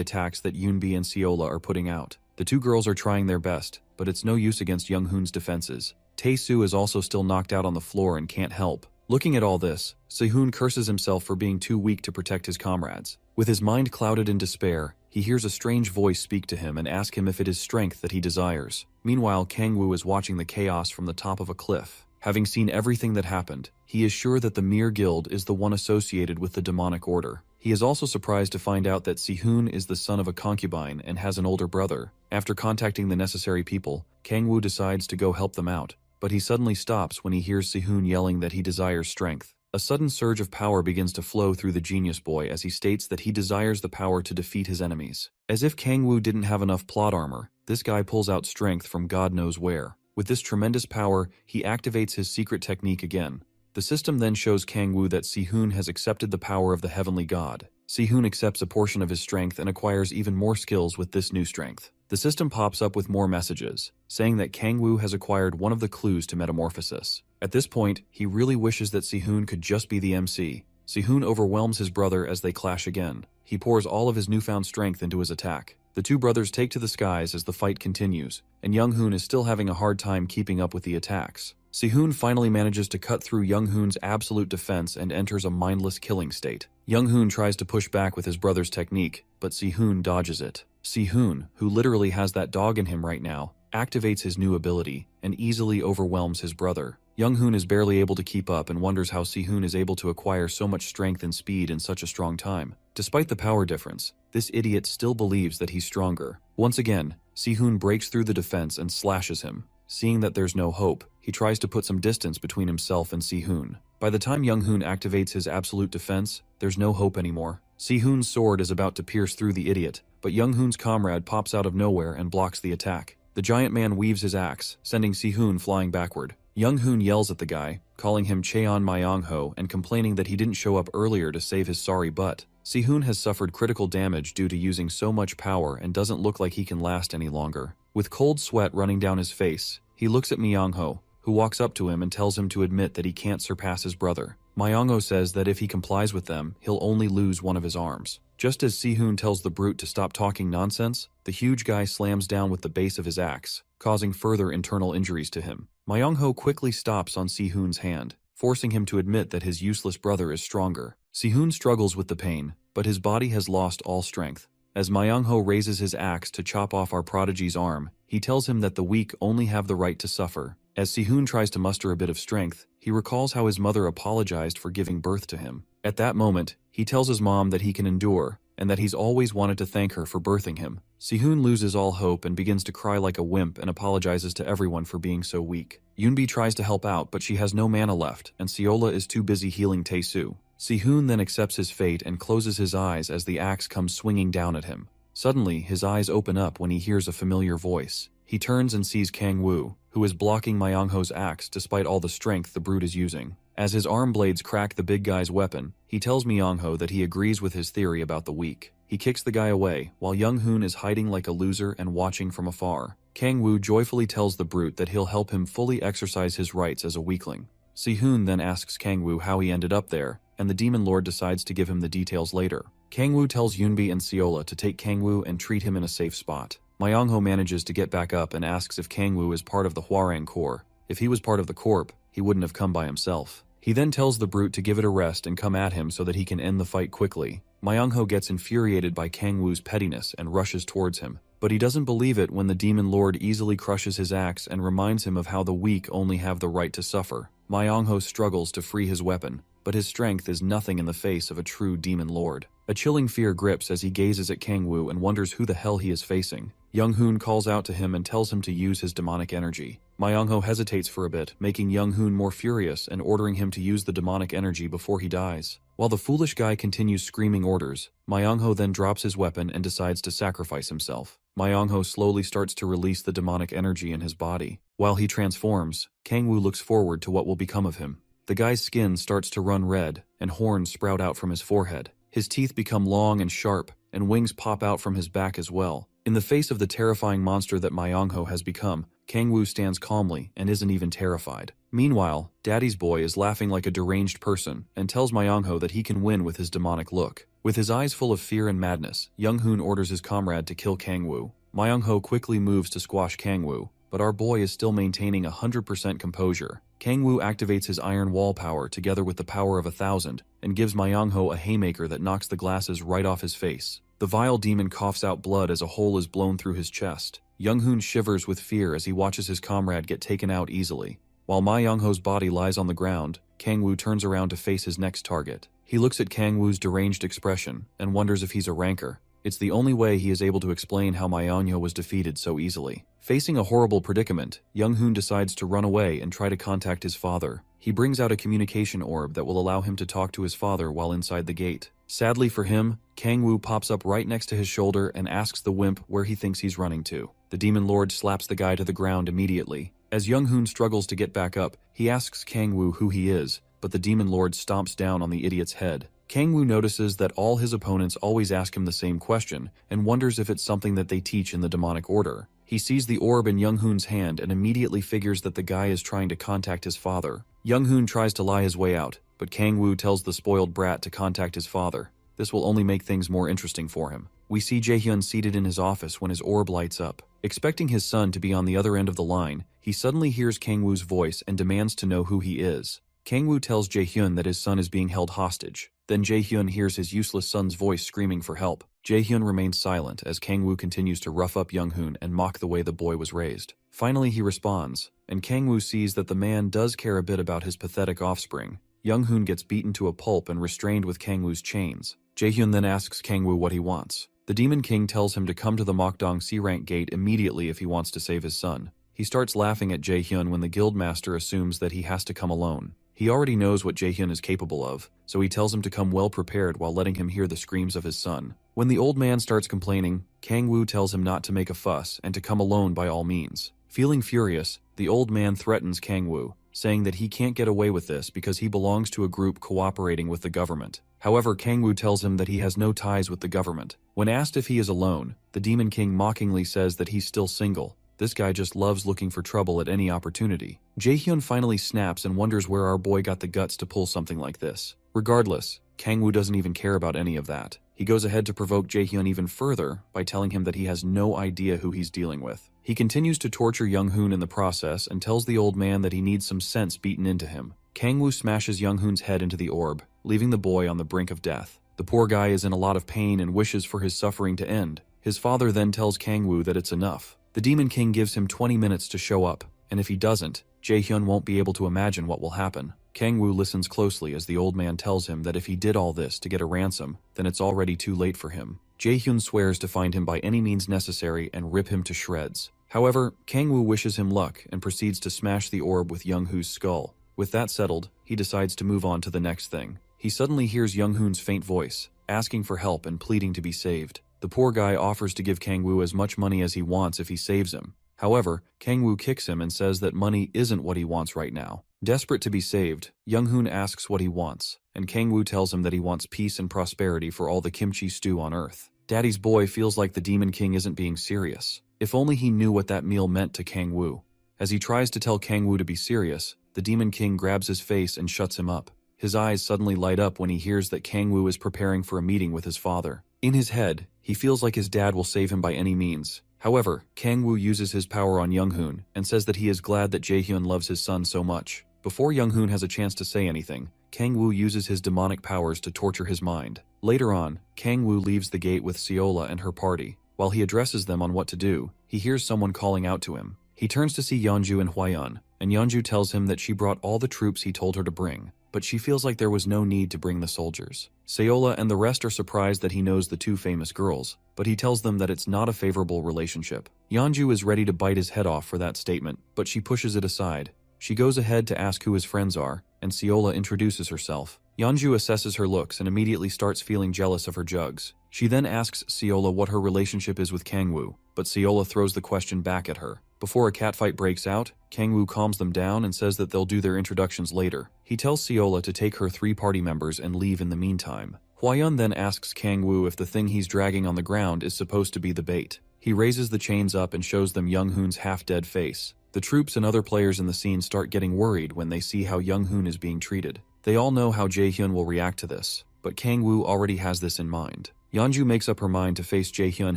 attacks that Yoonbi and Seola are putting out. The two girls are trying their best, but it's no use against Young-hoon's defenses. Tae-soo is also still knocked out on the floor and can't help. Looking at all this, Si-hoon curses himself for being too weak to protect his comrades. With his mind clouded in despair, he hears a strange voice speak to him and ask him if it is strength that he desires. Meanwhile, Kang-woo is watching the chaos from the top of a cliff. Having seen everything that happened, he is sure that the Mere Guild is the one associated with the demonic order. He is also surprised to find out that Si-hoon is the son of a concubine and has an older brother. After contacting the necessary people, Kang-woo decides to go help them out, but he suddenly stops when he hears Si-hoon yelling that he desires strength. A sudden surge of power begins to flow through the genius boy as he states that he desires the power to defeat his enemies. As if Kang-woo didn't have enough plot armor, this guy pulls out strength from God knows where. With this tremendous power, he activates his secret technique again. The system then shows Kang-woo that Si-hoon has accepted the power of the heavenly god. Si-hoon accepts a portion of his strength and acquires even more skills with this new strength. The system pops up with more messages, saying that Kang-woo has acquired one of the clues to metamorphosis. At this point, he really wishes that Si-hoon could just be the MC. Si-hoon overwhelms his brother as they clash again. He pours all of his newfound strength into his attack. The two brothers take to the skies as the fight continues, and Young-hoon is still having a hard time keeping up with the attacks. Si-hoon finally manages to cut through Young-hoon's absolute defense and enters a mindless killing state. Young-hoon tries to push back with his brother's technique, but Si-hoon dodges it. Si-hoon, who literally has that dog in him right now, activates his new ability and easily overwhelms his brother. Young-hoon is barely able to keep up and wonders how Si-hoon is able to acquire so much strength and speed in such a strong time. Despite the power difference, this idiot still believes that he's stronger. Once again, Si-hoon breaks through the defense and slashes him. Seeing that there's no hope, he tries to put some distance between himself and Si-hoon. By the time Young-hoon activates his absolute defense, there's no hope anymore. Si-hoon's sword is about to pierce through the idiot, but Young-hoon's comrade pops out of nowhere and blocks the attack. The giant man weaves his axe, sending Si-hoon flying backward. Young-hoon yells at the guy, calling him Cheon Myong-ho and complaining that he didn't show up earlier to save his sorry butt. Si-hoon has suffered critical damage due to using so much power and doesn't look like he can last any longer. With cold sweat running down his face, he looks at Myong-ho, who walks up to him and tells him to admit that he can't surpass his brother. Myong-ho says that if he complies with them, he'll only lose one of his arms. Just as Si-hoon tells the brute to stop talking nonsense, the huge guy slams down with the base of his axe, causing further internal injuries to him. Myong-ho quickly stops on Si-hoon's hand, forcing him to admit that his useless brother is stronger. Si-hoon struggles with the pain, but his body has lost all strength. As Myung-ho raises his axe to chop off our prodigy's arm, he tells him that the weak only have the right to suffer. As Si-hoon tries to muster a bit of strength, he recalls how his mother apologized for giving birth to him. At that moment, he tells his mom that he can endure, and that he's always wanted to thank her for birthing him. Si-hoon loses all hope and begins to cry like a wimp and apologizes to everyone for being so weak. Yoonbi tries to help out, but she has no mana left, and Seola is too busy healing Tae-soo. Si-hoon then accepts his fate and closes his eyes as the axe comes swinging down at him. Suddenly, his eyes open up when he hears a familiar voice. He turns and sees Kang-woo, who is blocking Myung-ho's axe despite all the strength the brute is using. As his arm blades crack the big guy's weapon, he tells Myung-ho that he agrees with his theory about the weak. He kicks the guy away, while Young-hoon is hiding like a loser and watching from afar. Kang-woo joyfully tells the brute that he'll help him fully exercise his rights as a weakling. Si-hoon then asks Kang-woo how he ended up there, and the Demon Lord decides to give him the details later. Kang-woo tells Yoonbi and Seola to take Kang-woo and treat him in a safe spot. Myung-ho manages to get back up and asks if Kang-woo is part of the Hwarang Corps. If he was part of the Corp, he wouldn't have come by himself. He then tells the brute to give it a rest and come at him so that he can end the fight quickly. Myung-ho gets infuriated by Kang-woo's pettiness and rushes towards him. But he doesn't believe it when the Demon Lord easily crushes his axe and reminds him of how the weak only have the right to suffer. Myung-ho struggles to free his weapon, but his strength is nothing in the face of a true Demon Lord. A chilling fear grips as he gazes at Kang-woo and wonders who the hell he is facing. Young-hoon calls out to him and tells him to use his demonic energy. Myung-ho hesitates for a bit, making Young-hoon more furious and ordering him to use the demonic energy before he dies. While the foolish guy continues screaming orders, Myung-ho then drops his weapon and decides to sacrifice himself. Myung-ho slowly starts to release the demonic energy in his body. While he transforms, Kang-woo looks forward to what will become of him. The guy's skin starts to run red, and horns sprout out from his forehead. His teeth become long and sharp, and wings pop out from his back as well. In the face of the terrifying monster that Myung-ho has become, Kang-woo stands calmly and isn't even terrified. Meanwhile, Daddy's boy is laughing like a deranged person and tells Myung-ho that he can win with his demonic look. With his eyes full of fear and madness, Young-hoon orders his comrade to kill Kang-woo. Myung-ho quickly moves to squash Kang-woo, but our boy is still maintaining 100% composure. Kang-woo activates his iron wall power together with the power of 1,000 and gives Myung-ho a haymaker that knocks the glasses right off his face. The vile demon coughs out blood as a hole is blown through his chest. Young-hoon shivers with fear as he watches his comrade get taken out easily. While Myung-ho's body lies on the ground, Kang-woo turns around to face his next target. He looks at Kang-woo's deranged expression and wonders if he's a ranker. It's the only way he is able to explain how Myung-ho was defeated so easily. Facing a horrible predicament, Young-hoon decides to run away and try to contact his father. He brings out a communication orb that will allow him to talk to his father while inside the gate. Sadly for him, Kang-woo pops up right next to his shoulder and asks the wimp where he thinks he's running to. The Demon Lord slaps the guy to the ground immediately. As Young-hoon struggles to get back up, he asks Kang-woo who he is, but the Demon Lord stomps down on the idiot's head. Kang-woo notices that all his opponents always ask him the same question and wonders if it's something that they teach in the demonic order. He sees the orb in Young-hoon's hand and immediately figures that the guy is trying to contact his father. Young-hoon tries to lie his way out, but Kang-woo tells the spoiled brat to contact his father. This will only make things more interesting for him. We see Jae-hyun seated in his office when his orb lights up. Expecting his son to be on the other end of the line, he suddenly hears Kang-woo's voice and demands to know who he is. Kang-woo tells Jae-hyun that his son is being held hostage. Then Jae-hyun hears his useless son's voice screaming for help. Jae-hyun remains silent as Kang-woo continues to rough up Young-hoon and mock the way the boy was raised. Finally he responds, and Kang-woo sees that the man does care a bit about his pathetic offspring. Young-hoon gets beaten to a pulp and restrained with Kang-woo's chains. Jae-hyun then asks Kang-woo what he wants. The Demon King tells him to come to the Mokdong C-rank gate immediately if he wants to save his son. He starts laughing at Jae-hyun when the guildmaster assumes that he has to come alone. He already knows what Jae-hyun is capable of, so he tells him to come well prepared while letting him hear the screams of his son. When the old man starts complaining, Kang-woo tells him not to make a fuss and to come alone by all means. Feeling furious, the old man threatens Kang-woo, saying that he can't get away with this because he belongs to a group cooperating with the government. However, Kang-woo tells him that he has no ties with the government. When asked if he is alone, the Demon King mockingly says that he's still single. This guy just loves looking for trouble at any opportunity. Jae-hyun finally snaps and wonders where our boy got the guts to pull something like this. Regardless, Kang-woo doesn't even care about any of that. He goes ahead to provoke Jae-hyun even further by telling him that he has no idea who he's dealing with. He continues to torture Young-hoon in the process and tells the old man that he needs some sense beaten into him. Kang-woo smashes Young-hoon's head into the orb, leaving the boy on the brink of death. The poor guy is in a lot of pain and wishes for his suffering to end. His father then tells Kang-woo that it's enough. The Demon King gives him 20 minutes to show up, and if he doesn't, Jae-hyun won't be able to imagine what will happen. Kang-woo listens closely as the old man tells him that if he did all this to get a ransom, then it's already too late for him. Jae-hyun swears to find him by any means necessary and rip him to shreds. However, Kang-woo wishes him luck and proceeds to smash the orb with Young-hoo's skull. With that settled, he decides to move on to the next thing. He suddenly hears Young-hoon's faint voice, asking for help and pleading to be saved. The poor guy offers to give Kang-woo as much money as he wants if he saves him. However, Kang-woo kicks him and says that money isn't what he wants right now. Desperate to be saved, Young-hoon asks what he wants, and Kang-woo tells him that he wants peace and prosperity for all the kimchi stew on Earth. Daddy's boy feels like the Demon King isn't being serious. If only he knew what that meal meant to Kang-woo. As he tries to tell Kang-woo to be serious, the Demon King grabs his face and shuts him up. His eyes suddenly light up when he hears that Kang-woo is preparing for a meeting with his father. In his head, he feels like his dad will save him by any means. However, Kang-woo uses his power on Young-hoon and says that he is glad that Jae-hyun loves his son so much. Before Young-hoon has a chance to say anything, Kang-woo uses his demonic powers to torture his mind. Later on, Kang-woo leaves the gate with Seola and her party. While he addresses them on what to do, he hears someone calling out to him. He turns to see Yeonju and Hwayeon, and Yeonju tells him that she brought all the troops he told her to bring, but she feels like there was no need to bring the soldiers. Seola and the rest are surprised that he knows the two famous girls, but he tells them that it's not a favorable relationship. Yeonju is ready to bite his head off for that statement, but she pushes it aside. She goes ahead to ask who his friends are, and Seola introduces herself. Yeonju assesses her looks and immediately starts feeling jealous of her jugs. She then asks Seola what her relationship is with Kang-woo, but Seola throws the question back at her. Before a catfight breaks out, Kang-woo calms them down and says that they'll do their introductions later. He tells Seola to take her 3 party members and leave in the meantime. Hwayeon then asks Kang-woo if the thing he's dragging on the ground is supposed to be the bait. He raises the chains up and shows them Young-hoon's half-dead face. The troops and other players in the scene start getting worried when they see how Young-hoon is being treated. They all know how Jae-hyun will react to this, but Kang-woo already has this in mind. Yeonju makes up her mind to face Jae-hyun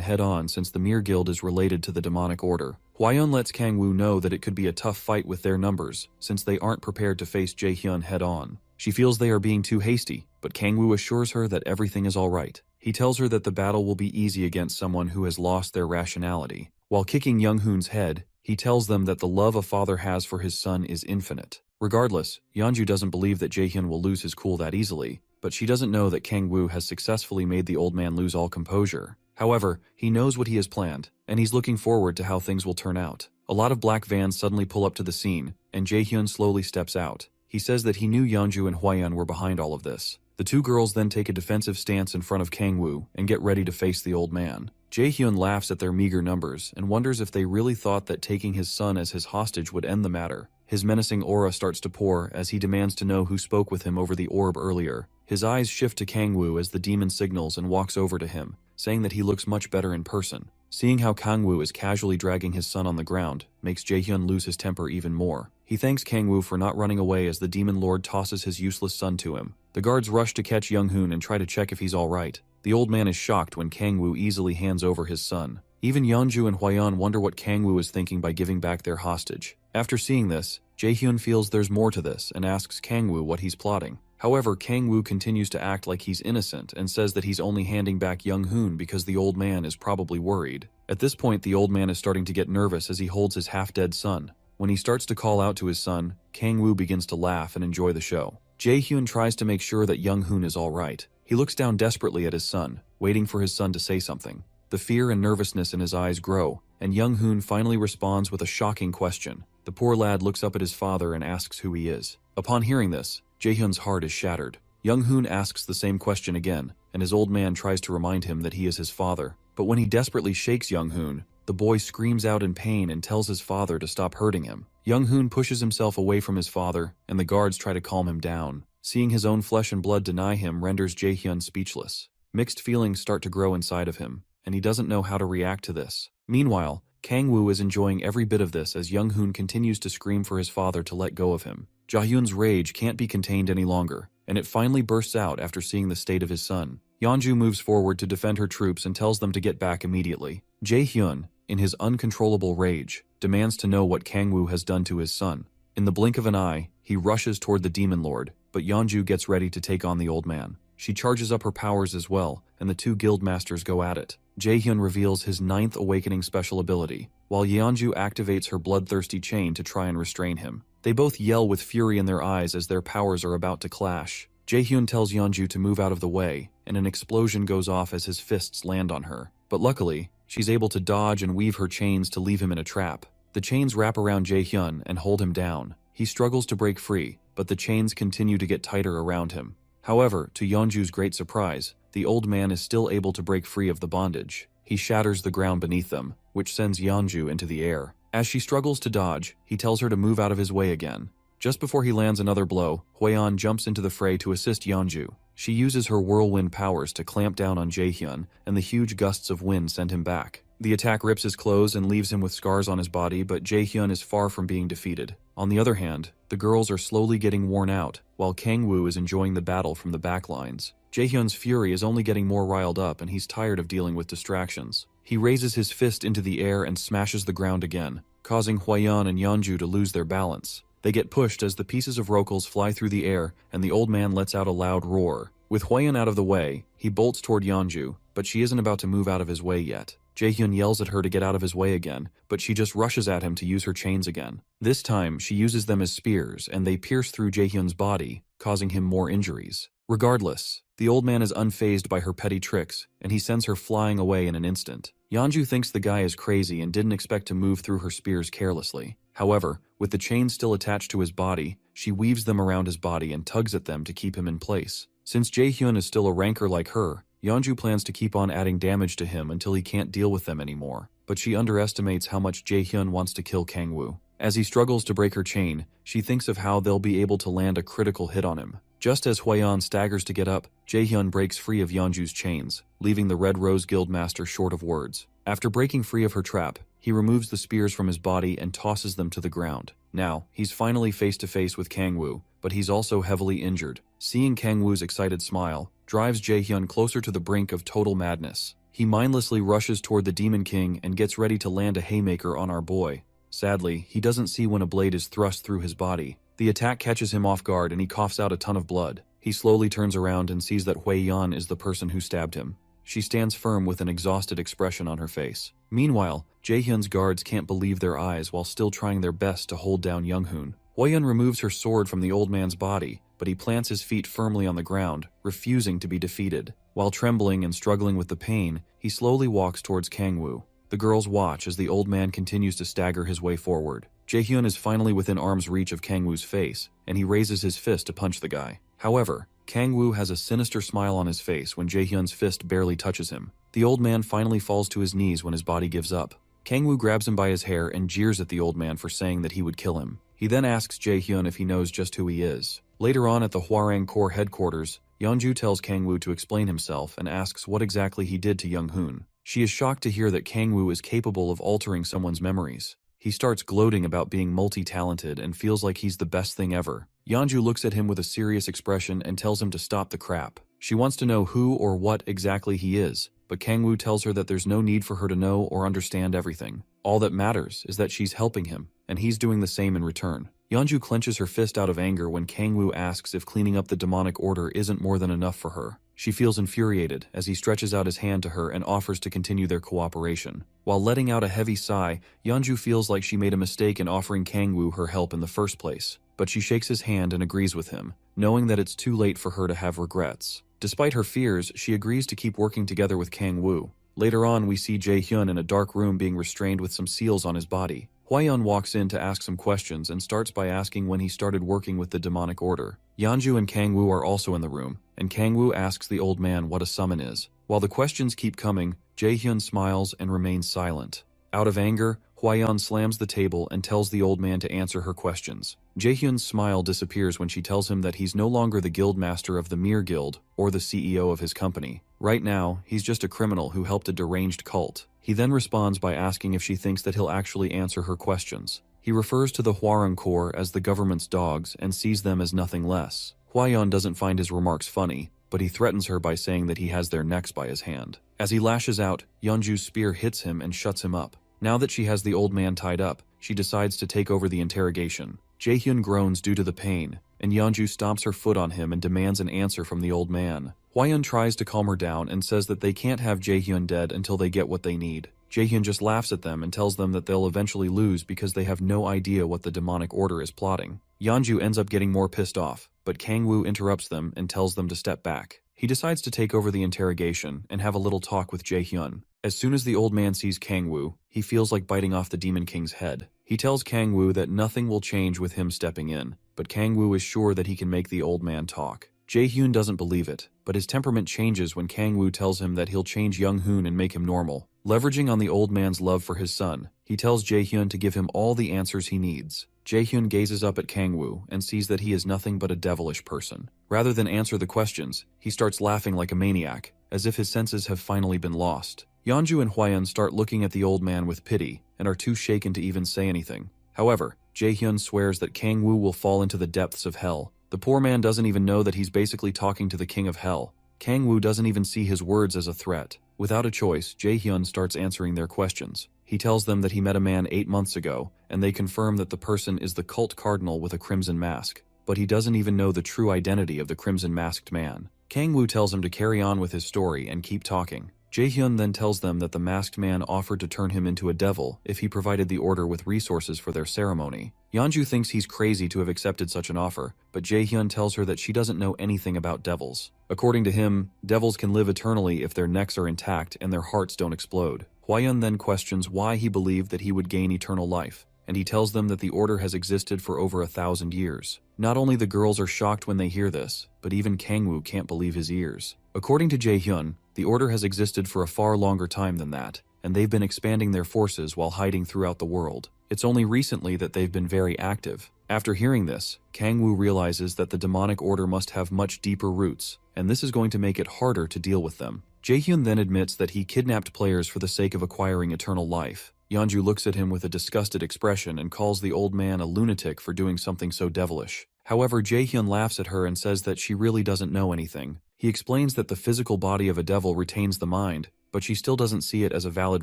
head-on since the Mir Guild is related to the demonic order. Hwayeon lets Kang-woo know that it could be a tough fight with their numbers, since they aren't prepared to face Jae-hyun head-on. She feels they are being too hasty, but Kang-woo assures her that everything is alright. He tells her that the battle will be easy against someone who has lost their rationality. While kicking Young-hoon's head, he tells them that the love a father has for his son is infinite. Regardless, Yeonju doesn't believe that Jae-hyun will lose his cool that easily, but she doesn't know that Kang-woo has successfully made the old man lose all composure. However, he knows what he has planned, and he's looking forward to how things will turn out. A lot of black vans suddenly pull up to the scene, and Jae-hyun slowly steps out. He says that he knew Yeonju and Hwayeon were behind all of this. The two girls then take a defensive stance in front of Kang-woo and get ready to face the old man. Jae-hyun laughs at their meager numbers and wonders if they really thought that taking his son as his hostage would end the matter. His menacing aura starts to pour as he demands to know who spoke with him over the orb earlier. His eyes shift to Kang-woo as the demon signals and walks over to him, saying that he looks much better in person. Seeing how Kang-woo is casually dragging his son on the ground makes Jae-hyun lose his temper even more. He thanks Kang-woo for not running away as the demon lord tosses his useless son to him. The guards rush to catch Young-hoon and try to check if he's alright. The old man is shocked when Kang-woo easily hands over his son. Even Yeonju and Hwayeon wonder what Kang-woo is thinking by giving back their hostage. After seeing this, Jae-hyun feels there's more to this and asks Kang-woo what he's plotting. However, Kang-woo continues to act like he's innocent and says that he's only handing back Young-hoon because the old man is probably worried. At this point, the old man is starting to get nervous as he holds his half-dead son. When he starts to call out to his son, Kang-woo begins to laugh and enjoy the show. Jae-hyun tries to make sure that Young-hoon is alright. He looks down desperately at his son, waiting for his son to say something. The fear and nervousness in his eyes grow, and Young-hoon finally responds with a shocking question. The poor lad looks up at his father and asks who he is. Upon hearing this, Jae-hyun's heart is shattered. Young-hoon asks the same question again, and his old man tries to remind him that he is his father. But when he desperately shakes Young-hoon, the boy screams out in pain and tells his father to stop hurting him. Young-hoon pushes himself away from his father, and the guards try to calm him down. Seeing his own flesh and blood deny him renders Jae-hyun speechless. Mixed feelings start to grow inside of him, and he doesn't know how to react to this. Meanwhile, Kang-woo is enjoying every bit of this as Young-hoon continues to scream for his father to let go of him. Jae-hyun's rage can't be contained any longer, and it finally bursts out after seeing the state of his son. Yeonju moves forward to defend her troops and tells them to get back immediately. Jae-hyun, in his uncontrollable rage, demands to know what Kang-woo has done to his son. In the blink of an eye, he rushes toward the demon lord, but Yeonju gets ready to take on the old man. She charges up her powers as well, and the two guild masters go at it. Jaehyun reveals his 9th awakening special ability, while Yeonju activates her bloodthirsty chain to try and restrain him. They both yell with fury in their eyes as their powers are about to clash. Jaehyun tells Yeonju to move out of the way, and an explosion goes off as his fists land on her. But luckily, she's able to dodge and weave her chains to leave him in a trap. The chains wrap around Jaehyun and hold him down. He struggles to break free, but the chains continue to get tighter around him. However, to Yeonju's great surprise, the old man is still able to break free of the bondage. He shatters the ground beneath them, which sends Yeonju into the air. As she struggles to dodge, he tells her to move out of his way again. Just before he lands another blow, Hwaeon jumps into the fray to assist Yeonju. She uses her whirlwind powers to clamp down on Jaehyun, and the huge gusts of wind send him back. The attack rips his clothes and leaves him with scars on his body, but Jaehyun is far from being defeated. On the other hand, the girls are slowly getting worn out, while Kangwoo is enjoying the battle from the backlines. Jaehyun's fury is only getting more riled up, and he's tired of dealing with distractions. He raises his fist into the air and smashes the ground again, causing Hwaeon and Yeonju to lose their balance. They get pushed as the pieces of rokels fly through the air, and the old man lets out a loud roar. With Hwaeon out of the way, he bolts toward Yeonju, but she isn't about to move out of his way yet. Jaehyun yells at her to get out of his way again, but she just rushes at him to use her chains again. This time, she uses them as spears, and they pierce through Jaehyun's body, causing him more injuries. Regardless, the old man is unfazed by her petty tricks, and he sends her flying away in an instant. Yeonju thinks the guy is crazy and didn't expect to move through her spears carelessly. However, with the chains still attached to his body, she weaves them around his body and tugs at them to keep him in place. Since Jaehyun is still a ranker like her, Yeonju plans to keep on adding damage to him until he can't deal with them anymore, but she underestimates how much Jaehyun wants to kill Kangwoo. As he struggles to break her chain, she thinks of how they'll be able to land a critical hit on him. Just as Hwaeon staggers to get up, Jaehyun breaks free of Yeonju's chains, leaving the Red Rose Guildmaster short of words. After breaking free of her trap, he removes the spears from his body and tosses them to the ground. Now, he's finally face to face with Kangwoo, but he's also heavily injured. Seeing Kangwoo's excited smile drives Jaehyun closer to the brink of total madness. He mindlessly rushes toward the Demon King and gets ready to land a haymaker on our boy. Sadly, he doesn't see when a blade is thrust through his body. The attack catches him off guard and he coughs out a ton of blood. He slowly turns around and sees that Hwaeon is the person who stabbed him. She stands firm with an exhausted expression on her face. Meanwhile, Jaehyun's guards can't believe their eyes while still trying their best to hold down Younghoon. Hwaeon removes her sword from the old man's body, but he plants his feet firmly on the ground, refusing to be defeated. While trembling and struggling with the pain, he slowly walks towards Kangwoo. The girls watch as the old man continues to stagger his way forward. Jaehyun is finally within arm's reach of Kangwoo's face, and he raises his fist to punch the guy. However, Kangwoo has a sinister smile on his face when Jaehyun's fist barely touches him. The old man finally falls to his knees when his body gives up. Kangwoo grabs him by his hair and jeers at the old man for saying that he would kill him. He then asks Jaehyun if he knows just who he is. Later on at the Hwarang Corps headquarters, Yeonju tells Kangwoo to explain himself and asks what exactly he did to Younghoon. She is shocked to hear that Kangwoo is capable of altering someone's memories. He starts gloating about being multi-talented and feels like he's the best thing ever. Yeonju looks at him with a serious expression and tells him to stop the crap. She wants to know who or what exactly he is, but Kangwoo tells her that there's no need for her to know or understand everything. All that matters is that she's helping him, and he's doing the same in return. Yeonju clenches her fist out of anger when Kangwoo asks if cleaning up the demonic order isn't more than enough for her. She feels infuriated as he stretches out his hand to her and offers to continue their cooperation. While letting out a heavy sigh, Yeonju feels like she made a mistake in offering Kangwoo her help in the first place. But she shakes his hand and agrees with him, knowing that it's too late for her to have regrets. Despite her fears, she agrees to keep working together with Kangwoo. Later on, we see Jaehyun in a dark room being restrained with some seals on his body. Hwaeon walks in to ask some questions and starts by asking when he started working with the demonic order. Yeonju and Kangwoo are also in the room, and Kangwoo asks the old man what a summon is. While the questions keep coming, Jaehyun smiles and remains silent. Out of anger, Hwaeon slams the table and tells the old man to answer her questions. Jaehyun's smile disappears when she tells him that he's no longer the guild master of the Mir Guild or the CEO of his company. Right now, he's just a criminal who helped a deranged cult. He then responds by asking if she thinks that he'll actually answer her questions. He refers to the Hwarang Corps as the government's dogs and sees them as nothing less. Hwaeon doesn't find his remarks funny, but he threatens her by saying that he has their necks by his hand. As he lashes out, Yeonju's spear hits him and shuts him up. Now that she has the old man tied up, she decides to take over the interrogation. Jaehyun groans due to the pain, and Yeonju stomps her foot on him and demands an answer from the old man. Hwaeun tries to calm her down and says that they can't have Jaehyun dead until they get what they need. Jaehyun just laughs at them and tells them that they'll eventually lose because they have no idea what the demonic order is plotting. Yeonju ends up getting more pissed off, but Kangwoo interrupts them and tells them to step back. He decides to take over the interrogation and have a little talk with Jaehyun. As soon as the old man sees Kangwoo, he feels like biting off the Demon King's head. He tells Kangwoo that nothing will change with him stepping in, but Kangwoo is sure that he can make the old man talk. Jaehyun doesn't believe it, but his temperament changes when Kangwoo tells him that he'll change Young-hoon and make him normal. Leveraging on the old man's love for his son, he tells Jaehyun to give him all the answers he needs. Jaehyun gazes up at Kangwoo and sees that he is nothing but a devilish person. Rather than answer the questions, he starts laughing like a maniac, as if his senses have finally been lost. Yeonju and Hwaeun start looking at the old man with pity and are too shaken to even say anything. However, Jaehyun swears that Kangwoo will fall into the depths of hell. The poor man doesn't even know that he's basically talking to the king of hell. Kangwoo doesn't even see his words as a threat. Without a choice, Jaehyun starts answering their questions. He tells them that he met a man 8 months ago, and they confirm that the person is the cult cardinal with a crimson mask. But he doesn't even know the true identity of the crimson masked man. Kangwoo tells him to carry on with his story and keep talking. Jaehyun then tells them that the masked man offered to turn him into a devil if he provided the order with resources for their ceremony. Yeonju thinks he's crazy to have accepted such an offer, but Jaehyun tells her that she doesn't know anything about devils. According to him, devils can live eternally if their necks are intact and their hearts don't explode. Hwaeun then questions why he believed that he would gain eternal life, and he tells them that the order has existed for over 1,000 years. Not only the girls are shocked when they hear this, but even Kangwoo can't believe his ears. According to Jaehyun, the order has existed for a far longer time than that, and they've been expanding their forces while hiding throughout the world. It's only recently that they've been very active. After hearing this, Kangwoo realizes that the demonic order must have much deeper roots, and this is going to make it harder to deal with them. Jaehyun then admits that he kidnapped players for the sake of acquiring eternal life. Yeonju looks at him with a disgusted expression and calls the old man a lunatic for doing something so devilish. However, Jaehyun laughs at her and says that she really doesn't know anything. He explains that the physical body of a devil retains the mind, but she still doesn't see it as a valid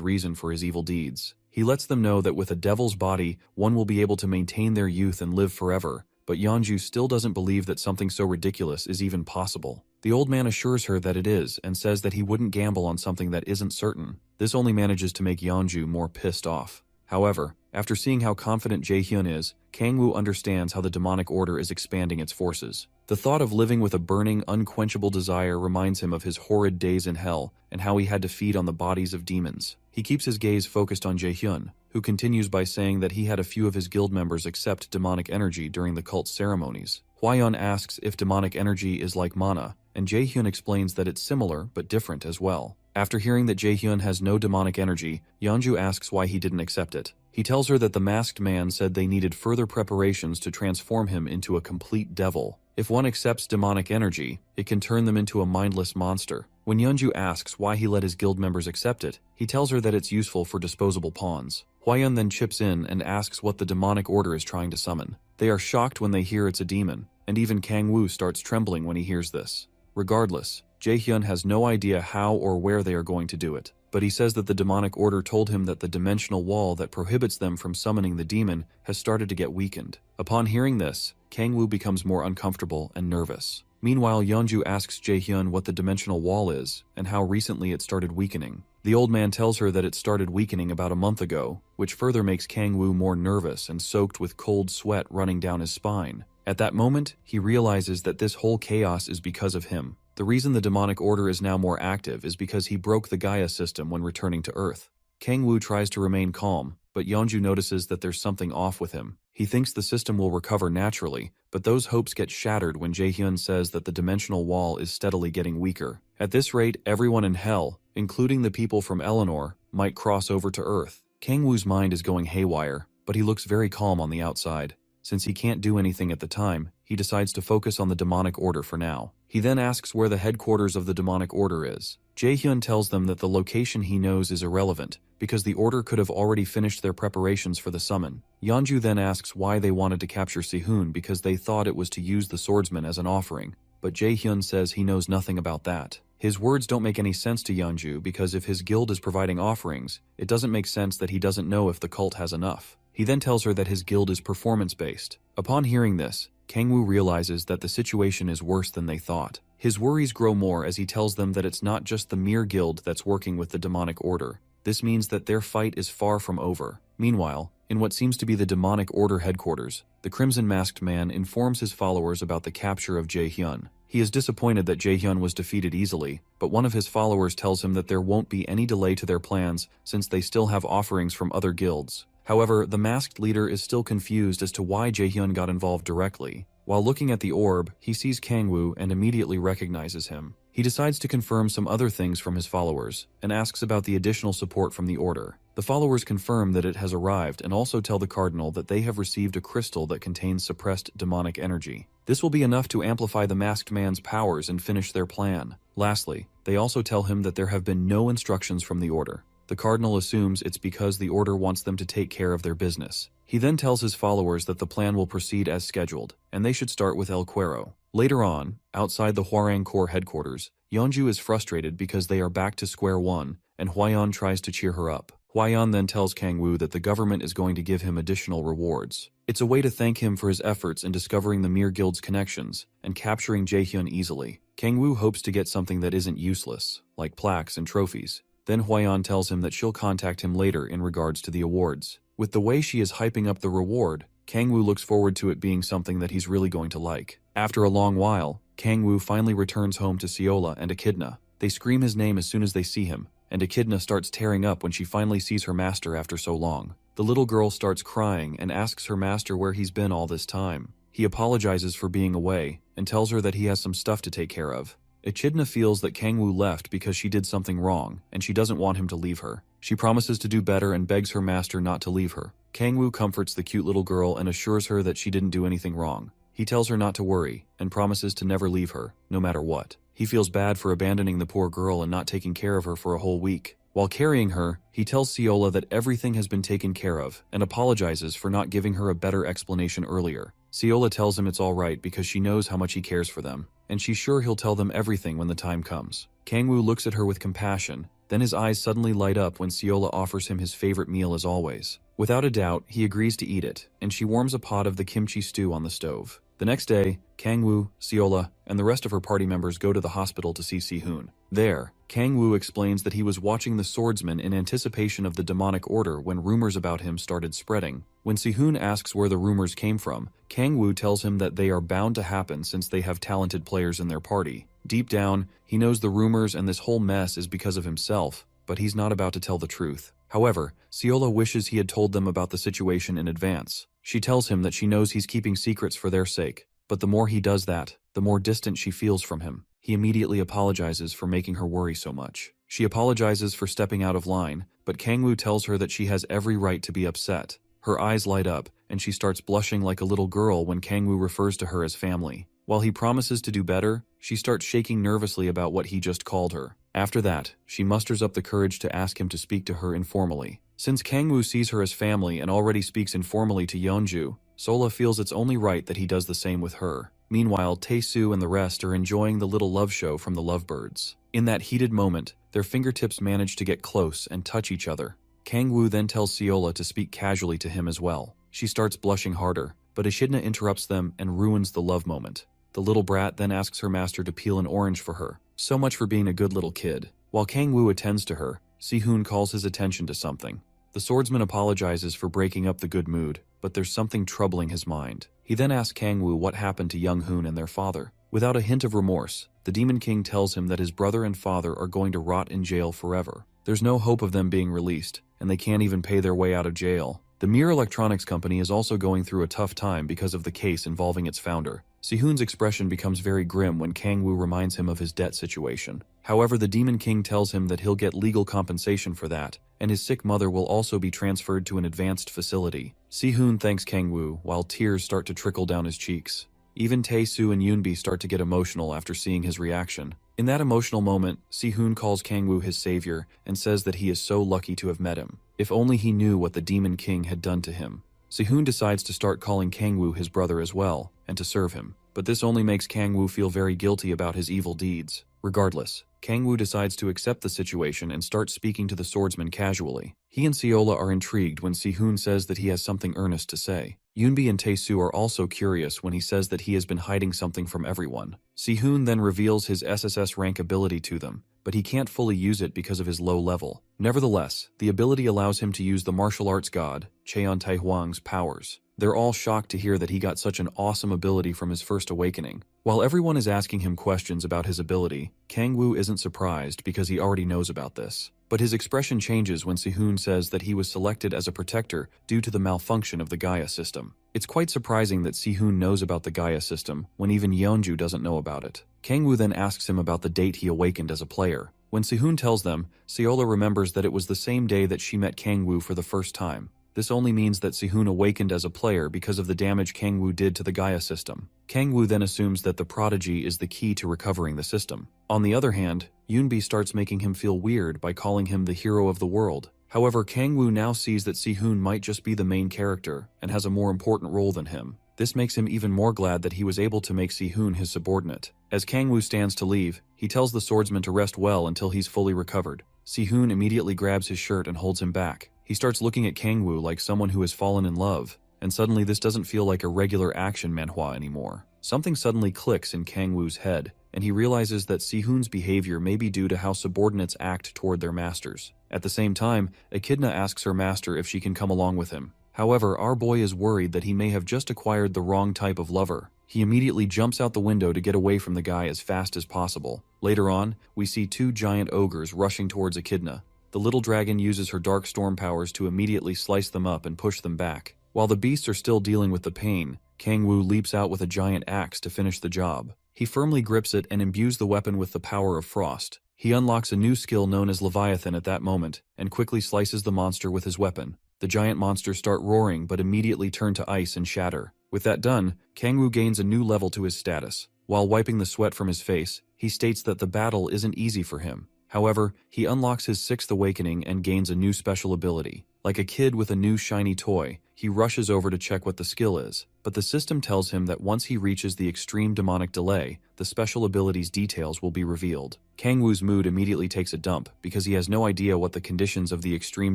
reason for his evil deeds. He lets them know that with a devil's body, one will be able to maintain their youth and live forever, but Yeonju still doesn't believe that something so ridiculous is even possible. The old man assures her that it is and says that he wouldn't gamble on something that isn't certain. This only manages to make Yeonju more pissed off. However, after seeing how confident Jaehyun is, Kangwoo understands how the demonic order is expanding its forces. The thought of living with a burning, unquenchable desire reminds him of his horrid days in hell and how he had to feed on the bodies of demons. He keeps his gaze focused on Jaehyun, who continues by saying that he had a few of his guild members accept demonic energy during the cult's ceremonies. Hwaeun asks if demonic energy is like mana, and Jaehyun explains that it's similar but different as well. After hearing that Jaehyun has no demonic energy, Yeonju asks why he didn't accept it. He tells her that the masked man said they needed further preparations to transform him into a complete devil. If one accepts demonic energy, it can turn them into a mindless monster. When Yeonju asks why he let his guild members accept it, he tells her that it's useful for disposable pawns. Hwaeun then chips in and asks what the demonic order is trying to summon. They are shocked when they hear it's a demon, and even Kangwoo starts trembling when he hears this. Regardless, Jaehyun has no idea how or where they are going to do it, but he says that the demonic order told him that the dimensional wall that prohibits them from summoning the demon has started to get weakened. Upon hearing this, Kangwoo becomes more uncomfortable and nervous. Meanwhile, Yeonju asks Jaehyun what the dimensional wall is and how recently it started weakening. The old man tells her that it started weakening about a month ago, which further makes Kangwoo more nervous and soaked with cold sweat running down his spine. At that moment, he realizes that this whole chaos is because of him. The reason the demonic order is now more active is because he broke the Gaia system when returning to Earth. Kangwoo tries to remain calm, but Yeonju notices that there's something off with him. He thinks the system will recover naturally, but those hopes get shattered when Jaehyun says that the dimensional wall is steadily getting weaker. At this rate, everyone in hell, including the people from Eleanor, might cross over to Earth. Kangwoo's mind is going haywire, but he looks very calm on the outside. Since he can't do anything at the time, he decides to focus on the demonic order for now. He then asks where the headquarters of the demonic order is. Jaehyun tells them that the location he knows is irrelevant, because the order could have already finished their preparations for the summon. Yeonju then asks why they wanted to capture Sehun because they thought it was to use the swordsman as an offering, but Jaehyun says he knows nothing about that. His words don't make any sense to Yeonju because if his guild is providing offerings, it doesn't make sense that he doesn't know if the cult has enough. He then tells her that his guild is performance-based. Upon hearing this, Kangwoo realizes that the situation is worse than they thought. His worries grow more as he tells them that it's not just the mere guild that's working with the demonic order. This means that their fight is far from over. Meanwhile, in what seems to be the demonic order headquarters, the Crimson Masked Man informs his followers about the capture of Jaehyun. He is disappointed that Jaehyun was defeated easily, but one of his followers tells him that there won't be any delay to their plans since they still have offerings from other guilds. However, the masked leader is still confused as to why Jaehyun got involved directly. While looking at the orb, he sees Kangwoo and immediately recognizes him. He decides to confirm some other things from his followers, and asks about the additional support from the Order. The followers confirm that it has arrived and also tell the Cardinal that they have received a crystal that contains suppressed demonic energy. This will be enough to amplify the masked man's powers and finish their plan. Lastly, they also tell him that there have been no instructions from the Order. The Cardinal assumes it's because the Order wants them to take care of their business. He then tells his followers that the plan will proceed as scheduled, and they should start with El Cuero. Later on, outside the Hwarang Corps headquarters, Yeonju is frustrated because they are back to square one, and Hwayeon tries to cheer her up. Hwayeon then tells Kangwoo that the government is going to give him additional rewards. It's a way to thank him for his efforts in discovering the Mir Guild's connections and capturing Jaehyun easily. Kangwoo hopes to get something that isn't useless, like plaques and trophies. Then Hwayeon tells him that she'll contact him later in regards to the awards. With the way she is hyping up the reward, Kangwoo looks forward to it being something that he's really going to like. After a long while, Kangwoo finally returns home to Seola and Echidna. They scream his name as soon as they see him, and Echidna starts tearing up when she finally sees her master after so long. The little girl starts crying and asks her master where he's been all this time. He apologizes for being away and tells her that he has some stuff to take care of. Echidna feels that Kangwoo left because she did something wrong, and she doesn't want him to leave her. She promises to do better and begs her master not to leave her. Kangwoo comforts the cute little girl and assures her that she didn't do anything wrong. He tells her not to worry, and promises to never leave her, no matter what. He feels bad for abandoning the poor girl and not taking care of her for a whole week. While carrying her, he tells Seola that everything has been taken care of, and apologizes for not giving her a better explanation earlier. Seola tells him it's alright because she knows how much he cares for them, and she's sure he'll tell them everything when the time comes. Kangwoo looks at her with compassion, then his eyes suddenly light up when Seola offers him his favorite meal as always. Without a doubt, he agrees to eat it, and she warms a pot of the kimchi stew on the stove. The next day, Kangwoo, Seola, and the rest of her party members go to the hospital to see Si-hoon. There, Kangwoo explains that he was watching the swordsman in anticipation of the demonic order when rumors about him started spreading. When Si-hoon asks where the rumors came from, Kangwoo tells him that they are bound to happen since they have talented players in their party. Deep down, he knows the rumors and this whole mess is because of himself, but he's not about to tell the truth. However, Seola wishes he had told them about the situation in advance. She tells him that she knows he's keeping secrets for their sake, but the more he does that, the more distant she feels from him. He immediately apologizes for making her worry so much. She apologizes for stepping out of line, but Kangwoo tells her that she has every right to be upset. Her eyes light up, and she starts blushing like a little girl when Kangwoo refers to her as family. While he promises to do better, she starts shaking nervously about what he just called her. After that, she musters up the courage to ask him to speak to her informally. Since Kangwoo sees her as family and already speaks informally to Yeonju, Sola feels it's only right that he does the same with her. Meanwhile, Tae-soo and the rest are enjoying the little love show from the lovebirds. In that heated moment, their fingertips manage to get close and touch each other. Kangwoo then tells Seola to speak casually to him as well. She starts blushing harder, but Echidna interrupts them and ruins the love moment. The little brat then asks her master to peel an orange for her. So much for being a good little kid. While Kangwoo attends to her, Si-hoon calls his attention to something. The swordsman apologizes for breaking up the good mood, but there's something troubling his mind. He then asks Kangwoo what happened to young Hoon and their father. Without a hint of remorse, the Demon King tells him that his brother and father are going to rot in jail forever. There's no hope of them being released, and they can't even pay their way out of jail. The Mir Electronics Company is also going through a tough time because of the case involving its founder. Si-hoon's expression becomes very grim when Kangwoo reminds him of his debt situation. However, the Demon King tells him that he'll get legal compensation for that, and his sick mother will also be transferred to an advanced facility. Si-hoon thanks Kangwoo while tears start to trickle down his cheeks. Even Tae-soo and Yoonbi start to get emotional after seeing his reaction. In that emotional moment, Si-hoon calls Kangwoo his savior and says that he is so lucky to have met him. If only he knew what the Demon King had done to him. Si-hoon decides to start calling Kangwoo his brother as well, and to serve him. But this only makes Kangwoo feel very guilty about his evil deeds. Regardless, Kangwoo decides to accept the situation and starts speaking to the swordsman casually. He and Seola are intrigued when Si-hoon says that he has something earnest to say. Yoonbi and Tae-soo are also curious when he says that he has been hiding something from everyone. Si-hoon then reveals his SSS rank ability to them, but he can't fully use it because of his low level. Nevertheless, the ability allows him to use the martial arts god, Cheon Tae-hwang's powers. They're all shocked to hear that he got such an awesome ability from his first awakening. While everyone is asking him questions about his ability, Kangwoo isn't surprised because he already knows about this. But his expression changes when Si-hoon says that he was selected as a protector due to the malfunction of the Gaia system. It's quite surprising that Si-hoon knows about the Gaia system when even Yeonju doesn't know about it. Kangwoo then asks him about the date he awakened as a player. When Si-hoon tells them, Seola remembers that it was the same day that she met Kangwoo for the first time. This only means that Si-hoon awakened as a player because of the damage Kangwoo did to the Gaia system. Kangwoo then assumes that the prodigy is the key to recovering the system. On the other hand, Yoonbi starts making him feel weird by calling him the hero of the world. However, Kangwoo now sees that Si-hoon might just be the main character and has a more important role than him. This makes him even more glad that he was able to make Si-hoon his subordinate. As Kangwoo stands to leave, he tells the swordsman to rest well until he's fully recovered. Si-hoon immediately grabs his shirt and holds him back. He starts looking at Kangwoo like someone who has fallen in love, and suddenly this doesn't feel like a regular action manhwa anymore. Something suddenly clicks in Kangwoo's head, and he realizes that Si-hoon's behavior may be due to how subordinates act toward their masters. At the same time, Echidna asks her master if she can come along with him. However, our boy is worried that he may have just acquired the wrong type of lover. He immediately jumps out the window to get away from the guy as fast as possible. Later on, we see two giant ogres rushing towards Echidna. The little dragon uses her dark storm powers to immediately slice them up and push them back. While the beasts are still dealing with the pain, Kangwoo leaps out with a giant axe to finish the job. He firmly grips it and imbues the weapon with the power of frost. He unlocks a new skill known as Leviathan at that moment, and quickly slices the monster with his weapon. The giant monsters start roaring but immediately turn to ice and shatter. With that done, Kangwoo gains a new level to his status. While wiping the sweat from his face, he states that the battle isn't easy for him. However, he unlocks his sixth awakening and gains a new special ability. Like a kid with a new shiny toy, he rushes over to check what the skill is, but the system tells him that once he reaches the extreme demonic delay, the special ability's details will be revealed. Kangwoo's mood immediately takes a dump because he has no idea what the conditions of the extreme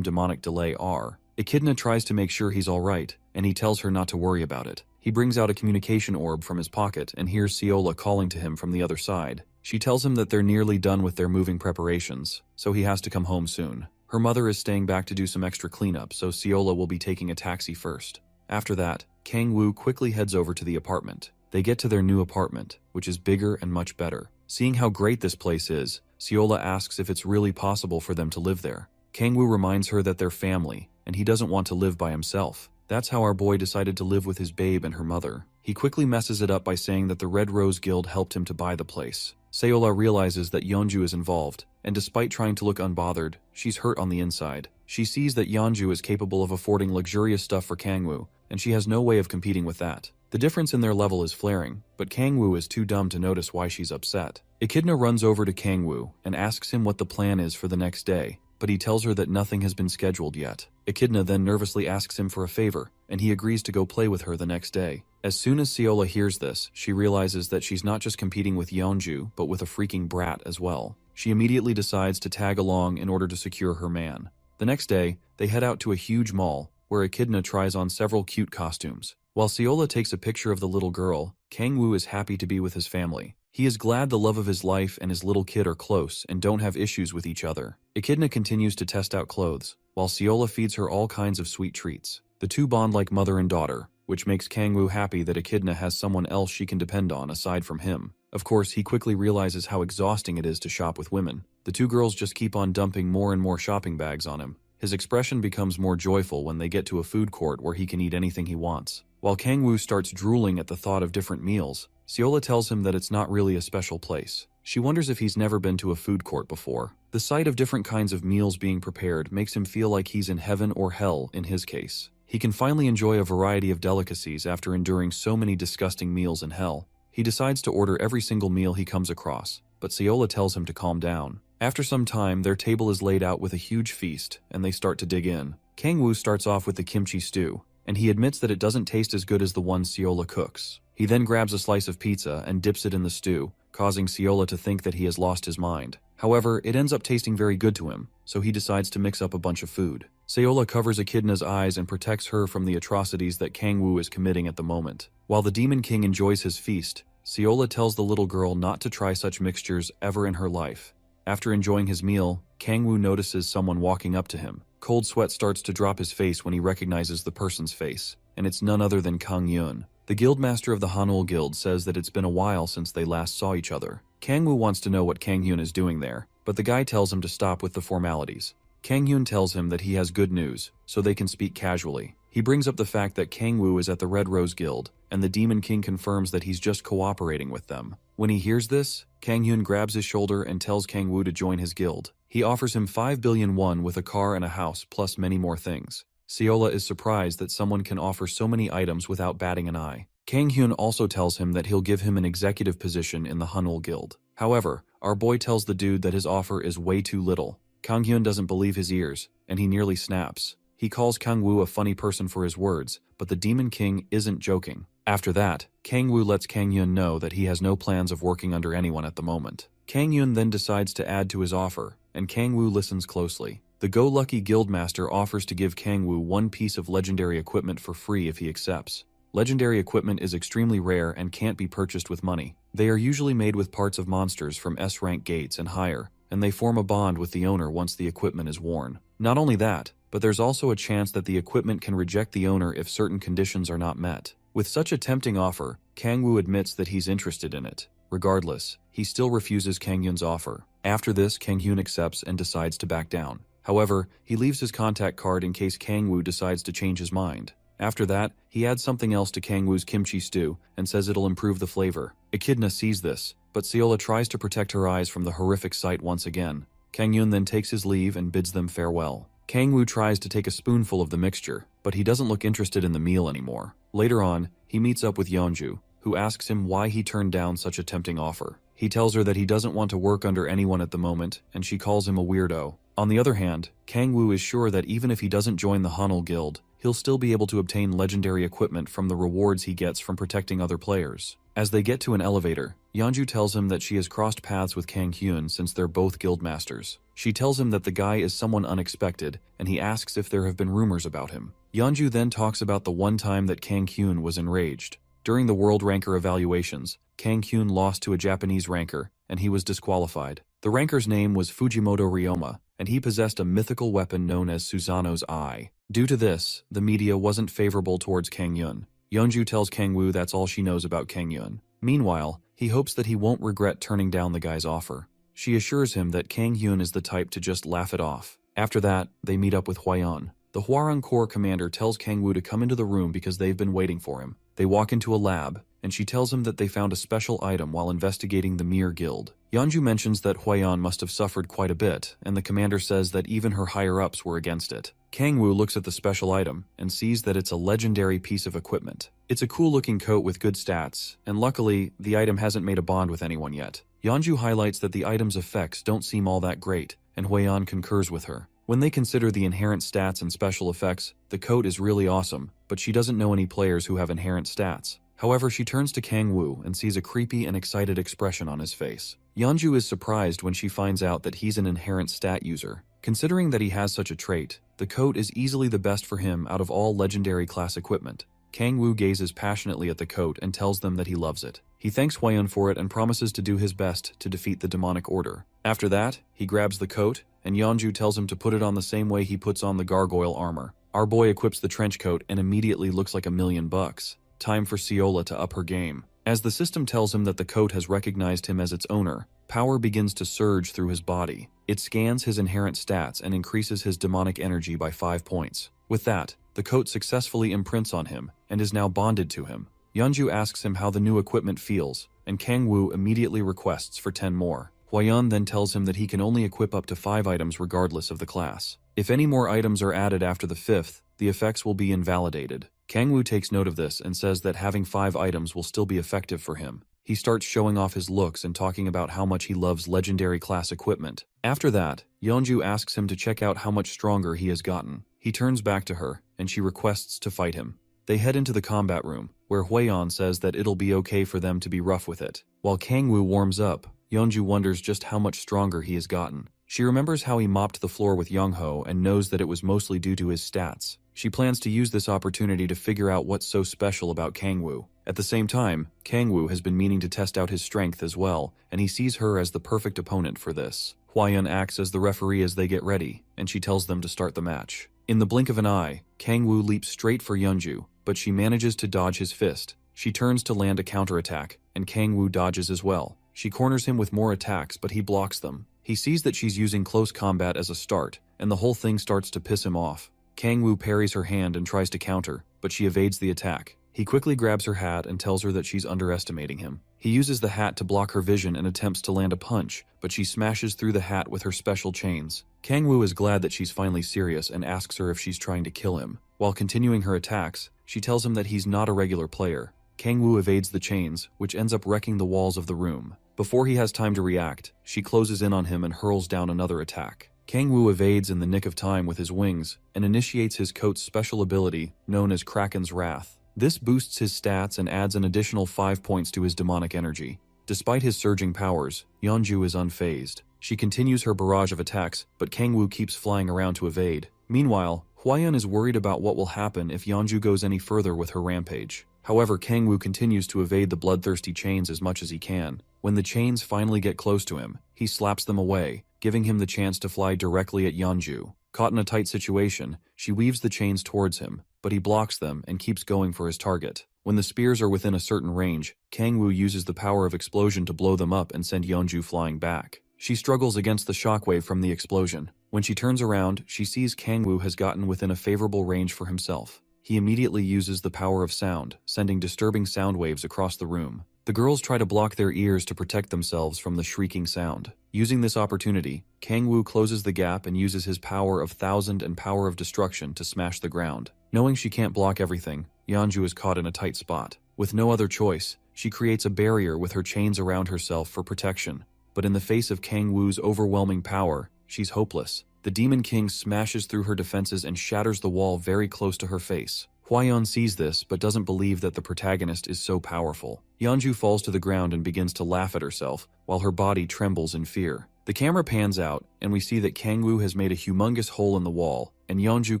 demonic delay are. Echidna tries to make sure he's alright, and he tells her not to worry about it. He brings out a communication orb from his pocket and hears Seola calling to him from the other side. She tells him that they're nearly done with their moving preparations, so he has to come home soon. Her mother is staying back to do some extra cleanup, so Seola will be taking a taxi first. After that, Kangwoo quickly heads over to the apartment. They get to their new apartment, which is bigger and much better. Seeing how great this place is, Seola asks if it's really possible for them to live there. Kangwoo reminds her that they're family, and he doesn't want to live by himself. That's how our boy decided to live with his babe and her mother. He quickly messes it up by saying that the Red Rose Guild helped him to buy the place. Seola realizes that Yeonju is involved, and despite trying to look unbothered, she's hurt on the inside. She sees that Yeonju is capable of affording luxurious stuff for Kangwoo, and she has no way of competing with that. The difference in their level is flaring, but Kangwoo is too dumb to notice why she's upset. Echidna runs over to Kangwoo and asks him what the plan is for the next day, but he tells her that nothing has been scheduled yet. Echidna then nervously asks him for a favor, and he agrees to go play with her the next day. As soon as Seola hears this, she realizes that she's not just competing with Yeonju, but with a freaking brat as well. She immediately decides to tag along in order to secure her man. The next day, they head out to a huge mall, where Echidna tries on several cute costumes. While Seola takes a picture of the little girl, Kangwoo is happy to be with his family. He is glad the love of his life and his little kid are close and don't have issues with each other. Echidna continues to test out clothes, while Seola feeds her all kinds of sweet treats. The two bond like mother and daughter, which makes Kangwoo happy that Echidna has someone else she can depend on aside from him. Of course, he quickly realizes how exhausting it is to shop with women. The two girls just keep on dumping more and more shopping bags on him. His expression becomes more joyful when they get to a food court where he can eat anything he wants. While Kangwoo starts drooling at the thought of different meals, Seola tells him that it's not really a special place. She wonders if he's never been to a food court before. The sight of different kinds of meals being prepared makes him feel like he's in heaven or hell in his case. He can finally enjoy a variety of delicacies after enduring so many disgusting meals in hell. He decides to order every single meal he comes across, but Seola tells him to calm down. After some time, their table is laid out with a huge feast, and they start to dig in. Kangwoo starts off with the kimchi stew, and he admits that it doesn't taste as good as the one Seola cooks. He then grabs a slice of pizza and dips it in the stew, causing Siola to think that he has lost his mind. However, it ends up tasting very good to him, so he decides to mix up a bunch of food. Siola covers Echidna's eyes and protects her from the atrocities that Kangwoo is committing at the moment. While the Demon King enjoys his feast, Siola tells the little girl not to try such mixtures ever in her life. After enjoying his meal, Kangwoo notices someone walking up to him. Cold sweat starts to drop his face when he recognizes the person's face, and it's none other than Kang Yun. The guildmaster of the Hanul Guild says that it's been a while since they last saw each other. Kangwoo wants to know what Kang Yun is doing there, but the guy tells him to stop with the formalities. Kang Yun tells him that he has good news, so they can speak casually. He brings up the fact that Kangwoo is at the Red Rose Guild, and the Demon King confirms that he's just cooperating with them. When he hears this, Kang Yun grabs his shoulder and tells Kangwoo to join his guild. He offers him 5 billion won with a car and a house, plus many more things. Siola is surprised that someone can offer so many items without batting an eye. Kang Hyun also tells him that he'll give him an executive position in the Hanul Guild. However, our boy tells the dude that his offer is way too little. Kang Hyun doesn't believe his ears, and he nearly snaps. He calls Kangwoo a funny person for his words, but the Demon King isn't joking. After that, Kangwoo lets Kang Hyun know that he has no plans of working under anyone at the moment. Kang Hyun then decides to add to his offer, and Kangwoo listens closely. The Go-Lucky Guildmaster offers to give Kangwoo one piece of legendary equipment for free if he accepts. Legendary equipment is extremely rare and can't be purchased with money. They are usually made with parts of monsters from S-rank gates and higher, and they form a bond with the owner once the equipment is worn. Not only that, but there's also a chance that the equipment can reject the owner if certain conditions are not met. With such a tempting offer, Kangwoo admits that he's interested in it. Regardless, he still refuses Kang Hyun's offer. After this, Kang Hyun accepts and decides to back down. However, he leaves his contact card in case Kangwoo decides to change his mind. After that, he adds something else to Kangwoo's kimchi stew and says it'll improve the flavor. Echidna sees this, but Siola tries to protect her eyes from the horrific sight once again. Kang Hyun then takes his leave and bids them farewell. Kangwoo tries to take a spoonful of the mixture, but he doesn't look interested in the meal anymore. Later on, he meets up with Yeonju, who asks him why he turned down such a tempting offer. He tells her that he doesn't want to work under anyone at the moment, and she calls him a weirdo. On the other hand, Kangwoo is sure that even if he doesn't join the Hanul Guild, he'll still be able to obtain legendary equipment from the rewards he gets from protecting other players. As they get to an elevator, Yeonju tells him that she has crossed paths with Kang Hyun since they're both guildmasters. She tells him that the guy is someone unexpected, and he asks if there have been rumors about him. Yeonju then talks about the one time that Kang Hyun was enraged. During the World Ranker evaluations, Kang Hyun lost to a Japanese ranker, and he was disqualified. The ranker's name was Fujimoto Ryoma, and he possessed a mythical weapon known as Susanoo's Eye. Due to this, the media wasn't favorable towards Kang Hyun. Yeonju tells Kangwoo that's all she knows about Kang Hyun. Meanwhile, he hopes that he won't regret turning down the guy's offer. She assures him that Kang Hyun is the type to just laugh it off. After that, they meet up with Hwayeon. The Hwarang Corps commander tells Kangwoo to come into the room because they've been waiting for him. They walk into a lab, and she tells him that they found a special item while investigating the Mir Guild. Yeonju mentions that Hwayeon must have suffered quite a bit, and the commander says that even her higher-ups were against it. Kangwoo looks at the special item and sees that it's a legendary piece of equipment. It's a cool-looking coat with good stats, and luckily, the item hasn't made a bond with anyone yet. Yeonju highlights that the item's effects don't seem all that great, and Hwayeon concurs with her. When they consider the inherent stats and special effects, the coat is really awesome, but she doesn't know any players who have inherent stats. However, she turns to Kangwoo and sees a creepy and excited expression on his face. Yeonju is surprised when she finds out that he's an inherent stat user. Considering that he has such a trait, the coat is easily the best for him out of all legendary class equipment. Kangwoo gazes passionately at the coat and tells them that he loves it. He thanks Hwayeon for it and promises to do his best to defeat the demonic order. After that, he grabs the coat, and Yeonju tells him to put it on the same way he puts on the gargoyle armor. Our boy equips the trench coat and immediately looks like $1,000,000. Time for Siola to up her game. As the system tells him that the coat has recognized him as its owner, power begins to surge through his body. It scans his inherent stats and increases his demonic energy by 5 points. With that, the coat successfully imprints on him and is now bonded to him. Yeonju asks him how the new equipment feels, and Kangwoo immediately requests for 10 more. Hwayeon then tells him that he can only equip up to 5 items regardless of the class. If any more items are added after the 5th, the effects will be invalidated. Kangwoo takes note of this and says that having 5 items will still be effective for him. He starts showing off his looks and talking about how much he loves legendary class equipment. After that, Yeonju asks him to check out how much stronger he has gotten. He turns back to her, and she requests to fight him. They head into the combat room, where Huiyan says that it'll be okay for them to be rough with it. While Kangwoo warms up, Yeonju wonders just how much stronger he has gotten. She remembers how he mopped the floor with Youngho and knows that it was mostly due to his stats. She plans to use this opportunity to figure out what's so special about Kangwoo. At the same time, Kangwoo has been meaning to test out his strength as well, and he sees her as the perfect opponent for this. Huiyan acts as the referee as they get ready, and she tells them to start the match. In the blink of an eye, Kangwoo leaps straight for Yeonju, but she manages to dodge his fist. She turns to land a counterattack, and Kangwoo dodges as well. She corners him with more attacks, but he blocks them. He sees that she's using close combat as a start, and the whole thing starts to piss him off. Kangwoo parries her hand and tries to counter, but she evades the attack. He quickly grabs her hat and tells her that she's underestimating him. He uses the hat to block her vision and attempts to land a punch, but she smashes through the hat with her special chains. Kangwoo is glad that she's finally serious and asks her if she's trying to kill him. While continuing her attacks, she tells him that he's not a regular player. Kangwoo evades the chains, which ends up wrecking the walls of the room. Before he has time to react, she closes in on him and hurls down another attack. Kangwoo evades in the nick of time with his wings and initiates his coat's special ability, known as Kraken's Wrath. This boosts his stats and adds an additional 5 points to his demonic energy. Despite his surging powers, Yeonju is unfazed. She continues her barrage of attacks, but Kangwoo keeps flying around to evade. Meanwhile, Huiyan is worried about what will happen if Yeonju goes any further with her rampage. However, Kangwoo continues to evade the bloodthirsty chains as much as he can. When the chains finally get close to him, he slaps them away, giving him the chance to fly directly at Yeonju. Caught in a tight situation, she weaves the chains towards him, but he blocks them and keeps going for his target. When the spears are within a certain range, Kangwoo uses the power of explosion to blow them up and send Yeonju flying back. She struggles against the shockwave from the explosion. When she turns around, she sees Kangwoo has gotten within a favorable range for himself. He immediately uses the power of sound, sending disturbing sound waves across the room. The girls try to block their ears to protect themselves from the shrieking sound. Using this opportunity, Kangwoo closes the gap and uses his power of thousand and power of destruction to smash the ground. Knowing she can't block everything, Yeonju is caught in a tight spot. With no other choice, she creates a barrier with her chains around herself for protection. But in the face of Kangwoo's overwhelming power, she's hopeless. The Demon King smashes through her defenses and shatters the wall very close to her face. Huiyan sees this but doesn't believe that the protagonist is so powerful. Yeonju falls to the ground and begins to laugh at herself, while her body trembles in fear. The camera pans out, and we see that Kangwoo has made a humongous hole in the wall, and Yeonju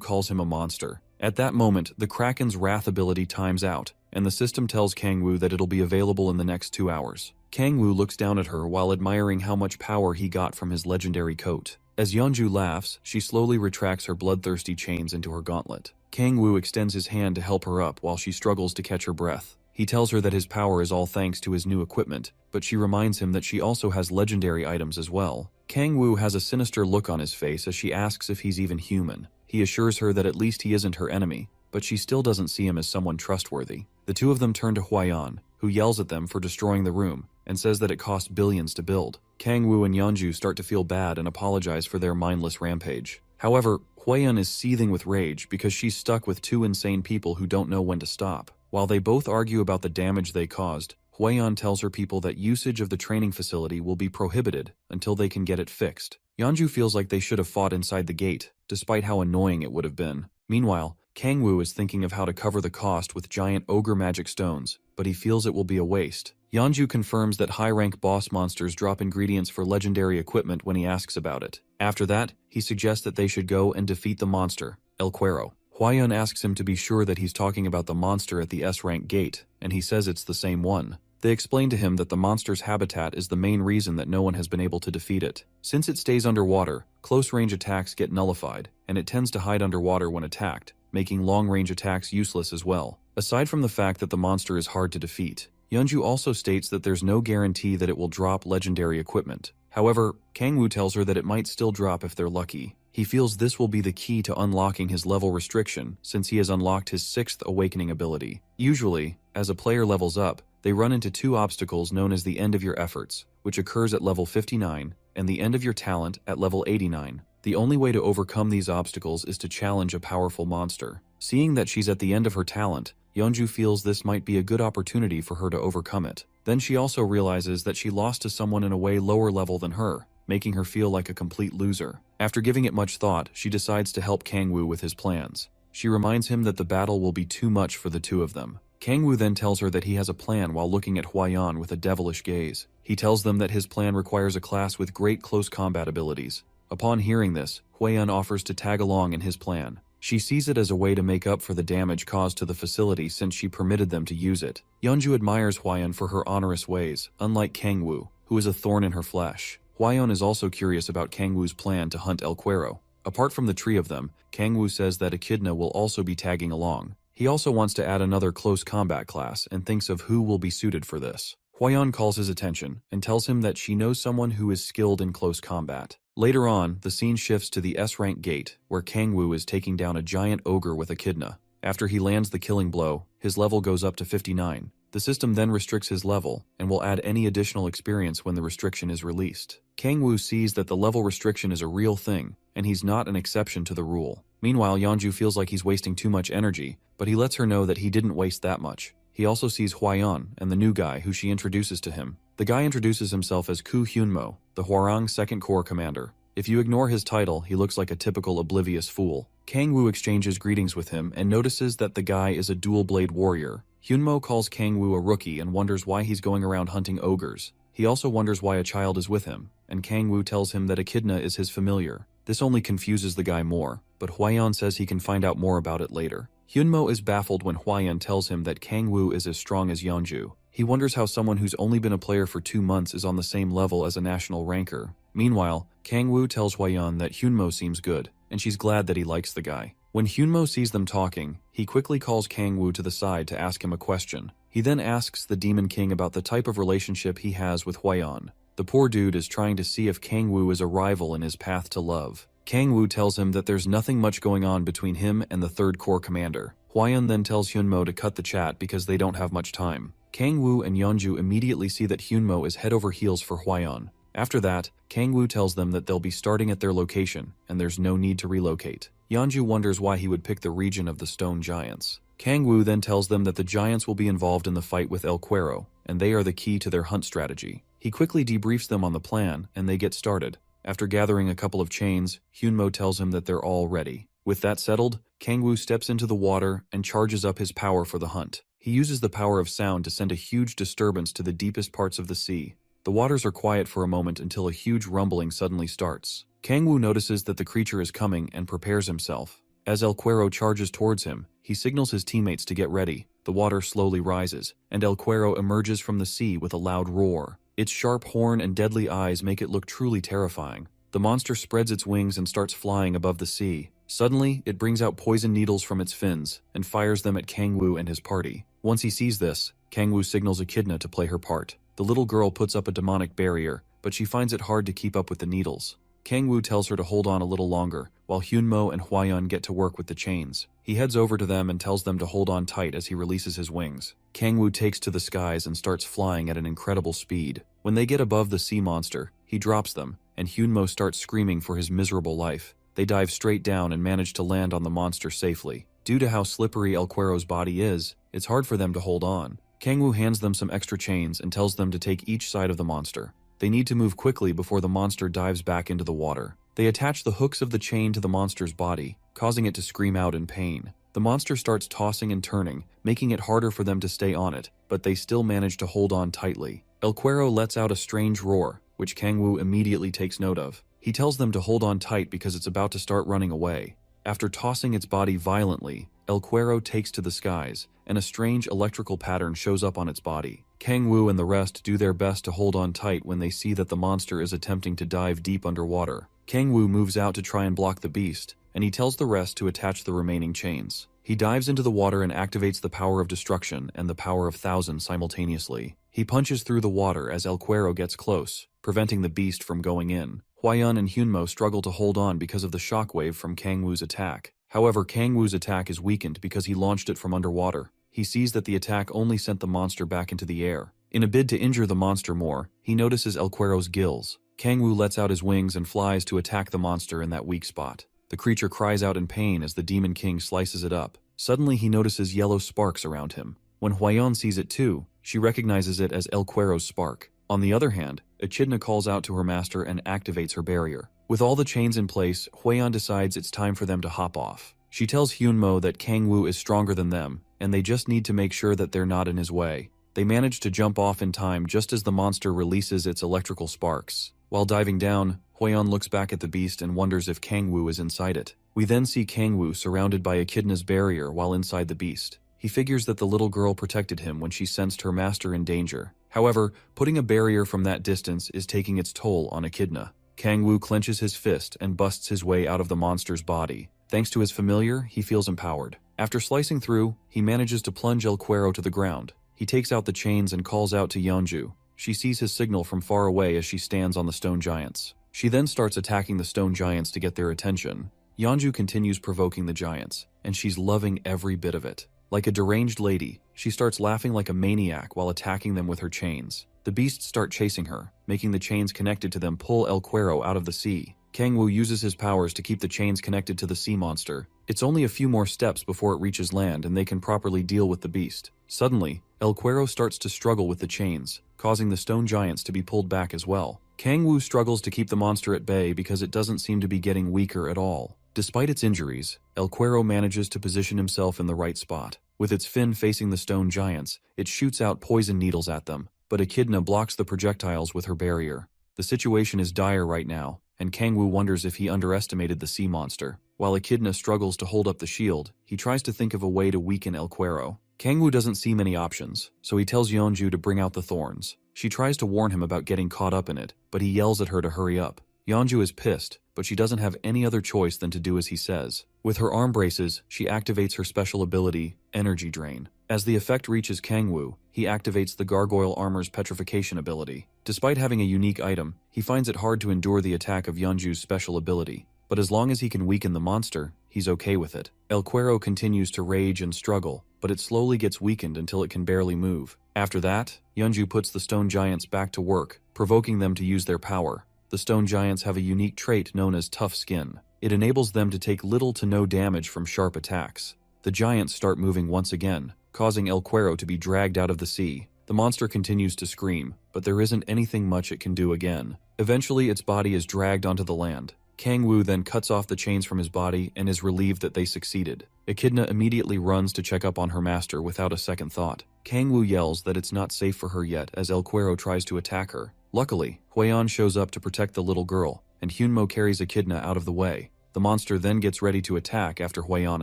calls him a monster. At that moment, the Kraken's Wrath ability times out, and the system tells Kangwoo that it'll be available in the next 2 hours. Kangwoo looks down at her while admiring how much power he got from his legendary coat. As Yeonju laughs, she slowly retracts her bloodthirsty chains into her gauntlet. Kangwoo extends his hand to help her up while she struggles to catch her breath. He tells her that his power is all thanks to his new equipment, but she reminds him that she also has legendary items as well. Kangwoo has a sinister look on his face as she asks if he's even human. He assures her that at least he isn't her enemy, but she still doesn't see him as someone trustworthy. The two of them turn to Huiyan, who yells at them for destroying the room, and says that it cost billions to build. Kangwoo and Yeonju start to feel bad and apologize for their mindless rampage. However, Huiyan is seething with rage because she's stuck with two insane people who don't know when to stop. While they both argue about the damage they caused, Huiyan tells her people that usage of the training facility will be prohibited until they can get it fixed. Yeonju feels like they should have fought inside the gate, despite how annoying it would have been. Meanwhile, Kangwoo is thinking of how to cover the cost with giant ogre magic stones, but he feels it will be a waste. Yeonju confirms that high-rank boss monsters drop ingredients for legendary equipment when he asks about it. After that, he suggests that they should go and defeat the monster, El Cuero. Huiyan asks him to be sure that he's talking about the monster at the S-rank gate, and he says it's the same one. They explain to him that the monster's habitat is the main reason that no one has been able to defeat it. Since it stays underwater, close-range attacks get nullified, and it tends to hide underwater when attacked, making long-range attacks useless as well. Aside from the fact that the monster is hard to defeat, Yeonju also states that there's no guarantee that it will drop legendary equipment. However, Kangwoo tells her that it might still drop if they're lucky. He feels this will be the key to unlocking his level restriction since he has unlocked his 6th awakening ability. Usually, as a player levels up, they run into two obstacles known as the end of your efforts, which occurs at level 59, and the end of your talent at level 89. The only way to overcome these obstacles is to challenge a powerful monster. Seeing that she's at the end of her talent, Yeonju feels this might be a good opportunity for her to overcome it. Then she also realizes that she lost to someone in a way lower level than her, making her feel like a complete loser. After giving it much thought, she decides to help Kangwoo with his plans. She reminds him that the battle will be too much for the two of them. Kangwoo then tells her that he has a plan while looking at Hwayan with a devilish gaze. He tells them that his plan requires a class with great close combat abilities. Upon hearing this, Hwayan offers to tag along in his plan. She sees it as a way to make up for the damage caused to the facility since she permitted them to use it. Yeonju admires Hwayan for her honorous ways, unlike Kangwoo, who is a thorn in her flesh. Hwayan is also curious about Kangwoo's plan to hunt El Cuero. Apart from the three of them, Kangwoo says that Echidna will also be tagging along. He also wants to add another close combat class and thinks of who will be suited for this. Hwayan calls his attention and tells him that she knows someone who is skilled in close combat. Later on, the scene shifts to the S-rank gate, where Kangwoo is taking down a giant ogre with Echidna. After he lands the killing blow, his level goes up to 59. The system then restricts his level, and will add any additional experience when the restriction is released. Kangwoo sees that the level restriction is a real thing, and he's not an exception to the rule. Meanwhile, Yeonju feels like he's wasting too much energy, but he lets her know that he didn't waste that much. He also sees Hwayan and the new guy who she introduces to him. The guy introduces himself as Koo Hyunmo, the Hwarang 2nd Corps commander. If you ignore his title, he looks like a typical oblivious fool. Kangwoo exchanges greetings with him and notices that the guy is a dual-blade warrior. Hyunmo calls Kangwoo a rookie and wonders why he's going around hunting ogres. He also wonders why a child is with him, and Kangwoo tells him that Echidna is his familiar. This only confuses the guy more, but Hwayan says he can find out more about it later. Hyunmo is baffled when Hwayan tells him that Kangwoo is as strong as Yeonju. He wonders how someone who's only been a player for 2 months is on the same level as a national ranker. Meanwhile, Kangwoo tells Hwayan that Hyunmo seems good, and she's glad that he likes the guy. When Hyunmo sees them talking, he quickly calls Kangwoo to the side to ask him a question. He then asks the Demon King about the type of relationship he has with Hwayan. The poor dude is trying to see if Kangwoo is a rival in his path to love. Kangwoo tells him that there's nothing much going on between him and the 3rd Corps commander. Hwayan then tells Hyunmo to cut the chat because they don't have much time. Kangwoo and Yeonju immediately see that Hyunmo is head over heels for Hwayan. After that, Kangwoo tells them that they'll be starting at their location, and there's no need to relocate. Yeonju wonders why he would pick the region of the Stone Giants. Kangwoo then tells them that the Giants will be involved in the fight with El Cuero, and they are the key to their hunt strategy. He quickly debriefs them on the plan, and they get started. After gathering a couple of chains, Hyunmo tells him that they're all ready. With that settled, Kangwoo steps into the water and charges up his power for the hunt. He uses the power of sound to send a huge disturbance to the deepest parts of the sea. The waters are quiet for a moment until a huge rumbling suddenly starts. Kangwoo notices that the creature is coming and prepares himself. As El Cuero charges towards him, he signals his teammates to get ready. The water slowly rises, and El Cuero emerges from the sea with a loud roar. Its sharp horn and deadly eyes make it look truly terrifying. The monster spreads its wings and starts flying above the sea. Suddenly, it brings out poison needles from its fins and fires them at Kangwoo and his party. Once he sees this, Kangwoo signals Echidna to play her part. The little girl puts up a demonic barrier, but she finds it hard to keep up with the needles. Kangwoo tells her to hold on a little longer, while Hyunmo and Hwayan get to work with the chains. He heads over to them and tells them to hold on tight as he releases his wings. Kangwoo takes to the skies and starts flying at an incredible speed. When they get above the sea monster, he drops them, and Hyunmo starts screaming for his miserable life. They dive straight down and manage to land on the monster safely. Due to how slippery El Cuero's body is, it's hard for them to hold on. Kangwoo hands them some extra chains and tells them to take each side of the monster. They need to move quickly before the monster dives back into the water. They attach the hooks of the chain to the monster's body, causing it to scream out in pain. The monster starts tossing and turning, making it harder for them to stay on it, but they still manage to hold on tightly. El Cuero lets out a strange roar, which Kangwoo immediately takes note of. He tells them to hold on tight because it's about to start running away. After tossing its body violently, El Cuero takes to the skies, and a strange electrical pattern shows up on its body. Kangwoo and the rest do their best to hold on tight when they see that the monster is attempting to dive deep underwater. Kangwoo moves out to try and block the beast, and he tells the rest to attach the remaining chains. He dives into the water and activates the power of destruction and the power of thousands simultaneously. He punches through the water as El Cuero gets close, preventing the beast from going in. Hwayan and Hyunmo struggle to hold on because of the shockwave from Kangwoo's attack. However, Kangwoo's attack is weakened because he launched it from underwater. He sees that the attack only sent the monster back into the air. In a bid to injure the monster more, he notices El Cuero's gills. Kangwoo lets out his wings and flies to attack the monster in that weak spot. The creature cries out in pain as the Demon King slices it up. Suddenly he notices yellow sparks around him. When Hwayan sees it too, she recognizes it as El Cuero's spark. On the other hand, Echidna calls out to her master and activates her barrier. With all the chains in place, Hwayan decides it's time for them to hop off. She tells Hyunmo that Kangwoo is stronger than them, and they just need to make sure that they're not in his way. They manage to jump off in time just as the monster releases its electrical sparks. While diving down, Hwaeon looks back at the beast and wonders if Kangwoo is inside it. We then see Kangwoo surrounded by Echidna's barrier while inside the beast. He figures that the little girl protected him when she sensed her master in danger. However, putting a barrier from that distance is taking its toll on Echidna. Kangwoo clenches his fist and busts his way out of the monster's body. Thanks to his familiar, he feels empowered. After slicing through, he manages to plunge El Cuero to the ground. He takes out the chains and calls out to Yeonju. She sees his signal from far away as she stands on the stone giants. She then starts attacking the stone giants to get their attention. Yeonju continues provoking the giants, and she's loving every bit of it. Like a deranged lady, she starts laughing like a maniac while attacking them with her chains. The beasts start chasing her, making the chains connected to them pull El Cuero out of the sea. Kangwoo uses his powers to keep the chains connected to the sea monster. It's only a few more steps before it reaches land and they can properly deal with the beast. Suddenly, El Cuero starts to struggle with the chains, causing the stone giants to be pulled back as well. Kangwoo struggles to keep the monster at bay because it doesn't seem to be getting weaker at all. Despite its injuries, El Cuero manages to position himself in the right spot. With its fin facing the stone giants, it shoots out poison needles at them, but Echidna blocks the projectiles with her barrier. The situation is dire right now, and Kangwoo wonders if he underestimated the sea monster. While Echidna struggles to hold up the shield, he tries to think of a way to weaken El Cuero. Kangwoo doesn't see many options, so he tells Yeonju to bring out the thorns. She tries to warn him about getting caught up in it, but he yells at her to hurry up. Yeonju is pissed, but she doesn't have any other choice than to do as he says. With her arm braces, she activates her special ability, Energy Drain. As the effect reaches Kangwoo, he activates the Gargoyle Armor's Petrification ability. Despite having a unique item, he finds it hard to endure the attack of Yeonju's special ability. But as long as he can weaken the monster, he's okay with it. El Cuero continues to rage and struggle, but it slowly gets weakened until it can barely move. After that, Yeonju puts the stone giants back to work, provoking them to use their power. The stone giants have a unique trait known as tough skin. It enables them to take little to no damage from sharp attacks. The giants start moving once again, causing El Cuero to be dragged out of the sea. The monster continues to scream, but there isn't anything much it can do again. Eventually, its body is dragged onto the land. Kangwoo then cuts off the chains from his body and is relieved that they succeeded. Echidna immediately runs to check up on her master without a second thought. Kangwoo yells that it's not safe for her yet as El Cuero tries to attack her. Luckily, Hwaeon shows up to protect the little girl, and Hyunmo carries Echidna out of the way. The monster then gets ready to attack after Hwaeon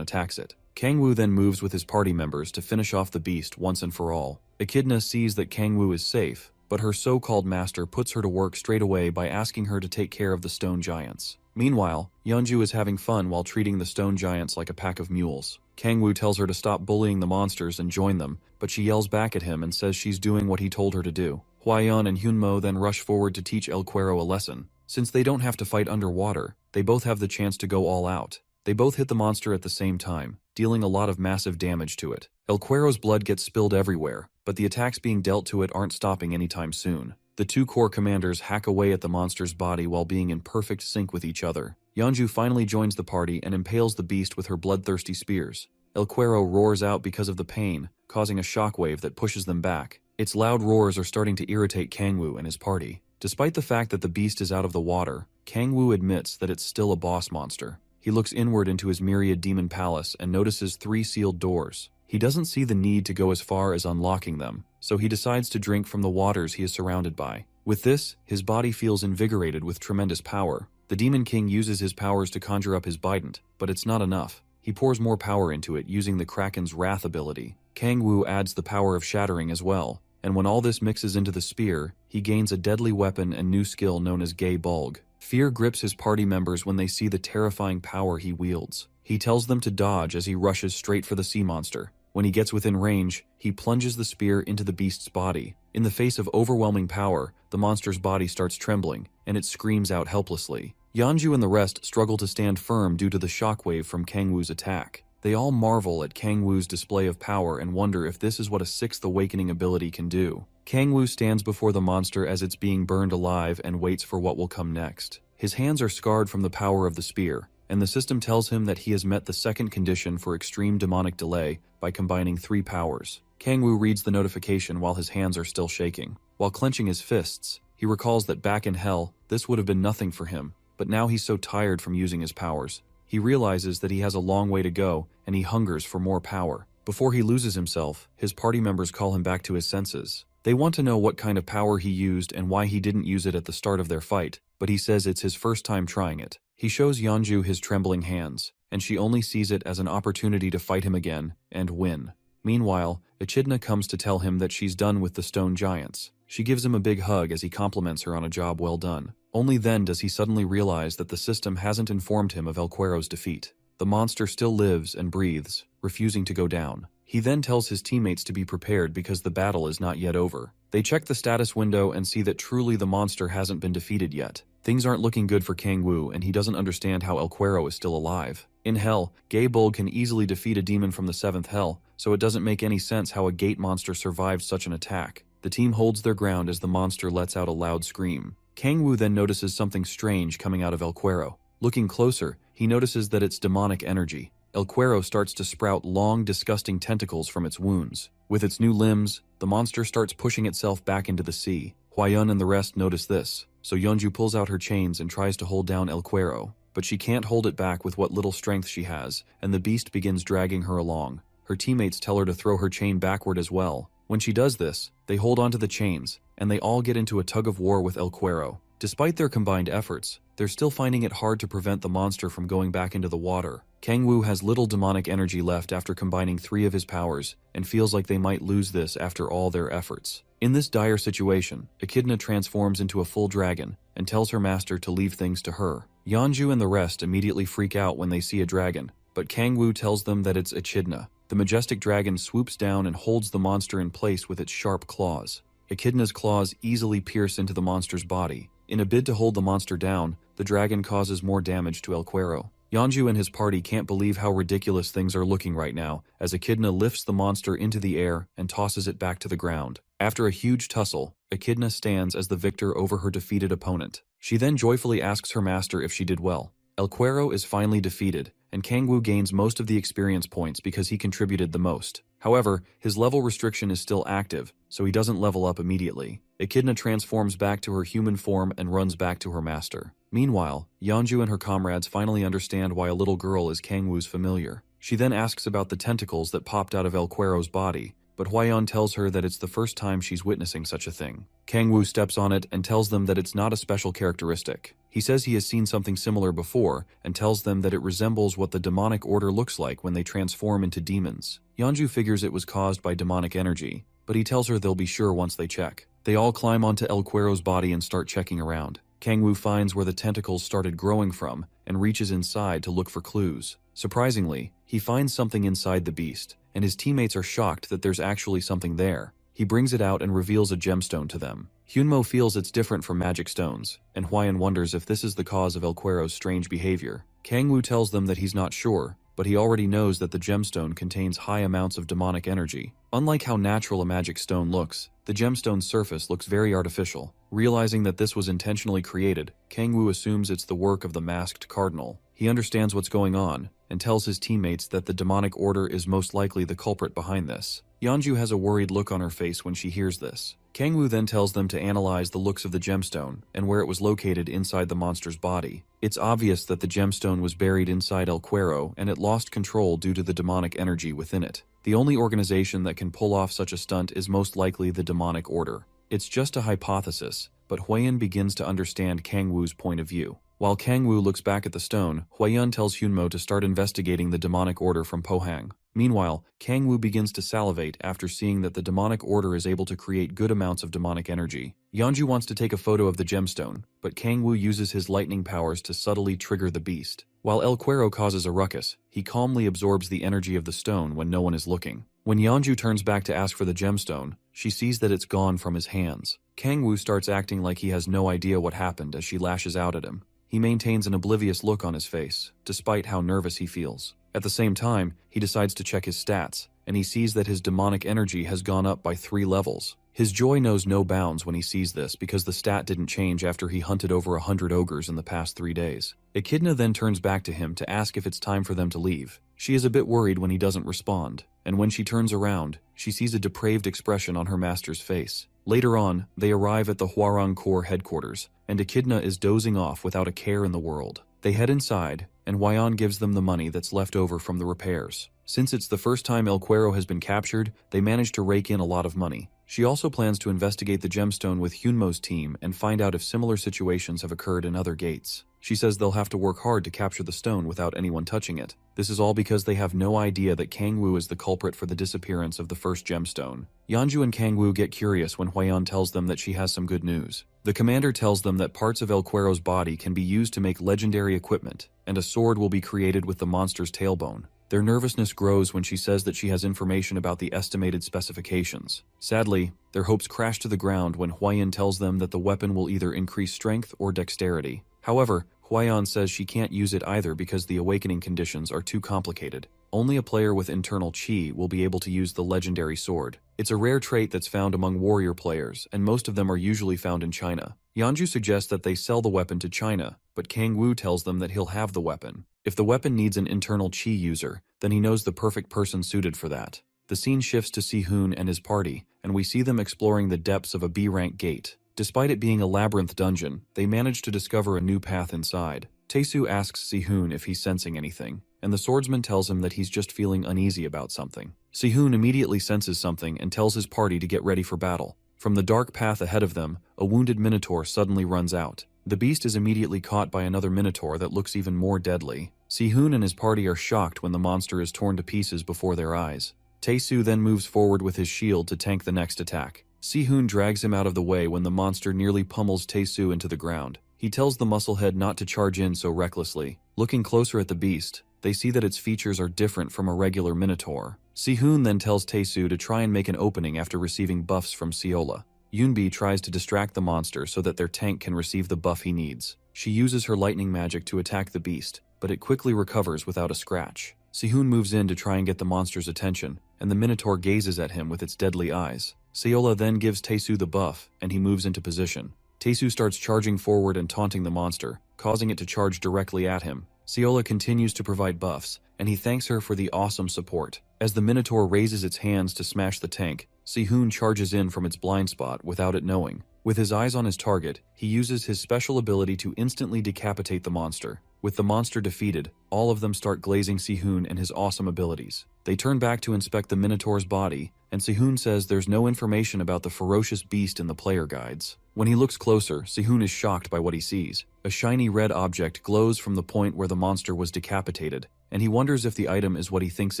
attacks it. Kangwoo then moves with his party members to finish off the beast once and for all. Echidna sees that Kangwoo is safe, but her so-called master puts her to work straight away by asking her to take care of the stone giants. Meanwhile, Yeonju is having fun while treating the stone giants like a pack of mules. Kangwoo tells her to stop bullying the monsters and join them, but she yells back at him and says she's doing what he told her to do. Hwaeon and Hyunmo then rush forward to teach El Cuero a lesson. Since they don't have to fight underwater, they both have the chance to go all out. They both hit the monster at the same time, dealing a lot of massive damage to it. El Cuero's blood gets spilled everywhere, but the attacks being dealt to it aren't stopping anytime soon. The two core commanders hack away at the monster's body while being in perfect sync with each other. Yeonju finally joins the party and impales the beast with her bloodthirsty spears. El Cuero roars out because of the pain, causing a shockwave that pushes them back. Its loud roars are starting to irritate Kangwoo and his party. Despite the fact that the beast is out of the water, Kangwoo admits that it's still a boss monster. He looks inward into his myriad demon palace and notices 3 sealed doors. He doesn't see the need to go as far as unlocking them, so he decides to drink from the waters he is surrounded by. With this, his body feels invigorated with tremendous power. The Demon King uses his powers to conjure up his Bident, but it's not enough. He pours more power into it using the Kraken's Wrath ability. Kangwoo adds the power of Shattering as well, and when all this mixes into the spear, he gains a deadly weapon and new skill known as Gay Bulg. Fear grips his party members when they see the terrifying power he wields. He tells them to dodge as he rushes straight for the sea monster. When he gets within range, he plunges the spear into the beast's body. In the face of overwhelming power, the monster's body starts trembling, and it screams out helplessly. Yeonju and the rest struggle to stand firm due to the shockwave from Kangwoo's attack. They all marvel at Kangwoo's display of power and wonder if this is what a 6th awakening ability can do. Kangwoo stands before the monster as it's being burned alive and waits for what will come next. His hands are scarred from the power of the spear, and the system tells him that he has met the second condition for extreme demonic delay by combining 3 powers. Kangwoo reads the notification while his hands are still shaking. While clenching his fists, he recalls that back in hell, this would have been nothing for him, but now he's so tired from using his powers. He realizes that he has a long way to go, and he hungers for more power. Before he loses himself, his party members call him back to his senses. They want to know what kind of power he used and why he didn't use it at the start of their fight, but he says it's his first time trying it. He shows Yeonju his trembling hands, and she only sees it as an opportunity to fight him again and win. Meanwhile, Echidna comes to tell him that she's done with the stone giants. She gives him a big hug as he compliments her on a job well done. Only then does he suddenly realize that the system hasn't informed him of El Cuero's defeat. The monster still lives and breathes, refusing to go down. He then tells his teammates to be prepared because the battle is not yet over. They check the status window and see that truly the monster hasn't been defeated yet. Things aren't looking good for Kang Woo, and he doesn't understand how El Cuero is still alive. In Hell, Gay Bulg can easily defeat a demon from the 7th Hell, so it doesn't make any sense how a gate monster survived such an attack. The team holds their ground as the monster lets out a loud scream. Kang Woo then notices something strange coming out of El Cuero. Looking closer, he notices that it's demonic energy. El Cuero starts to sprout long, disgusting tentacles from its wounds. With its new limbs, the monster starts pushing itself back into the sea. Hwaeun and the rest notice this, so Yeonju pulls out her chains and tries to hold down El Cuero. But she can't hold it back with what little strength she has, and the beast begins dragging her along. Her teammates tell her to throw her chain backward as well. When she does this, they hold onto the chains, and they all get into a tug-of-war with El Cuero. Despite their combined efforts, they're still finding it hard to prevent the monster from going back into the water. Kang Woo has little demonic energy left after combining 3 of his powers, and feels like they might lose this after all their efforts. In this dire situation, Echidna transforms into a full dragon, and tells her master to leave things to her. Yeonju and the rest immediately freak out when they see a dragon, but Kang Woo tells them that it's Echidna. The majestic dragon swoops down and holds the monster in place with its sharp claws. Echidna's claws easily pierce into the monster's body. In a bid to hold the monster down, the dragon causes more damage to El Cuero. Yeonju and his party can't believe how ridiculous things are looking right now, as Echidna lifts the monster into the air and tosses it back to the ground. After a huge tussle, Echidna stands as the victor over her defeated opponent. She then joyfully asks her master if she did well. El Cuero is finally defeated, and Kang Woo gains most of the experience points because he contributed the most. However, his level restriction is still active, so he doesn't level up immediately. Echidna transforms back to her human form and runs back to her master. Meanwhile, Yeonju and her comrades finally understand why a little girl is Kang Woo's familiar. She then asks about the tentacles that popped out of El Cuero's body, but Hwaeun tells her that it's the first time she's witnessing such a thing. Kang Woo steps on it and tells them that it's not a special characteristic. He says he has seen something similar before and tells them that it resembles what the demonic order looks like when they transform into demons. Yeonju figures it was caused by demonic energy, but he tells her they'll be sure once they check. They all climb onto El Cuero's body and start checking around. Kang Woo finds where the tentacles started growing from and reaches inside to look for clues. Surprisingly, he finds something inside the beast, and his teammates are shocked that there's actually something there. He brings it out and reveals a gemstone to them. Hyunmo feels it's different from magic stones, and Hwaeun wonders if this is the cause of El Cuero's strange behavior. Kang Woo tells them that he's not sure, but he already knows that the gemstone contains high amounts of demonic energy. Unlike how natural a magic stone looks, the gemstone's surface looks very artificial. Realizing that this was intentionally created, Kang Woo assumes it's the work of the masked cardinal. He understands what's going on, and tells his teammates that the demonic order is most likely the culprit behind this. Yeonju has a worried look on her face when she hears this. Kang Woo then tells them to analyze the looks of the gemstone and where it was located inside the monster's body. It's obvious that the gemstone was buried inside El Cuero and it lost control due to the demonic energy within it. The only organization that can pull off such a stunt is most likely the demonic order. It's just a hypothesis, but Hwaeun begins to understand Kang Woo's point of view. While Kang Woo looks back at the stone, Hwaeun tells Hyunmo to start investigating the demonic order from Pohang. Meanwhile, Kang Woo begins to salivate after seeing that the demonic order is able to create good amounts of demonic energy. Yeonju wants to take a photo of the gemstone, but Kang Woo uses his lightning powers to subtly trigger the beast. While El Cuero causes a ruckus, he calmly absorbs the energy of the stone when no one is looking. When Yeonju turns back to ask for the gemstone, she sees that it's gone from his hands. Kang Woo starts acting like he has no idea what happened as she lashes out at him. He maintains an oblivious look on his face, despite how nervous he feels. At the same time, he decides to check his stats, and he sees that his demonic energy has gone up by 3 levels. His joy knows no bounds when he sees this because the stat didn't change after he hunted over 100 ogres in the past 3 days. Echidna then turns back to him to ask if it's time for them to leave. She is a bit worried when he doesn't respond, and when she turns around, she sees a depraved expression on her master's face. Later on, they arrive at the Hwarang Corps headquarters, and Echidna is dozing off without a care in the world. They head inside, and Huayan gives them the money that's left over from the repairs. Since it's the first time El Cuero has been captured, they manage to rake in a lot of money. She also plans to investigate the gemstone with Hyunmo's team and find out if similar situations have occurred in other gates. She says they'll have to work hard to capture the stone without anyone touching it. This is all because they have no idea that Kangwoo is the culprit for the disappearance of the first gemstone. Yeonju and Kangwoo get curious when Huayan tells them that she has some good news. The commander tells them that parts of El Cuero's body can be used to make legendary equipment, and a sword will be created with the monster's tailbone. Their nervousness grows when she says that she has information about the estimated specifications. Sadly, their hopes crash to the ground when Huayan tells them that the weapon will either increase strength or dexterity. However, Huayan says she can't use it either because the awakening conditions are too complicated. Only a player with internal chi will be able to use the legendary sword. It's a rare trait that's found among warrior players, and most of them are usually found in China. Yeonju suggests that they sell the weapon to China, but Kangwoo tells them that he'll have the weapon. If the weapon needs an internal chi user, then he knows the perfect person suited for that. The scene shifts to Si-hoon and his party, and we see them exploring the depths of a B-rank gate. Despite it being a labyrinth dungeon, they manage to discover a new path inside. Tae-soo asks Si-hoon if he's sensing anything, and the swordsman tells him that he's just feeling uneasy about something. Si-hoon immediately senses something and tells his party to get ready for battle. From the dark path ahead of them, a wounded minotaur suddenly runs out. The beast is immediately caught by another minotaur that looks even more deadly. Si-hoon and his party are shocked when the monster is torn to pieces before their eyes. Tae-soo then moves forward with his shield to tank the next attack. Si-hoon drags him out of the way when the monster nearly pummels Tae-soo into the ground. He tells the musclehead not to charge in so recklessly. Looking closer at the beast, they see that its features are different from a regular minotaur. Si-hoon then tells Tae-soo to try and make an opening after receiving buffs from Seola. Yoonbi tries to distract the monster so that their tank can receive the buff he needs. She uses her lightning magic to attack the beast, but it quickly recovers without a scratch. Si-hoon moves in to try and get the monster's attention, and the minotaur gazes at him with its deadly eyes. Seola then gives Tae-soo the buff, and he moves into position. Tae-soo starts charging forward and taunting the monster, causing it to charge directly at him. Seola continues to provide buffs, and he thanks her for the awesome support. As the minotaur raises its hands to smash the tank, Si-hoon charges in from its blind spot without it knowing. With his eyes on his target, he uses his special ability to instantly decapitate the monster. With the monster defeated, all of them start glazing Si-hoon and his awesome abilities. They turn back to inspect the minotaur's body, and Si-hoon says there's no information about the ferocious beast in the player guides. When he looks closer, Si-hoon is shocked by what he sees. A shiny red object glows from the point where the monster was decapitated, and he wonders if the item is what he thinks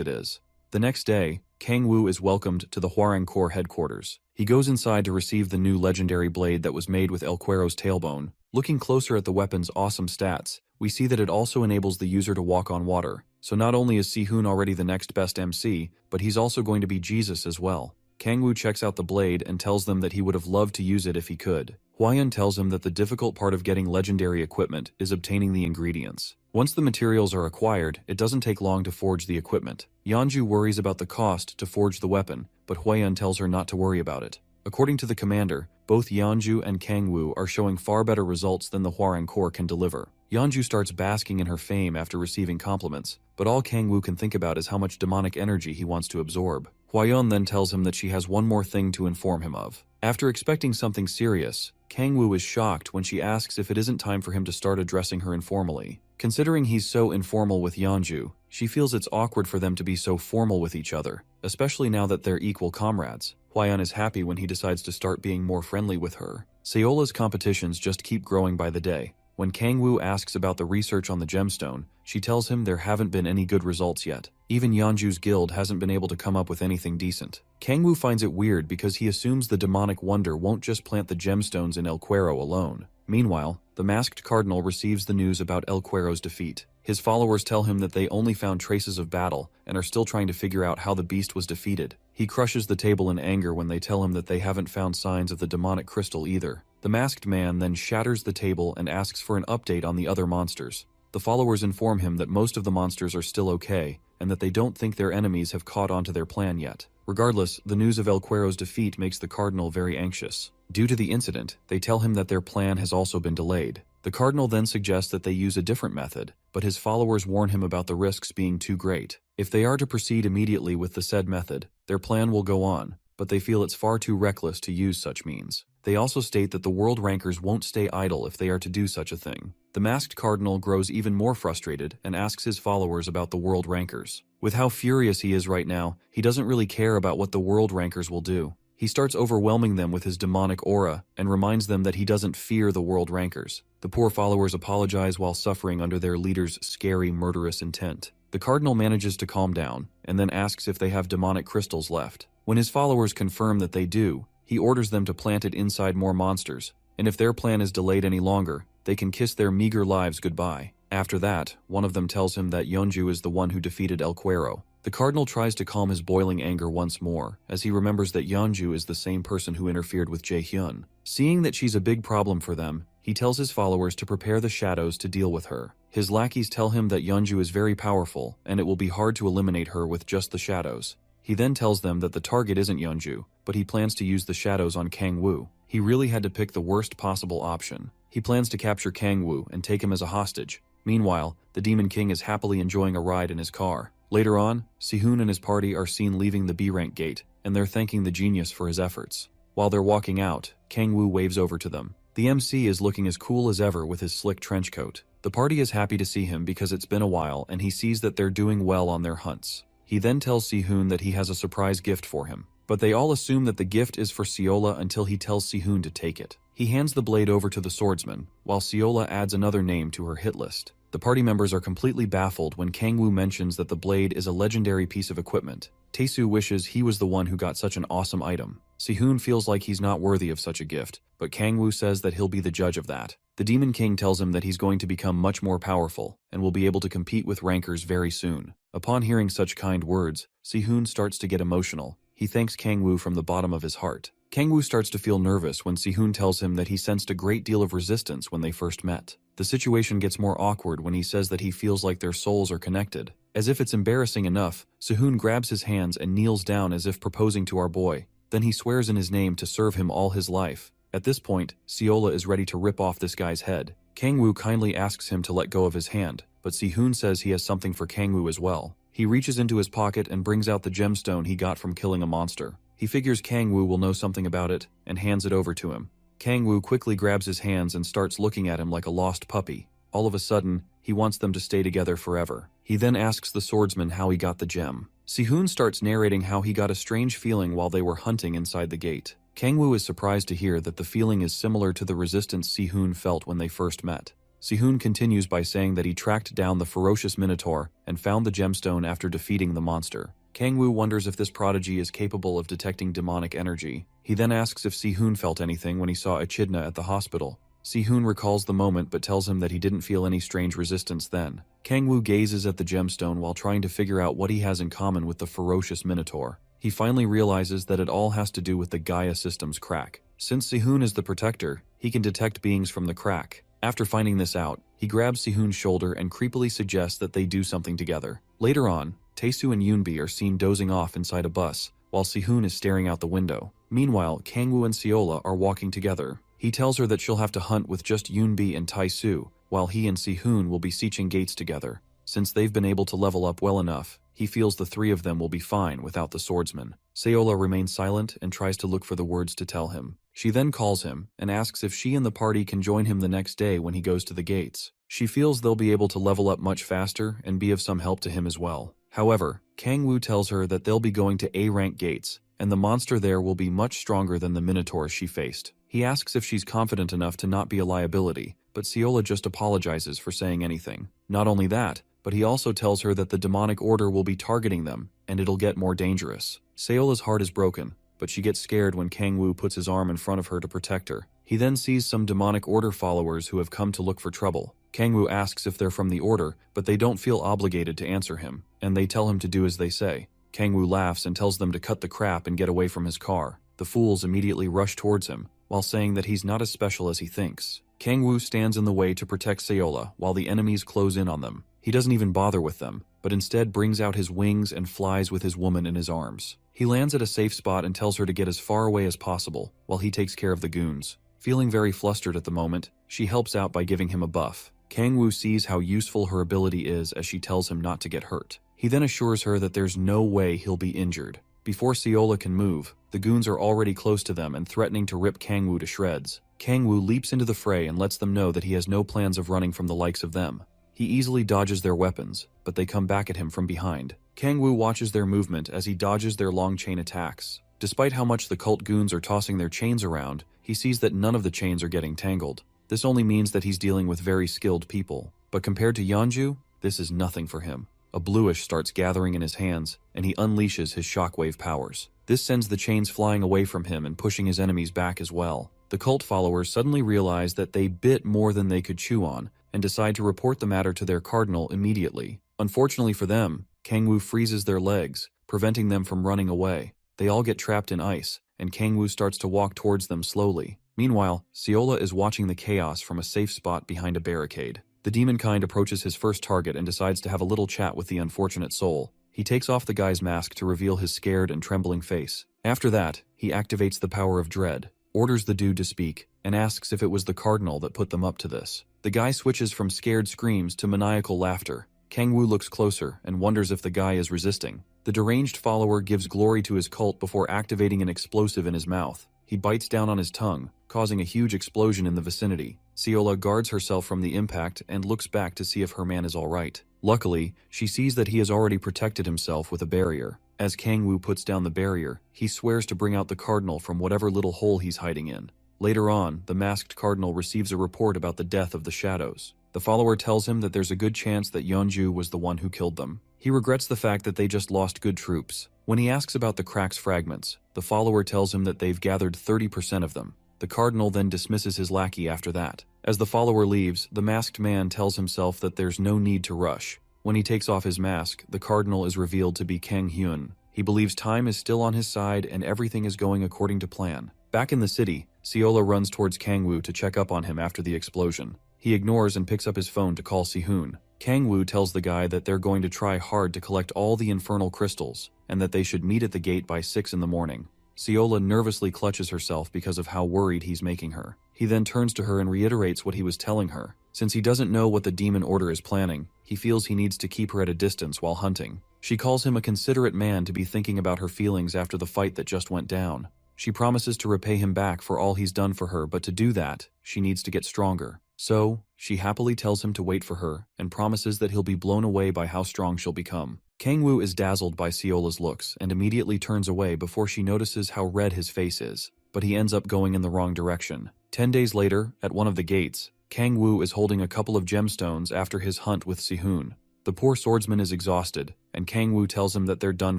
it is. The next day, Kangwoo is welcomed to the Hwarang Corps headquarters. He goes inside to receive the new legendary blade that was made with El Cuero's tailbone. Looking closer at the weapon's awesome stats, we see that it also enables the user to walk on water. So not only is Si-hoon already the next best MC, but he's also going to be Jesus as well. Kangwoo checks out the blade and tells them that he would have loved to use it if he could. Huayan tells him that the difficult part of getting legendary equipment is obtaining the ingredients. Once the materials are acquired, it doesn't take long to forge the equipment. Yeonju worries about the cost to forge the weapon, but Huayan tells her not to worry about it. According to the commander, both Yeonju and Kangwoo are showing far better results than the Hwarang Corps can deliver. Yeonju starts basking in her fame after receiving compliments, but all Kangwoo can think about is how much demonic energy he wants to absorb. Huayan then tells him that she has one more thing to inform him of. After expecting something serious, Kangwoo is shocked when she asks if it isn't time for him to start addressing her informally. Considering he's so informal with Yeonju, she feels it's awkward for them to be so formal with each other, especially now that they're equal comrades. Huayan is happy when he decides to start being more friendly with her. Seola's competitions just keep growing by the day. When Kangwoo asks about the research on the gemstone, she tells him there haven't been any good results yet. Even Yeonju's guild hasn't been able to come up with anything decent. Kangwoo finds it weird because he assumes the demonic wonder won't just plant the gemstones in El Cuero alone. Meanwhile, the masked cardinal receives the news about El Cuero's defeat. His followers tell him that they only found traces of battle and are still trying to figure out how the beast was defeated. He crushes the table in anger when they tell him that they haven't found signs of the demonic crystal either. The masked man then shatters the table and asks for an update on the other monsters. The followers inform him that most of the monsters are still okay, and that they don't think their enemies have caught on to their plan yet. Regardless, the news of El Cuero's defeat makes the cardinal very anxious. Due to the incident, they tell him that their plan has also been delayed. The cardinal then suggests that they use a different method, but his followers warn him about the risks being too great. If they are to proceed immediately with the said method, their plan will go on, but they feel it's far too reckless to use such means. They also state that the world rankers won't stay idle if they are to do such a thing. The masked cardinal grows even more frustrated and asks his followers about the world rankers. With how furious he is right now, he doesn't really care about what the world rankers will do. He starts overwhelming them with his demonic aura and reminds them that he doesn't fear the world rankers. The poor followers apologize while suffering under their leader's scary, murderous intent. The cardinal manages to calm down and then asks if they have demonic crystals left. When his followers confirm that they do, he orders them to plant it inside more monsters, and if their plan is delayed any longer, they can kiss their meager lives goodbye. After that, one of them tells him that Yeonju is the one who defeated El Cuero. The cardinal tries to calm his boiling anger once more, as he remembers that Yeonju is the same person who interfered with Jaehyun. Seeing that she's a big problem for them, he tells his followers to prepare the shadows to deal with her. His lackeys tell him that Yeonju is very powerful, and it will be hard to eliminate her with just the shadows. He then tells them that the target isn't Yeonju, but he plans to use the shadows on Kang-woo. He really had to pick the worst possible option. He plans to capture Kang-woo and take him as a hostage. Meanwhile, the Demon King is happily enjoying a ride in his car. Later on, Sehun and his party are seen leaving the B-rank gate, and they're thanking the genius for his efforts. While they're walking out, Kang-woo waves over to them. The MC is looking as cool as ever with his slick trench coat. The party is happy to see him because it's been a while and he sees that they're doing well on their hunts. He then tells Sehun that he has a surprise gift for him, but they all assume that the gift is for Seola until he tells Sehun to take it. He hands the blade over to the swordsman, while Seola adds another name to her hit list. The party members are completely baffled when Kang-woo mentions that the blade is a legendary piece of equipment. Tae-soo wishes he was the one who got such an awesome item. Sehun feels like he's not worthy of such a gift, but Kang-woo says that he'll be the judge of that. The Demon King tells him that he's going to become much more powerful and will be able to compete with rankers very soon. Upon hearing such kind words, Sehun starts to get emotional. He thanks Kang-woo from the bottom of his heart. Kang-woo starts to feel nervous when Sehun tells him that he sensed a great deal of resistance when they first met. The situation gets more awkward when he says that he feels like their souls are connected. As if it's embarrassing enough, Sehun grabs his hands and kneels down as if proposing to our boy. Then he swears in his name to serve him all his life. At this point, Seola is ready to rip off this guy's head. Kang-woo kindly asks him to let go of his hand, but Sehun says he has something for Kang-woo as well. He reaches into his pocket and brings out the gemstone he got from killing a monster. He figures Kang-woo will know something about it and hands it over to him. Kang-woo quickly grabs his hands and starts looking at him like a lost puppy. All of a sudden, he wants them to stay together forever. He then asks the swordsman how he got the gem. Sehun starts narrating how he got a strange feeling while they were hunting inside the gate. Kang-woo is surprised to hear that the feeling is similar to the resistance Sehun felt when they first met. Sehun continues by saying that he tracked down the ferocious Minotaur and found the gemstone after defeating the monster. Kang-woo wonders if this prodigy is capable of detecting demonic energy. He then asks if Sehun felt anything when he saw Echidna at the hospital. Sehun recalls the moment but tells him that he didn't feel any strange resistance then. Kang-woo gazes at the gemstone while trying to figure out what he has in common with the ferocious Minotaur. He finally realizes that it all has to do with the Gaia system's crack. Since Sehun is the protector, he can detect beings from the crack. After finding this out, he grabs Sehun's shoulder and creepily suggests that they do something together. Later on, Tae-soo and Yoonbi are seen dozing off inside a bus, while Sehun is staring out the window. Meanwhile, Kang-woo and Seola are walking together. He tells her that she'll have to hunt with just Yoonbi and Tae-soo, while he and Sehun will be sieging gates together. Since they've been able to level up well enough, he feels the three of them will be fine without the swordsman. Seola remains silent and tries to look for the words to tell him. She then calls him and asks if she and the party can join him the next day when he goes to the gates. She feels they'll be able to level up much faster and be of some help to him as well. However, Kang-woo tells her that they'll be going to A-rank gates, and the monster there will be much stronger than the Minotaurs she faced. He asks if she's confident enough to not be a liability, but Seola just apologizes for saying anything. Not only that, but he also tells her that the demonic order will be targeting them, and it'll get more dangerous. Seola's heart is broken, but she gets scared when Kang-woo puts his arm in front of her to protect her. He then sees some demonic order followers who have come to look for trouble. Kang-woo asks if they're from the order, but they don't feel obligated to answer him, and they tell him to do as they say. Kang-woo laughs and tells them to cut the crap and get away from his car. The fools immediately rush towards him, while saying that he's not as special as he thinks. Kang-woo stands in the way to protect Seola while the enemies close in on them. He doesn't even bother with them, but instead brings out his wings and flies with his woman in his arms. He lands at a safe spot and tells her to get as far away as possible, while he takes care of the goons. Feeling very flustered at the moment, she helps out by giving him a buff. Kang-woo sees how useful her ability is as she tells him not to get hurt. He then assures her that there's no way he'll be injured. Before Seola can move, the The goons are already close to them and threatening to rip Kangwoo to shreds. Kangwoo leaps into the fray and lets them know that he has no plans of running from the likes of them. He easily dodges their weapons, but they come back at him from behind. Kangwoo watches their movement as he dodges their long chain attacks. Despite how much the cult goons are tossing their chains around, he sees that none of the chains are getting tangled. This only means that he's dealing with very skilled people. But compared to Yeonju, this is nothing for him. A bluish starts gathering in his hands, and he unleashes his shockwave powers. This sends the chains flying away from him and pushing his enemies back as well. The cult followers suddenly realize that they bit more than they could chew on, and decide to report the matter to their cardinal immediately. Unfortunately for them, Kangwoo freezes their legs, preventing them from running away. They all get trapped in ice, and Kangwoo starts to walk towards them slowly. Meanwhile, Seola is watching the chaos from a safe spot behind a barricade. The demon kind approaches his first target and decides to have a little chat with the unfortunate soul. He takes off the guy's mask to reveal his scared and trembling face. After that, he activates the power of dread, orders the dude to speak, and asks if it was the cardinal that put them up to this. The guy switches from scared screams to maniacal laughter. Kangwoo looks closer and wonders if the guy is resisting. The deranged follower gives glory to his cult before activating an explosive in his mouth. He bites down on his tongue, causing a huge explosion in the vicinity. Seola guards herself from the impact and looks back to see if her man is alright. Luckily, she sees that he has already protected himself with a barrier. As Kangwoo puts down the barrier, he swears to bring out the cardinal from whatever little hole he's hiding in. Later on, the masked cardinal receives a report about the death of the shadows. The follower tells him that there's a good chance that Yeonju was the one who killed them. He regrets the fact that they just lost good troops. When he asks about the crack's fragments, the follower tells him that they've gathered 30% of them. The cardinal then dismisses his lackey after that. As the follower leaves, the masked man tells himself that there's no need to rush. When he takes off his mask, the cardinal is revealed to be Kang Hyun. He believes time is still on his side and everything is going according to plan. Back in the city, Seola runs towards Kangwoo to check up on him after the explosion. He ignores and picks up his phone to call Sihoon. Kangwoo tells the guy that they're going to try hard to collect all the infernal crystals, and that they should meet at the gate by 6 in the morning. Seola nervously clutches herself because of how worried he's making her. He then turns to her and reiterates what he was telling her. Since he doesn't know what the demon order is planning, he feels he needs to keep her at a distance while hunting. She calls him a considerate man to be thinking about her feelings after the fight that just went down. She promises to repay him back for all he's done for her, but to do that, she needs to get stronger. So, she happily tells him to wait for her, and promises that he'll be blown away by how strong she'll become. Kangwoo is dazzled by Seola's looks, and immediately turns away before she notices how red his face is, but he ends up going in the wrong direction. 10 days later, at one of the gates, Kangwoo is holding a couple of gemstones after his hunt with Sihoon. The poor swordsman is exhausted, and Kangwoo tells him that they're done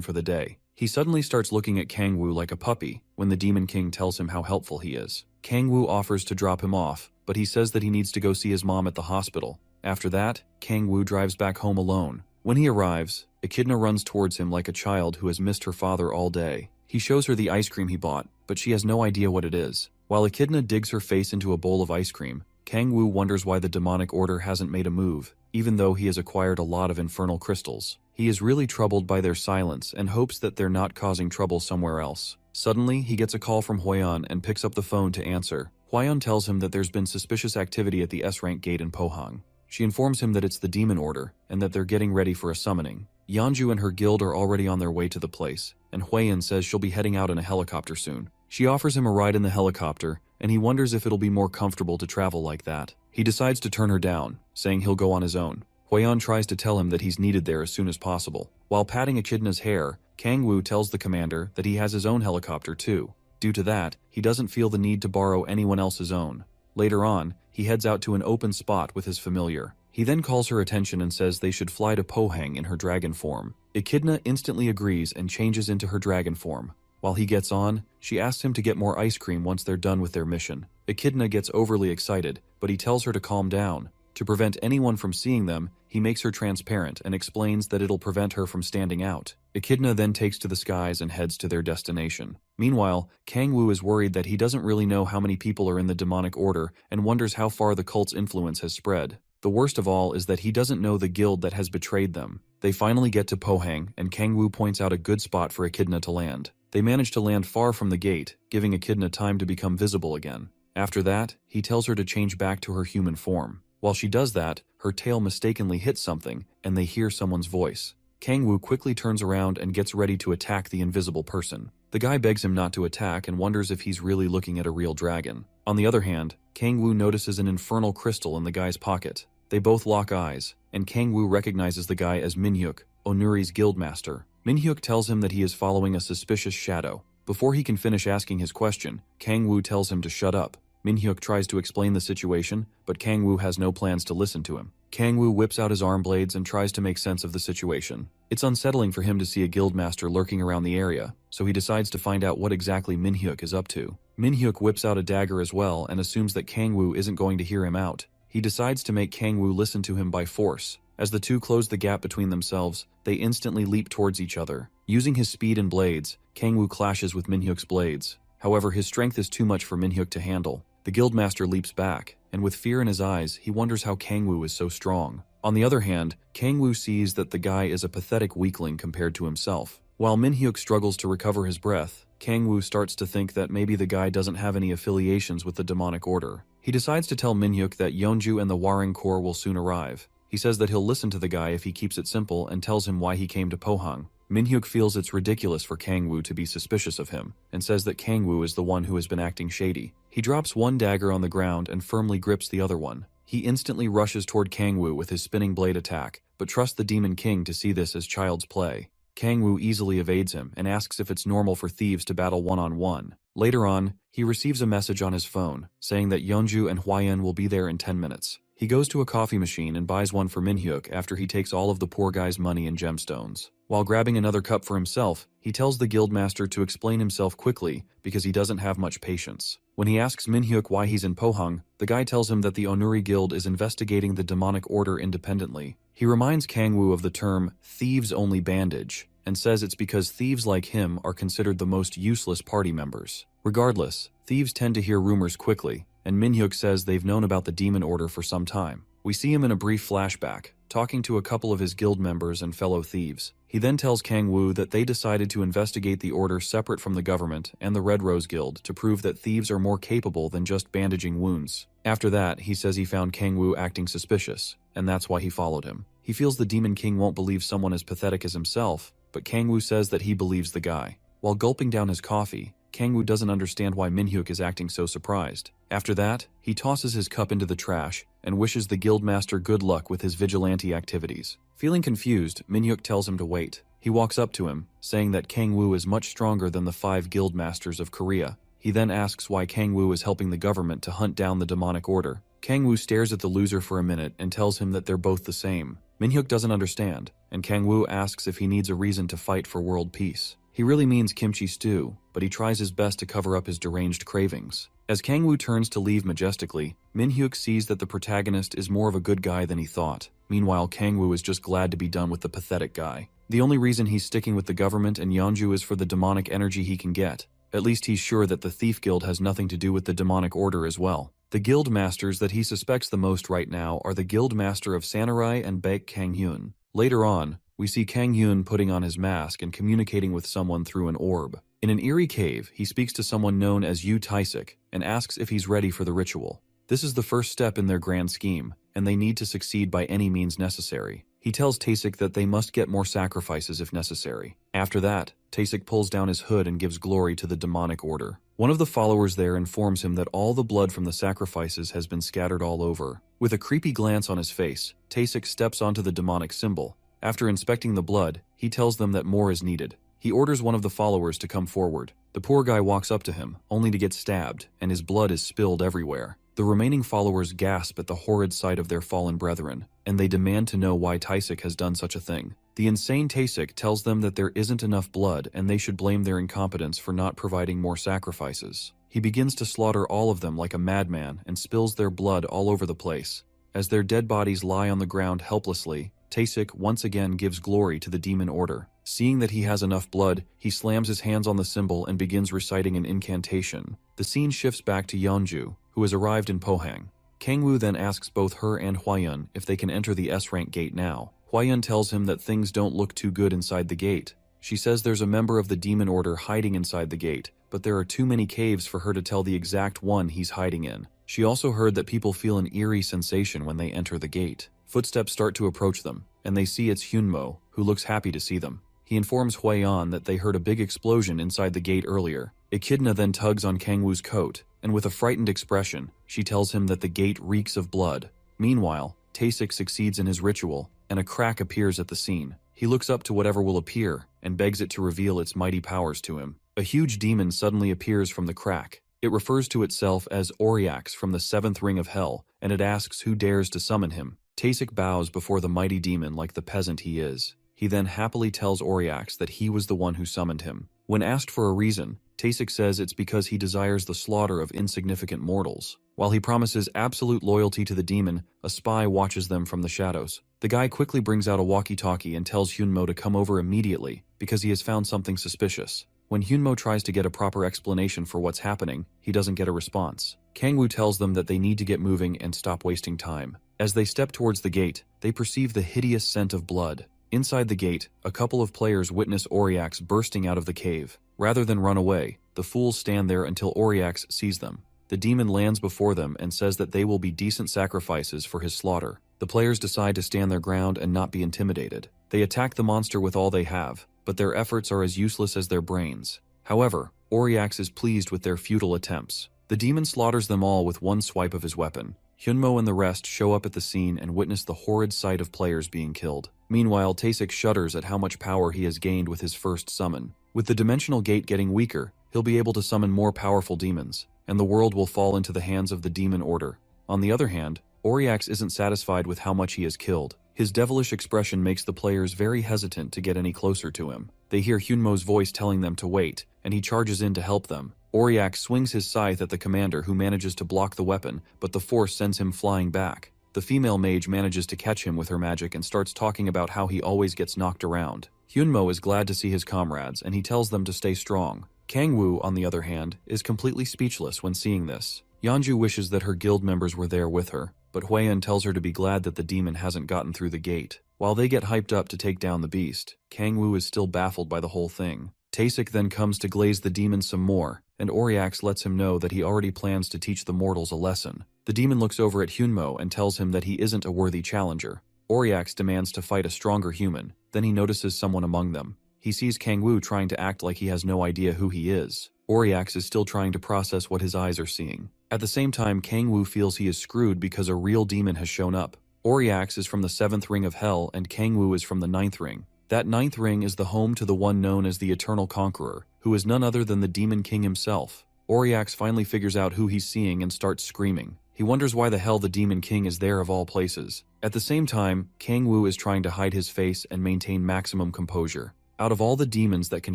for the day. He suddenly starts looking at Kangwoo like a puppy when the Demon King tells him how helpful he is. Kangwoo offers to drop him off, but he says that he needs to go see his mom at the hospital. After that, Kangwoo drives back home alone. When he arrives, Echidna runs towards him like a child who has missed her father all day. He shows her the ice cream he bought, but she has no idea what it is. While Echidna digs her face into a bowl of ice cream, Kangwoo wonders why the demonic order hasn't made a move, even though he has acquired a lot of infernal crystals. He is really troubled by their silence and hopes that they're not causing trouble somewhere else. Suddenly, he gets a call from Hwayeon and picks up the phone to answer. Hwayeon tells him that there's been suspicious activity at the S-rank gate in Pohang. She informs him that it's the demon order and that they're getting ready for a summoning. Yeonju and her guild are already on their way to the place, and Hwayeon says she'll be heading out in a helicopter soon. She offers him a ride in the helicopter, and he wonders if it'll be more comfortable to travel like that. He decides to turn her down, saying he'll go on his own. Hwayeon tries to tell him that he's needed there as soon as possible. While patting Echidna's hair, Kangwoo tells the commander that he has his own helicopter too. Due to that, he doesn't feel the need to borrow anyone else's own. Later on, he heads out to an open spot with his familiar. He then calls her attention and says they should fly to Pohang in her dragon form. Echidna instantly agrees and changes into her dragon form. While he gets on, she asks him to get more ice cream once they're done with their mission. Echidna gets overly excited, but he tells her to calm down. To prevent anyone from seeing them, he makes her transparent and explains that it'll prevent her from standing out. Echidna then takes to the skies and heads to their destination. Meanwhile, Kangwoo is worried that he doesn't really know how many people are in the demonic order and wonders how far the cult's influence has spread. The worst of all is that he doesn't know the guild that has betrayed them. They finally get to Pohang, and Kangwoo points out a good spot for Echidna to land. They manage to land far from the gate, giving Echidna time to become visible again. After that, he tells her to change back to her human form. While she does that, her tail mistakenly hits something, and they hear someone's voice. Kangwoo quickly turns around and gets ready to attack the invisible person. The guy begs him not to attack and wonders if he's really looking at a real dragon. On the other hand, Kang-woo notices an infernal crystal in the guy's pocket. They both lock eyes, and Kang-woo recognizes the guy as Minhyuk, Onuri's guildmaster. Minhyuk tells him that he is following a suspicious shadow. Before he can finish asking his question, Kang-woo tells him to shut up. Minhyuk tries to explain the situation, but Kang-woo has no plans to listen to him. Kang-woo whips out his arm blades and tries to make sense of the situation. It's unsettling for him to see a guildmaster lurking around the area, so he decides to find out what exactly Minhyuk is up to. Minhyuk whips out a dagger as well and assumes that Kang-woo isn't going to hear him out. He decides to make Kang-woo listen to him by force. As the two close the gap between themselves, they instantly leap towards each other. Using his speed and blades, Kang-woo clashes with Minhyuk's blades. However, his strength is too much for Minhyuk to handle. The guildmaster leaps back, and with fear in his eyes, he wonders how Kang-woo is so strong. On the other hand, Kang-woo sees that the guy is a pathetic weakling compared to himself. While Minhyuk struggles to recover his breath, Kang-woo starts to think that maybe the guy doesn't have any affiliations with the demonic order. He decides to tell Minhyuk that Yeonju and the Warring Corps will soon arrive. He says that he'll listen to the guy if he keeps it simple and tells him why he came to Pohang. Minhyuk feels it's ridiculous for Kang-woo to be suspicious of him, and says that Kang-woo is the one who has been acting shady. He drops one dagger on the ground and firmly grips the other one. He instantly rushes toward Kang-woo with his spinning blade attack, but trusts the Demon King to see this as child's play. Kang-woo easily evades him and asks if it's normal for thieves to battle one-on-one. Later on, he receives a message on his phone, saying that Yeonju and Hwaeun will be there in 10 minutes. He goes to a coffee machine and buys one for Minhyuk after he takes all of the poor guy's money and gemstones. While grabbing another cup for himself, he tells the guildmaster to explain himself quickly because he doesn't have much patience. When he asks Minhyuk why he's in Pohang, the guy tells him that the Onuri Guild is investigating the demonic order independently. He reminds Kang-woo of the term thieves-only bandage and says it's because thieves like him are considered the most useless party members. Regardless, thieves tend to hear rumors quickly, and Minhyuk says they've known about the demon order for some time. We see him in a brief flashback, talking to a couple of his guild members and fellow thieves. He then tells Kang-woo that they decided to investigate the order separate from the government and the Red Rose Guild to prove that thieves are more capable than just bandaging wounds. After that, he says he found Kang-woo acting suspicious, and that's why he followed him. He feels the Demon King won't believe someone as pathetic as himself, but Kang-woo says that he believes the guy. While gulping down his coffee, Kang-woo doesn't understand why Minhyuk is acting so surprised. After that, he tosses his cup into the trash and wishes the guildmaster good luck with his vigilante activities. Feeling confused, Minhyuk tells him to wait. He walks up to him, saying that Kang-woo is much stronger than the 5 guildmasters of Korea. He then asks why Kang-woo is helping the government to hunt down the demonic order. Kang-woo stares at the loser for a minute and tells him that they're both the same. Minhyuk doesn't understand, and Kang-woo asks if he needs a reason to fight for world peace. He really means kimchi stew, but he tries his best to cover up his deranged cravings. As Kang-woo turns to leave majestically, Minhyuk sees that the protagonist is more of a good guy than he thought. Meanwhile, Kang-woo is just glad to be done with the pathetic guy. The only reason he's sticking with the government and Yeonju is for the demonic energy he can get. At least he's sure that the Thief Guild has nothing to do with the demonic order as well. The guild masters that he suspects the most right now are the guild master of Samurai and Baek Kang-hyun. Later on, we see Kang-hyun putting on his mask and communicating with someone through an orb. In an eerie cave, he speaks to someone known as Yu Taisik and asks if he's ready for the ritual. This is the first step in their grand scheme, and they need to succeed by any means necessary. He tells Taisik that they must get more sacrifices if necessary. After that, Taisik pulls down his hood and gives glory to the demonic order. One of the followers there informs him that all the blood from the sacrifices has been scattered all over. With a creepy glance on his face, Taisik steps onto the demonic symbol. After inspecting the blood, he tells them that more is needed. He orders one of the followers to come forward. The poor guy walks up to him, only to get stabbed, and his blood is spilled everywhere. The remaining followers gasp at the horrid sight of their fallen brethren, and they demand to know why Taisik has done such a thing. The insane Taisik tells them that there isn't enough blood and they should blame their incompetence for not providing more sacrifices. He begins to slaughter all of them like a madman and spills their blood all over the place. As their dead bodies lie on the ground helplessly, Taisik once again gives glory to the demon order. Seeing that he has enough blood, he slams his hands on the symbol and begins reciting an incantation. The scene shifts back to Yeonju, who has arrived in Pohang. Kang-woo then asks both her and Hwaeun if they can enter the S-rank gate now. Hwaeun tells him that things don't look too good inside the gate. She says there's a member of the demon order hiding inside the gate, but there are too many caves for her to tell the exact one he's hiding in. She also heard that people feel an eerie sensation when they enter the gate. Footsteps start to approach them, and they see it's Hyunmo, who looks happy to see them. He informs Huayan that they heard a big explosion inside the gate earlier. Echidna then tugs on Kangwoo's coat, and with a frightened expression, she tells him that the gate reeks of blood. Meanwhile, Taesik succeeds in his ritual, and a crack appears at the scene. He looks up to whatever will appear, and begs it to reveal its mighty powers to him. A huge demon suddenly appears from the crack. It refers to itself as Auriax from the 7th ring of hell, and it asks who dares to summon him. Taesik bows before the mighty demon like the peasant he is. He then happily tells Auriax that he was the one who summoned him. When asked for a reason, Taesik says it's because he desires the slaughter of insignificant mortals. While he promises absolute loyalty to the demon, a spy watches them from the shadows. The guy quickly brings out a walkie-talkie and tells Hyunmo to come over immediately because he has found something suspicious. When Hyunmo tries to get a proper explanation for what's happening, he doesn't get a response. Kangwoo tells them that they need to get moving and stop wasting time. As they step towards the gate, they perceive the hideous scent of blood. Inside the gate, a couple of players witness Auriax bursting out of the cave. Rather than run away, the fools stand there until Auriax sees them. The demon lands before them and says that they will be decent sacrifices for his slaughter. The players decide to stand their ground and not be intimidated. They attack the monster with all they have, but their efforts are as useless as their brains. However, Auriax is pleased with their futile attempts. The demon slaughters them all with one swipe of his weapon. Hyunmo and the rest show up at the scene and witness the horrid sight of players being killed. Meanwhile, Taesik shudders at how much power he has gained with his first summon. With the dimensional gate getting weaker, he'll be able to summon more powerful demons, and the world will fall into the hands of the demon order. On the other hand, Auriax isn't satisfied with how much he has killed. His devilish expression makes the players very hesitant to get any closer to him. They hear Hyunmo's voice telling them to wait, and he charges in to help them. Auriax swings his scythe at the commander who manages to block the weapon, but the force sends him flying back. The female mage manages to catch him with her magic and starts talking about how he always gets knocked around. Hyunmo is glad to see his comrades, and he tells them to stay strong. Kangwoo, on the other hand, is completely speechless when seeing this. Yeonju wishes that her guild members were there with her, but Huayan tells her to be glad that the demon hasn't gotten through the gate. While they get hyped up to take down the beast, Kangwoo is still baffled by the whole thing. Taesik then comes to glaze the demon some more, and Auriax lets him know that he already plans to teach the mortals a lesson. The demon looks over at Hyunmo and tells him that he isn't a worthy challenger. Auriax demands to fight a stronger human, then he notices someone among them. He sees Kangwoo trying to act like he has no idea who he is. Auriax is still trying to process what his eyes are seeing. At the same time, Kangwoo feels he is screwed because a real demon has shown up. Auriax is from the 7th ring of hell and Kangwoo is from the 9th ring. That 9th ring is the home to the one known as the Eternal Conqueror, who is none other than the Demon King himself. Auriax finally figures out who he's seeing and starts screaming. He wonders why the hell the Demon King is there of all places. At the same time, Kangwoo is trying to hide his face and maintain maximum composure. Out of all the demons that can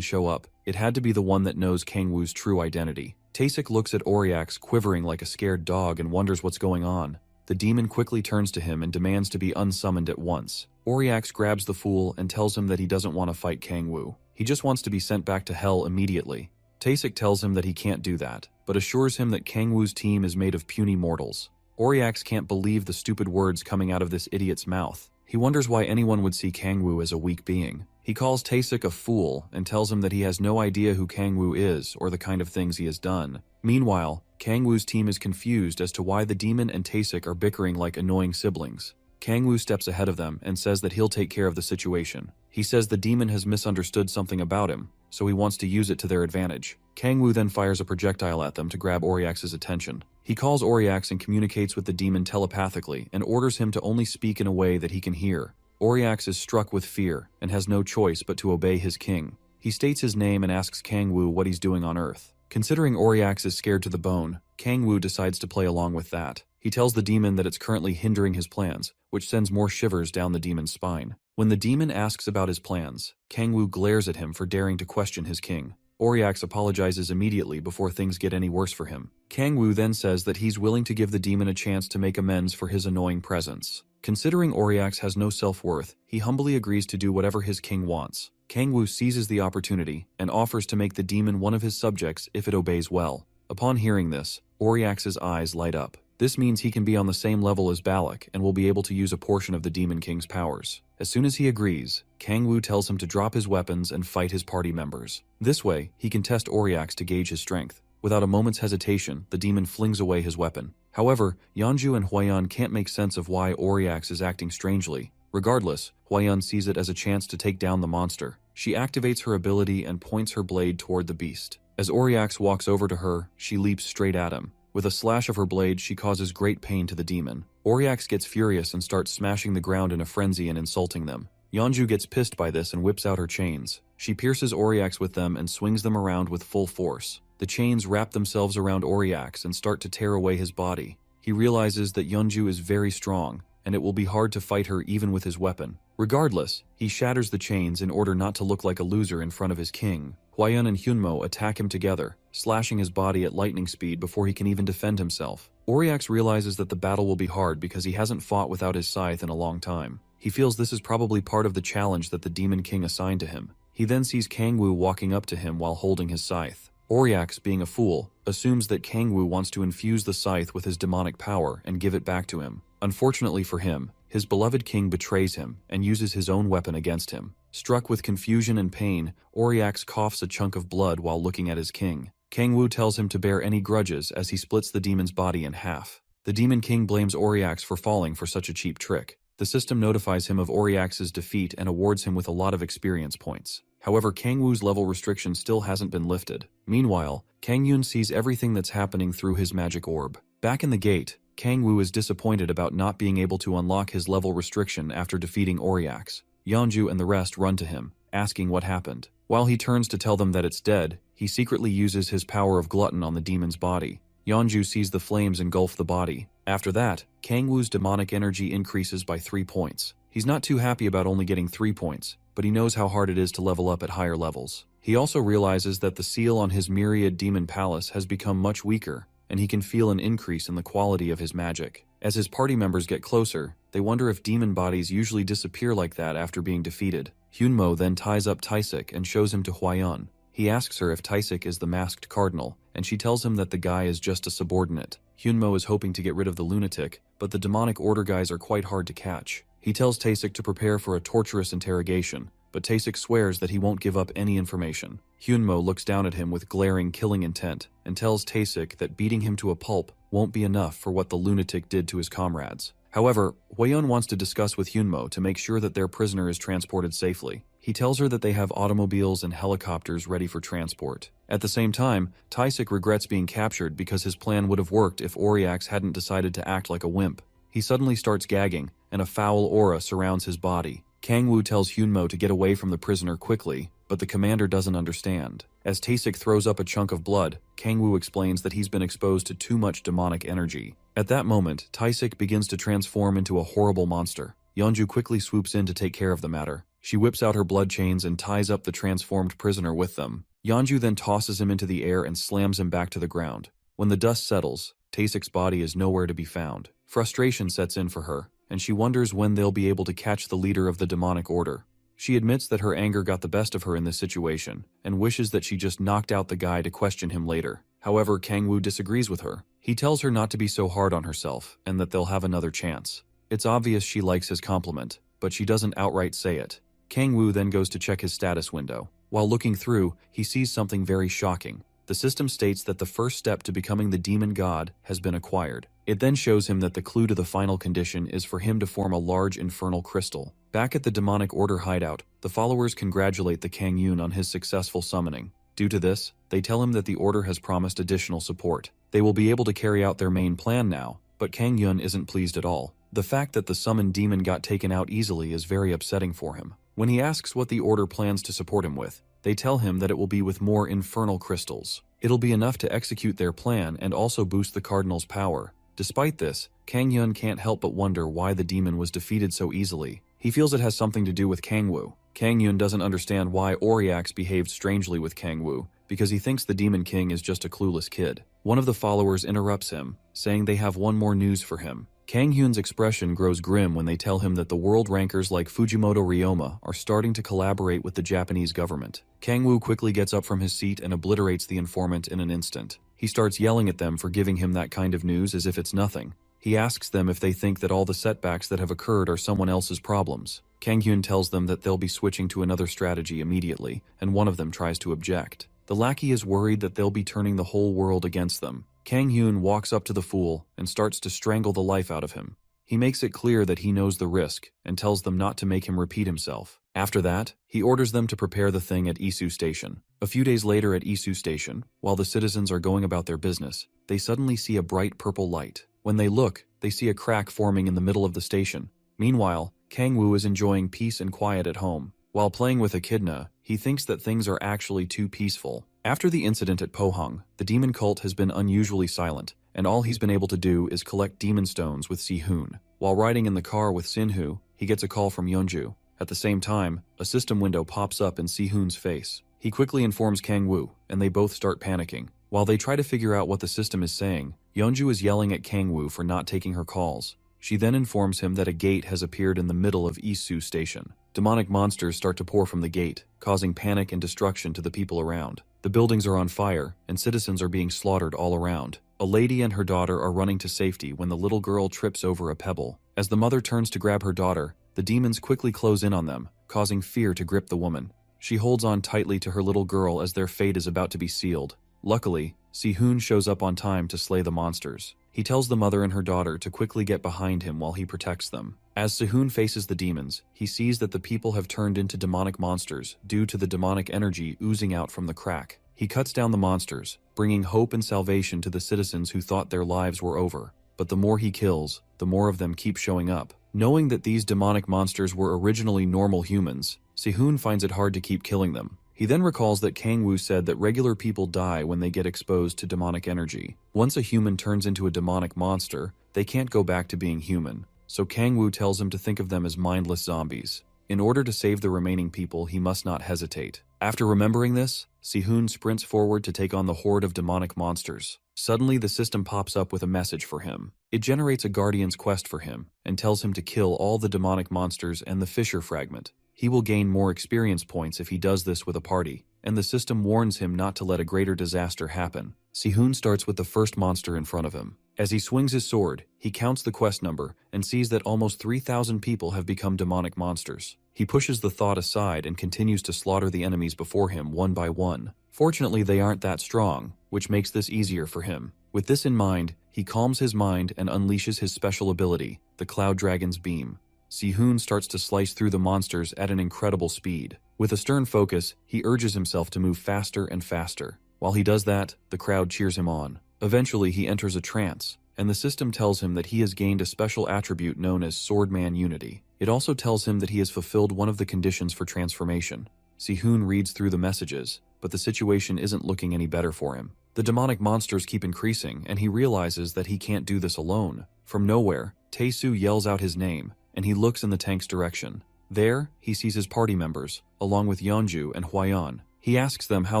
show up, it had to be the one that knows Kangwoo's true identity. Taesik looks at Auriax quivering like a scared dog and wonders what's going on. The demon quickly turns to him and demands to be unsummoned at once. Auriax grabs the fool and tells him that he doesn't want to fight Kangwoo. He just wants to be sent back to hell immediately. Taesik tells him that he can't do that, but assures him that Kangwoo's team is made of puny mortals. Auriax can't believe the stupid words coming out of this idiot's mouth. He wonders why anyone would see Kangwoo as a weak being. He calls Taesik a fool and tells him that he has no idea who Kangwoo is or the kind of things he has done. Meanwhile, Kangwoo's team is confused as to why the demon and Taesik are bickering like annoying siblings. Kangwoo steps ahead of them and says that he'll take care of the situation. He says the demon has misunderstood something about him, so he wants to use it to their advantage. Kangwoo then fires a projectile at them to grab Auriax's attention. He calls Auriax and communicates with the demon telepathically and orders him to only speak in a way that he can hear. Auriax is struck with fear and has no choice but to obey his king. He states his name and asks Kangwoo what he's doing on Earth. Considering Auriax is scared to the bone, Kangwoo decides to play along with that. He tells the demon that it's currently hindering his plans, which sends more shivers down the demon's spine. When the demon asks about his plans, Kangwoo glares at him for daring to question his king. Auriax apologizes immediately before things get any worse for him. Kangwoo then says that he's willing to give the demon a chance to make amends for his annoying presence. Considering Auriax has no self-worth, he humbly agrees to do whatever his king wants. Kangwoo seizes the opportunity and offers to make the demon one of his subjects if it obeys well. Upon hearing this, Auriax's eyes light up. This means he can be on the same level as Balak and will be able to use a portion of the Demon King's powers. As soon as he agrees, Kangwoo tells him to drop his weapons and fight his party members. This way, he can test Auriax to gauge his strength. Without a moment's hesitation, the demon flings away his weapon. However, Yeonju and Huayan can't make sense of why Auriax is acting strangely. Regardless, Huayan sees it as a chance to take down the monster. She activates her ability and points her blade toward the beast. As Auriax walks over to her, she leaps straight at him. With a slash of her blade, she causes great pain to the demon. Auriax gets furious and starts smashing the ground in a frenzy and insulting them. Yeonju gets pissed by this and whips out her chains. She pierces Auriax with them and swings them around with full force. The chains wrap themselves around Auriax and start to tear away his body. He realizes that Yeonju is very strong, and it will be hard to fight her even with his weapon. Regardless, he shatters the chains in order not to look like a loser in front of his king. Hwaeun and Hyunmo attack him together, slashing his body at lightning speed before he can even defend himself. Auriax realizes that the battle will be hard because he hasn't fought without his scythe in a long time. He feels this is probably part of the challenge that the Demon King assigned to him. He then sees Kangwoo walking up to him while holding his scythe. Auriax, being a fool, assumes that Kangwoo wants to infuse the scythe with his demonic power and give it back to him. Unfortunately for him, his beloved king betrays him and uses his own weapon against him. Struck with confusion and pain, Auriax coughs a chunk of blood while looking at his king. Kangwoo tells him to bear any grudges as he splits the demon's body in half. The Demon King blames Auriax for falling for such a cheap trick. The system notifies him of Auriax's defeat and awards him with a lot of experience points. However, Kangwoo's level restriction still hasn't been lifted. Meanwhile, Kangyun sees everything that's happening through his magic orb. Back in the gate, Kangwoo is disappointed about not being able to unlock his level restriction after defeating Auriax. Yeonju and the rest run to him, asking what happened. While he turns to tell them that it's dead, he secretly uses his power of glutton on the demon's body. Yeonju sees the flames engulf the body. After that, Kangwoo's demonic energy increases by 3 points. He's not too happy about only getting 3 points, but he knows how hard it is to level up at higher levels. He also realizes that the seal on his myriad demon palace has become much weaker, and he can feel an increase in the quality of his magic. As his party members get closer, they wonder if demon bodies usually disappear like that after being defeated. Hyunmo then ties up Taesik and shows him to Hwaeun. He asks her if Taesik is the masked cardinal, and she tells him that the guy is just a subordinate. Hyunmo is hoping to get rid of the lunatic, but the demonic order guys are quite hard to catch. He tells Taesik to prepare for a torturous interrogation, but Taesik swears that he won't give up any information. Hyunmo looks down at him with glaring killing intent and tells Taesik that beating him to a pulp won't be enough for what the lunatic did to his comrades. However, Hwaeun wants to discuss with Hyunmo to make sure that their prisoner is transported safely. He tells her that they have automobiles and helicopters ready for transport. At the same time, Taesik regrets being captured because his plan would have worked if Auriax hadn't decided to act like a wimp. He suddenly starts gagging, and a foul aura surrounds his body. Kangwoo tells Hyunmo to get away from the prisoner quickly, but the commander doesn't understand. As Taesik throws up a chunk of blood, Kangwoo explains that he's been exposed to too much demonic energy. At that moment, Taesik begins to transform into a horrible monster. Yeonju quickly swoops in to take care of the matter. She whips out her blood chains and ties up the transformed prisoner with them. Yeonju then tosses him into the air and slams him back to the ground. When the dust settles, Taesik's body is nowhere to be found. Frustration sets in for her, and she wonders when they'll be able to catch the leader of the demonic order. She admits that her anger got the best of her in this situation, and wishes that she just knocked out the guy to question him later. However, Kangwoo disagrees with her. He tells her not to be so hard on herself, and that they'll have another chance. It's obvious she likes his compliment, but she doesn't outright say it. Kangwoo then goes to check his status window. While looking through, he sees something very shocking. The system states that the first step to becoming the demon god has been acquired. It then shows him that the clue to the final condition is for him to form a large infernal crystal. Back at the demonic order hideout, the followers congratulate the Kangyun on his successful summoning. Due to this, they tell him that the order has promised additional support. They will be able to carry out their main plan now, but Kangyun isn't pleased at all. The fact that the summoned demon got taken out easily is very upsetting for him. When he asks what the order plans to support him with, they tell him that it will be with more infernal crystals. It'll be enough to execute their plan and also boost the cardinal's power. Despite this, Kangyun can't help but wonder why the demon was defeated so easily. He feels it has something to do with Kangwoo. Kangyun doesn't understand why Auriax behaved strangely with Kangwoo, because he thinks the Demon King is just a clueless kid. One of the followers interrupts him, saying they have one more news for him. Kanghyun's expression grows grim when they tell him that the world rankers like Fujimoto Ryoma are starting to collaborate with the Japanese government. Kangwoo quickly gets up from his seat and obliterates the informant in an instant. He starts yelling at them for giving him that kind of news as if it's nothing. He asks them if they think that all the setbacks that have occurred are someone else's problems. Kanghyun tells them that they'll be switching to another strategy immediately, and one of them tries to object. The lackey is worried that they'll be turning the whole world against them. Kanghyun walks up to the fool and starts to strangle the life out of him. He makes it clear that he knows the risk and tells them not to make him repeat himself. After that, he orders them to prepare the thing at Isu Station. A few days later at Isu Station, while the citizens are going about their business, they suddenly see a bright purple light. When they look, they see a crack forming in the middle of the station. Meanwhile, Kangwoo is enjoying peace and quiet at home. While playing with Echidna, he thinks that things are actually too peaceful. After the incident at Pohang, the demon cult has been unusually silent, and all he's been able to do is collect demon stones with Si-hoon. While riding in the car with Sinhu, he gets a call from Yeonju. At the same time, a system window pops up in Si-hoon's face. He quickly informs Kangwoo, and they both start panicking. While they try to figure out what the system is saying, Yeonju is yelling at Kangwoo for not taking her calls. She then informs him that a gate has appeared in the middle of Isu Station. Demonic monsters start to pour from the gate, causing panic and destruction to the people around. The buildings are on fire, and citizens are being slaughtered all around. A lady and her daughter are running to safety when the little girl trips over a pebble. As the mother turns to grab her daughter, the demons quickly close in on them, causing fear to grip the woman. She holds on tightly to her little girl as their fate is about to be sealed. Luckily, Si-hoon shows up on time to slay the monsters. He tells the mother and her daughter to quickly get behind him while he protects them. As Si-hoon faces the demons, he sees that the people have turned into demonic monsters due to the demonic energy oozing out from the crack. He cuts down the monsters, bringing hope and salvation to the citizens who thought their lives were over. But the more he kills, the more of them keep showing up. Knowing that these demonic monsters were originally normal humans, Si-hoon finds it hard to keep killing them. He then recalls that Kangwoo said that regular people die when they get exposed to demonic energy. Once a human turns into a demonic monster, they can't go back to being human. So Kangwoo tells him to think of them as mindless zombies. In order to save the remaining people, he must not hesitate. After remembering this, Si-hoon sprints forward to take on the horde of demonic monsters. Suddenly, the system pops up with a message for him. It generates a guardian's quest for him and tells him to kill all the demonic monsters and the fissure fragment. He will gain more experience points if he does this with a party, and the system warns him not to let a greater disaster happen. Si-hoon starts with the first monster in front of him. As he swings his sword, he counts the quest number and sees that almost 3,000 people have become demonic monsters. He pushes the thought aside and continues to slaughter the enemies before him one by one. Fortunately, they aren't that strong, which makes this easier for him. With this in mind, he calms his mind and unleashes his special ability, the Cloud Dragon's Beam. Si-hoon starts to slice through the monsters at an incredible speed. With a stern focus, he urges himself to move faster and faster. While he does that, the crowd cheers him on. Eventually, he enters a trance, and the system tells him that he has gained a special attribute known as Swordman Unity. It also tells him that he has fulfilled one of the conditions for transformation. Si-hoon reads through the messages, but the situation isn't looking any better for him. The demonic monsters keep increasing, and he realizes that he can't do this alone. From nowhere, Tae-soo yells out his name, and he looks in the tank's direction. There, he sees his party members, along with Yeonju and Hwayeon. He asks them how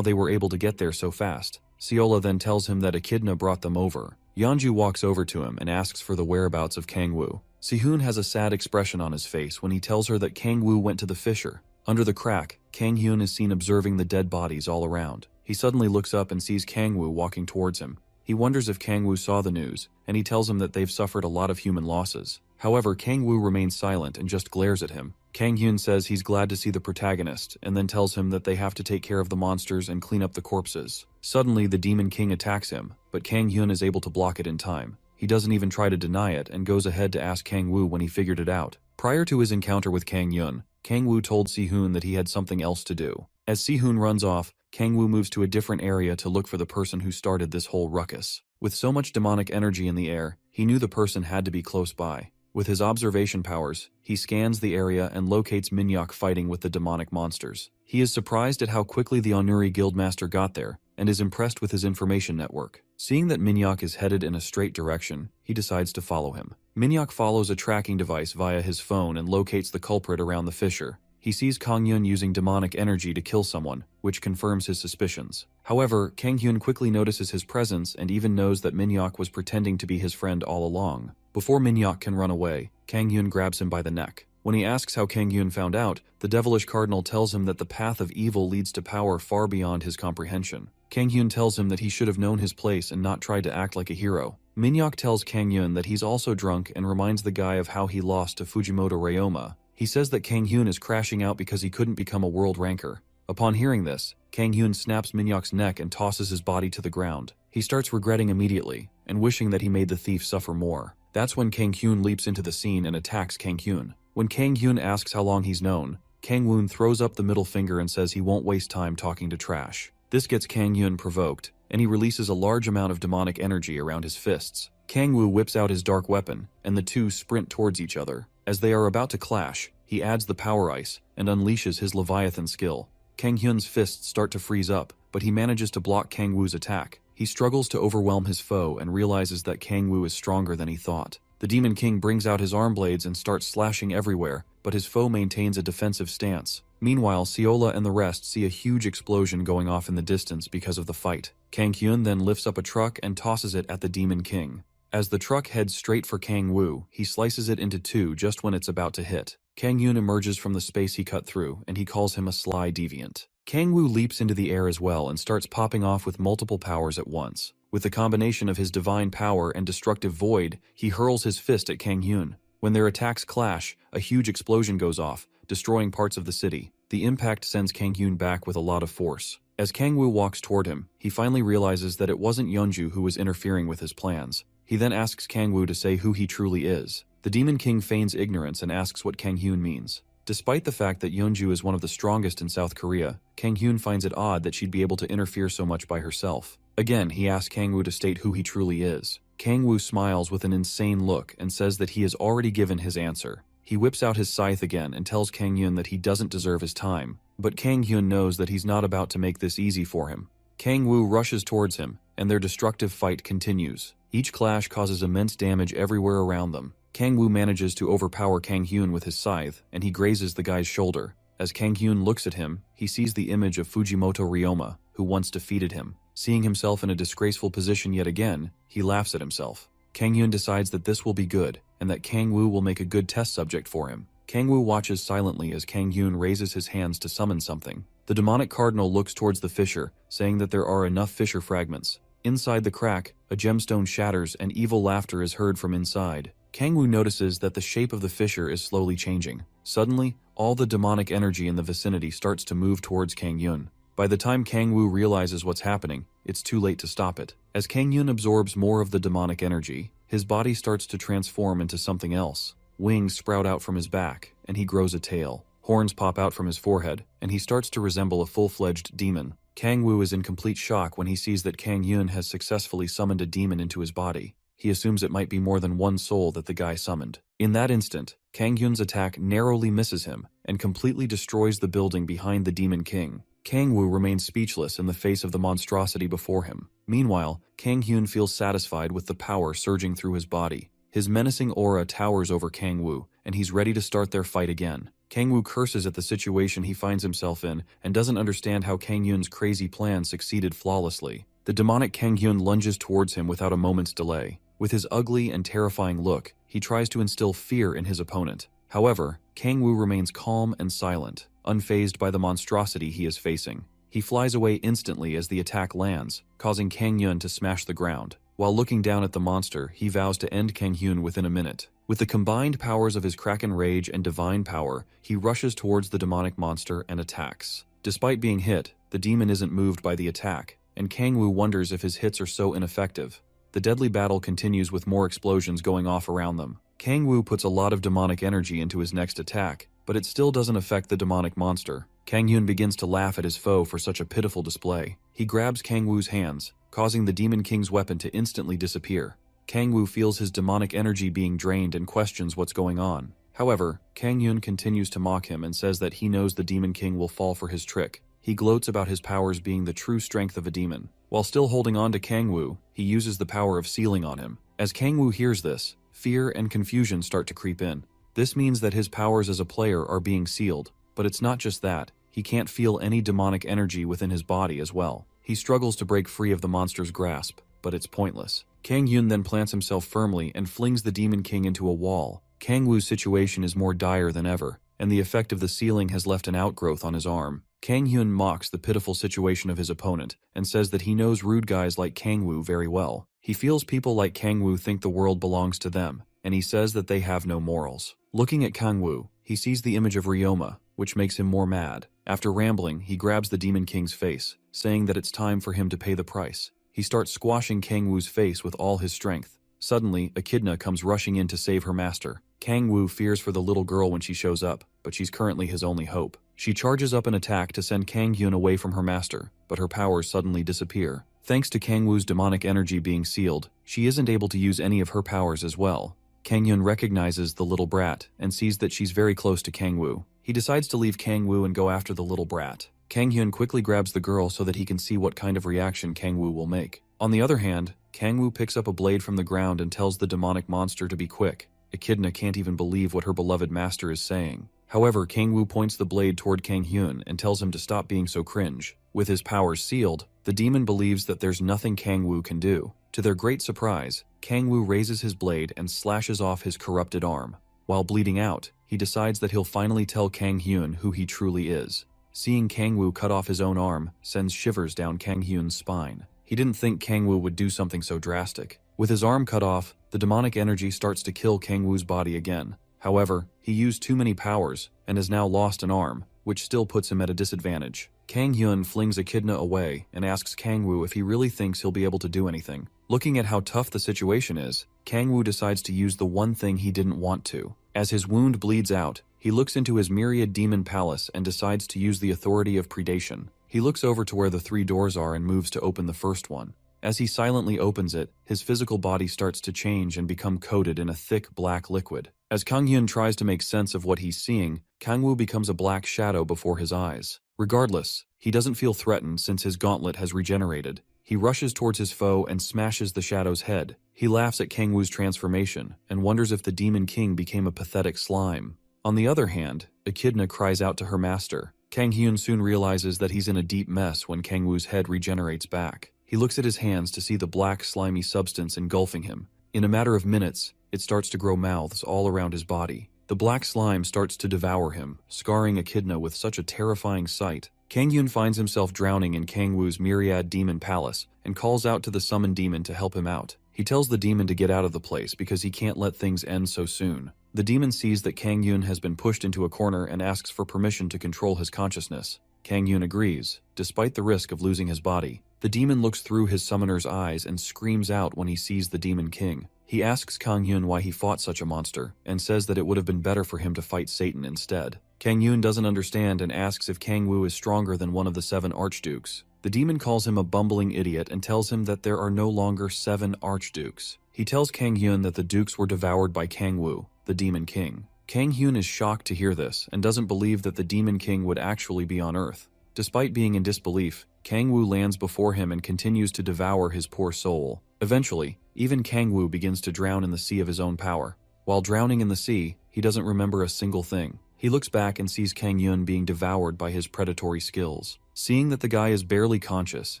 they were able to get there so fast. Seola then tells him that Echidna brought them over. Yeonju walks over to him and asks for the whereabouts of Kangwoo. Si-hoon has a sad expression on his face when he tells her that Kangwoo went to the fissure. Under the crack, Kang-hyun is seen observing the dead bodies all around. He suddenly looks up and sees Kangwoo walking towards him. He wonders if Kangwoo saw the news, and he tells him that they've suffered a lot of human losses. However, Kangwoo remains silent and just glares at him. Kang-hyun says he's glad to see the protagonist, and then tells him that they have to take care of the monsters and clean up the corpses. Suddenly, the Demon King attacks him, but Kang-hyun is able to block it in time. He doesn't even try to deny it and goes ahead to ask Kangwoo when he figured it out. Prior to his encounter with Kang-hyun, Kangwoo told Si-hoon that he had something else to do. As Si-hoon runs off, Kangwoo moves to a different area to look for the person who started this whole ruckus. With so much demonic energy in the air, he knew the person had to be close by. With his observation powers, he scans the area and locates Minhyuk fighting with the demonic monsters. He is surprised at how quickly the Onuri Guildmaster got there, and is impressed with his information network. Seeing that Minhyuk is headed in a straight direction, he decides to follow him. Minhyuk follows a tracking device via his phone and locates the culprit around the fissure. He sees Kang-hyun using demonic energy to kill someone, which confirms his suspicions. However, Kang-hyun quickly notices his presence and even knows that Minhyuk was pretending to be his friend all along. Before Minhyuk can run away, Kang-hyun grabs him by the neck. When he asks how Kang-hyun found out, the devilish cardinal tells him that the path of evil leads to power far beyond his comprehension. Kang-hyun tells him that he should have known his place and not tried to act like a hero. Minhyuk tells Kang-hyun that he's also drunk and reminds the guy of how he lost to Fujimoto Ryoma. He says that Kang-hyun is crashing out because he couldn't become a world ranker. Upon hearing this, Kang-hyun snaps Minhyuk's neck and tosses his body to the ground. He starts regretting immediately, and wishing that he made the thief suffer more. That's when Kang Hyun leaps into the scene and attacks Kang Hyun. When Kang Hyun asks how long he's known, Kang Woon throws up the middle finger and says he won't waste time talking to trash. This gets Kang Hyun provoked, and he releases a large amount of demonic energy around his fists. Kang Woo whips out his dark weapon, and the two sprint towards each other. As they are about to clash, he adds the power ice and unleashes his Leviathan skill. Kang Hyun's fists start to freeze up, but he manages to block Kang Woo's attack. He struggles to overwhelm his foe and realizes that Kang Woo is stronger than he thought. The Demon King brings out his arm blades and starts slashing everywhere, but his foe maintains a defensive stance. Meanwhile, Seola and the rest see a huge explosion going off in the distance because of the fight. Kang Hyun then lifts up a truck and tosses it at the Demon King. As the truck heads straight for Kang Woo, he slices it into two just when it's about to hit. Kang Hyun emerges from the space he cut through, and he calls him a sly deviant. Kang Woo leaps into the air as well and starts popping off with multiple powers at once. With the combination of his divine power and destructive void, he hurls his fist at Kang Hyun. When their attacks clash, a huge explosion goes off, destroying parts of the city. The impact sends Kang Hyun back with a lot of force. As Kang Woo walks toward him, he finally realizes that it wasn't Yeonju who was interfering with his plans. He then asks Kang Woo to say who he truly is. The Demon King feigns ignorance and asks what Kang Hyun means. Despite the fact that Yeonju is one of the strongest in South Korea, Kang Hyun finds it odd that she'd be able to interfere so much by herself. Again, he asks Kang Woo to state who he truly is. Kang Woo smiles with an insane look and says that he has already given his answer. He whips out his scythe again and tells Kang Hyun that he doesn't deserve his time. But Kang Hyun knows that he's not about to make this easy for him. Kang Woo rushes towards him, and their destructive fight continues. Each clash causes immense damage everywhere around them. Kang Woo manages to overpower Kang Hyun with his scythe, and he grazes the guy's shoulder. As Kang Hyun looks at him, he sees the image of Fujimoto Ryoma, who once defeated him. Seeing himself in a disgraceful position yet again, he laughs at himself. Kang Hyun decides that this will be good, and that Kang Woo will make a good test subject for him. Kang Woo watches silently as Kang Hyun raises his hands to summon something. The demonic cardinal looks towards the fissure, saying that there are enough fissure fragments. Inside the crack, a gemstone shatters and evil laughter is heard from inside. Kang Woo notices that the shape of the fissure is slowly changing. Suddenly, all the demonic energy in the vicinity starts to move towards Kang Hyun. By the time Kang Woo realizes what's happening, it's too late to stop it. As Kang Hyun absorbs more of the demonic energy, his body starts to transform into something else. Wings sprout out from his back, and he grows a tail. Horns pop out from his forehead, and he starts to resemble a full-fledged demon. Kang Woo is in complete shock when he sees that Kang Hyun has successfully summoned a demon into his body. He assumes it might be more than one soul that the guy summoned. In that instant, Kang Hyun's attack narrowly misses him and completely destroys the building behind the Demon King. Kang Woo remains speechless in the face of the monstrosity before him. Meanwhile, Kang Hyun feels satisfied with the power surging through his body. His menacing aura towers over Kang Woo, and he's ready to start their fight again. Kang Woo curses at the situation he finds himself in and doesn't understand how Kang Hyun's crazy plan succeeded flawlessly. The demonic Kang Hyun lunges towards him without a moment's delay. With his ugly and terrifying look, he tries to instill fear in his opponent. However, Kang Woo remains calm and silent, unfazed by the monstrosity he is facing. He flies away instantly as the attack lands, causing Kang Hyun to smash the ground. While looking down at the monster, he vows to end Kang Hyun within a minute. With the combined powers of his Kraken Rage and Divine Power, he rushes towards the demonic monster and attacks. Despite being hit, the demon isn't moved by the attack, and Kang Woo wonders if his hits are so ineffective. The deadly battle continues with more explosions going off around them. Kang Woo puts a lot of demonic energy into his next attack, but it still doesn't affect the demonic monster. Kang Hyun begins to laugh at his foe for such a pitiful display. He grabs Kang Woo's hands, causing the Demon King's weapon to instantly disappear. Kang Woo feels his demonic energy being drained and questions what's going on. However, Kang Hyun continues to mock him and says that he knows the Demon King will fall for his trick. He gloats about his powers being the true strength of a demon. While still holding on to Kang Woo, he uses the power of sealing on him. As Kang Woo hears this, fear and confusion start to creep in. This means that his powers as a player are being sealed. But it's not just that. He can't feel any demonic energy within his body as well. He struggles to break free of the monster's grasp, but it's pointless. Kang Hyun then plants himself firmly and flings the Demon King into a wall. Kang Woo's situation is more dire than ever, and the effect of the sealing has left an outgrowth on his arm. Kang Hyun mocks the pitiful situation of his opponent and says that he knows rude guys like Kang Woo very well. He feels people like Kang Woo think the world belongs to them, and he says that they have no morals. Looking at Kang Woo, he sees the image of Ryoma, which makes him more mad. After rambling, he grabs the Demon King's face, saying that it's time for him to pay the price. He starts squashing Kang Woo's face with all his strength. Suddenly, Echidna comes rushing in to save her master. Kang Woo fears for the little girl when she shows up, but she's currently his only hope. She charges up an attack to send Kang Hyun away from her master, but her powers suddenly disappear. Thanks to Kang Woo's demonic energy being sealed, she isn't able to use any of her powers as well. Kang Hyun recognizes the little brat and sees that she's very close to Kang Woo. He decides to leave Kang Woo and go after the little brat. Kang Hyun quickly grabs the girl so that he can see what kind of reaction Kang Woo will make. On the other hand, Kang Woo picks up a blade from the ground and tells the demonic monster to be quick. Echidna can't even believe what her beloved master is saying. However, Kang Woo points the blade toward Kang Hyun and tells him to stop being so cringe. With his powers sealed, the demon believes that there's nothing Kang Woo can do. To their great surprise, Kang Woo raises his blade and slashes off his corrupted arm. While bleeding out, he decides that he'll finally tell Kang Hyun who he truly is. Seeing Kang Woo cut off his own arm sends shivers down Kang Hyun's spine. He didn't think Kang Woo would do something so drastic. With his arm cut off, the demonic energy starts to kill Kang Woo's body again. However, he used too many powers and has now lost an arm, which still puts him at a disadvantage. Kang Hyun flings Echidna away and asks Kang Woo if he really thinks he'll be able to do anything. Looking at how tough the situation is, Kang Woo decides to use the one thing he didn't want to. As his wound bleeds out, he looks into his myriad demon palace and decides to use the authority of predation. He looks over to where the 3 doors are and moves to open the first one. As he silently opens it, his physical body starts to change and become coated in a thick black liquid. As Kang Hyun tries to make sense of what he's seeing, Kang Woo becomes a black shadow before his eyes. Regardless, he doesn't feel threatened since his gauntlet has regenerated. He rushes towards his foe and smashes the shadow's head. He laughs at Kang Woo's transformation and wonders if the Demon King became a pathetic slime. On the other hand, Echidna cries out to her master. Kang Hyun soon realizes that he's in a deep mess when Kang Woo's head regenerates back. He looks at his hands to see the black, slimy substance engulfing him. In a matter of minutes, it starts to grow mouths all around his body. The black slime starts to devour him, scarring Echidna with such a terrifying sight. Kang Hyun finds himself drowning in Kang Woo's myriad demon palace and calls out to the summoned demon to help him out. He tells the demon to get out of the place because he can't let things end so soon. The demon sees that Kang Hyun has been pushed into a corner and asks for permission to control his consciousness. Kang Hyun agrees, despite the risk of losing his body. The demon looks through his summoner's eyes and screams out when he sees the Demon King. He asks Kang Hyun why he fought such a monster, and says that it would have been better for him to fight Satan instead. Kang Hyun doesn't understand and asks if Kang Woo is stronger than one of the 7 archdukes. The demon calls him a bumbling idiot and tells him that there are no longer 7 archdukes. He tells Kang Hyun that the dukes were devoured by Kang Woo, the Demon King. Kang Hyun is shocked to hear this and doesn't believe that the Demon King would actually be on Earth. Despite being in disbelief, Kang Woo lands before him and continues to devour his poor soul. Eventually, even Kang Woo begins to drown in the sea of his own power. While drowning in the sea, he doesn't remember a single thing. He looks back and sees Kang Hyun being devoured by his predatory skills. Seeing that the guy is barely conscious,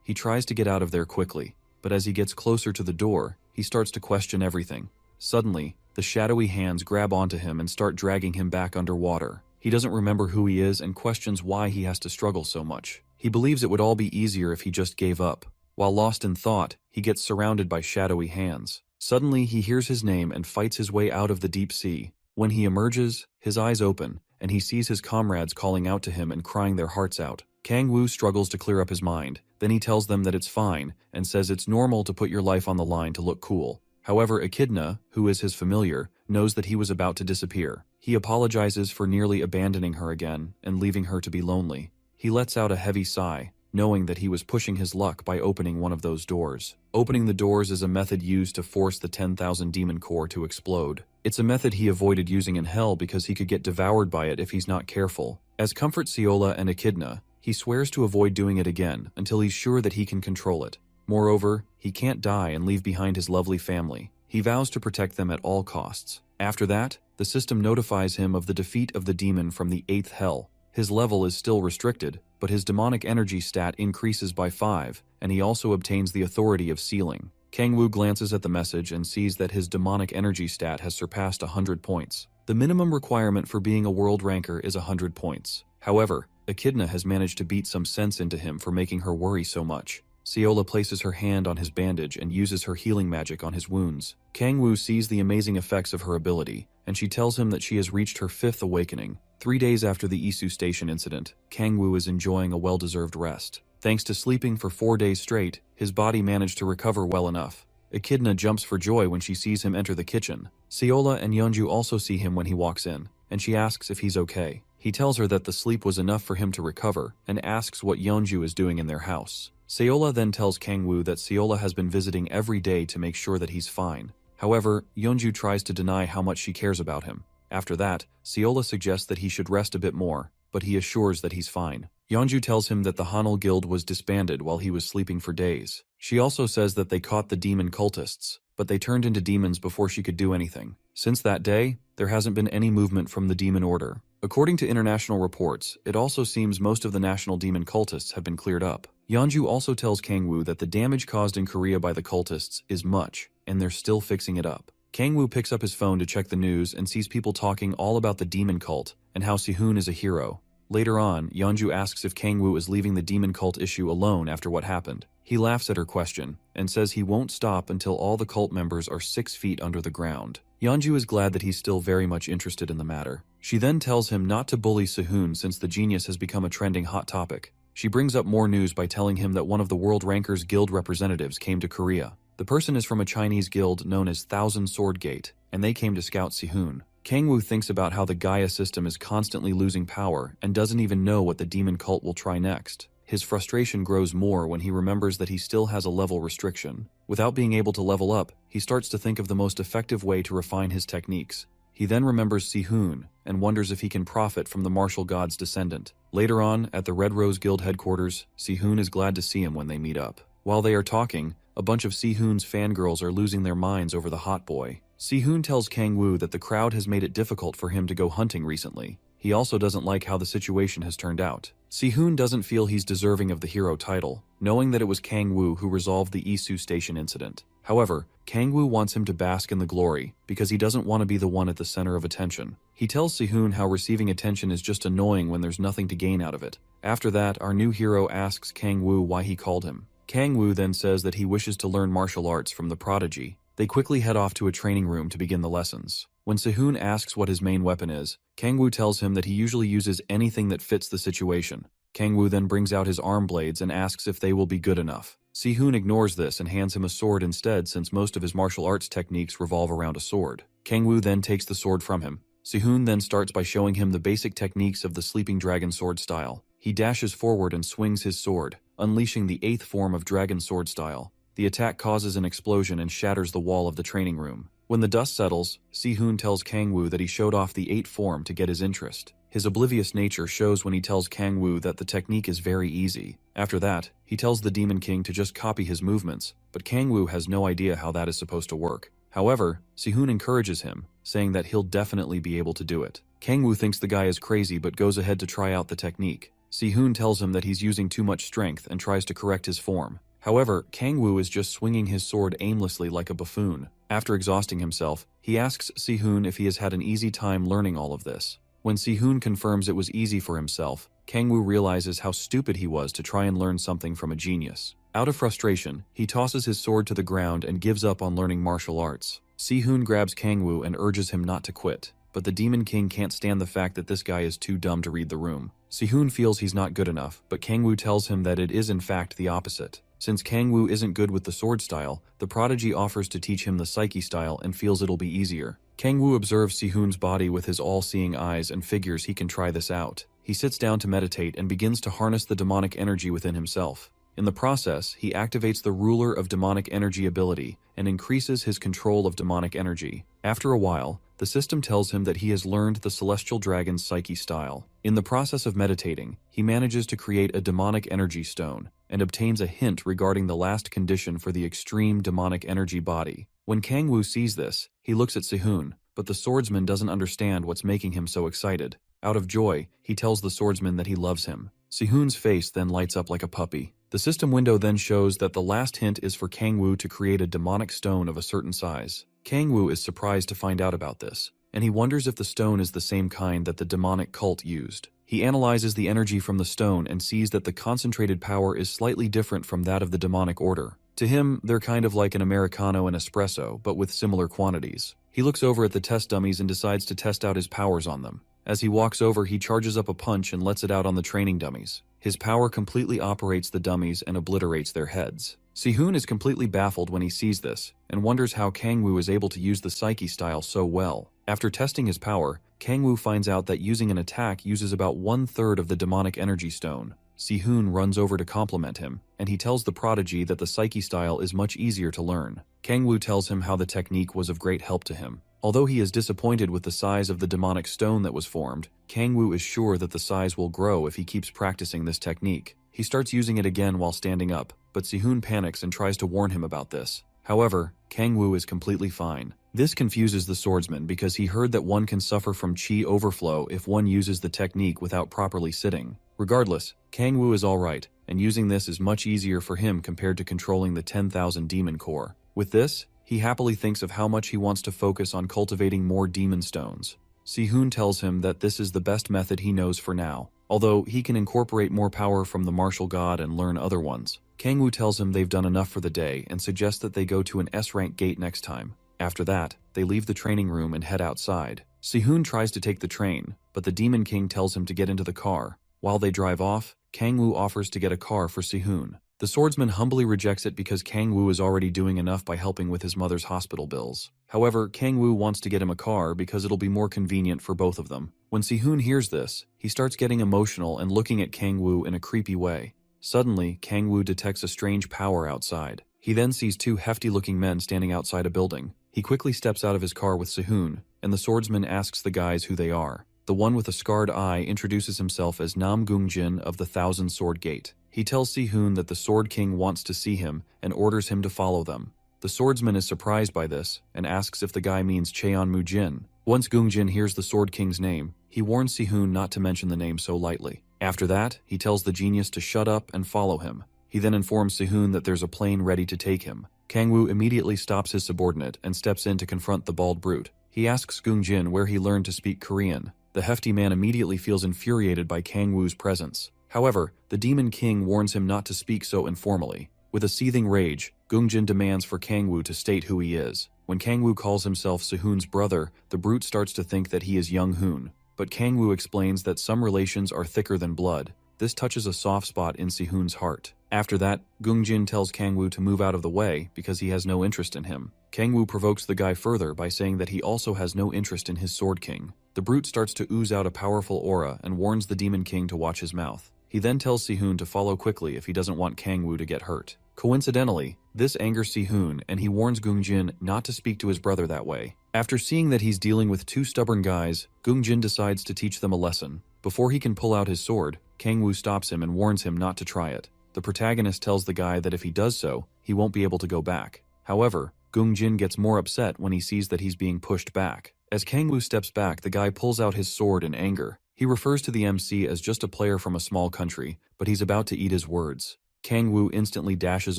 he tries to get out of there quickly, but as he gets closer to the door, he starts to question everything. Suddenly, the shadowy hands grab onto him and start dragging him back underwater. He doesn't remember who he is and questions why he has to struggle so much. He believes it would all be easier if he just gave up. While lost in thought, he gets surrounded by shadowy hands. Suddenly, he hears his name and fights his way out of the deep sea. When he emerges, his eyes open, and he sees his comrades calling out to him and crying their hearts out. Kang Woo struggles to clear up his mind. Then he tells them that it's fine, and says it's normal to put your life on the line to look cool. However, Echidna, who is his familiar, knows that he was about to disappear. He apologizes for nearly abandoning her again and leaving her to be lonely. He lets out a heavy sigh, knowing that he was pushing his luck by opening one of those doors. Opening the doors is a method used to force the 10,000 demon core to explode. It's a method he avoided using in Hell because he could get devoured by it if he's not careful. As comfort Seola and Echidna, he swears to avoid doing it again until he's sure that he can control it. Moreover, he can't die and leave behind his lovely family. He vows to protect them at all costs. After that, the system notifies him of the defeat of the demon from the 8th Hell. His level is still restricted, but his demonic energy stat increases by 5, and he also obtains the authority of sealing. Kang Woo glances at the message and sees that his demonic energy stat has surpassed 100 points. The minimum requirement for being a world ranker is 100 points. However, Echidna has managed to beat some sense into him for making her worry so much. Seola places her hand on his bandage and uses her healing magic on his wounds. Kang Woo sees the amazing effects of her ability, and she tells him that she has reached her 5th awakening. 3 days after the Isu Station incident, Kang Woo is enjoying a well-deserved rest. Thanks to sleeping for 4 days straight, his body managed to recover well enough. Echidna jumps for joy when she sees him enter the kitchen. Seola and Yeonju also see him when he walks in, and she asks if he's okay. He tells her that the sleep was enough for him to recover, and asks what Yeonju is doing in their house. Seola then tells Kangwoo that Seola has been visiting every day to make sure that he's fine. However, Yeonju tries to deny how much she cares about him. After that, Seola suggests that he should rest a bit more, but he assures that he's fine. Yeonju tells him that the Hanul Guild was disbanded while he was sleeping for days. She also says that they caught the demon cultists, but they turned into demons before she could do anything. Since that day, there hasn't been any movement from the demon order. According to international reports, it also seems most of the national demon cultists have been cleared up. Yeonju also tells Kangwoo that the damage caused in Korea by the cultists is much, and they're still fixing it up. Kangwoo picks up his phone to check the news and sees people talking all about the demon cult and how Sihoon is a hero. Later on, Yeonju asks if Kangwoo is leaving the demon cult issue alone after what happened. He laughs at her question and says he won't stop until all the cult members are 6 feet under the ground. Yeonju is glad that he's still very much interested in the matter. She then tells him not to bully Sihoon since the genius has become a trending hot topic. She brings up more news by telling him that one of the World Rankers Guild representatives came to Korea. The person is from a Chinese guild known as Thousand Sword Gate, and they came to scout Sihoon. Kangwoo thinks about how the Gaia system is constantly losing power and doesn't even know what the demon cult will try next. His frustration grows more when he remembers that he still has a level restriction. Without being able to level up, he starts to think of the most effective way to refine his techniques. He then remembers Sihoon and wonders if he can profit from the martial god's descendant. Later on, at the Red Rose Guild headquarters, Sihoon is glad to see him when they meet up. While they are talking, a bunch of Sihoon's fangirls are losing their minds over the hot boy. Sihoon tells Kangwoo that the crowd has made it difficult for him to go hunting recently. He also doesn't like how the situation has turned out. Sihoon doesn't feel he's deserving of the hero title, knowing that it was Kangwoo who resolved the Isu Station incident. However, Kangwoo wants him to bask in the glory because he doesn't want to be the one at the center of attention. He tells Sihoon how receiving attention is just annoying when there's nothing to gain out of it. After that, our new hero asks Kangwoo why he called him. Kangwoo then says that he wishes to learn martial arts from the prodigy. They quickly head off to a training room to begin the lessons. When Sihoon asks what his main weapon is, Kangwoo tells him that he usually uses anything that fits the situation. Kangwoo then brings out his arm blades and asks if they will be good enough. Sihoon ignores this and hands him a sword instead since most of his martial arts techniques revolve around a sword. Kangwoo then takes the sword from him. Sihoon then starts by showing him the basic techniques of the Sleeping Dragon sword style. He dashes forward and swings his sword, unleashing the 8th form of dragon sword style. The attack causes an explosion and shatters the wall of the training room. When the dust settles, Sihoon tells Kangwoo that he showed off the 8th form to get his interest. His oblivious nature shows when he tells Kangwoo that the technique is very easy. After that, he tells the Demon King to just copy his movements, but Kangwoo has no idea how that is supposed to work. However, Sihoon encourages him, saying that he'll definitely be able to do it. Kangwoo thinks the guy is crazy but goes ahead to try out the technique. Sihoon tells him that he's using too much strength and tries to correct his form. However, Kangwoo is just swinging his sword aimlessly like a buffoon. After exhausting himself, he asks Sihoon if he has had an easy time learning all of this. When Sihoon confirms it was easy for himself, Kangwoo realizes how stupid he was to try and learn something from a genius. Out of frustration, he tosses his sword to the ground and gives up on learning martial arts. Sihoon grabs Kangwoo and urges him not to quit, but the Demon King can't stand the fact that this guy is too dumb to read the room. Sihoon feels he's not good enough, but Kangwoo tells him that it is in fact the opposite. Since Kangwoo isn't good with the sword style, the prodigy offers to teach him the psyche style and feels it'll be easier. Kangwoo observes Sihoon's body with his all-seeing eyes and figures he can try this out. He sits down to meditate and begins to harness the demonic energy within himself. In the process, he activates the ruler of demonic energy ability and increases his control of demonic energy. After a while, the system tells him that he has learned the celestial dragon's psyche style. In the process of meditating, he manages to create a demonic energy stone and obtains a hint regarding the last condition for the extreme demonic energy body. When Kangwoo sees this, he looks at Sihoon, but the swordsman doesn't understand what's making him so excited. Out of joy, he tells the swordsman that he loves him. Sihoon's face then lights up like a puppy. The system window then shows that the last hint is for Kangwoo to create a demonic stone of a certain size. Kangwoo is surprised to find out about this, and he wonders if the stone is the same kind that the demonic cult used. He analyzes the energy from the stone and sees that the concentrated power is slightly different from that of the demonic order. To him, they're kind of like an Americano and espresso, but with similar quantities. He looks over at the test dummies and decides to test out his powers on them. As he walks over, he charges up a punch and lets it out on the training dummies. His power completely operates the dummies and obliterates their heads. Si-hoon is completely baffled when he sees this, and wonders how Kang-woo is able to use the Psyche style so well. After testing his power, Kang-woo finds out that using an attack uses about 1/3 of the demonic energy stone. Si-hoon runs over to compliment him, and he tells the prodigy that the Psyche style is much easier to learn. Kang-woo tells him how the technique was of great help to him. Although he is disappointed with the size of the demonic stone that was formed, Kang-woo is sure that the size will grow if he keeps practicing this technique. He starts using it again while standing up, but Si-hoon panics and tries to warn him about this. However, Kang-woo is completely fine. This confuses the swordsman because he heard that one can suffer from chi overflow if one uses the technique without properly sitting. Regardless, Kang-woo is alright, and using this is much easier for him compared to controlling the 10,000 demon core. With this, he happily thinks of how much he wants to focus on cultivating more demon stones. Si-hoon tells him that this is the best method he knows for now, although he can incorporate more power from the martial god and learn other ones. Kang-woo tells him they've done enough for the day and suggests that they go to an S-rank gate next time. After that, they leave the training room and head outside. Si-hoon tries to take the train, but the Demon King tells him to get into the car. While they drive off, Kang-woo offers to get a car for Si-hoon. The swordsman humbly rejects it because Kang-woo is already doing enough by helping with his mother's hospital bills. However, Kang-woo wants to get him a car because it'll be more convenient for both of them. When Si-hoon hears this, he starts getting emotional and looking at Kang-woo in a creepy way. Suddenly, Kang-woo detects a strange power outside. He then sees two hefty-looking men standing outside a building. He quickly steps out of his car with Si-hoon, and the swordsman asks the guys who they are. The one with a scarred eye introduces himself as Nam Gung-jin of the Thousand Sword Gate. He tells Si-hoon that the Sword King wants to see him and orders him to follow them. The swordsman is surprised by this and asks if the guy means Cheon-mu-jin. Once Gung-jin hears the Sword King's name, he warns Si-hoon not to mention the name so lightly. After that, he tells the genius to shut up and follow him. He then informs Si-hoon that there's a plane ready to take him. Kang-woo immediately stops his subordinate and steps in to confront the bald brute. He asks Gung-jin where he learned to speak Korean. The hefty man immediately feels infuriated by Kang-woo's presence. However, the Demon King warns him not to speak so informally. With a seething rage, Gung-jin demands for Kang-woo to state who he is. When Kang-woo calls himself Si-hoon's brother, the brute starts to think that he is Young-hoon. But Kang-woo explains that some relations are thicker than blood. This touches a soft spot in Si-hoon's heart. After that, Gung-jin tells Kang-woo to move out of the way because he has no interest in him. Kang-woo provokes the guy further by saying that he also has no interest in his Sword King. The brute starts to ooze out a powerful aura and warns the Demon King to watch his mouth. He then tells Si-hoon to follow quickly if he doesn't want Kang-woo to get hurt. Coincidentally, this angers Si-hoon and he warns Gung-jin not to speak to his brother that way. After seeing that he's dealing with two stubborn guys, Gung-jin decides to teach them a lesson. Before he can pull out his sword, Kang-woo stops him and warns him not to try it. The protagonist tells the guy that if he does so, he won't be able to go back. However, Gung-jin gets more upset when he sees that he's being pushed back. As Kang-woo steps back, the guy pulls out his sword in anger. He refers to the MC as just a player from a small country, but he's about to eat his words. Kang-woo instantly dashes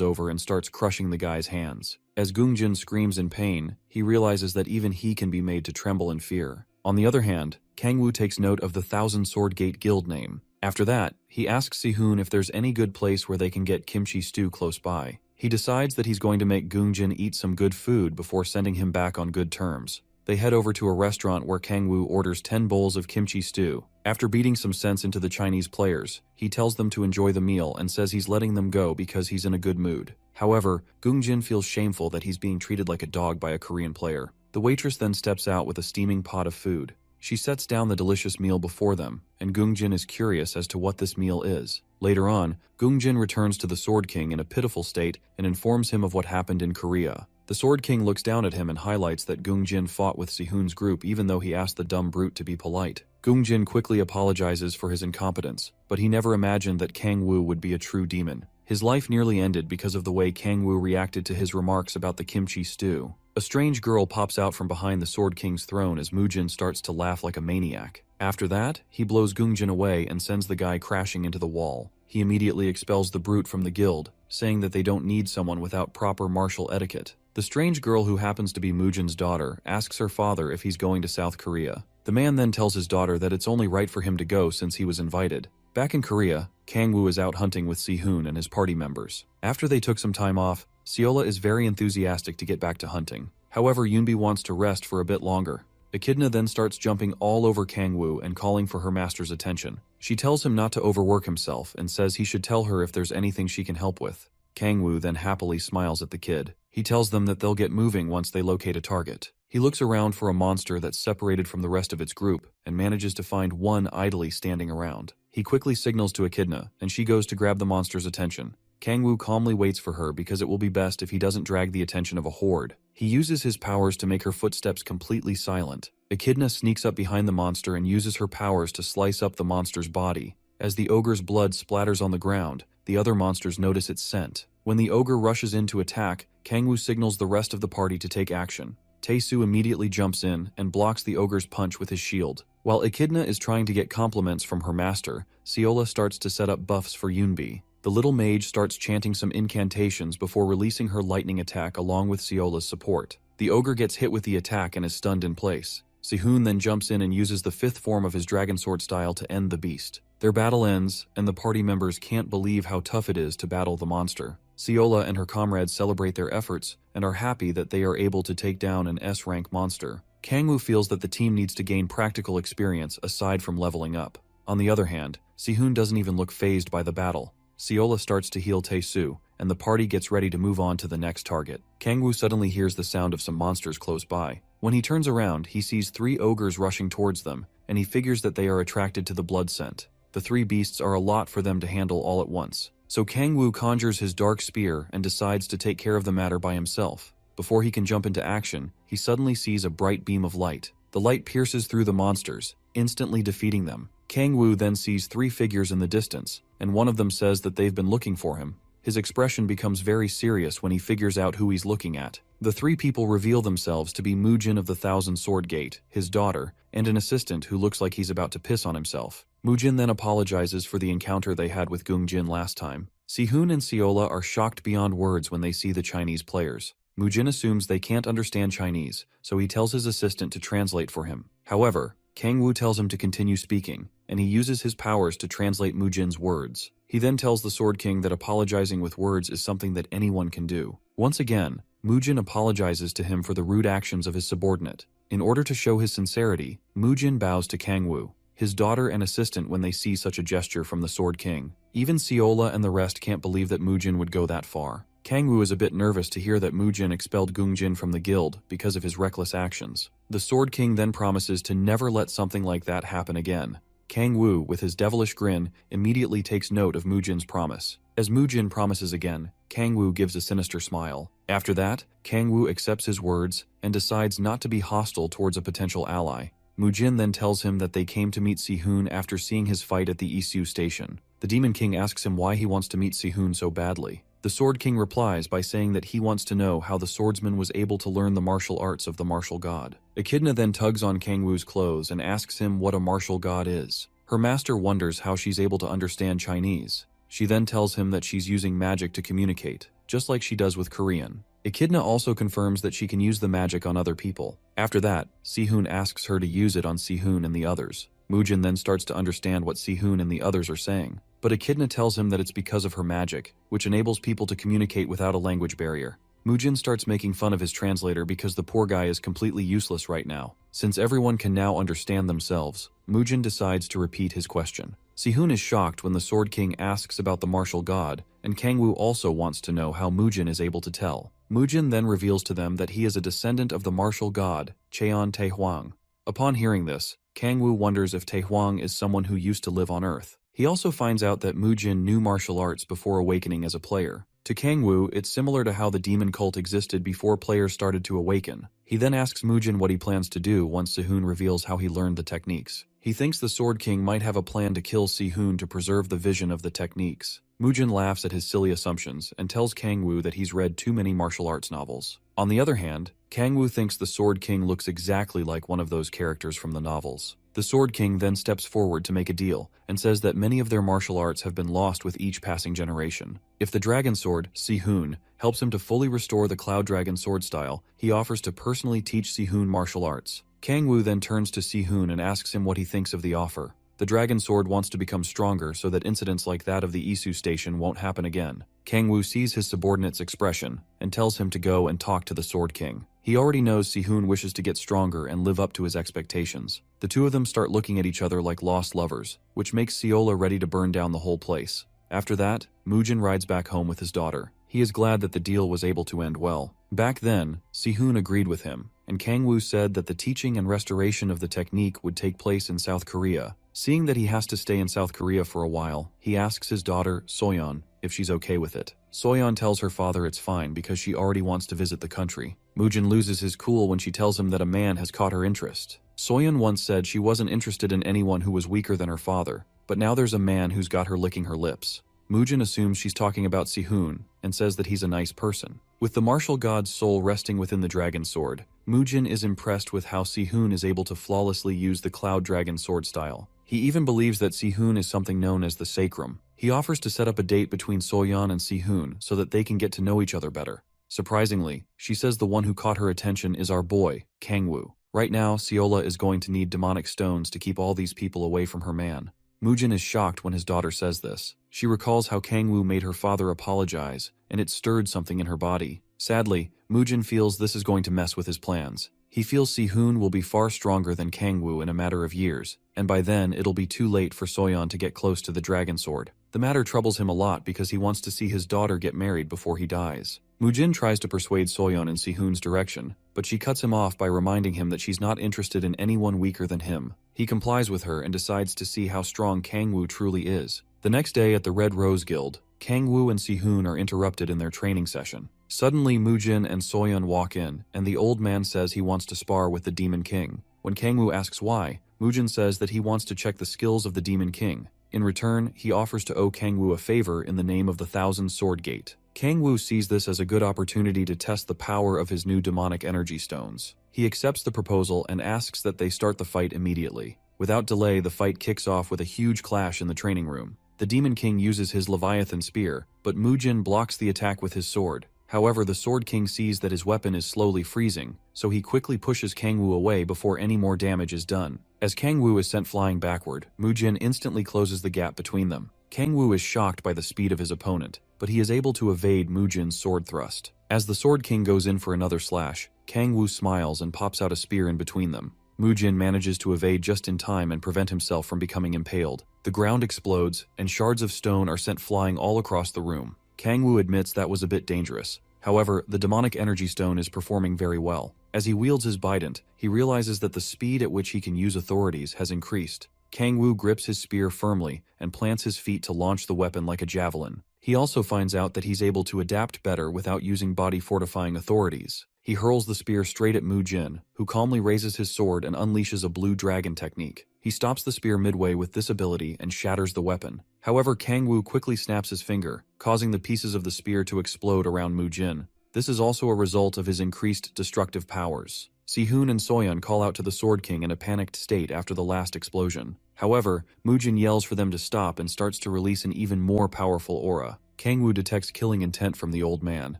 over and starts crushing the guy's hands. As Gung-jin screams in pain, he realizes that even he can be made to tremble in fear. On the other hand, Kang-woo takes note of the Thousand Sword Gate guild name. After that, he asks Si-hoon if there's any good place where they can get kimchi stew close by. He decides that he's going to make Gung-jin eat some good food before sending him back on good terms. They head over to a restaurant where Kang-woo orders 10 bowls of kimchi stew. After beating some sense into the Chinese players, he tells them to enjoy the meal and says he's letting them go because he's in a good mood. However, Gung-jin feels shameful that he's being treated like a dog by a Korean player. The waitress then steps out with a steaming pot of food. She sets down the delicious meal before them, and Gung-jin is curious as to what this meal is. Later on, Gung-jin returns to the Sword King in a pitiful state and informs him of what happened in Korea. The Sword King looks down at him and highlights that Gung-jin fought with Si-hoon's group even though he asked the dumb brute to be polite. Gung-jin quickly apologizes for his incompetence, but he never imagined that Kang-woo would be a true demon. His life nearly ended because of the way Kang-woo reacted to his remarks about the kimchi stew. A strange girl pops out from behind the Sword King's throne as Mu-jin starts to laugh like a maniac. After that, he blows Gung-jin away and sends the guy crashing into the wall. He immediately expels the brute from the guild, saying that they don't need someone without proper martial etiquette. The strange girl, who happens to be Mu-jin's daughter, asks her father if he's going to South Korea. The man then tells his daughter that it's only right for him to go since he was invited. Back in Korea, Kang-woo is out hunting with Si-hoon and his party members. After they took some time off, Seola is very enthusiastic to get back to hunting. However, Yoonbi wants to rest for a bit longer. Echidna then starts jumping all over Kangwoo and calling for her master's attention. She tells him not to overwork himself and says he should tell her if there's anything she can help with. Kangwoo then happily smiles at the kid. He tells them that they'll get moving once they locate a target. He looks around for a monster that's separated from the rest of its group and manages to find one idly standing around. He quickly signals to Echidna, and she goes to grab the monster's attention. Kangwoo calmly waits for her because it will be best if he doesn't drag the attention of a horde. He uses his powers to make her footsteps completely silent. Echidna sneaks up behind the monster and uses her powers to slice up the monster's body. As the ogre's blood splatters on the ground, the other monsters notice its scent. When the ogre rushes in to attack, Kangwoo signals the rest of the party to take action. Tae-soo immediately jumps in and blocks the ogre's punch with his shield. While Echidna is trying to get compliments from her master, Seola starts to set up buffs for Yoonbi. The little mage starts chanting some incantations before releasing her lightning attack along with Seola's support. The ogre gets hit with the attack and is stunned in place. Sihoon then jumps in and uses the fifth form of his dragon sword style to end the beast. Their battle ends, and the party members can't believe how tough it is to battle the monster. Seola and her comrades celebrate their efforts and are happy that they are able to take down an S-rank monster. Kangwoo feels that the team needs to gain practical experience aside from leveling up. On the other hand, Sihoon doesn't even look fazed by the battle. Seola starts to heal Tae-soo, and the party gets ready to move on to the next target. Kangwoo suddenly hears the sound of some monsters close by. When he turns around, he sees 3 ogres rushing towards them, and he figures that they are attracted to the blood scent. The 3 beasts are a lot for them to handle all at once. So Kangwoo conjures his dark spear and decides to take care of the matter by himself. Before he can jump into action, he suddenly sees a bright beam of light. The light pierces through the monsters, instantly defeating them. Kangwoo then sees 3 figures in the distance, and one of them says that they've been looking for him. His expression becomes very serious when he figures out who he's looking at. The 3 people reveal themselves to be Mujin of the Thousand Sword Gate, his daughter, and an assistant who looks like he's about to piss on himself. Mujin then apologizes for the encounter they had with Gungjin last time. Sihoon and Seola are shocked beyond words when they see the Chinese players. Mujin assumes they can't understand Chinese, so he tells his assistant to translate for him. However, Kangwoo tells him to continue speaking, and he uses his powers to translate Mujin's words. He then tells the Sword King that apologizing with words is something that anyone can do. Once again, Mujin apologizes to him for the rude actions of his subordinate. In order to show his sincerity, Mujin bows to Kangwoo, his daughter and assistant when they see such a gesture from the Sword King. Even Seola and the rest can't believe that Mujin would go that far. Kangwoo is a bit nervous to hear that Mujin expelled Gungjin from the guild because of his reckless actions. The Sword King then promises to never let something like that happen again. Kangwoo, with his devilish grin, immediately takes note of Mujin's promise. As Mujin promises again, Kangwoo gives a sinister smile. After that, Kangwoo accepts his words and decides not to be hostile towards a potential ally. Mujin then tells him that they came to meet Sihoon after seeing his fight at the Isu station. The Demon King asks him why he wants to meet Sihoon so badly. The Sword King replies by saying that he wants to know how the swordsman was able to learn the martial arts of the martial god. Echidna then tugs on Kangwoo's clothes and asks him what a martial god is. Her master wonders how she's able to understand Chinese. She then tells him that she's using magic to communicate, just like she does with Korean. Echidna also confirms that she can use the magic on other people. After that, Sihoon asks her to use it on Sihoon and the others. Mujin then starts to understand what Sihoon and the others are saying, but Echidna tells him that it's because of her magic, which enables people to communicate without a language barrier. Mujin starts making fun of his translator because the poor guy is completely useless right now. Since everyone can now understand themselves, Mujin decides to repeat his question. Sihoon is shocked when the Sword King asks about the martial god, and Kangwoo also wants to know how Mujin is able to tell. Mujin then reveals to them that he is a descendant of the martial god, Cheon Taehuang. Upon hearing this, Kangwoo wonders if Taehuang is someone who used to live on Earth. He also finds out that Mujin knew martial arts before awakening as a player. To Kangwoo, it's similar to how the demon cult existed before players started to awaken. He then asks Mujin what he plans to do once Sihoon reveals how he learned the techniques. He thinks the Sword King might have a plan to kill Sihoon to preserve the vision of the techniques. Mujin laughs at his silly assumptions and tells Kangwoo that he's read too many martial arts novels. On the other hand, Kangwoo thinks the Sword King looks exactly like one of those characters from the novels. The Sword King then steps forward to make a deal and says that many of their martial arts have been lost with each passing generation. If the Dragon Sword, Sihoon, helps him to fully restore the Cloud Dragon sword style, he offers to personally teach Sihoon martial arts. Kangwoo then turns to Sihoon and asks him what he thinks of the offer. The Dragon Sword wants to become stronger so that incidents like that of the Isu station won't happen again. Kangwoo sees his subordinate's expression and tells him to go and talk to the Sword King. He already knows Si-hoon wishes to get stronger and live up to his expectations. The two of them start looking at each other like lost lovers, which makes Seola ready to burn down the whole place. After that, Moojin rides back home with his daughter. He is glad that the deal was able to end well. Back then, Si-hoon agreed with him, and Kang-woo said that the teaching and restoration of the technique would take place in South Korea. Seeing that he has to stay in South Korea for a while, he asks his daughter, Soyeon, if she's okay with it. Soyeon tells her father it's fine because she already wants to visit the country. Moojin loses his cool when she tells him that a man has caught her interest. Soyeon once said she wasn't interested in anyone who was weaker than her father, but now there's a man who's got her licking her lips. Moojin assumes she's talking about Si-hoon and says that he's a nice person. With the martial god's soul resting within the dragon sword, Moojin is impressed with how Si-hoon is able to flawlessly use the cloud dragon sword style. He even believes that Si-hoon is something known as the sacrum. He offers to set up a date between Soyeon and Si-hoon so that they can get to know each other better. Surprisingly, she says the one who caught her attention is our boy, Kang-woo. Right now, Seola is going to need demonic stones to keep all these people away from her man. Moojin is shocked when his daughter says this. She recalls how Kang-woo made her father apologize, and it stirred something in her body. Sadly, Moojin feels this is going to mess with his plans. He feels Si-hoon will be far stronger than Kang-woo in a matter of years, and by then it'll be too late for Soyeon to get close to the dragon sword. The matter troubles him a lot because he wants to see his daughter get married before he dies. Moojin tries to persuade Soyeon in Si-hoon's direction, but she cuts him off by reminding him that she's not interested in anyone weaker than him. He complies with her and decides to see how strong Kang-woo truly is. The next day at the Red Rose Guild, Kang-woo and Si-hoon are interrupted in their training session. Suddenly, Moojin and Soyeon walk in, and the old man says he wants to spar with the Demon King. When Kang-woo asks why, Moojin says that he wants to check the skills of the Demon King. In return, he offers to owe Kang-woo a favor in the name of the Thousand Sword Gate. Kang-woo sees this as a good opportunity to test the power of his new demonic energy stones. He accepts the proposal and asks that they start the fight immediately. Without delay, the fight kicks off with a huge clash in the training room. The Demon King uses his Leviathan spear, but Moojin blocks the attack with his sword. However, the Sword King sees that his weapon is slowly freezing, so he quickly pushes Kang-woo away before any more damage is done. As Kang-woo is sent flying backward, Moojin instantly closes the gap between them. Kang-woo is shocked by the speed of his opponent, but he is able to evade Moojin's sword thrust. As the Sword King goes in for another slash, Kang-woo smiles and pops out a spear in between them. Moojin manages to evade just in time and prevent himself from becoming impaled. The ground explodes, and shards of stone are sent flying all across the room. Kang-woo admits that was a bit dangerous. However, the demonic energy stone is performing very well. As he wields his bident, he realizes that the speed at which he can use authorities has increased. Kang-woo grips his spear firmly and plants his feet to launch the weapon like a javelin. He also finds out that he's able to adapt better without using body-fortifying authorities. He hurls the spear straight at Moojin, who calmly raises his sword and unleashes a blue dragon technique. He stops the spear midway with this ability and shatters the weapon. However, Kang-woo quickly snaps his finger, causing the pieces of the spear to explode around Moojin. This is also a result of his increased destructive powers. Si-hoon and Soyeon call out to the Sword King in a panicked state after the last explosion. However, Moojin yells for them to stop and starts to release an even more powerful aura. Kang-woo detects killing intent from the old man,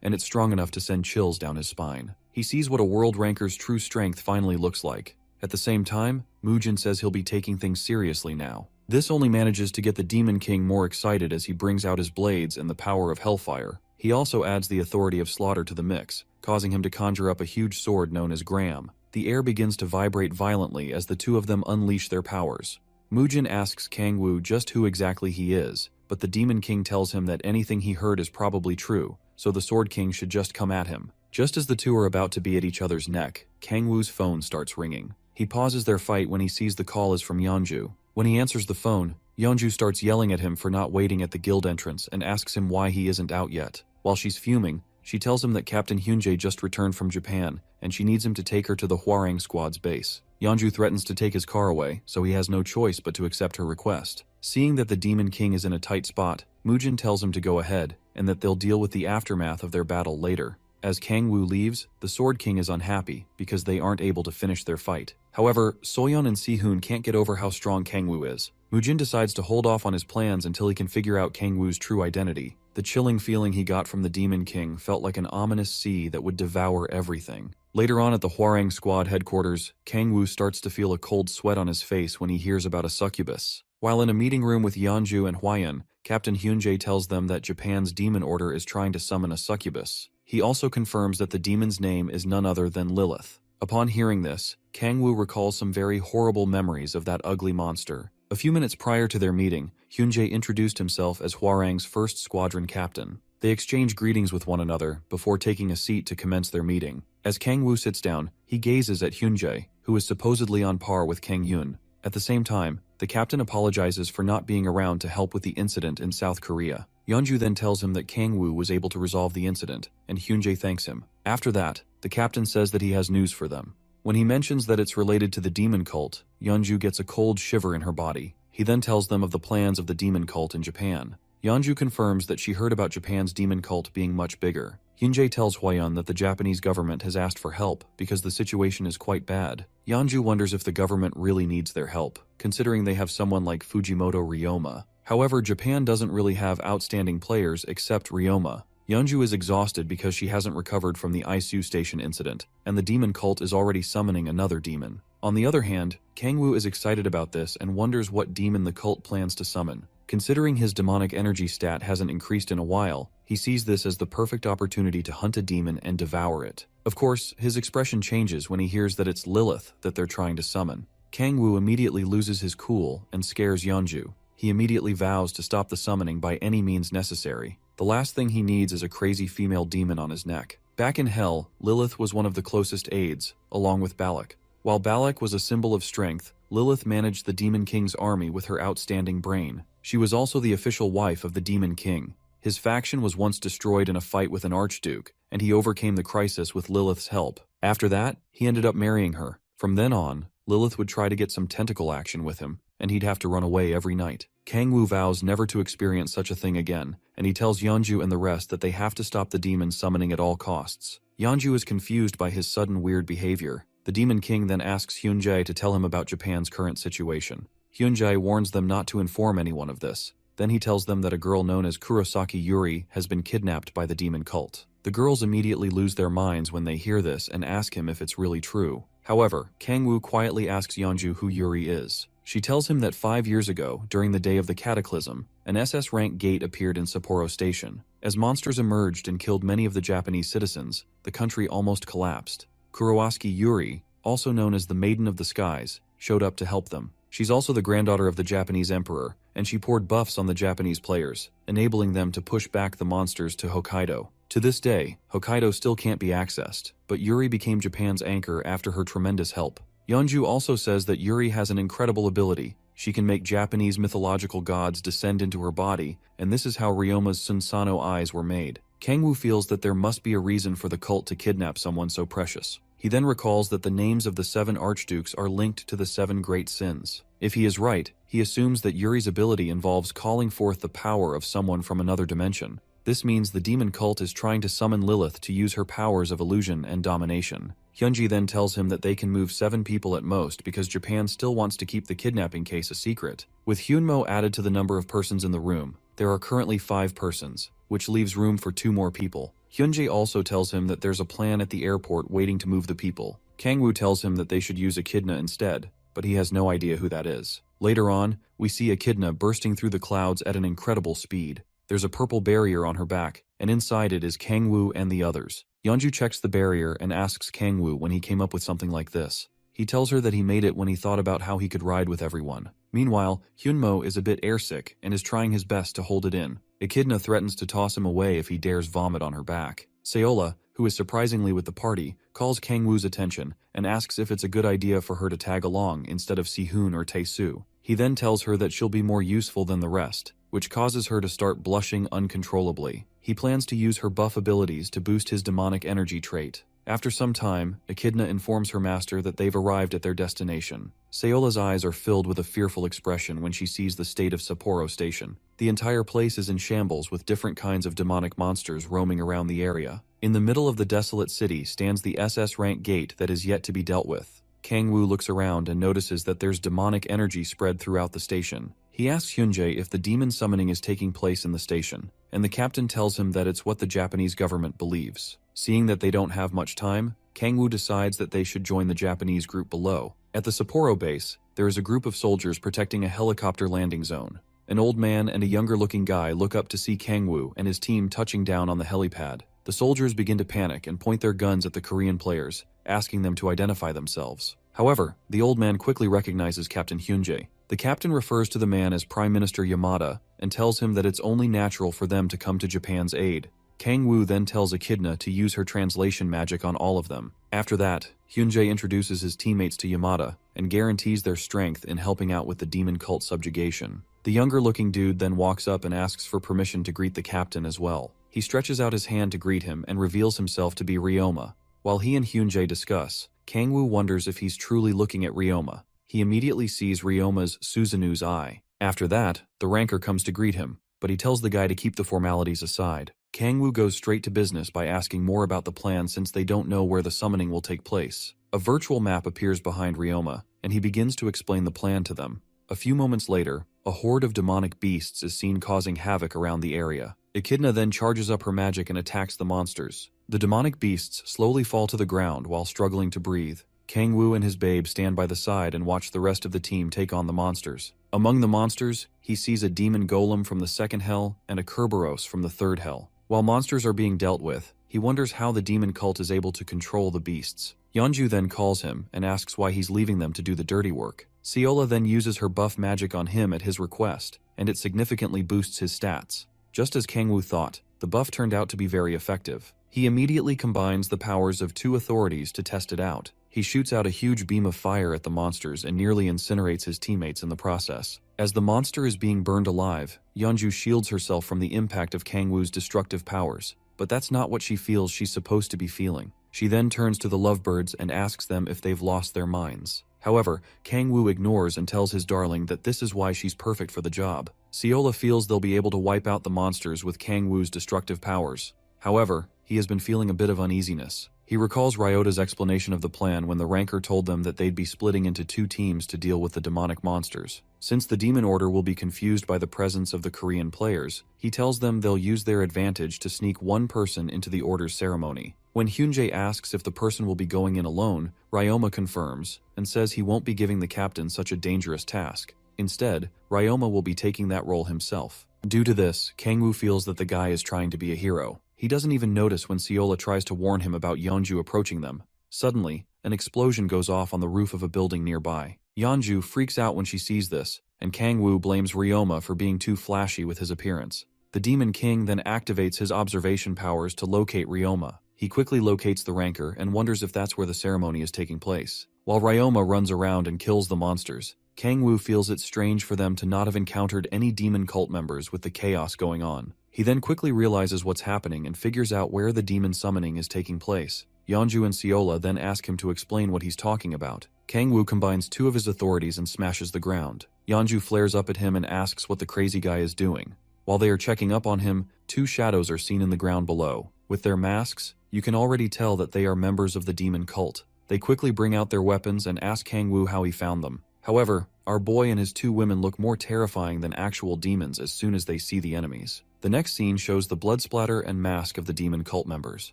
and it's strong enough to send chills down his spine. He sees what a world ranker's true strength finally looks like. At the same time, Moojin says he'll be taking things seriously now. This only manages to get the Demon King more excited as he brings out his blades and the power of Hellfire. He also adds the authority of Slaughter to the mix, causing him to conjure up a huge sword known as Graham. The air begins to vibrate violently as the two of them unleash their powers. Moojin asks Kang-woo just who exactly he is, but the Demon King tells him that anything he heard is probably true, so the Sword King should just come at him. Just as the two are about to be at each other's neck, Kang-woo's phone starts ringing. He pauses their fight when he sees the call is from Yeonju. When he answers the phone, Yeonju starts yelling at him for not waiting at the guild entrance and asks him why he isn't out yet. While she's fuming, she tells him that Captain Hyunjae just returned from Japan and she needs him to take her to the Hwarang Squad's base. Yeonju threatens to take his car away, so he has no choice but to accept her request. Seeing that the Demon King is in a tight spot, Moojin tells him to go ahead and that they'll deal with the aftermath of their battle later. As Kang-woo leaves, the Sword King is unhappy because they aren't able to finish their fight. However, Soyeon and Si-hoon can't get over how strong Kang-woo is. Moojin decides to hold off on his plans until he can figure out Kang-woo's true identity. The chilling feeling he got from the Demon King felt like an ominous sea that would devour everything. Later on at the Hwarang Squad headquarters, Kang-woo starts to feel a cold sweat on his face when he hears about a succubus. While in a meeting room with Yeonju and Hwayeon, Captain Hyunjae tells them that Japan's demon order is trying to summon a succubus. He also confirms that the demon's name is none other than Lilith. Upon hearing this, Kang-woo recalls some very horrible memories of that ugly monster. A few minutes prior to their meeting, Hyunjae introduced himself as Hwarang's first squadron captain. They exchange greetings with one another before taking a seat to commence their meeting. As Kang-woo sits down, he gazes at Hyunjae, who is supposedly on par with Kang-yoon. At the same time, the captain apologizes for not being around to help with the incident in South Korea. Yeonju then tells him that Kang-woo was able to resolve the incident, and Hyunjae thanks him. After that, the captain says that he has news for them. When he mentions that it's related to the demon cult, Yeonju gets a cold shiver in her body. He then tells them of the plans of the demon cult in Japan. Yeonju confirms that she heard about Japan's demon cult being much bigger. Hyunjae tells Hwayeon that the Japanese government has asked for help because the situation is quite bad. Yeonju wonders if the government really needs their help, considering they have someone like Fujimoto Ryoma. However, Japan doesn't really have outstanding players except Ryoma. Yeonju is exhausted because she hasn't recovered from the ISU station incident, and the demon cult is already summoning another demon. On the other hand, Kang-woo is excited about this and wonders what demon the cult plans to summon. Considering his demonic energy stat hasn't increased in a while, he sees this as the perfect opportunity to hunt a demon and devour it. Of course, his expression changes when he hears that it's Lilith that they're trying to summon. Kang-woo immediately loses his cool and scares Yeonju. He immediately vows to stop the summoning by any means necessary. The last thing he needs is a crazy female demon on his neck. Back in Hell, Lilith was one of the closest aides, along with Balak. While Balak was a symbol of strength, Lilith managed the Demon King's army with her outstanding brain. She was also the official wife of the Demon King. His faction was once destroyed in a fight with an archduke, and he overcame the crisis with Lilith's help. After that, he ended up marrying her. From then on, Lilith would try to get some tentacle action with him, and he'd have to run away every night. Kang-woo vows never to experience such a thing again, and he tells Yeonju and the rest that they have to stop the demon summoning at all costs. Yeonju is confused by his sudden weird behavior. The Demon King then asks Hyunjae to tell him about Japan's current situation. Hyunjae warns them not to inform anyone of this. Then he tells them that a girl known as Kurosaki Yuri has been kidnapped by the demon cult. The girls immediately lose their minds when they hear this and ask him if it's really true. However, Kang-woo quietly asks Yeonju who Yuri is. She tells him that 5 years ago, during the day of the Cataclysm, an SS rank gate appeared in Sapporo Station. As monsters emerged and killed many of the Japanese citizens, the country almost collapsed. Kurosaki Yuri, also known as the Maiden of the Skies, showed up to help them. She's also the granddaughter of the Japanese emperor, and she poured buffs on the Japanese players, enabling them to push back the monsters to Hokkaido. To this day, Hokkaido still can't be accessed, but Yuri became Japan's anchor after her tremendous help. Yeonju also says that Yuri has an incredible ability. She can make Japanese mythological gods descend into her body, and this is how Ryoma's Sunsano eyes were made. Kang-woo feels that there must be a reason for the cult to kidnap someone so precious. He then recalls that the names of the 7 archdukes are linked to the 7 great sins. If he is right, he assumes that Yuri's ability involves calling forth the power of someone from another dimension. This means the demon cult is trying to summon Lilith to use her powers of illusion and domination. Hyunji then tells him that they can move 7 people at most because Japan still wants to keep the kidnapping case a secret. With Hyunmo added to the number of persons in the room, there are currently 5 persons, which leaves room for 2 more people. Hyunjae also tells him that there's a plan at the airport waiting to move the people. Kang-woo tells him that they should use Echidna instead, but he has no idea who that is. Later on, we see Echidna bursting through the clouds at an incredible speed. There's a purple barrier on her back, and inside it is Kang-woo and the others. Yeonju checks the barrier and asks Kang-woo when he came up with something like this. He tells her that he made it when he thought about how he could ride with everyone. Meanwhile, Hyunmo is a bit airsick and is trying his best to hold it in. Echidna threatens to toss him away if he dares vomit on her back. Seola, who is surprisingly with the party, calls Kang-woo's attention and asks if it's a good idea for her to tag along instead of Sihun or Tae-soo. He then tells her that she'll be more useful than the rest, which causes her to start blushing uncontrollably. He plans to use her buff abilities to boost his demonic energy trait. After some time, Echidna informs her master that they've arrived at their destination. Seola's eyes are filled with a fearful expression when she sees the state of Sapporo Station. The entire place is in shambles with different kinds of demonic monsters roaming around the area. In the middle of the desolate city stands the SS rank gate that is yet to be dealt with. Kang-woo looks around and notices that there's demonic energy spread throughout the station. He asks Hyunjae if the demon summoning is taking place in the station, and the captain tells him that it's what the Japanese government believes. Seeing that they don't have much time, Kang-woo decides that they should join the Japanese group below. At the Sapporo base, there is a group of soldiers protecting a helicopter landing zone. An old man and a younger-looking guy look up to see Kang-woo and his team touching down on the helipad. The soldiers begin to panic and point their guns at the Korean players, asking them to identify themselves. However, the old man quickly recognizes Captain Hyunjae. The captain refers to the man as Prime Minister Yamada and tells him that it's only natural for them to come to Japan's aid. Kang-woo then tells Echidna to use her translation magic on all of them. After that, Hyunjae introduces his teammates to Yamada and guarantees their strength in helping out with the demon cult subjugation. The younger-looking dude then walks up and asks for permission to greet the captain as well. He stretches out his hand to greet him and reveals himself to be Ryoma. While he and Hyunjae discuss, Kang-woo wonders if he's truly looking at Ryoma. He immediately sees Ryoma's Suzanu's eye. After that, the ranker comes to greet him, but he tells the guy to keep the formalities aside. Kang-woo goes straight to business by asking more about the plan since they don't know where the summoning will take place. A virtual map appears behind Ryoma, and he begins to explain the plan to them. A few moments later, a horde of demonic beasts is seen causing havoc around the area. Echidna then charges up her magic and attacks the monsters. The demonic beasts slowly fall to the ground while struggling to breathe. Kang-woo and his babe stand by the side and watch the rest of the team take on the monsters. Among the monsters, he sees a demon golem from the second hell and a Kerberos from the third hell. While monsters are being dealt with, he wonders how the demon cult is able to control the beasts. Yeonju then calls him and asks why he's leaving them to do the dirty work. Seola then uses her buff magic on him at his request, and it significantly boosts his stats. Just as Kang-woo thought, the buff turned out to be very effective. He immediately combines the powers of two authorities to test it out. He shoots out a huge beam of fire at the monsters and nearly incinerates his teammates in the process. As the monster is being burned alive, Yeonju shields herself from the impact of Kang-woo's destructive powers, but that's not what she feels she's supposed to be feeling. She then turns to the lovebirds and asks them if they've lost their minds. However, Kang-woo ignores and tells his darling that this is why she's perfect for the job. Seola feels they'll be able to wipe out the monsters with Kang-woo's destructive powers. However, he has been feeling a bit of uneasiness. He recalls Ryota's explanation of the plan when the ranker told them that they'd be splitting into two teams to deal with the demonic monsters. Since the demon order will be confused by the presence of the Korean players, he tells them they'll use their advantage to sneak one person into the order's ceremony. When Hyunjae asks if the person will be going in alone, Ryoma confirms and says he won't be giving the captain such a dangerous task. Instead, Ryoma will be taking that role himself. Due to this, Kang-woo feels that the guy is trying to be a hero. He doesn't even notice when Seola tries to warn him about Yeonju approaching them. Suddenly, an explosion goes off on the roof of a building nearby. Yeonju freaks out when she sees this, and Kang-woo blames Ryoma for being too flashy with his appearance. The Demon King then activates his observation powers to locate Ryoma. He quickly locates the ranker and wonders if that's where the ceremony is taking place. While Ryoma runs around and kills the monsters, Kang-woo feels it strange for them to not have encountered any demon cult members with the chaos going on. He then quickly realizes what's happening and figures out where the demon summoning is taking place. Yeonju and Seola then ask him to explain what he's talking about. Kang-woo combines two of his authorities and smashes the ground. Yeonju flares up at him and asks what the crazy guy is doing. While they are checking up on him, two shadows are seen in the ground below. With their masks, you can already tell that they are members of the demon cult. They quickly bring out their weapons and ask Kang-woo how he found them. However, our boy and his two women look more terrifying than actual demons as soon as they see the enemies. The next scene shows the blood splatter and mask of the demon cult members.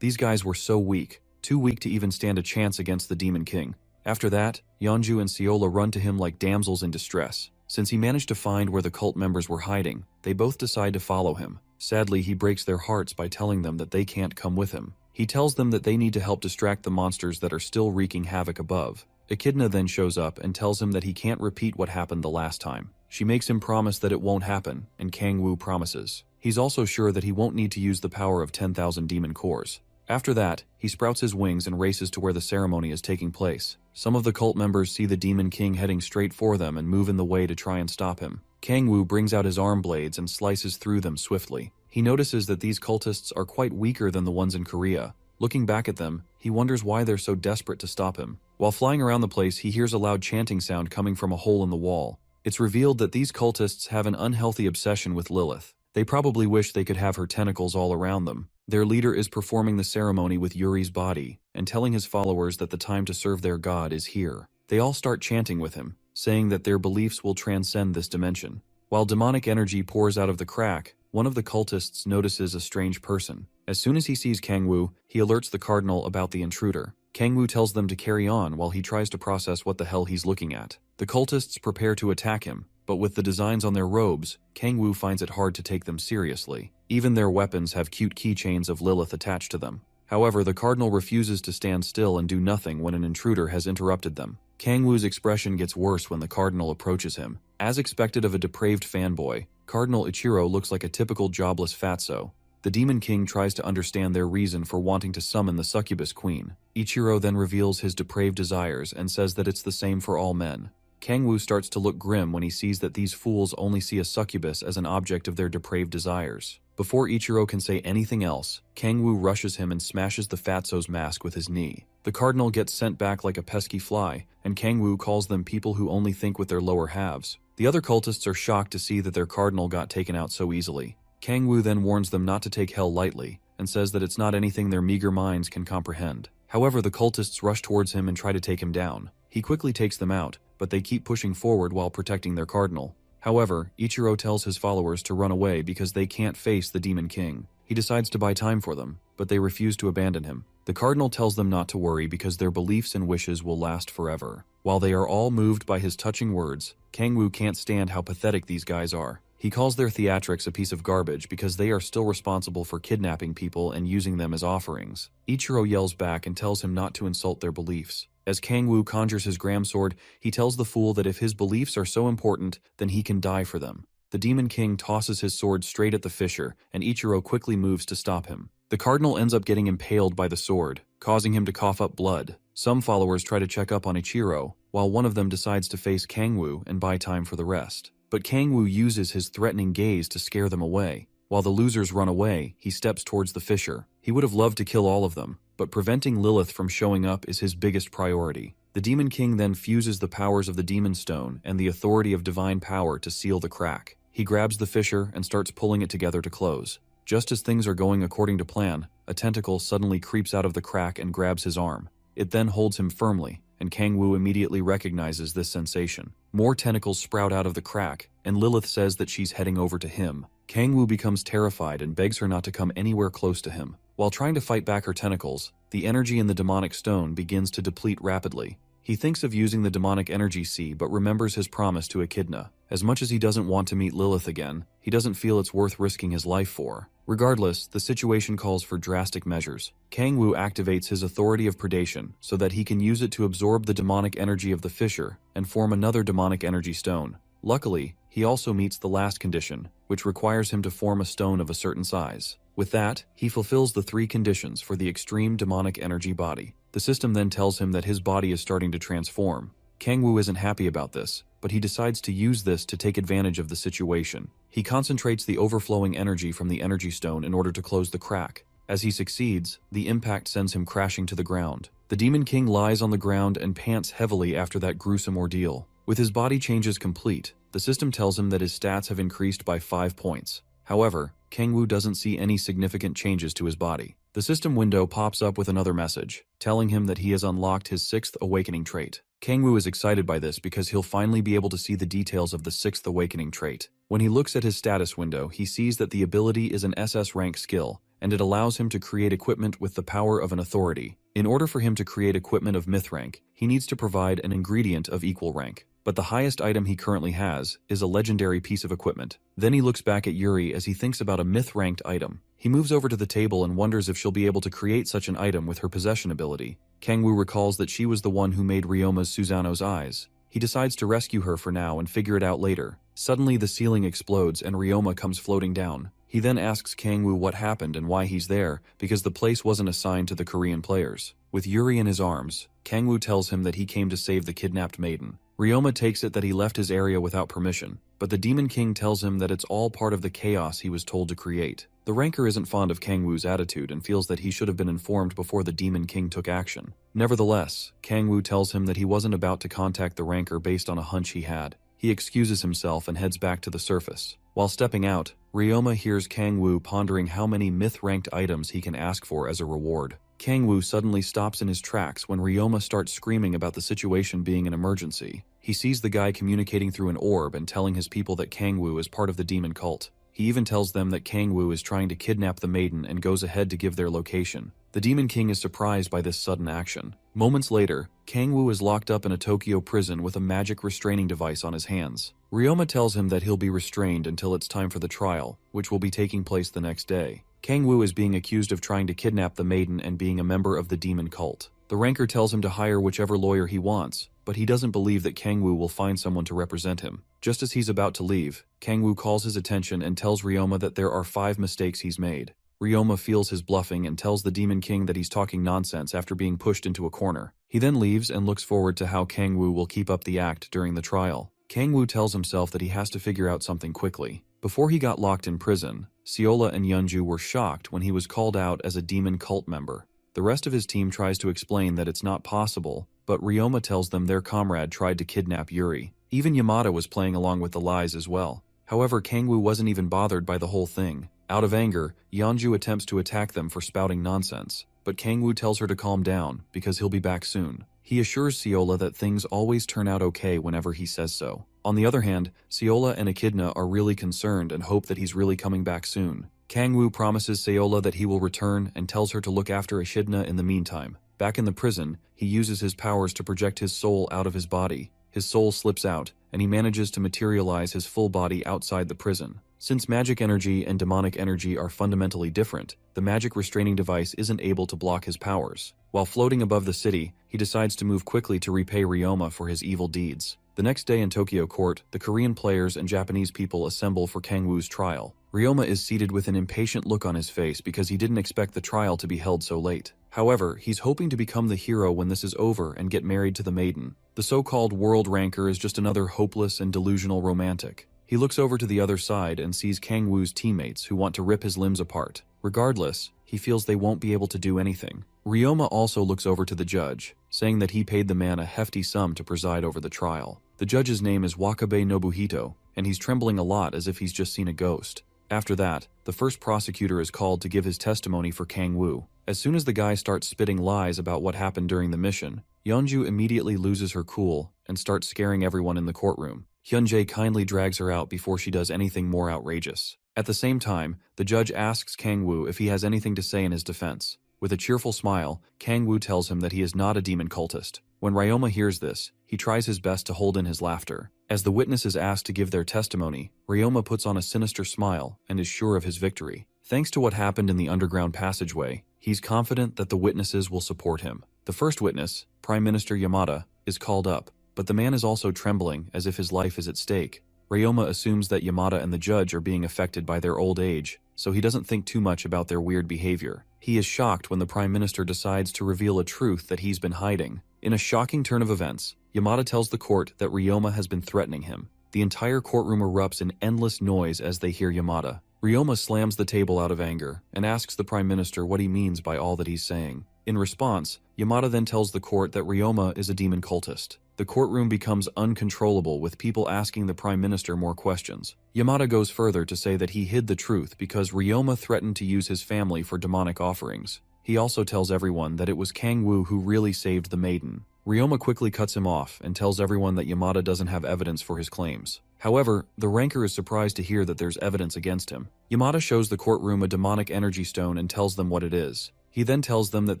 These guys were so weak, too weak to even stand a chance against the Demon King. After that, Yeonju and Seola run to him like damsels in distress. Since he managed to find where the cult members were hiding, they both decide to follow him. Sadly, he breaks their hearts by telling them that they can't come with him. He tells them that they need to help distract the monsters that are still wreaking havoc above. Echidna then shows up and tells him that he can't repeat what happened the last time. She makes him promise that it won't happen, and Kang-woo promises. He's also sure that he won't need to use the power of 10,000 demon cores. After that, he sprouts his wings and races to where the ceremony is taking place. Some of the cult members see the Demon King heading straight for them and move in the way to try and stop him. Kang-woo brings out his arm blades and slices through them swiftly. He notices that these cultists are quite weaker than the ones in Korea. Looking back at them, he wonders why they're so desperate to stop him. While flying around the place, he hears a loud chanting sound coming from a hole in the wall. It's revealed that these cultists have an unhealthy obsession with Lilith. They probably wish they could have her tentacles all around them. Their leader is performing the ceremony with Yuri's body and telling his followers that the time to serve their god is here. They all start chanting with him, saying that their beliefs will transcend this dimension. While demonic energy pours out of the crack, one of the cultists notices a strange person. As soon as he sees Kang-woo, he alerts the cardinal about the intruder. Kang-woo tells them to carry on while he tries to process what the hell he's looking at. The cultists prepare to attack him, but but with the designs on their robes, Kangwoo finds it hard to take them seriously. Even their weapons have cute keychains of Lilith attached to them. However, the cardinal refuses to stand still and do nothing when an intruder has interrupted them. Kangwoo's expression gets worse when the cardinal approaches him. As expected of a depraved fanboy, Cardinal Ichiro looks like a typical jobless fatso. The Demon King tries to understand their reason for wanting to summon the succubus queen. Ichiro then reveals his depraved desires and says that it's the same for all men. Kangwoo starts to look grim when he sees that these fools only see a succubus as an object of their depraved desires. Before Ichiro can say anything else, Kangwoo rushes him and smashes the fatso's mask with his knee. The cardinal gets sent back like a pesky fly, and Kangwoo calls them people who only think with their lower halves. The other cultists are shocked to see that their cardinal got taken out so easily. Kangwoo then warns them not to take hell lightly, and says that it's not anything their meager minds can comprehend. However, the cultists rush towards him and try to take him down. He quickly takes them out, but they keep pushing forward while protecting their cardinal. However, Ichiro tells his followers to run away because they can't face the Demon King. He decides to buy time for them, but they refuse to abandon him. The cardinal tells them not to worry because their beliefs and wishes will last forever. While they are all moved by his touching words, Kangwoo can't stand how pathetic these guys are. He calls their theatrics a piece of garbage because they are still responsible for kidnapping people and using them as offerings. Ichiro yells back and tells him not to insult their beliefs. As Kangwoo conjures his gram sword, he tells the fool that if his beliefs are so important, then he can die for them. The Demon King tosses his sword straight at the fisher, and Ichiro quickly moves to stop him. The cardinal ends up getting impaled by the sword, causing him to cough up blood. Some followers try to check up on Ichiro, while one of them decides to face Kangwoo and buy time for the rest. But Kangwoo uses his threatening gaze to scare them away. While the losers run away, he steps towards the fisher. He would have loved to kill all of them, but preventing Lilith from showing up is his biggest priority. The Demon King then fuses the powers of the Demon Stone and the authority of divine power to seal the crack. He grabs the fisher and starts pulling it together to close. Just as things are going according to plan, a tentacle suddenly creeps out of the crack and grabs his arm. It then holds him firmly, and Kangwoo immediately recognizes this sensation. More tentacles sprout out of the crack, and Lilith says that she's heading over to him. Kangwoo becomes terrified and begs her not to come anywhere close to him. While trying to fight back her tentacles, the energy in the demonic stone begins to deplete rapidly. He thinks of using the demonic energy sea but remembers his promise to Echidna. As much as he doesn't want to meet Lilith again, he doesn't feel it's worth risking his life for. Regardless, the situation calls for drastic measures. Kangwoo activates his authority of predation so that he can use it to absorb the demonic energy of the fisher and form another demonic energy stone. Luckily, he also meets the last condition, which requires him to form a stone of a certain size. With that, he fulfills the 3 conditions for the extreme demonic energy body. The system then tells him that his body is starting to transform. Kangwoo isn't happy about this, but he decides to use this to take advantage of the situation. He concentrates the overflowing energy from the energy stone in order to close the crack. As he succeeds, the impact sends him crashing to the ground. The Demon King lies on the ground and pants heavily after that gruesome ordeal. With his body changes complete, the system tells him that his stats have increased by 5 points. However, Kangwoo doesn't see any significant changes to his body. The system window pops up with another message, telling him that he has unlocked his 6th awakening trait. Kangwoo is excited by this because he'll finally be able to see the details of the 6th awakening trait. When he looks at his status window, he sees that the ability is an SS rank skill, and it allows him to create equipment with the power of an authority. In order for him to create equipment of myth rank, he needs to provide an ingredient of equal rank. But the highest item he currently has is a legendary piece of equipment. Then he looks back at Yuri as he thinks about a myth-ranked item. He moves over to the table and wonders if she'll be able to create such an item with her possession ability. Kangwoo recalls that she was the one who made Ryoma's Susanoo's eyes. He decides to rescue her for now and figure it out later. Suddenly the ceiling explodes and Ryoma comes floating down. He then asks Kangwoo what happened and why he's there, because the place wasn't assigned to the Korean players. With Yuri in his arms, Kangwoo tells him that he came to save the kidnapped maiden. Ryoma takes it that he left his area without permission, but the Demon King tells him that it's all part of the chaos he was told to create. The Ranker isn't fond of Kangwoo's attitude and feels that he should have been informed before the Demon King took action. Nevertheless, Kangwoo tells him that he wasn't about to contact the Ranker based on a hunch he had. He excuses himself and heads back to the surface. While stepping out, Ryoma hears Kangwoo pondering how many myth-ranked items he can ask for as a reward. Kangwoo suddenly stops in his tracks when Ryoma starts screaming about the situation being an emergency. He sees the guy communicating through an orb and telling his people that Kangwoo is part of the demon cult. He even tells them that Kangwoo is trying to kidnap the maiden and goes ahead to give their location. The Demon King is surprised by this sudden action. Moments later, Kangwoo is locked up in a Tokyo prison with a magic restraining device on his hands. Ryoma tells him that he'll be restrained until it's time for the trial, which will be taking place the next day. Kangwoo is being accused of trying to kidnap the maiden and being a member of the demon cult. The ranker tells him to hire whichever lawyer he wants, but he doesn't believe that Kangwoo will find someone to represent him. Just as he's about to leave, Kangwoo calls his attention and tells Ryoma that there are 5 mistakes he's made. Ryoma feels his bluffing and tells the Demon King that he's talking nonsense after being pushed into a corner. He then leaves and looks forward to how Kangwoo will keep up the act during the trial. Kangwoo tells himself that he has to figure out something quickly. Before he got locked in prison, Seola and Yeonju were shocked when he was called out as a demon cult member. The rest of his team tries to explain that it's not possible, but Ryoma tells them their comrade tried to kidnap Yuri. Even Yamada was playing along with the lies as well. However, Kangwoo wasn't even bothered by the whole thing. Out of anger, Yeonju attempts to attack them for spouting nonsense, but Kangwoo tells her to calm down because he'll be back soon. He assures Seola that things always turn out okay whenever he says so. On the other hand, Seola and Echidna are really concerned and hope that he's really coming back soon. Kangwoo promises Seola that he will return and tells her to look after Echidna in the meantime. Back in the prison, he uses his powers to project his soul out of his body. His soul slips out, and he manages to materialize his full body outside the prison. Since magic energy and demonic energy are fundamentally different, the magic restraining device isn't able to block his powers. While floating above the city, he decides to move quickly to repay Ryoma for his evil deeds. The next day in Tokyo Court, the Korean players and Japanese people assemble for Kangwoo's trial. Ryoma is seated with an impatient look on his face because he didn't expect the trial to be held so late. However, he's hoping to become the hero when this is over and get married to the maiden. The so-called world ranker is just another hopeless and delusional romantic. He looks over to the other side and sees Kangwoo's teammates who want to rip his limbs apart. Regardless, he feels they won't be able to do anything. Ryoma also looks over to the judge, saying that he paid the man a hefty sum to preside over the trial. The judge's name is Wakabe Nobuhito, and he's trembling a lot as if he's just seen a ghost. After that, the first prosecutor is called to give his testimony for Kangwoo. As soon as the guy starts spitting lies about what happened during the mission, Yeonju immediately loses her cool and starts scaring everyone in the courtroom. Hyunjae kindly drags her out before she does anything more outrageous. At the same time, the judge asks Kangwoo if he has anything to say in his defense. With a cheerful smile, Kangwoo tells him that he is not a demon cultist. When Ryoma hears this, he tries his best to hold in his laughter. As the witness is asked to give their testimony, Ryoma puts on a sinister smile and is sure of his victory. Thanks to what happened in the underground passageway, he's confident that the witnesses will support him. The first witness, Prime Minister Yamada, is called up, but the man is also trembling as if his life is at stake. Ryoma assumes that Yamada and the judge are being affected by their old age, so he doesn't think too much about their weird behavior. He is shocked when the Prime Minister decides to reveal a truth that he's been hiding. In a shocking turn of events, Yamada tells the court that Ryoma has been threatening him. The entire courtroom erupts in endless noise as they hear Yamada. Ryoma slams the table out of anger and asks the Prime Minister what he means by all that he's saying. In response, Yamada then tells the court that Ryoma is a demon cultist. The courtroom becomes uncontrollable with people asking the Prime Minister more questions. Yamada goes further to say that he hid the truth because Ryoma threatened to use his family for demonic offerings. He also tells everyone that it was Kangwoo who really saved the maiden. Ryoma quickly cuts him off and tells everyone that Yamada doesn't have evidence for his claims. However, the ranker is surprised to hear that there's evidence against him. Yamada shows the courtroom a demonic energy stone and tells them what it is. He then tells them that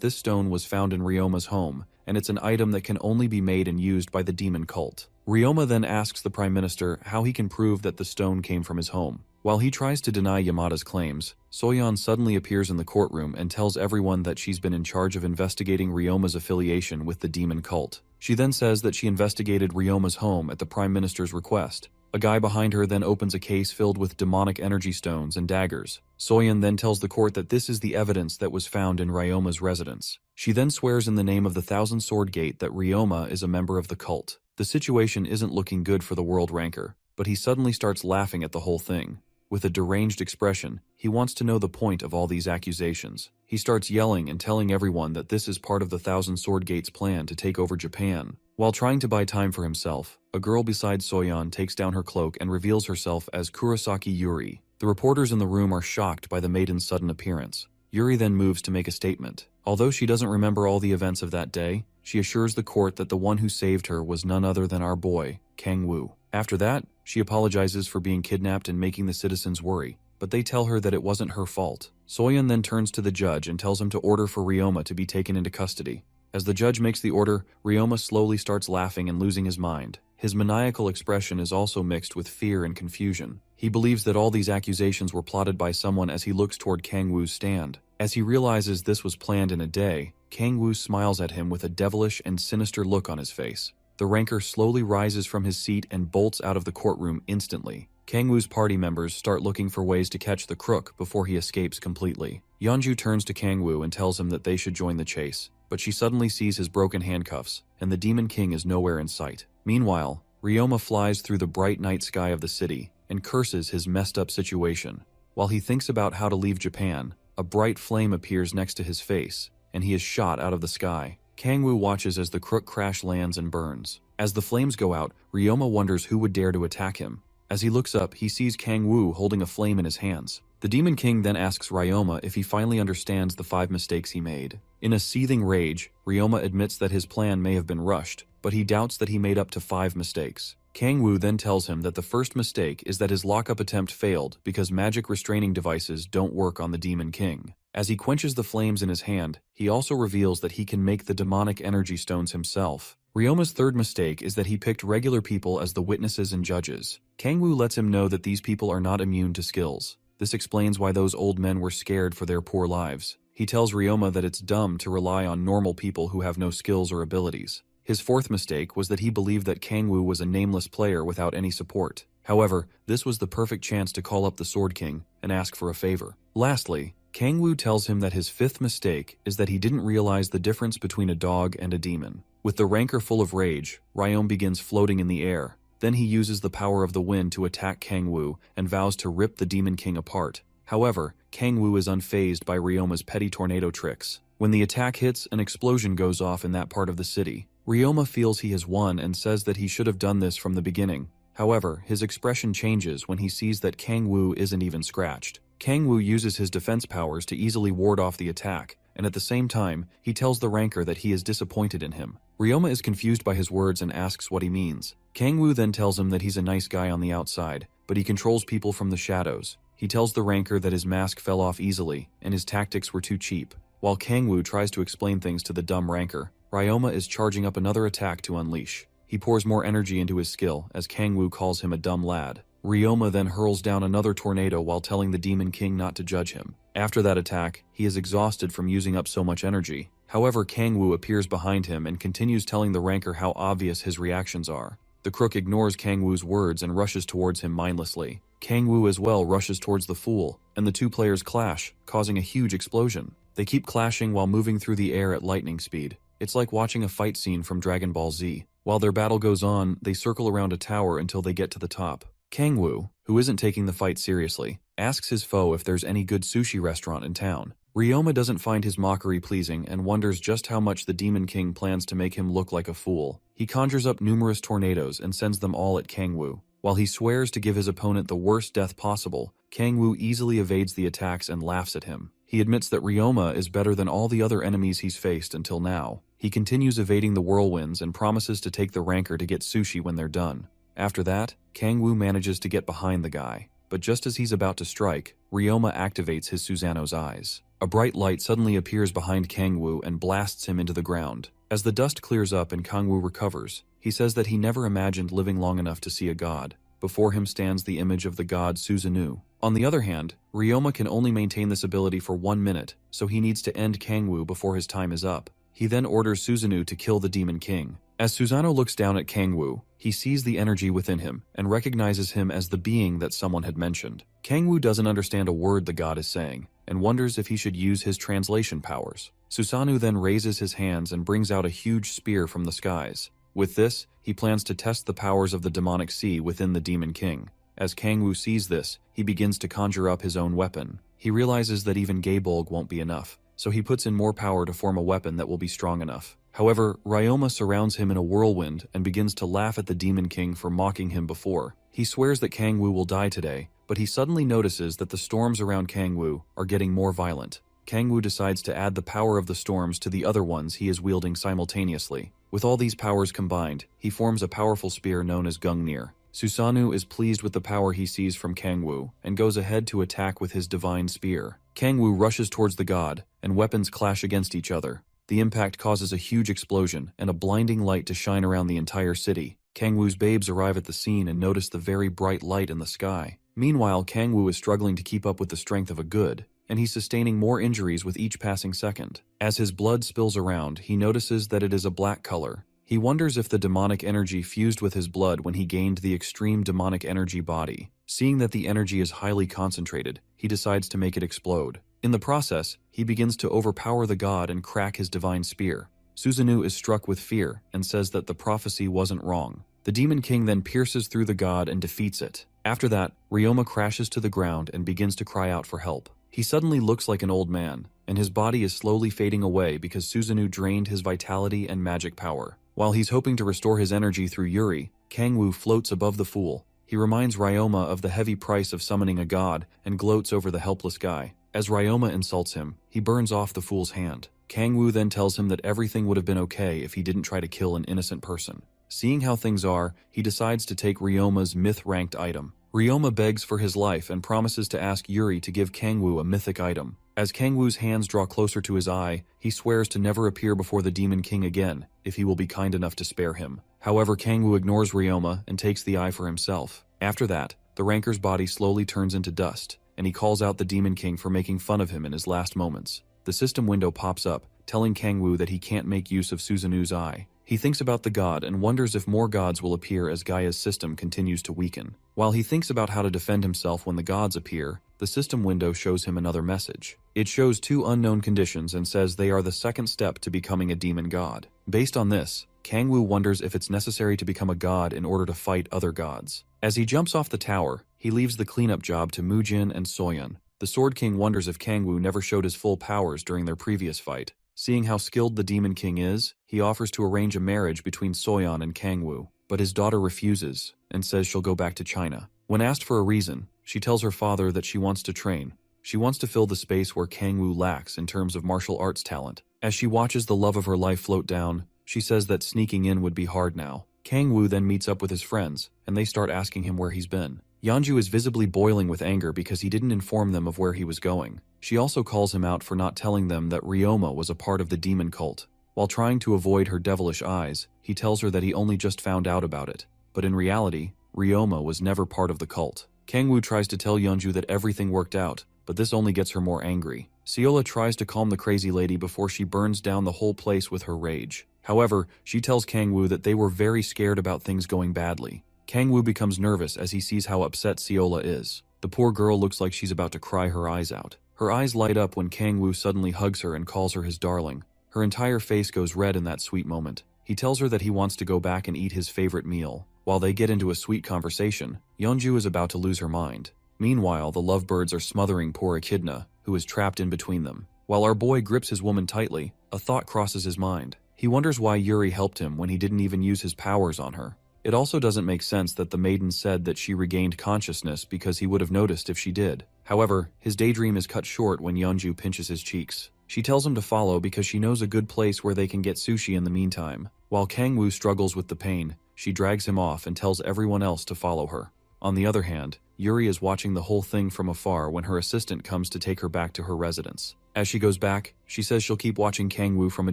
this stone was found in Ryoma's home, and it's an item that can only be made and used by the demon cult. Ryoma then asks the Prime Minister how he can prove that the stone came from his home. While he tries to deny Yamada's claims, Soyeon suddenly appears in the courtroom and tells everyone that she's been in charge of investigating Ryoma's affiliation with the demon cult. She then says that she investigated Ryoma's home at the Prime Minister's request. A guy behind her then opens a case filled with demonic energy stones and daggers. Soyeon then tells the court that this is the evidence that was found in Ryoma's residence. She then swears in the name of the Thousand Sword Gate that Ryoma is a member of the cult. The situation isn't looking good for the world ranker, but he suddenly starts laughing at the whole thing. With a deranged expression, he wants to know the point of all these accusations. He starts yelling and telling everyone that this is part of the Thousand Sword Gate's plan to take over Japan. While trying to buy time for himself, a girl beside Soyeon takes down her cloak and reveals herself as Kurosaki Yuri. The reporters in the room are shocked by the maiden's sudden appearance. Yuri then moves to make a statement. Although she doesn't remember all the events of that day, she assures the court that the one who saved her was none other than our boy, Kangwoo. After that, she apologizes for being kidnapped and making the citizens worry, but they tell her that it wasn't her fault. Soyeon then turns to the judge and tells him to order for Ryoma to be taken into custody. As the judge makes the order, Ryoma slowly starts laughing and losing his mind. His maniacal expression is also mixed with fear and confusion. He believes that all these accusations were plotted by someone as he looks toward Kang-woo's stand. As he realizes this was planned in a day, Kang-woo smiles at him with a devilish and sinister look on his face. The ranker slowly rises from his seat and bolts out of the courtroom instantly. Kang-woo's party members start looking for ways to catch the crook before he escapes completely. Yeonju turns to Kang-woo and tells him that they should join the chase, but she suddenly sees his broken handcuffs, and the Demon King is nowhere in sight. Meanwhile, Ryoma flies through the bright night sky of the city and curses his messed up situation. While he thinks about how to leave Japan, a bright flame appears next to his face, and he is shot out of the sky. Kang-woo watches as the crook crash lands and burns. As the flames go out, Ryoma wonders who would dare to attack him. As he looks up, he sees Kang-woo holding a flame in his hands. The Demon King then asks Ryoma if he finally understands the 5 mistakes he made. In a seething rage, Ryoma admits that his plan may have been rushed, but he doubts that he made up to 5 mistakes. Kang-woo then tells him that the first mistake is that his lockup attempt failed because magic restraining devices don't work on the Demon King. As he quenches the flames in his hand, he also reveals that he can make the demonic energy stones himself. Ryoma's third mistake is that he picked regular people as the witnesses and judges. Kang-woo lets him know that these people are not immune to skills. This explains why those old men were scared for their poor lives. He tells Ryoma that it's dumb to rely on normal people who have no skills or abilities. His fourth mistake was that he believed that Kang-woo was a nameless player without any support. However, this was the perfect chance to call up the Sword King and ask for a favor. Lastly, Kang-woo tells him that his fifth mistake is that he didn't realize the difference between a dog and a demon. With the rancor full of rage, Ryoma begins floating in the air. Then he uses the power of the wind to attack Kang-woo and vows to rip the Demon King apart. However, Kang-woo is unfazed by Ryoma's petty tornado tricks. When the attack hits, an explosion goes off in that part of the city. Ryoma feels he has won and says that he should have done this from the beginning. However, his expression changes when he sees that Kang-woo isn't even scratched. Kang-woo uses his defense powers to easily ward off the attack, and at the same time, he tells the rancor that he is disappointed in him. Ryoma is confused by his words and asks what he means. Kang-woo then tells him that he's a nice guy on the outside, but he controls people from the shadows. He tells the rancor that his mask fell off easily, and his tactics were too cheap. While Kang-woo tries to explain things to the dumb rancor, Ryoma is charging up another attack to unleash. He pours more energy into his skill, as Kang-woo calls him a dumb lad. Ryoma then hurls down another tornado while telling the Demon King not to judge him. After that attack, he is exhausted from using up so much energy. However, Kang-woo appears behind him and continues telling the rancor how obvious his reactions are. The crook ignores Kang-woo's words and rushes towards him mindlessly. Kang-woo as well rushes towards the fool, and the two players clash, causing a huge explosion. They keep clashing while moving through the air at lightning speed. It's like watching a fight scene from Dragon Ball Z. While their battle goes on, they circle around a tower until they get to the top. Kang-woo, who isn't taking the fight seriously, asks his foe if there's any good sushi restaurant in town. Ryoma doesn't find his mockery pleasing and wonders just how much the Demon King plans to make him look like a fool. He conjures up numerous tornadoes and sends them all at Kang-woo. While he swears to give his opponent the worst death possible, Kang-woo easily evades the attacks and laughs at him. He admits that Ryoma is better than all the other enemies he's faced until now. He continues evading the whirlwinds and promises to take the rancor to get sushi when they're done. After that, Kang-woo manages to get behind the guy, but just as he's about to strike, Ryoma activates his Susanoo's eyes. A bright light suddenly appears behind Kang-woo and blasts him into the ground. As the dust clears up and Kang-woo recovers, he says that he never imagined living long enough to see a god. Before him stands the image of the god Susanoo. On the other hand, Ryoma can only maintain this ability for 1 minute, so he needs to end Kang-woo before his time is up. He then orders Susanoo to kill the Demon King. As Susanoo looks down at Kang-woo, he sees the energy within him and recognizes him as the being that someone had mentioned. Kang-woo doesn't understand a word the god is saying and wonders if he should use his translation powers. Susanoo then raises his hands and brings out a huge spear from the skies. With this, he plans to test the powers of the demonic sea within the Demon King. As Kang-woo sees this, he begins to conjure up his own weapon. He realizes that even Gaebolg won't be enough, so he puts in more power to form a weapon that will be strong enough. However, Ryoma surrounds him in a whirlwind and begins to laugh at the Demon King for mocking him before. He swears that Kang-woo will die today, but he suddenly notices that the storms around Kang-woo are getting more violent. Kang-woo decides to add the power of the storms to the other ones he is wielding simultaneously. With all these powers combined, he forms a powerful spear known as Gungnir. Susanoo is pleased with the power he sees from Kang-woo and goes ahead to attack with his divine spear. Kang-woo rushes towards the god, and weapons clash against each other. The impact causes a huge explosion and a blinding light to shine around the entire city. Kangwoo's babes arrive at the scene and notice the very bright light in the sky. Meanwhile, Kangwoo is struggling to keep up with the strength of a good, and he's sustaining more injuries with each passing second. As his blood spills around, he notices that it is a black color. He wonders if the demonic energy fused with his blood when he gained the extreme demonic energy body. Seeing that the energy is highly concentrated, he decides to make it explode. In the process, he begins to overpower the god and crack his divine spear. Susanoo is struck with fear and says that the prophecy wasn't wrong. The Demon King then pierces through the god and defeats it. After that, Ryoma crashes to the ground and begins to cry out for help. He suddenly looks like an old man, and his body is slowly fading away because Susanoo drained his vitality and magic power. While he's hoping to restore his energy through Yuri, Kangwoo floats above the fool. He reminds Ryoma of the heavy price of summoning a god and gloats over the helpless guy. As Ryoma insults him, he burns off the fool's hand. Kangwoo then tells him that everything would have been okay if he didn't try to kill an innocent person. Seeing how things are, he decides to take Ryoma's myth-ranked item. Ryoma begs for his life and promises to ask Yuri to give Kangwoo a mythic item. As Kangwoo's hands draw closer to his eye, he swears to never appear before the Demon King again if he will be kind enough to spare him. However, Kangwoo ignores Ryoma and takes the eye for himself. After that, the ranker's body slowly turns into dust, and he calls out the Demon King for making fun of him in his last moments. The system window pops up, telling Kangwoo that he can't make use of Susanoo's eye. He thinks about the god and wonders if more gods will appear as Gaia's system continues to weaken. While he thinks about how to defend himself when the gods appear, the system window shows him another message. It shows 2 unknown conditions and says they are the second step to becoming a demon god. Based on this, Kangwoo wonders if it's necessary to become a god in order to fight other gods. As he jumps off the tower, he leaves the cleanup job to Mujin and Soyeon. The Sword King wonders if Kangwoo never showed his full powers during their previous fight. Seeing how skilled the Demon King is, he offers to arrange a marriage between Soyeon and Kangwoo, but his daughter refuses and says she'll go back to China. When asked for a reason, she tells her father that she wants to train. She wants to fill the space where Kangwoo lacks in terms of martial arts talent. As she watches the love of her life float down, she says that sneaking in would be hard now. Kangwoo then meets up with his friends, and they start asking him where he's been. Yeonju is visibly boiling with anger because he didn't inform them of where he was going. She also calls him out for not telling them that Ryoma was a part of the demon cult. While trying to avoid her devilish eyes, he tells her that he only just found out about it. But in reality, Ryoma was never part of the cult. Kangwoo tries to tell Yeonju that everything worked out, but this only gets her more angry. Seola tries to calm the crazy lady before she burns down the whole place with her rage. However, she tells Kangwoo that they were very scared about things going badly. Kangwoo becomes nervous as he sees how upset Seola is. The poor girl looks like she's about to cry her eyes out. Her eyes light up when Kangwoo suddenly hugs her and calls her his darling. Her entire face goes red in that sweet moment. He tells her that he wants to go back and eat his favorite meal. While they get into a sweet conversation, Yeonju is about to lose her mind. Meanwhile, the lovebirds are smothering poor Echidna, who is trapped in between them. While our boy grips his woman tightly, a thought crosses his mind. He wonders why Yuri helped him when he didn't even use his powers on her. It also doesn't make sense that the maiden said that she regained consciousness because he would have noticed if she did. However, his daydream is cut short when Yeonju pinches his cheeks. She tells him to follow because she knows a good place where they can get sushi in the meantime. While Kangwoo struggles with the pain, she drags him off and tells everyone else to follow her. On the other hand, Yuri is watching the whole thing from afar when her assistant comes to take her back to her residence. As she goes back, she says she'll keep watching Kangwoo from a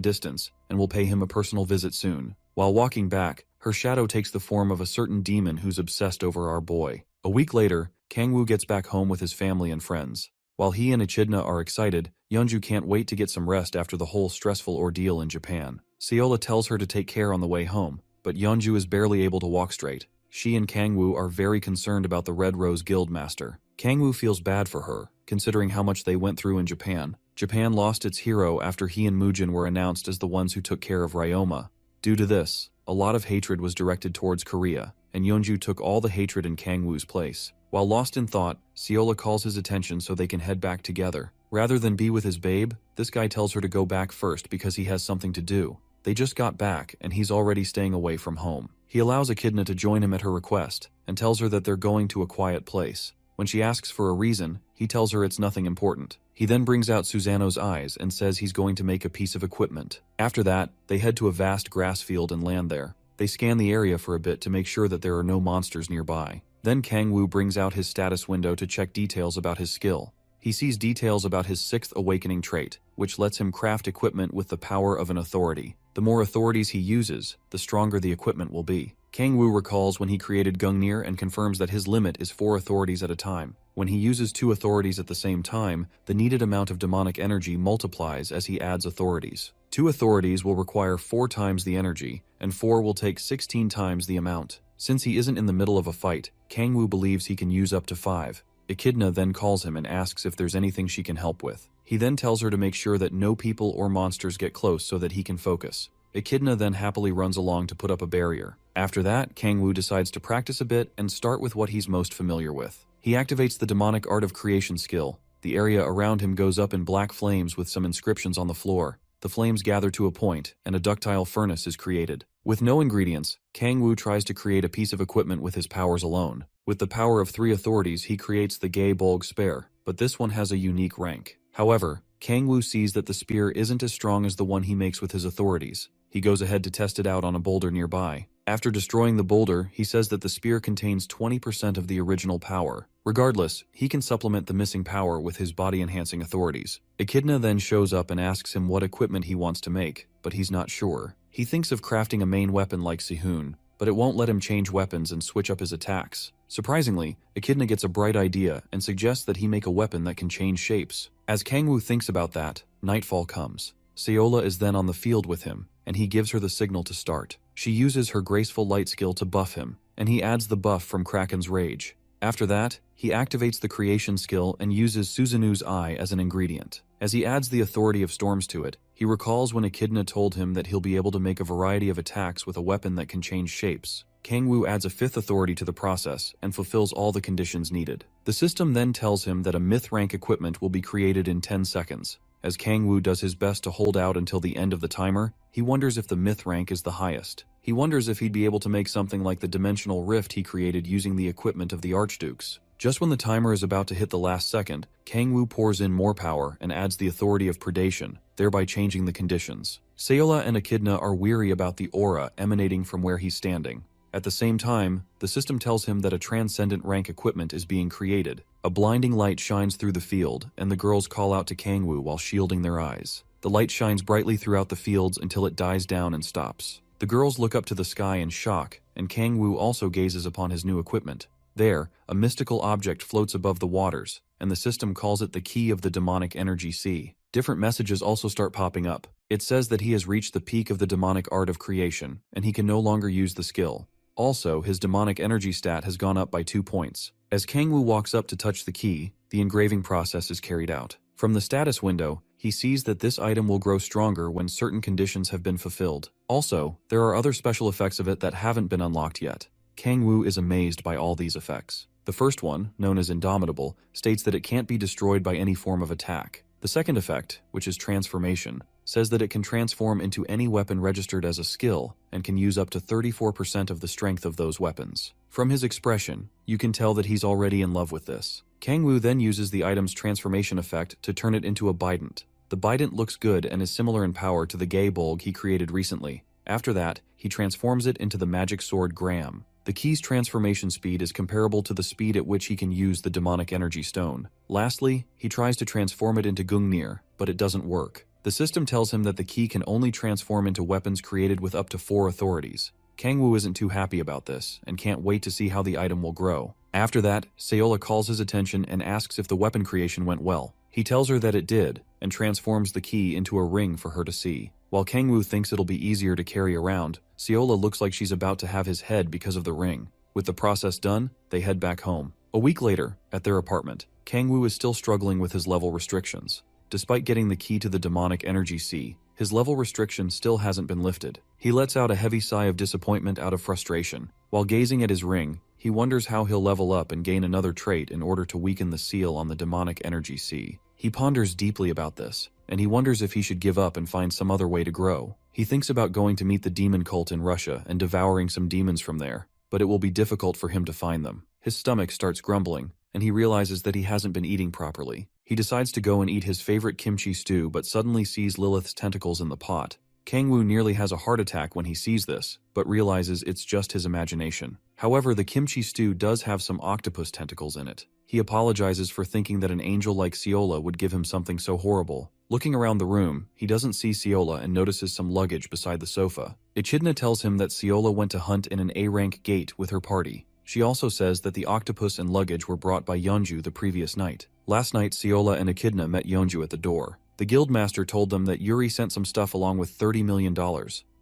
distance and will pay him a personal visit soon. While walking back, her shadow takes the form of a certain demon who's obsessed over our boy. A week later, Kangwoo gets back home with his family and friends. While he and Echidna are excited, Yeonju can't wait to get some rest after the whole stressful ordeal in Japan. Seola tells her to take care on the way home, but Yeonju is barely able to walk straight. She and Kangwoo are very concerned about the Red Rose Guild Master. Kangwoo feels bad for her, considering how much they went through in Japan. Japan lost its hero after he and Mujin were announced as the ones who took care of Ryoma. Due to this, a lot of hatred was directed towards Korea, and Yeonju took all the hatred in Kangwoo's place. While lost in thought, Seola calls his attention so they can head back together. Rather than be with his babe, this guy tells her to go back first because he has something to do. They just got back, and he's already staying away from home. He allows Echidna to join him at her request, and tells her that they're going to a quiet place. When she asks for a reason, he tells her it's nothing important. He then brings out Susanoo's eyes and says he's going to make a piece of equipment. After that, they head to a vast grass field and land there. They scan the area for a bit to make sure that there are no monsters nearby. Then Kangwoo brings out his status window to check details about his skill. He sees details about his 6th awakening trait, which lets him craft equipment with the power of an authority. The more authorities he uses, the stronger the equipment will be. Kangwoo recalls when he created Gungnir and confirms that his limit is 4 authorities at a time. When he uses 2 authorities at the same time, the needed amount of demonic energy multiplies as he adds authorities. 2 authorities will require 4 times the energy, and 4 will take 16 times the amount. Since he isn't in the middle of a fight, Kangwoo believes he can use up to 5. Echidna then calls him and asks if there's anything she can help with. He then tells her to make sure that no people or monsters get close so that he can focus. Echidna then happily runs along to put up a barrier. After that, Kangwoo decides to practice a bit and start with what he's most familiar with. He activates the demonic art of creation skill. The area around him goes up in black flames with some inscriptions on the floor. The flames gather to a point, and a ductile furnace is created. With no ingredients, Kangwoo tries to create a piece of equipment with his powers alone. With the power of 3 authorities, he creates the Gay Bolg Spear, but this one has a unique rank. However, Kangwoo sees that the spear isn't as strong as the one he makes with his authorities. He goes ahead to test it out on a boulder nearby. After destroying the boulder, he says that the spear contains 20% of the original power. Regardless, he can supplement the missing power with his body-enhancing authorities. Echidna then shows up and asks him what equipment he wants to make, but he's not sure. He thinks of crafting a main weapon like Sihun, but it won't let him change weapons and switch up his attacks. Surprisingly, Echidna gets a bright idea and suggests that he make a weapon that can change shapes. As Kangwoo thinks about that, nightfall comes. Seola is then on the field with him, and he gives her the signal to start. She uses her graceful light skill to buff him, and he adds the buff from Kraken's Rage. After that, he activates the creation skill and uses Suzanu's Eye as an ingredient. As he adds the authority of storms to it, he recalls when Echidna told him that he'll be able to make a variety of attacks with a weapon that can change shapes. Kangwoo adds a 5th authority to the process and fulfills all the conditions needed. The system then tells him that a myth rank equipment will be created in 10 seconds. As Kangwoo does his best to hold out until the end of the timer, he wonders if the myth rank is the highest. He wonders if he'd be able to make something like the dimensional rift he created using the equipment of the Archdukes. Just when the timer is about to hit the last second, Kangwoo pours in more power and adds the authority of predation, thereby changing the conditions. Seola and Echidna are weary about the aura emanating from where he's standing. At the same time, the system tells him that a transcendent rank equipment is being created. A blinding light shines through the field, and the girls call out to Kangwoo while shielding their eyes. The light shines brightly throughout the fields until it dies down and stops. The girls look up to the sky in shock, and Kangwoo also gazes upon his new equipment. There, a mystical object floats above the waters, and the system calls it the Key of the Demonic Energy Sea. Different messages also start popping up. It says that he has reached the peak of the demonic art of creation, and he can no longer use the skill. Also, his demonic energy stat has gone up by 2 points. As Kangwoo walks up to touch the key, the engraving process is carried out. From the status window, he sees that this item will grow stronger when certain conditions have been fulfilled. Also, there are other special effects of it that haven't been unlocked yet. Kangwoo is amazed by all these effects. The first one, known as Indomitable, states that it can't be destroyed by any form of attack. The second effect, which is Transformation, says that it can transform into any weapon registered as a skill and can use up to 34% of the strength of those weapons. From his expression, you can tell that he's already in love with this. Kangwoo then uses the item's transformation effect to turn it into a Bident. The Bident looks good and is similar in power to the Gay Bolg he created recently. After that, he transforms it into the magic sword Graham. The key's transformation speed is comparable to the speed at which he can use the demonic energy stone. Lastly, he tries to transform it into Gungnir, but it doesn't work. The system tells him that the key can only transform into weapons created with up to 4 authorities. Kangwoo isn't too happy about this, and can't wait to see how the item will grow. After that, Seola calls his attention and asks if the weapon creation went well. He tells her that it did, and transforms the key into a ring for her to see. While Kangwoo thinks it'll be easier to carry around, Seola looks like she's about to have his head because of the ring. With the process done, they head back home. A week later, at their apartment, Kangwoo is still struggling with his level restrictions. Despite getting the key to the demonic energy sea, his level restriction still hasn't been lifted. He lets out a heavy sigh of disappointment out of frustration. While gazing at his ring, he wonders how he'll level up and gain another trait in order to weaken the seal on the demonic energy sea. He ponders deeply about this, and he wonders if he should give up and find some other way to grow. He thinks about going to meet the demon cult in Russia and devouring some demons from there, but it will be difficult for him to find them. His stomach starts grumbling, and he realizes that he hasn't been eating properly. He decides to go and eat his favorite kimchi stew but suddenly sees Lilith's tentacles in the pot. Kangwoo nearly has a heart attack when he sees this, but realizes it's just his imagination. However, the kimchi stew does have some octopus tentacles in it. He apologizes for thinking that an angel like Seola would give him something so horrible. Looking around the room, he doesn't see Seola and notices some luggage beside the sofa. Echidna tells him that Seola went to hunt in an A-rank gate with her party. She also says that the octopus and luggage were brought by Yeonju the previous night. Last night, Seola and Echidna met Yeonju at the door. The guildmaster told them that Yuri sent some stuff along with $30 million.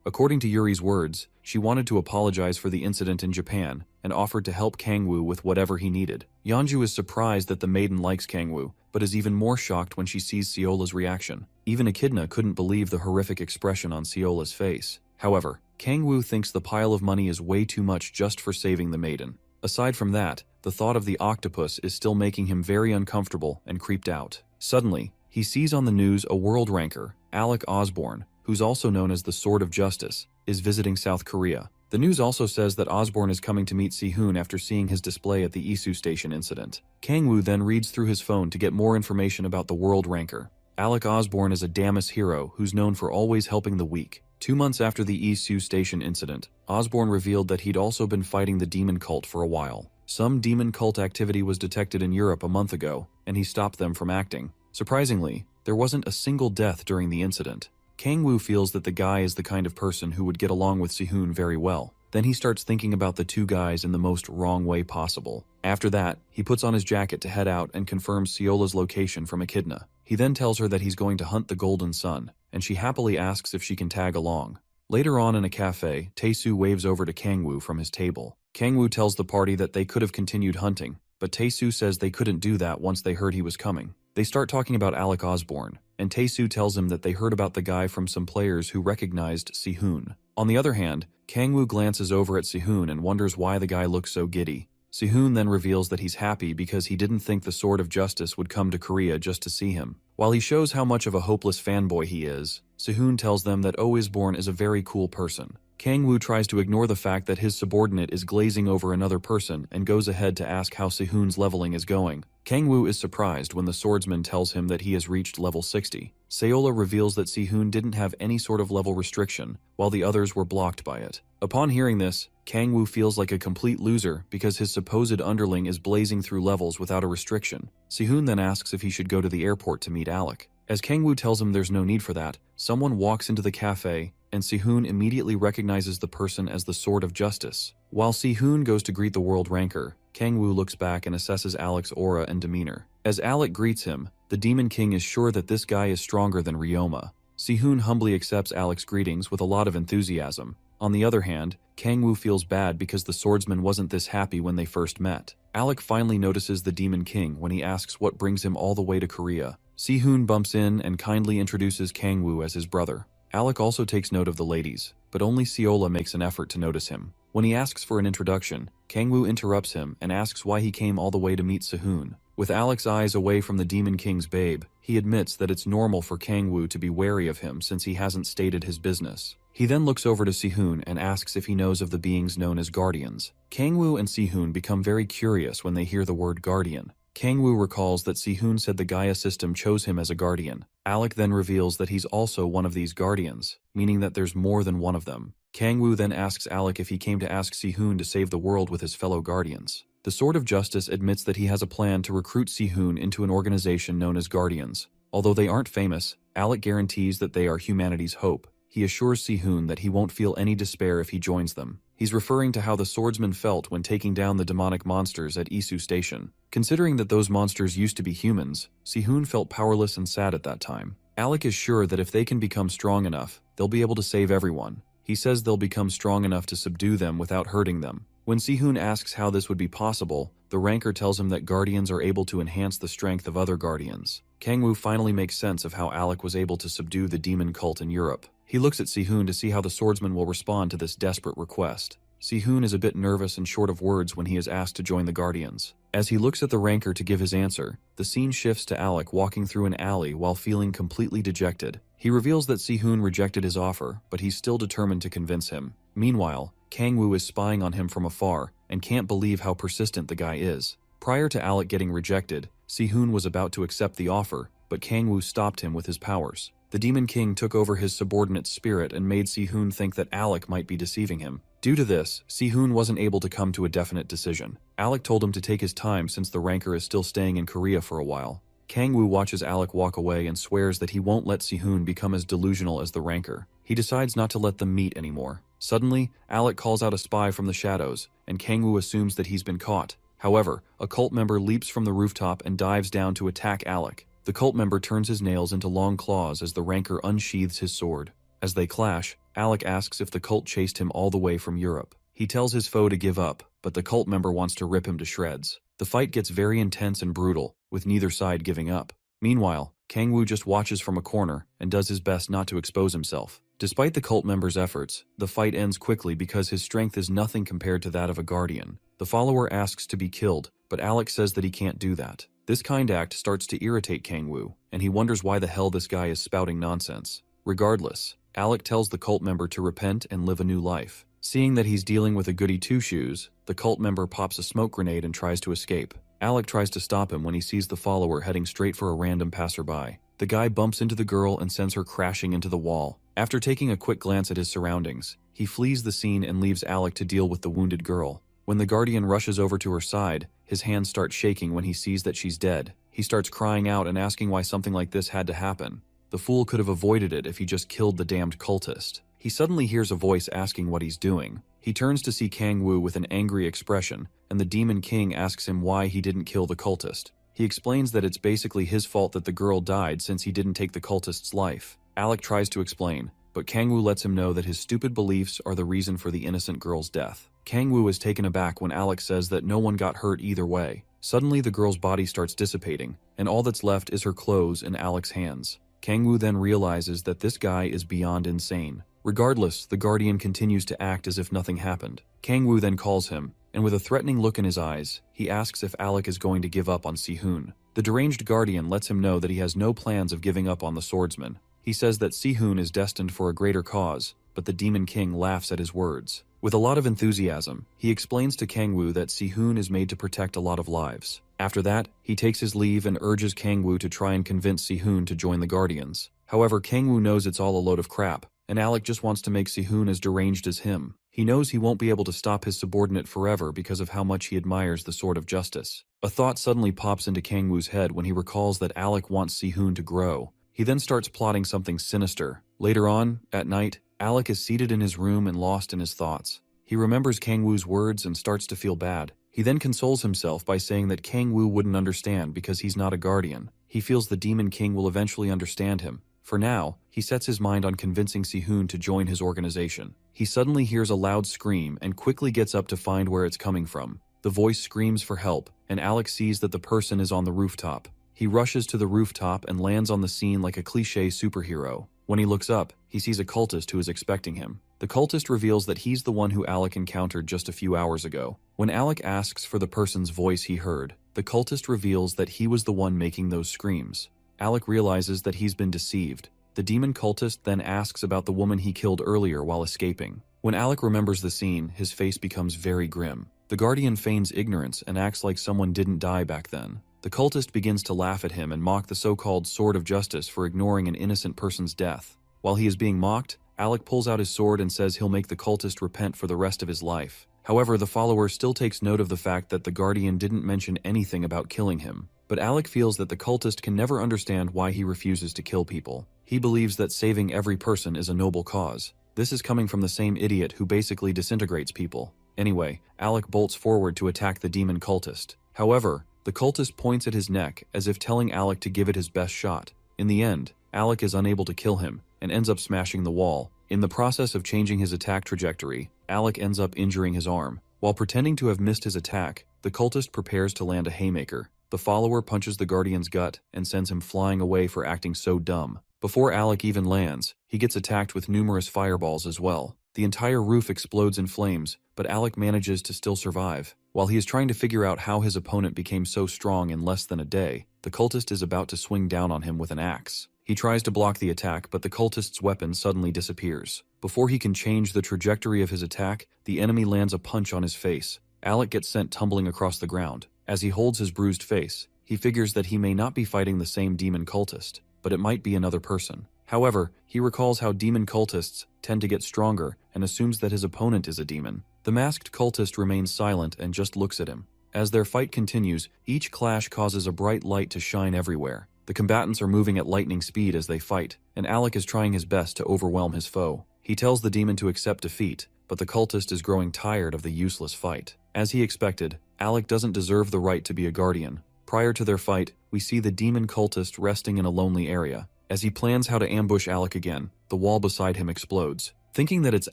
According to Yuri's words, she wanted to apologize for the incident in Japan and offered to help Kangwoo with whatever he needed. Yeonju is surprised that the maiden likes Kangwoo, but is even more shocked when she sees Seola's reaction. Even Echidna couldn't believe the horrific expression on Seola's face. However, Kangwoo thinks the pile of money is way too much just for saving the maiden. Aside from that, the thought of the octopus is still making him very uncomfortable and creeped out. Suddenly, he sees on the news a world ranker, Alec Osborne, who's also known as the Sword of Justice, is visiting South Korea. The news also says that Osborne is coming to meet Si-hoon after seeing his display at the Isu Station incident. Kangwoo then reads through his phone to get more information about the world ranker. Alec Osborne is a Damas hero who's known for always helping the weak. 2 months after the Isu Station incident, Osborne revealed that he'd also been fighting the demon cult for a while. Some demon cult activity was detected in Europe a month ago, and he stopped them from acting. Surprisingly, there wasn't a single death during the incident. Kangwoo feels that the guy is the kind of person who would get along with Si-hoon very well. Then he starts thinking about the two guys in the most wrong way possible. After that, he puts on his jacket to head out and confirms Seola's location from Echidna. He then tells her that he's going to hunt the Golden Sun, and she happily asks if she can tag along. Later on in a cafe, Tae-soo waves over to Kangwoo from his table. Kangwoo tells the party that they could have continued hunting, but Tae-soo says they couldn't do that once they heard he was coming. They start talking about Alec Osborne, and Tae-soo tells him that they heard about the guy from some players who recognized Si-hoon. On the other hand, Kangwoo glances over at Si-hoon and wonders why the guy looks so giddy. Si-hoon then reveals that he's happy because he didn't think the Sword of Justice would come to Korea just to see him. While he shows how much of a hopeless fanboy he is, Si-hoon tells them that Osborne is a very cool person. Kangwoo tries to ignore the fact that his subordinate is glazing over another person and goes ahead to ask how Si-hoon's leveling is going. Kangwoo is surprised when the swordsman tells him that he has reached level 60. Seola reveals that Si-hoon didn't have any sort of level restriction, while the others were blocked by it. Upon hearing this, Kangwoo feels like a complete loser because his supposed underling is blazing through levels without a restriction. Si-hoon then asks if he should go to the airport to meet Alec. As Kangwoo tells him there's no need for that, someone walks into the cafe, and Si-hoon immediately recognizes the person as the Sword of Justice. While Si-hoon goes to greet the world ranker, Kangwoo looks back and assesses Alec's aura and demeanor. As Alec greets him, the Demon King is sure that this guy is stronger than Ryoma. Si-hoon humbly accepts Alec's greetings with a lot of enthusiasm. On the other hand, Kangwoo feels bad because the swordsman wasn't this happy when they first met. Alec finally notices the Demon King when he asks what brings him all the way to Korea. Si-hoon bumps in and kindly introduces Kangwoo as his brother. Alec also takes note of the ladies, but only Seola makes an effort to notice him. When he asks for an introduction, Kangwoo interrupts him and asks why he came all the way to meet Si-hoon. With Alec's eyes away from the Demon King's babe, he admits that it's normal for Kangwoo to be wary of him since he hasn't stated his business. He then looks over to Si-hoon and asks if he knows of the beings known as Guardians. Kangwoo and Si-hoon become very curious when they hear the word Guardian. Kangwoo recalls that Si-hoon said the Gaia system chose him as a guardian. Alec then reveals that he's also one of these guardians, meaning that there's more than one of them. Kangwoo then asks Alec if he came to ask Si-hoon to save the world with his fellow guardians. The Sword of Justice admits that he has a plan to recruit Si-hoon into an organization known as Guardians. Although they aren't famous, Alec guarantees that they are humanity's hope. He assures Si-hoon that he won't feel any despair if he joins them. He's referring to how the swordsman felt when taking down the demonic monsters at Isu Station. Considering that those monsters used to be humans, Si-hoon felt powerless and sad at that time. Alec is sure that if they can become strong enough, they'll be able to save everyone. He says they'll become strong enough to subdue them without hurting them. When Si-hoon asks how this would be possible, the ranker tells him that guardians are able to enhance the strength of other guardians. Kangwoo finally makes sense of how Alec was able to subdue the demon cult in Europe. He looks at Si-hoon to see how the swordsman will respond to this desperate request. Si-hoon is a bit nervous and short of words when he is asked to join the Guardians. As he looks at the ranker to give his answer, the scene shifts to Alec walking through an alley while feeling completely dejected. He reveals that Si-hoon rejected his offer, but he's still determined to convince him. Meanwhile, Kangwoo is spying on him from afar and can't believe how persistent the guy is. Prior to Alec getting rejected, Si-hoon was about to accept the offer, but Kangwoo stopped him with his powers. The Demon King took over his subordinate's spirit and made Si-hoon think that Alec might be deceiving him. Due to this, Si-hoon wasn't able to come to a definite decision. Alec told him to take his time since the ranker is still staying in Korea for a while. Kangwoo watches Alec walk away and swears that he won't let Si-hoon become as delusional as the ranker. He decides not to let them meet anymore. Suddenly, Alec calls out a spy from the shadows, and Kangwoo assumes that he's been caught. However, a cult member leaps from the rooftop and dives down to attack Alec. The cult member turns his nails into long claws as the ranker unsheathes his sword. As they clash, Alec asks if the cult chased him all the way from Europe. He tells his foe to give up, but the cult member wants to rip him to shreds. The fight gets very intense and brutal, with neither side giving up. Meanwhile, Kangwoo just watches from a corner and does his best not to expose himself. Despite the cult member's efforts, the fight ends quickly because his strength is nothing compared to that of a guardian. The follower asks to be killed, but Alec says that he can't do that. This kind act starts to irritate Kangwoo, and he wonders why the hell this guy is spouting nonsense. Regardless, Alec tells the cult member to repent and live a new life. Seeing that he's dealing with a goody two-shoes, the cult member pops a smoke grenade and tries to escape. Alec tries to stop him when he sees the follower heading straight for a random passerby. The guy bumps into the girl and sends her crashing into the wall. After taking a quick glance at his surroundings, he flees the scene and leaves Alec to deal with the wounded girl. When the guardian rushes over to her side, his hands start shaking when he sees that she's dead. He starts crying out and asking why something like this had to happen. The fool could have avoided it if he just killed the damned cultist. He suddenly hears a voice asking what he's doing. He turns to see Kangwoo with an angry expression, and the Demon King asks him why he didn't kill the cultist. He explains that it's basically his fault that the girl died since he didn't take the cultist's life. Alec tries to explain, but Kangwoo lets him know that his stupid beliefs are the reason for the innocent girl's death. Kangwoo is taken aback when Alec says that no one got hurt either way. Suddenly the girl's body starts dissipating, and all that's left is her clothes in Alec's hands. Kangwoo then realizes that this guy is beyond insane. Regardless, the Guardian continues to act as if nothing happened. Kangwoo then calls him, and with a threatening look in his eyes, he asks if Alec is going to give up on Si-hoon. The deranged Guardian lets him know that he has no plans of giving up on the swordsman. He says that Si-hoon is destined for a greater cause, but the Demon King laughs at his words. With a lot of enthusiasm, he explains to Kangwoo that Si-hoon is made to protect a lot of lives. After that, he takes his leave and urges Kangwoo to try and convince Si-hoon to join the Guardians. However, Kangwoo knows it's all a load of crap, and Alec just wants to make Si-hoon as deranged as him. He knows he won't be able to stop his subordinate forever because of how much he admires the Sword of Justice. A thought suddenly pops into Kangwoo's head when he recalls that Alec wants Si-hoon to grow. He then starts plotting something sinister. Later on, at night, Alec is seated in his room and lost in his thoughts. He remembers Kangwoo's words and starts to feel bad. He then consoles himself by saying that Kangwoo wouldn't understand because he's not a guardian. He feels the Demon King will eventually understand him. For now, he sets his mind on convincing Si-hoon to join his organization. He suddenly hears a loud scream and quickly gets up to find where it's coming from. The voice screams for help, and Alec sees that the person is on the rooftop. He rushes to the rooftop and lands on the scene like a cliché superhero. When he looks up, he sees a cultist who is expecting him. The cultist reveals that he's the one who Alec encountered just a few hours ago. When Alec asks for the person's voice he heard, the cultist reveals that he was the one making those screams. Alec realizes that he's been deceived. The demon cultist then asks about the woman he killed earlier while escaping. When Alec remembers the scene, his face becomes very grim. The Guardian feigns ignorance and acts like someone didn't die back then. The cultist begins to laugh at him and mock the so-called Sword of Justice for ignoring an innocent person's death. While he is being mocked, Alec pulls out his sword and says he'll make the cultist repent for the rest of his life. However, the follower still takes note of the fact that the Guardian didn't mention anything about killing him. But Alec feels that the cultist can never understand why he refuses to kill people. He believes that saving every person is a noble cause. This is coming from the same idiot who basically disintegrates people. Anyway, Alec bolts forward to attack the demon cultist. However, the cultist points at his neck as if telling Alec to give it his best shot. In the end, Alec is unable to kill him and ends up smashing the wall. In the process of changing his attack trajectory, Alec ends up injuring his arm. While pretending to have missed his attack, the cultist prepares to land a haymaker. The follower punches the Guardian's gut and sends him flying away for acting so dumb. Before Alec even lands, he gets attacked with numerous fireballs as well. The entire roof explodes in flames, but Alec manages to still survive. While he is trying to figure out how his opponent became so strong in less than a day, the cultist is about to swing down on him with an axe. He tries to block the attack, but the cultist's weapon suddenly disappears. Before he can change the trajectory of his attack, the enemy lands a punch on his face. Alec gets sent tumbling across the ground. As he holds his bruised face, he figures that he may not be fighting the same demon cultist, but it might be another person. However, he recalls how demon cultists tend to get stronger and assumes that his opponent is a demon. The masked cultist remains silent and just looks at him. As their fight continues, each clash causes a bright light to shine everywhere. The combatants are moving at lightning speed as they fight, and Alec is trying his best to overwhelm his foe. He tells the demon to accept defeat, but the cultist is growing tired of the useless fight. As he expected, Alec doesn't deserve the right to be a guardian. Prior to their fight, we see the demon cultist resting in a lonely area. As he plans how to ambush Alec again, the wall beside him explodes. Thinking that it's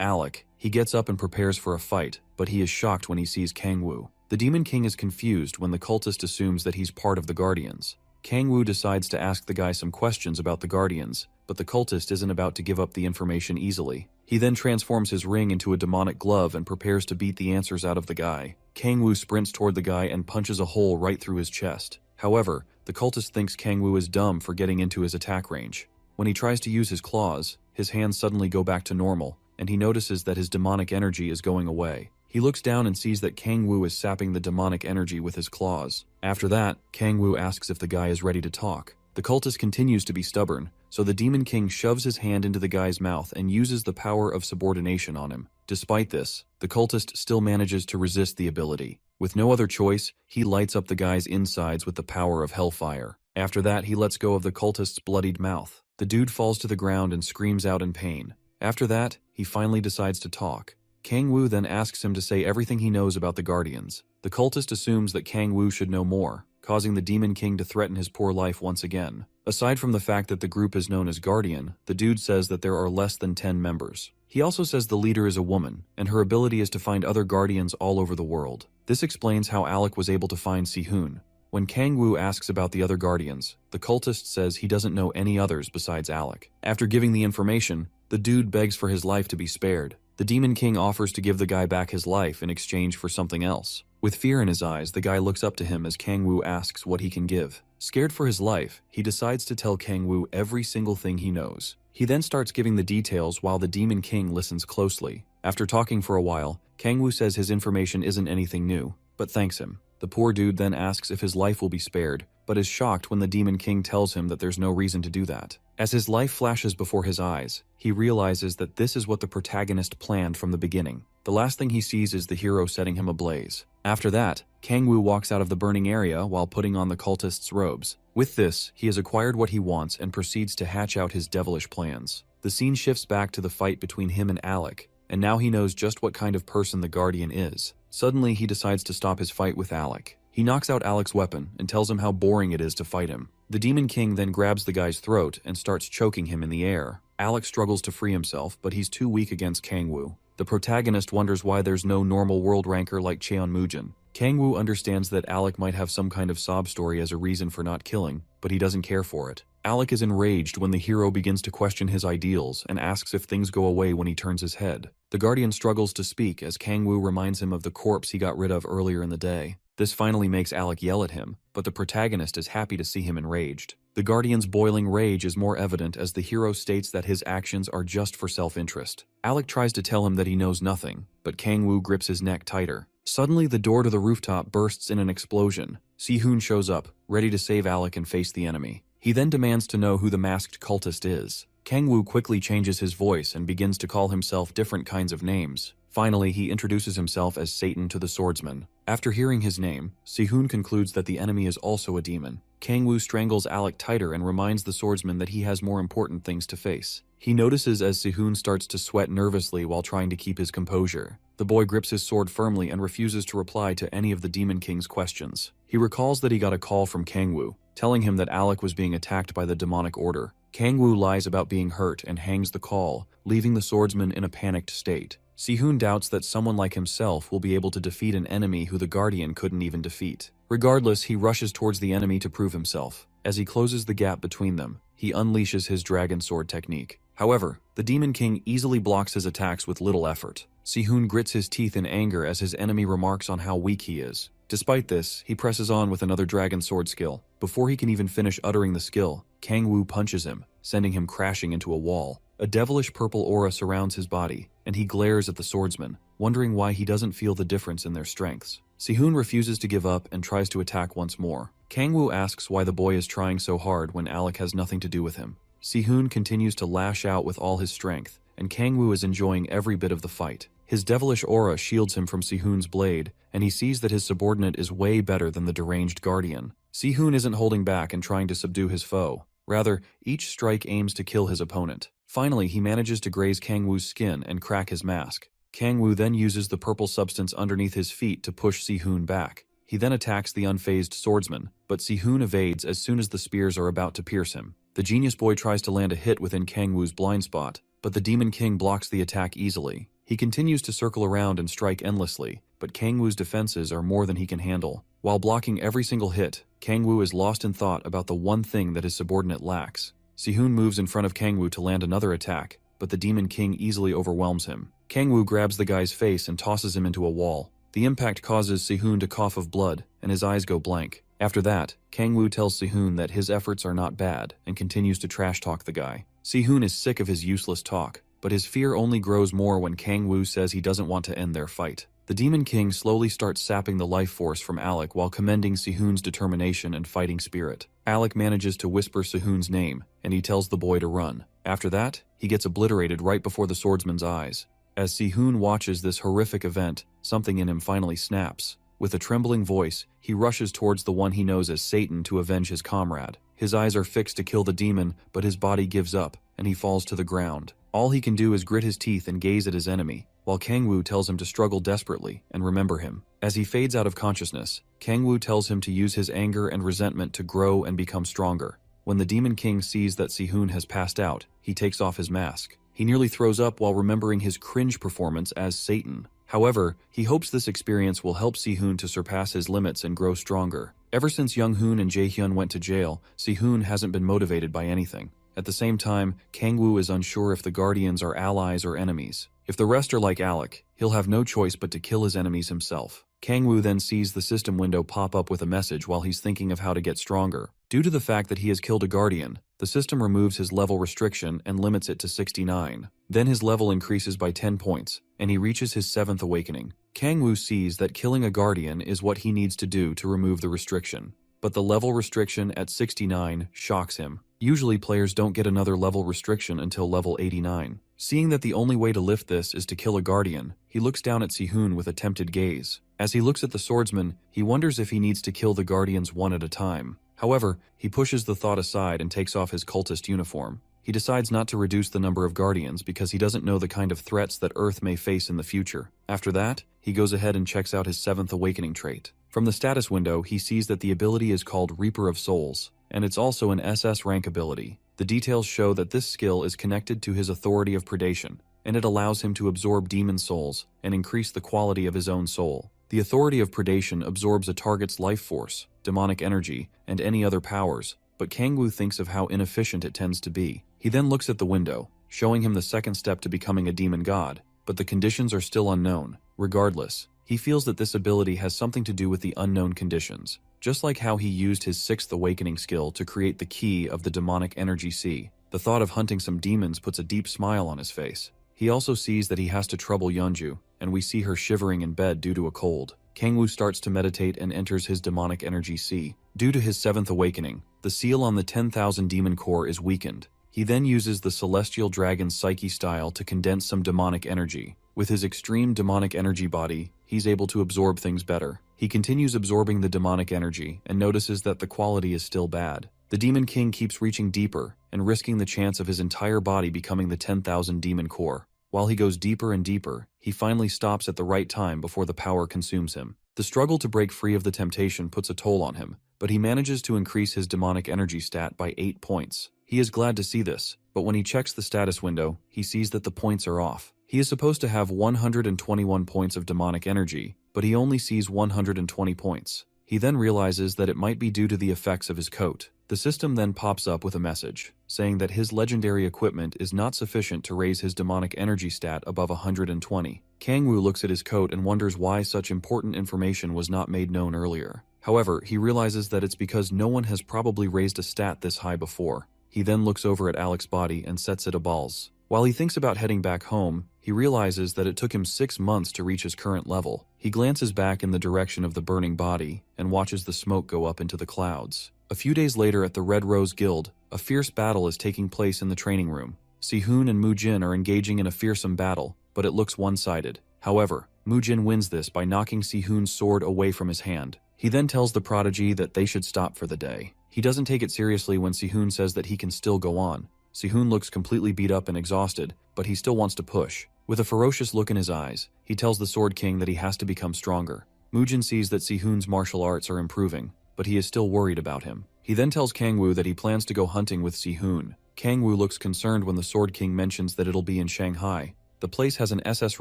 Alec, he gets up and prepares for a fight, but he is shocked when he sees Kangwoo. The Demon King is confused when the cultist assumes that he's part of the Guardians. Kangwoo decides to ask the guy some questions about the Guardians, but the cultist isn't about to give up the information easily. He then transforms his ring into a demonic glove and prepares to beat the answers out of the guy. Kangwoo sprints toward the guy and punches a hole right through his chest. However, the cultist thinks Kangwoo is dumb for getting into his attack range. When he tries to use his claws, his hands suddenly go back to normal, and he notices that his demonic energy is going away. He looks down and sees that Kangwoo is sapping the demonic energy with his claws. After that, Kangwoo asks if the guy is ready to talk. The cultist continues to be stubborn, so the Demon King shoves his hand into the guy's mouth and uses the power of subordination on him. Despite this, the cultist still manages to resist the ability. With no other choice, he lights up the guy's insides with the power of hellfire. After that, he lets go of the cultist's bloodied mouth. The dude falls to the ground and screams out in pain. After that, he finally decides to talk. Kangwoo then asks him to say everything he knows about the Guardians. The cultist assumes that Kangwoo should know more, causing the Demon King to threaten his poor life once again. Aside from the fact that the group is known as Guardian, the dude says that there are less than 10 members. He also says the leader is a woman, and her ability is to find other Guardians all over the world. This explains how Alec was able to find Sihoon. When Kangwoo asks about the other Guardians, the cultist says he doesn't know any others besides Alec. After giving the information, the dude begs for his life to be spared. The Demon King offers to give the guy back his life in exchange for something else. With fear in his eyes, the guy looks up to him as Kangwoo asks what he can give. Scared for his life, he decides to tell Kangwoo every single thing he knows. He then starts giving the details while the Demon King listens closely. After talking for a while, Kangwoo says his information isn't anything new, but thanks him. The poor dude then asks if his life will be spared, but is shocked when the Demon King tells him that there's no reason to do that. As his life flashes before his eyes, he realizes that this is what the protagonist planned from the beginning. The last thing he sees is the hero setting him ablaze. After that, Kangwoo walks out of the burning area while putting on the cultist's robes. With this, he has acquired what he wants and proceeds to hatch out his devilish plans. The scene shifts back to the fight between him and Alec, and now he knows just what kind of person the Guardian is. Suddenly, he decides to stop his fight with Alec. He knocks out Alec's weapon and tells him how boring it is to fight him. The Demon King then grabs the guy's throat and starts choking him in the air. Alec struggles to free himself, but he's too weak against Kangwoo. The protagonist wonders why there's no normal world ranker like Cheonmujin. Kangwoo understands that Alec might have some kind of sob story as a reason for not killing, but he doesn't care for it. Alec is enraged when the hero begins to question his ideals and asks if things go away when he turns his head. The Guardian struggles to speak as Kangwoo reminds him of the corpse he got rid of earlier in the day. This finally makes Alec yell at him, but the protagonist is happy to see him enraged. The Guardian's boiling rage is more evident as the hero states that his actions are just for self-interest. Alec tries to tell him that he knows nothing, but Kangwoo grips his neck tighter. Suddenly, the door to the rooftop bursts in an explosion. Sihoon shows up, ready to save Alec and face the enemy. He then demands to know who the masked cultist is. Kangwoo quickly changes his voice and begins to call himself different kinds of names. Finally, he introduces himself as Satan to the swordsman. After hearing his name, Sihoon concludes that the enemy is also a demon. Kangwoo strangles Alec tighter and reminds the swordsman that he has more important things to face. He notices as Sihoon starts to sweat nervously while trying to keep his composure. The boy grips his sword firmly and refuses to reply to any of the Demon King's questions. He recalls that he got a call from Kangwoo, telling him that Alec was being attacked by the demonic order. Kangwoo lies about being hurt and hangs the call, leaving the swordsman in a panicked state. Sihoon doubts that someone like himself will be able to defeat an enemy who the Guardian couldn't even defeat. Regardless, he rushes towards the enemy to prove himself. As he closes the gap between them, he unleashes his dragon sword technique. However, the Demon King easily blocks his attacks with little effort. Sihoon grits his teeth in anger as his enemy remarks on how weak he is. Despite this, he presses on with another dragon sword skill. Before he can even finish uttering the skill, Kangwoo punches him, sending him crashing into a wall. A devilish purple aura surrounds his body, and he glares at the swordsman, wondering why he doesn't feel the difference in their strengths. Sihoon refuses to give up and tries to attack once more. Kangwoo asks why the boy is trying so hard when Alec has nothing to do with him. Sehun continues to lash out with all his strength, and Kangwoo is enjoying every bit of the fight. His devilish aura shields him from Sehun's blade, and he sees that his subordinate is way better than the deranged guardian. Sehun isn't holding back and trying to subdue his foe. Rather, each strike aims to kill his opponent. Finally, he manages to graze Kangwoo's skin and crack his mask. Kangwoo then uses the purple substance underneath his feet to push Sehun back. He then attacks the unfazed swordsman, but Sehun evades as soon as the spears are about to pierce him. The genius boy tries to land a hit within Kangwoo's blind spot, but the Demon King blocks the attack easily. He continues to circle around and strike endlessly, but Kangwoo's defenses are more than he can handle. While blocking every single hit, Kangwoo is lost in thought about the one thing that his subordinate lacks. Sehun moves in front of Kangwoo to land another attack, but the Demon King easily overwhelms him. Kangwoo grabs the guy's face and tosses him into a wall. The impact causes Sehun to cough of blood, and his eyes go blank. After that, Kangwoo tells Sehun that his efforts are not bad and continues to trash-talk the guy. Sehun is sick of his useless talk, but his fear only grows more when Kangwoo says he doesn't want to end their fight. The Demon King slowly starts sapping the life force from Alec while commending Sehun's determination and fighting spirit. Alec manages to whisper Sehun's name, and he tells the boy to run. After that, he gets obliterated right before the swordsman's eyes. As Sehun watches this horrific event, something in him finally snaps. With a trembling voice, he rushes towards the one he knows as Satan to avenge his comrade. His eyes are fixed to kill the demon, but his body gives up, and he falls to the ground. All he can do is grit his teeth and gaze at his enemy, while Kangwoo tells him to struggle desperately and remember him. As he fades out of consciousness, Kangwoo tells him to use his anger and resentment to grow and become stronger. When the Demon King sees that Sehun has passed out, he takes off his mask. He nearly throws up while remembering his cringe performance as Satan. However, he hopes this experience will help Sehun to surpass his limits and grow stronger. Ever since Young-hoon and Jae-hyun went to jail, Sehun hasn't been motivated by anything. At the same time, Kangwoo is unsure if the Guardians are allies or enemies. If the rest are like Alec, he'll have no choice but to kill his enemies himself. Kangwoo then sees the system window pop up with a message while he's thinking of how to get stronger. Due to the fact that he has killed a Guardian, the system removes his level restriction and limits it to 69. Then his level increases by 10 points, and he reaches his 7th awakening. Kangwoo sees that killing a Guardian is what he needs to do to remove the restriction. But the level restriction at 69 shocks him. Usually players don't get another level restriction until level 89. Seeing that the only way to lift this is to kill a Guardian, he looks down at Sehun with a tempted gaze. As he looks at the swordsman, he wonders if he needs to kill the Guardians one at a time. However, he pushes the thought aside and takes off his cultist uniform. He decides not to reduce the number of Guardians because he doesn't know the kind of threats that Earth may face in the future. After that, he goes ahead and checks out his 7th awakening trait. From the status window, he sees that the ability is called Reaper of Souls, and it's also an SS rank ability. The details show that this skill is connected to his authority of predation, and it allows him to absorb demon souls and increase the quality of his own soul. The authority of predation absorbs a target's life force, demonic energy, and any other powers, but Kangwoo thinks of how inefficient it tends to be. He then looks at the window, showing him the second step to becoming a demon god, but the conditions are still unknown. Regardless, he feels that this ability has something to do with the unknown conditions, just like how he used his 6th awakening skill to create the key of the demonic energy sea. The thought of hunting some demons puts a deep smile on his face. He also sees that he has to trouble Yeonju, and we see her shivering in bed due to a cold. Kangwoo starts to meditate and enters his demonic energy sea. Due to his 7th awakening, the seal on the 10,000 demon core is weakened. He then uses the celestial dragon psyche style to condense some demonic energy. With his extreme demonic energy body, he's able to absorb things better. He continues absorbing the demonic energy and notices that the quality is still bad. The Demon King keeps reaching deeper and risking the chance of his entire body becoming the 10,000 demon core. While he goes deeper and deeper, he finally stops at the right time before the power consumes him. The struggle to break free of the temptation puts a toll on him, but he manages to increase his demonic energy stat by 8 points. He is glad to see this, but when he checks the status window, he sees that the points are off. He is supposed to have 121 points of demonic energy, but he only sees 120 points. He then realizes that it might be due to the effects of his coat. The system then pops up with a message, saying that his legendary equipment is not sufficient to raise his demonic energy stat above 120. Kangwoo looks at his coat and wonders why such important information was not made known earlier. However, he realizes that it's because no one has probably raised a stat this high before. He then looks over at Alec's body and sets it a balls. While he thinks about heading back home, he realizes that it took him 6 months to reach his current level. He glances back in the direction of the burning body and watches the smoke go up into the clouds. A few days later at the Red Rose Guild, a fierce battle is taking place in the training room. Si-hoon and Mu-jin are engaging in a fearsome battle, but it looks one-sided. However, Mu-jin wins this by knocking Si-hoon's sword away from his hand. He then tells the prodigy that they should stop for the day. He doesn't take it seriously when Si-hoon says that he can still go on. Si-hoon looks completely beat up and exhausted, but he still wants to push. With a ferocious look in his eyes, he tells the Sword King that he has to become stronger. Mu-jin sees that Si-hoon's martial arts are improving, but he is still worried about him. He then tells Kang-woo that he plans to go hunting with Si-hoon. Kang-woo looks concerned when the Sword King mentions that it'll be in Shanghai. The place has an SS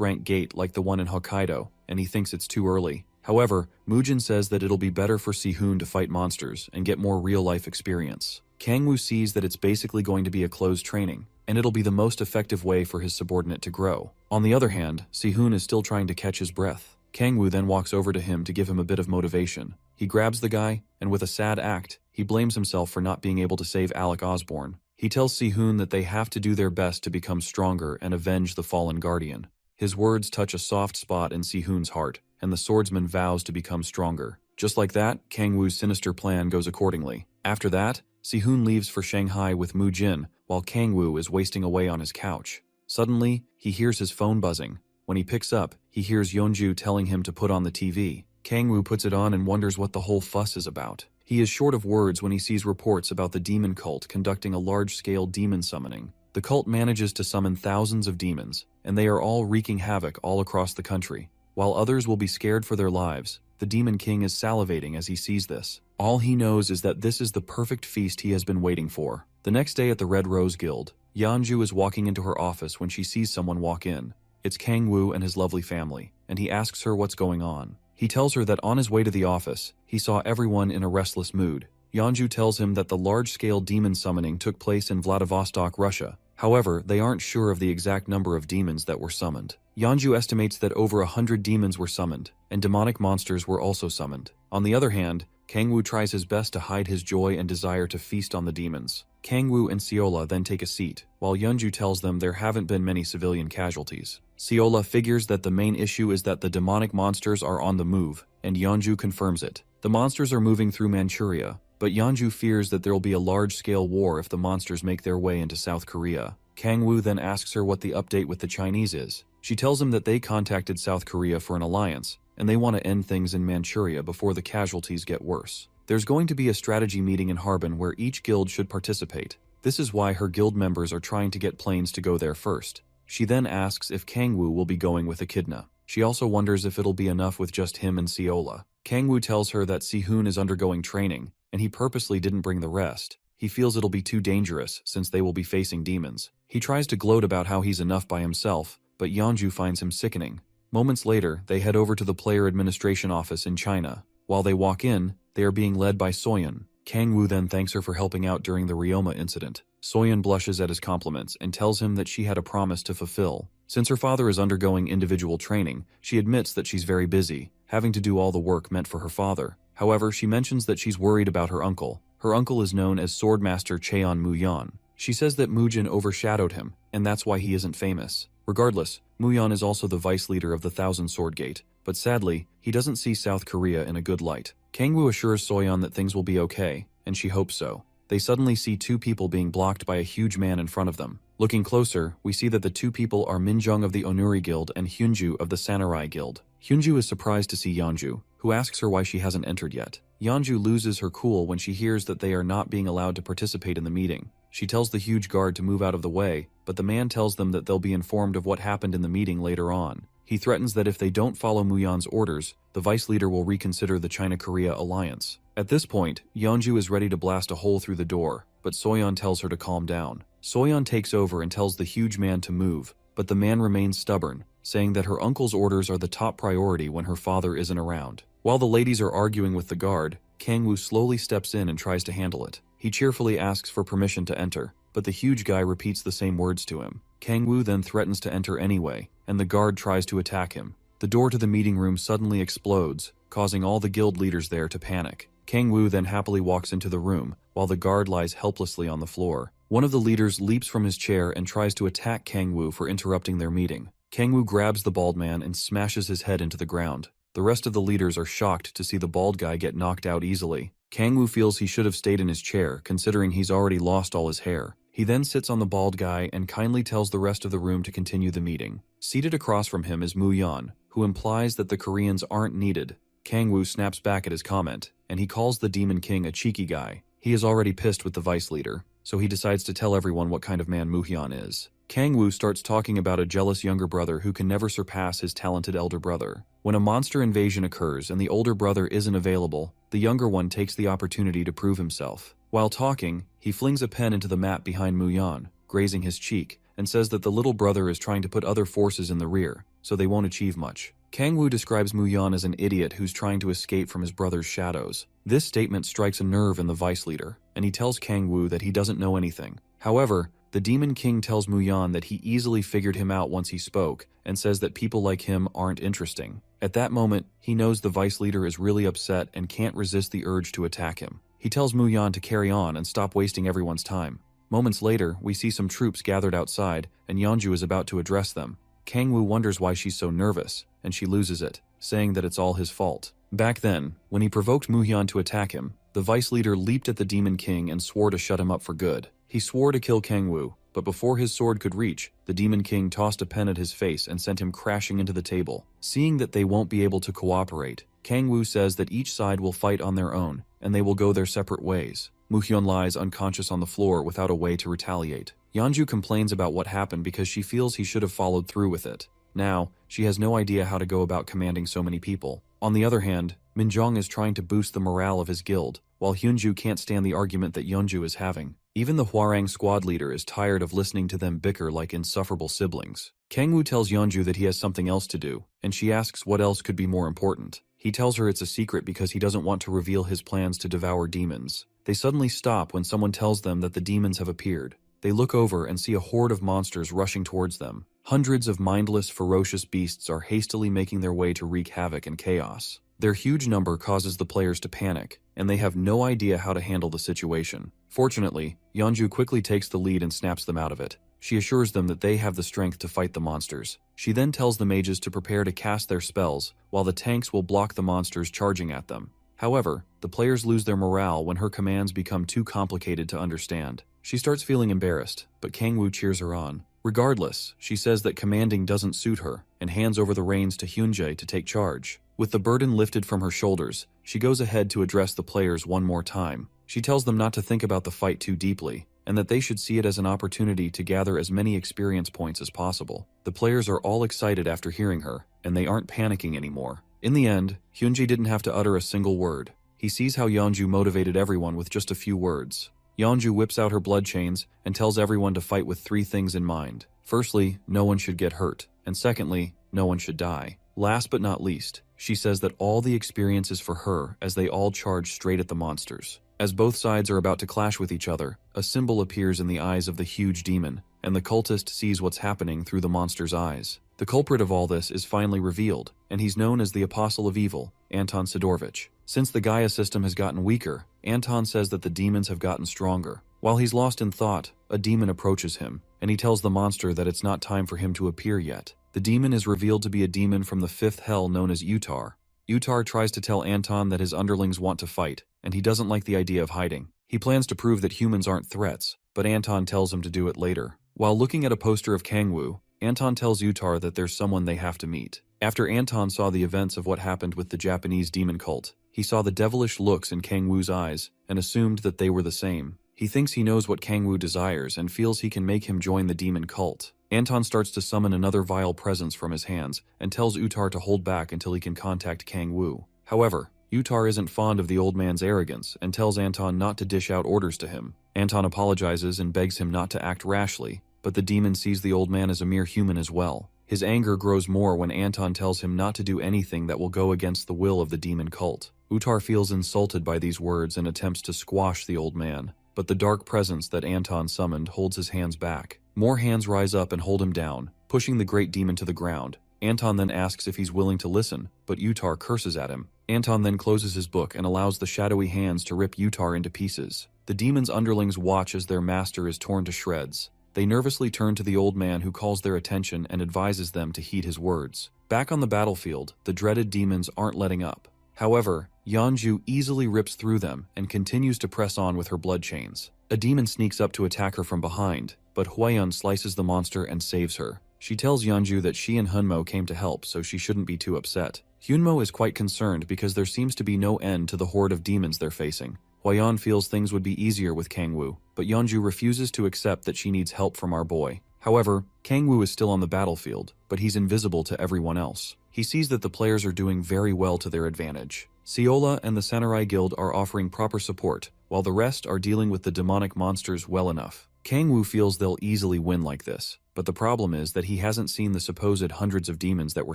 rank gate like the one in Hokkaido, and he thinks it's too early. However, Mu-jin says that it'll be better for Si-hoon to fight monsters and get more real-life experience. Kang-woo sees that it's basically going to be a closed training, and it'll be the most effective way for his subordinate to grow. On the other hand, Si-hoon is still trying to catch his breath. Kang-woo then walks over to him to give him a bit of motivation. He grabs the guy, and with a sad act, he blames himself for not being able to save Alec Osborne. He tells Si-hoon that they have to do their best to become stronger and avenge the fallen guardian. His words touch a soft spot in Si-hoon's heart, and the swordsman vows to become stronger. Just like that, Kang-woo's sinister plan goes accordingly. After that, Si-hoon leaves for Shanghai with Mu-jin, while Kang-woo is wasting away on his couch. Suddenly, he hears his phone buzzing. When he picks up, he hears Yeonju telling him to put on the TV. Kang-woo puts it on and wonders what the whole fuss is about. He is short of words when he sees reports about the demon cult conducting a large-scale demon summoning. The cult manages to summon thousands of demons, and they are all wreaking havoc all across the country. While others will be scared for their lives, the Demon King is salivating as he sees this. All he knows is that this is the perfect feast he has been waiting for. The next day at the Red Rose Guild, Yeonju is walking into her office when she sees someone walk in. It's Kang-woo and his lovely family, and he asks her what's going on. He tells her that on his way to the office, he saw everyone in a restless mood. Yeonju tells him that the large-scale demon summoning took place in Vladivostok, Russia. However, they aren't sure of the exact number of demons that were summoned. Yeonju estimates that over 100 demons were summoned, and demonic monsters were also summoned. On the other hand, Kang-woo tries his best to hide his joy and desire to feast on the demons. Kang-woo and Seola then take a seat, while Yeonju tells them there haven't been many civilian casualties. Seola figures that the main issue is that the demonic monsters are on the move, and Yeonju confirms it. The monsters are moving through Manchuria, but Yeonju fears that there will be a large-scale war if the monsters make their way into South Korea. Kang-woo then asks her what the update with the Chinese is. She tells him that they contacted South Korea for an alliance, and they want to end things in Manchuria before the casualties get worse. There's going to be a strategy meeting in Harbin where each guild should participate. This is why her guild members are trying to get planes to go there first. She then asks if Kang-woo will be going with Echidna. She also wonders if it'll be enough with just him and Seola. Kang-woo tells her that Si-hoon is undergoing training, and he purposely didn't bring the rest. He feels it'll be too dangerous since they will be facing demons. He tries to gloat about how he's enough by himself, but Yeonju finds him sickening. Moments later, they head over to the player administration office in China. While they walk in, they are being led by Soyeon. Kang-woo then thanks her for helping out during the Ryoma incident. Soyeon blushes at his compliments and tells him that she had a promise to fulfill. Since her father is undergoing individual training, she admits that she's very busy, having to do all the work meant for her father. However, she mentions that she's worried about her uncle. Her uncle is known as Swordmaster Cheon Muyan. She says that Mu-jin overshadowed him, and that's why he isn't famous. Regardless, Muyan is also the vice leader of the Thousand Sword Gate, but sadly, he doesn't see South Korea in a good light. Kang-woo assures Soyeon that things will be okay, and she hopes so. They suddenly see two people being blocked by a huge man in front of them. Looking closer, we see that the two people are Minjung of the Onuri Guild and Hyunju of the Samurai Guild. Hyunju is surprised to see Yeonju, who asks her why she hasn't entered yet. Yeonju loses her cool when she hears that they are not being allowed to participate in the meeting. She tells the huge guard to move out of the way, but the man tells them that they'll be informed of what happened in the meeting later on. He threatens that if they don't follow Muyan's orders, the vice leader will reconsider the China-Korea alliance. At this point, Yeonju is ready to blast a hole through the door, but Soyeon tells her to calm down. Soyeon takes over and tells the huge man to move, but the man remains stubborn, saying that her uncle's orders are the top priority when her father isn't around. While the ladies are arguing with the guard, Kang-woo slowly steps in and tries to handle it. He cheerfully asks for permission to enter, but the huge guy repeats the same words to him. Kang-woo then threatens to enter anyway, and the guard tries to attack him. The door to the meeting room suddenly explodes, causing all the guild leaders there to panic. Kang-woo then happily walks into the room, while the guard lies helplessly on the floor. One of the leaders leaps from his chair and tries to attack Kang-woo for interrupting their meeting. Kangwoo grabs the bald man and smashes his head into the ground. The rest of the leaders are shocked to see the bald guy get knocked out easily. Kangwoo feels he should have stayed in his chair, considering he's already lost all his hair. He then sits on the bald guy and kindly tells the rest of the room to continue the meeting. Seated across from him is Moo-yeon, who implies that the Koreans aren't needed. Kangwoo snaps back at his comment, and he calls the Demon King a cheeky guy. He is already pissed with the vice leader, so he decides to tell everyone what kind of man Moo-yeon is. Kangwoo starts talking about a jealous younger brother who can never surpass his talented elder brother. When a monster invasion occurs and the older brother isn't available, the younger one takes the opportunity to prove himself. While talking, he flings a pen into the mat behind Moo-yeon, grazing his cheek, and says that the little brother is trying to put other forces in the rear, so they won't achieve much. Kangwoo describes Moo-yeon as an idiot who's trying to escape from his brother's shadows. This statement strikes a nerve in the vice leader, and he tells Kangwoo that he doesn't know anything. However, the Demon King tells Moo-yeon that he easily figured him out once he spoke, and says that people like him aren't interesting. At that moment, he knows the vice leader is really upset and can't resist the urge to attack him. He tells Moo-yeon to carry on and stop wasting everyone's time. Moments later, we see some troops gathered outside, and Yeonju is about to address them. Kangwoo wonders why she's so nervous, and she loses it, saying that it's all his fault. Back then, when he provoked Moo-yeon to attack him, the vice leader leaped at the Demon King and swore to shut him up for good. He swore to kill Kangwoo, but before his sword could reach, the Demon King tossed a pen at his face and sent him crashing into the table. Seeing that they won't be able to cooperate, Kangwoo says that each side will fight on their own, and they will go their separate ways. Moo-yeon lies unconscious on the floor without a way to retaliate. Yeonju complains about what happened because she feels he should have followed through with it. Now, she has no idea how to go about commanding so many people. On the other hand, Minjong is trying to boost the morale of his guild, while Hyunju can't stand the argument that Yeonju is having. Even the Hwarang squad leader is tired of listening to them bicker like insufferable siblings. Kangwoo tells Yeonju that he has something else to do, and she asks what else could be more important. He tells her it's a secret because he doesn't want to reveal his plans to devour demons. They suddenly stop when someone tells them that the demons have appeared. They look over and see a horde of monsters rushing towards them. Hundreds of mindless, ferocious beasts are hastily making their way to wreak havoc and chaos. Their huge number causes the players to panic, and they have no idea how to handle the situation. Fortunately, Yeonju quickly takes the lead and snaps them out of it. She assures them that they have the strength to fight the monsters. She then tells the mages to prepare to cast their spells, while the tanks will block the monsters charging at them. However, the players lose their morale when her commands become too complicated to understand. She starts feeling embarrassed, but Kangwoo cheers her on. Regardless, she says that commanding doesn't suit her, and hands over the reins to Hyunjae to take charge. With the burden lifted from her shoulders, she goes ahead to address the players one more time. She tells them not to think about the fight too deeply, and that they should see it as an opportunity to gather as many experience points as possible. The players are all excited after hearing her, and they aren't panicking anymore. In the end, Hyunjae didn't have to utter a single word. He sees how Yeonju motivated everyone with just a few words. Yeonju whips out her blood chains and tells everyone to fight with 3 things in mind. Firstly, no one should get hurt, and secondly, no one should die. Last but not least, she says that all the experience is for her as they all charge straight at the monsters. As both sides are about to clash with each other, a symbol appears in the eyes of the huge demon, and the cultist sees what's happening through the monster's eyes. The culprit of all this is finally revealed, and he's known as the Apostle of Evil, Anton Sidorovich. Since the Gaia system has gotten weaker, Anton says that the demons have gotten stronger. While he's lost in thought, a demon approaches him, and he tells the monster that it's not time for him to appear yet. The demon is revealed to be a demon from the 5th hell known as Utar. Utar tries to tell Anton that his underlings want to fight, and he doesn't like the idea of hiding. He plans to prove that humans aren't threats, but Anton tells him to do it later. While looking at a poster of Kangwoo, Anton tells Utar that there's someone they have to meet. After Anton saw the events of what happened with the Japanese demon cult, he saw the devilish looks in Kangwoo's eyes and assumed that they were the same. He thinks he knows what Kangwoo desires and feels he can make him join the demon cult. Anton starts to summon another vile presence from his hands and tells Utar to hold back until he can contact Kangwoo. However, Utar isn't fond of the old man's arrogance and tells Anton not to dish out orders to him. Anton apologizes and begs him not to act rashly, but the demon sees the old man as a mere human as well. His anger grows more when Anton tells him not to do anything that will go against the will of the demon cult. Utar feels insulted by these words and attempts to squash the old man, but the dark presence that Anton summoned holds his hands back. More hands rise up and hold him down, pushing the great demon to the ground. Anton then asks if he's willing to listen, but Utar curses at him. Anton then closes his book and allows the shadowy hands to rip Utar into pieces. The demon's underlings watch as their master is torn to shreds. They nervously turn to the old man, who calls their attention and advises them to heed his words. Back on the battlefield, the dreaded demons aren't letting up. However, Yeonju easily rips through them and continues to press on with her blood chains. A demon sneaks up to attack her from behind, but Hwaeun slices the monster and saves her. She tells Yeonju that she and Hunmo came to help, so she shouldn't be too upset. Hyunmo is quite concerned because there seems to be no end to the horde of demons they're facing. Hwaeun feels things would be easier with Kangwoo, but Yeonju refuses to accept that she needs help from our boy. However, Kangwoo is still on the battlefield, but he's invisible to everyone else. He sees that the players are doing very well to their advantage. Seola and the Samurai Guild are offering proper support, while the rest are dealing with the demonic monsters well enough. Kangwoo feels they'll easily win like this, but the problem is that he hasn't seen the supposed hundreds of demons that were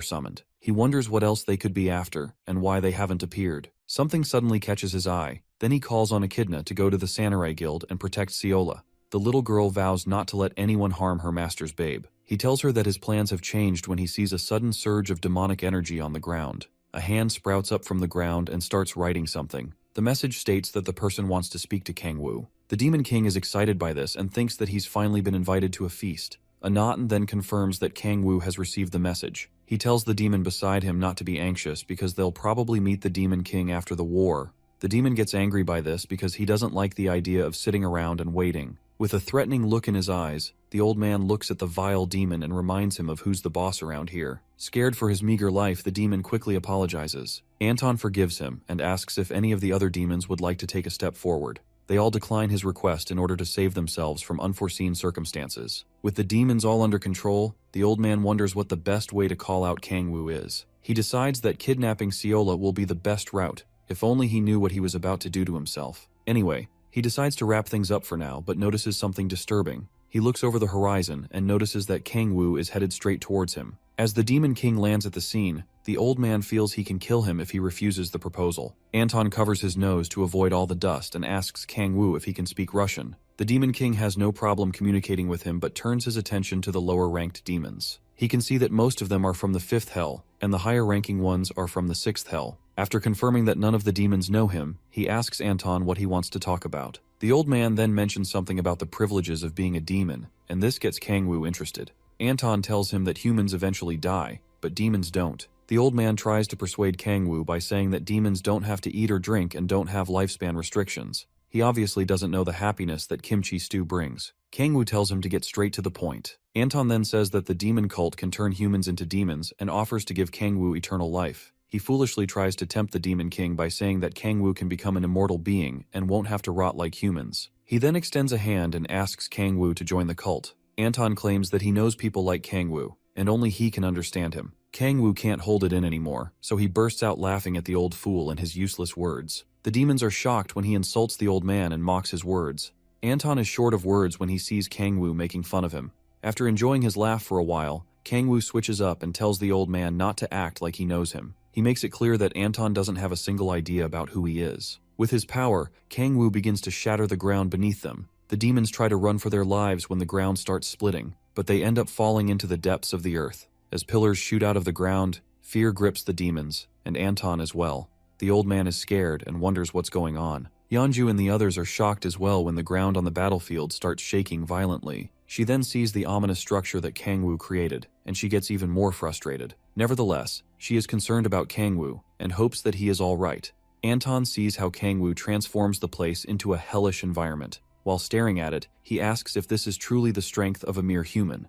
summoned. He wonders what else they could be after, and why they haven't appeared. Something suddenly catches his eye. Then he calls on Echidna to go to the Samurai Guild and protect Seola. The little girl vows not to let anyone harm her master's babe. He tells her that his plans have changed when he sees a sudden surge of demonic energy on the ground. A hand sprouts up from the ground and starts writing something. The message states that the person wants to speak to Kangwoo. The Demon King is excited by this and thinks that he's finally been invited to a feast. Anatan then confirms that Kangwoo has received the message. He tells the demon beside him not to be anxious because they'll probably meet the Demon King after the war. The demon gets angry by this because he doesn't like the idea of sitting around and waiting. With a threatening look in his eyes, the old man looks at the vile demon and reminds him of who's the boss around here. Scared for his meager life, the demon quickly apologizes. Anton forgives him and asks if any of the other demons would like to take a step forward. They all decline his request in order to save themselves from unforeseen circumstances. With the demons all under control, the old man wonders what the best way to call out Kangwoo is. He decides that kidnapping Seola will be the best route, if only he knew what he was about to do to himself. Anyway, he decides to wrap things up for now, but notices something disturbing. He looks over the horizon and notices that Kangwoo is headed straight towards him. As the Demon King lands at the scene, the old man feels he can kill him if he refuses the proposal. Anton covers his nose to avoid all the dust and asks Kangwoo if he can speak Russian. The Demon King has no problem communicating with him but turns his attention to the lower-ranked demons. He can see that most of them are from the 5th Hell, and the higher-ranking ones are from the 6th Hell. After confirming that none of the demons know him, he asks Anton what he wants to talk about. The old man then mentions something about the privileges of being a demon, and this gets Kangwoo interested. Anton tells him that humans eventually die, but demons don't. The old man tries to persuade Kangwoo by saying that demons don't have to eat or drink and don't have lifespan restrictions. He obviously doesn't know the happiness that kimchi stew brings. Kangwoo tells him to get straight to the point. Anton then says that the demon cult can turn humans into demons and offers to give Kangwoo eternal life. He foolishly tries to tempt the Demon King by saying that Kangwoo can become an immortal being and won't have to rot like humans. He then extends a hand and asks Kangwoo to join the cult. Anton claims that he knows people like Kangwoo, and only he can understand him. Kangwoo can't hold it in anymore, so he bursts out laughing at the old fool and his useless words. The demons are shocked when he insults the old man and mocks his words. Anton is short of words when he sees Kangwoo making fun of him. After enjoying his laugh for a while, Kangwoo switches up and tells the old man not to act like he knows him. He makes it clear that Anton doesn't have a single idea about who he is. With his power, Kangwoo begins to shatter the ground beneath them. The demons try to run for their lives when the ground starts splitting, but they end up falling into the depths of the earth. As pillars shoot out of the ground, fear grips the demons, and Anton as well. The old man is scared and wonders what's going on. Yeonju and the others are shocked as well when the ground on the battlefield starts shaking violently. She then sees the ominous structure that Kangwoo created, and she gets even more frustrated. Nevertheless, she is concerned about Kangwoo and hopes that he is all right. Anton sees how Kangwoo transforms the place into a hellish environment. While staring at it, he asks if this is truly the strength of a mere human.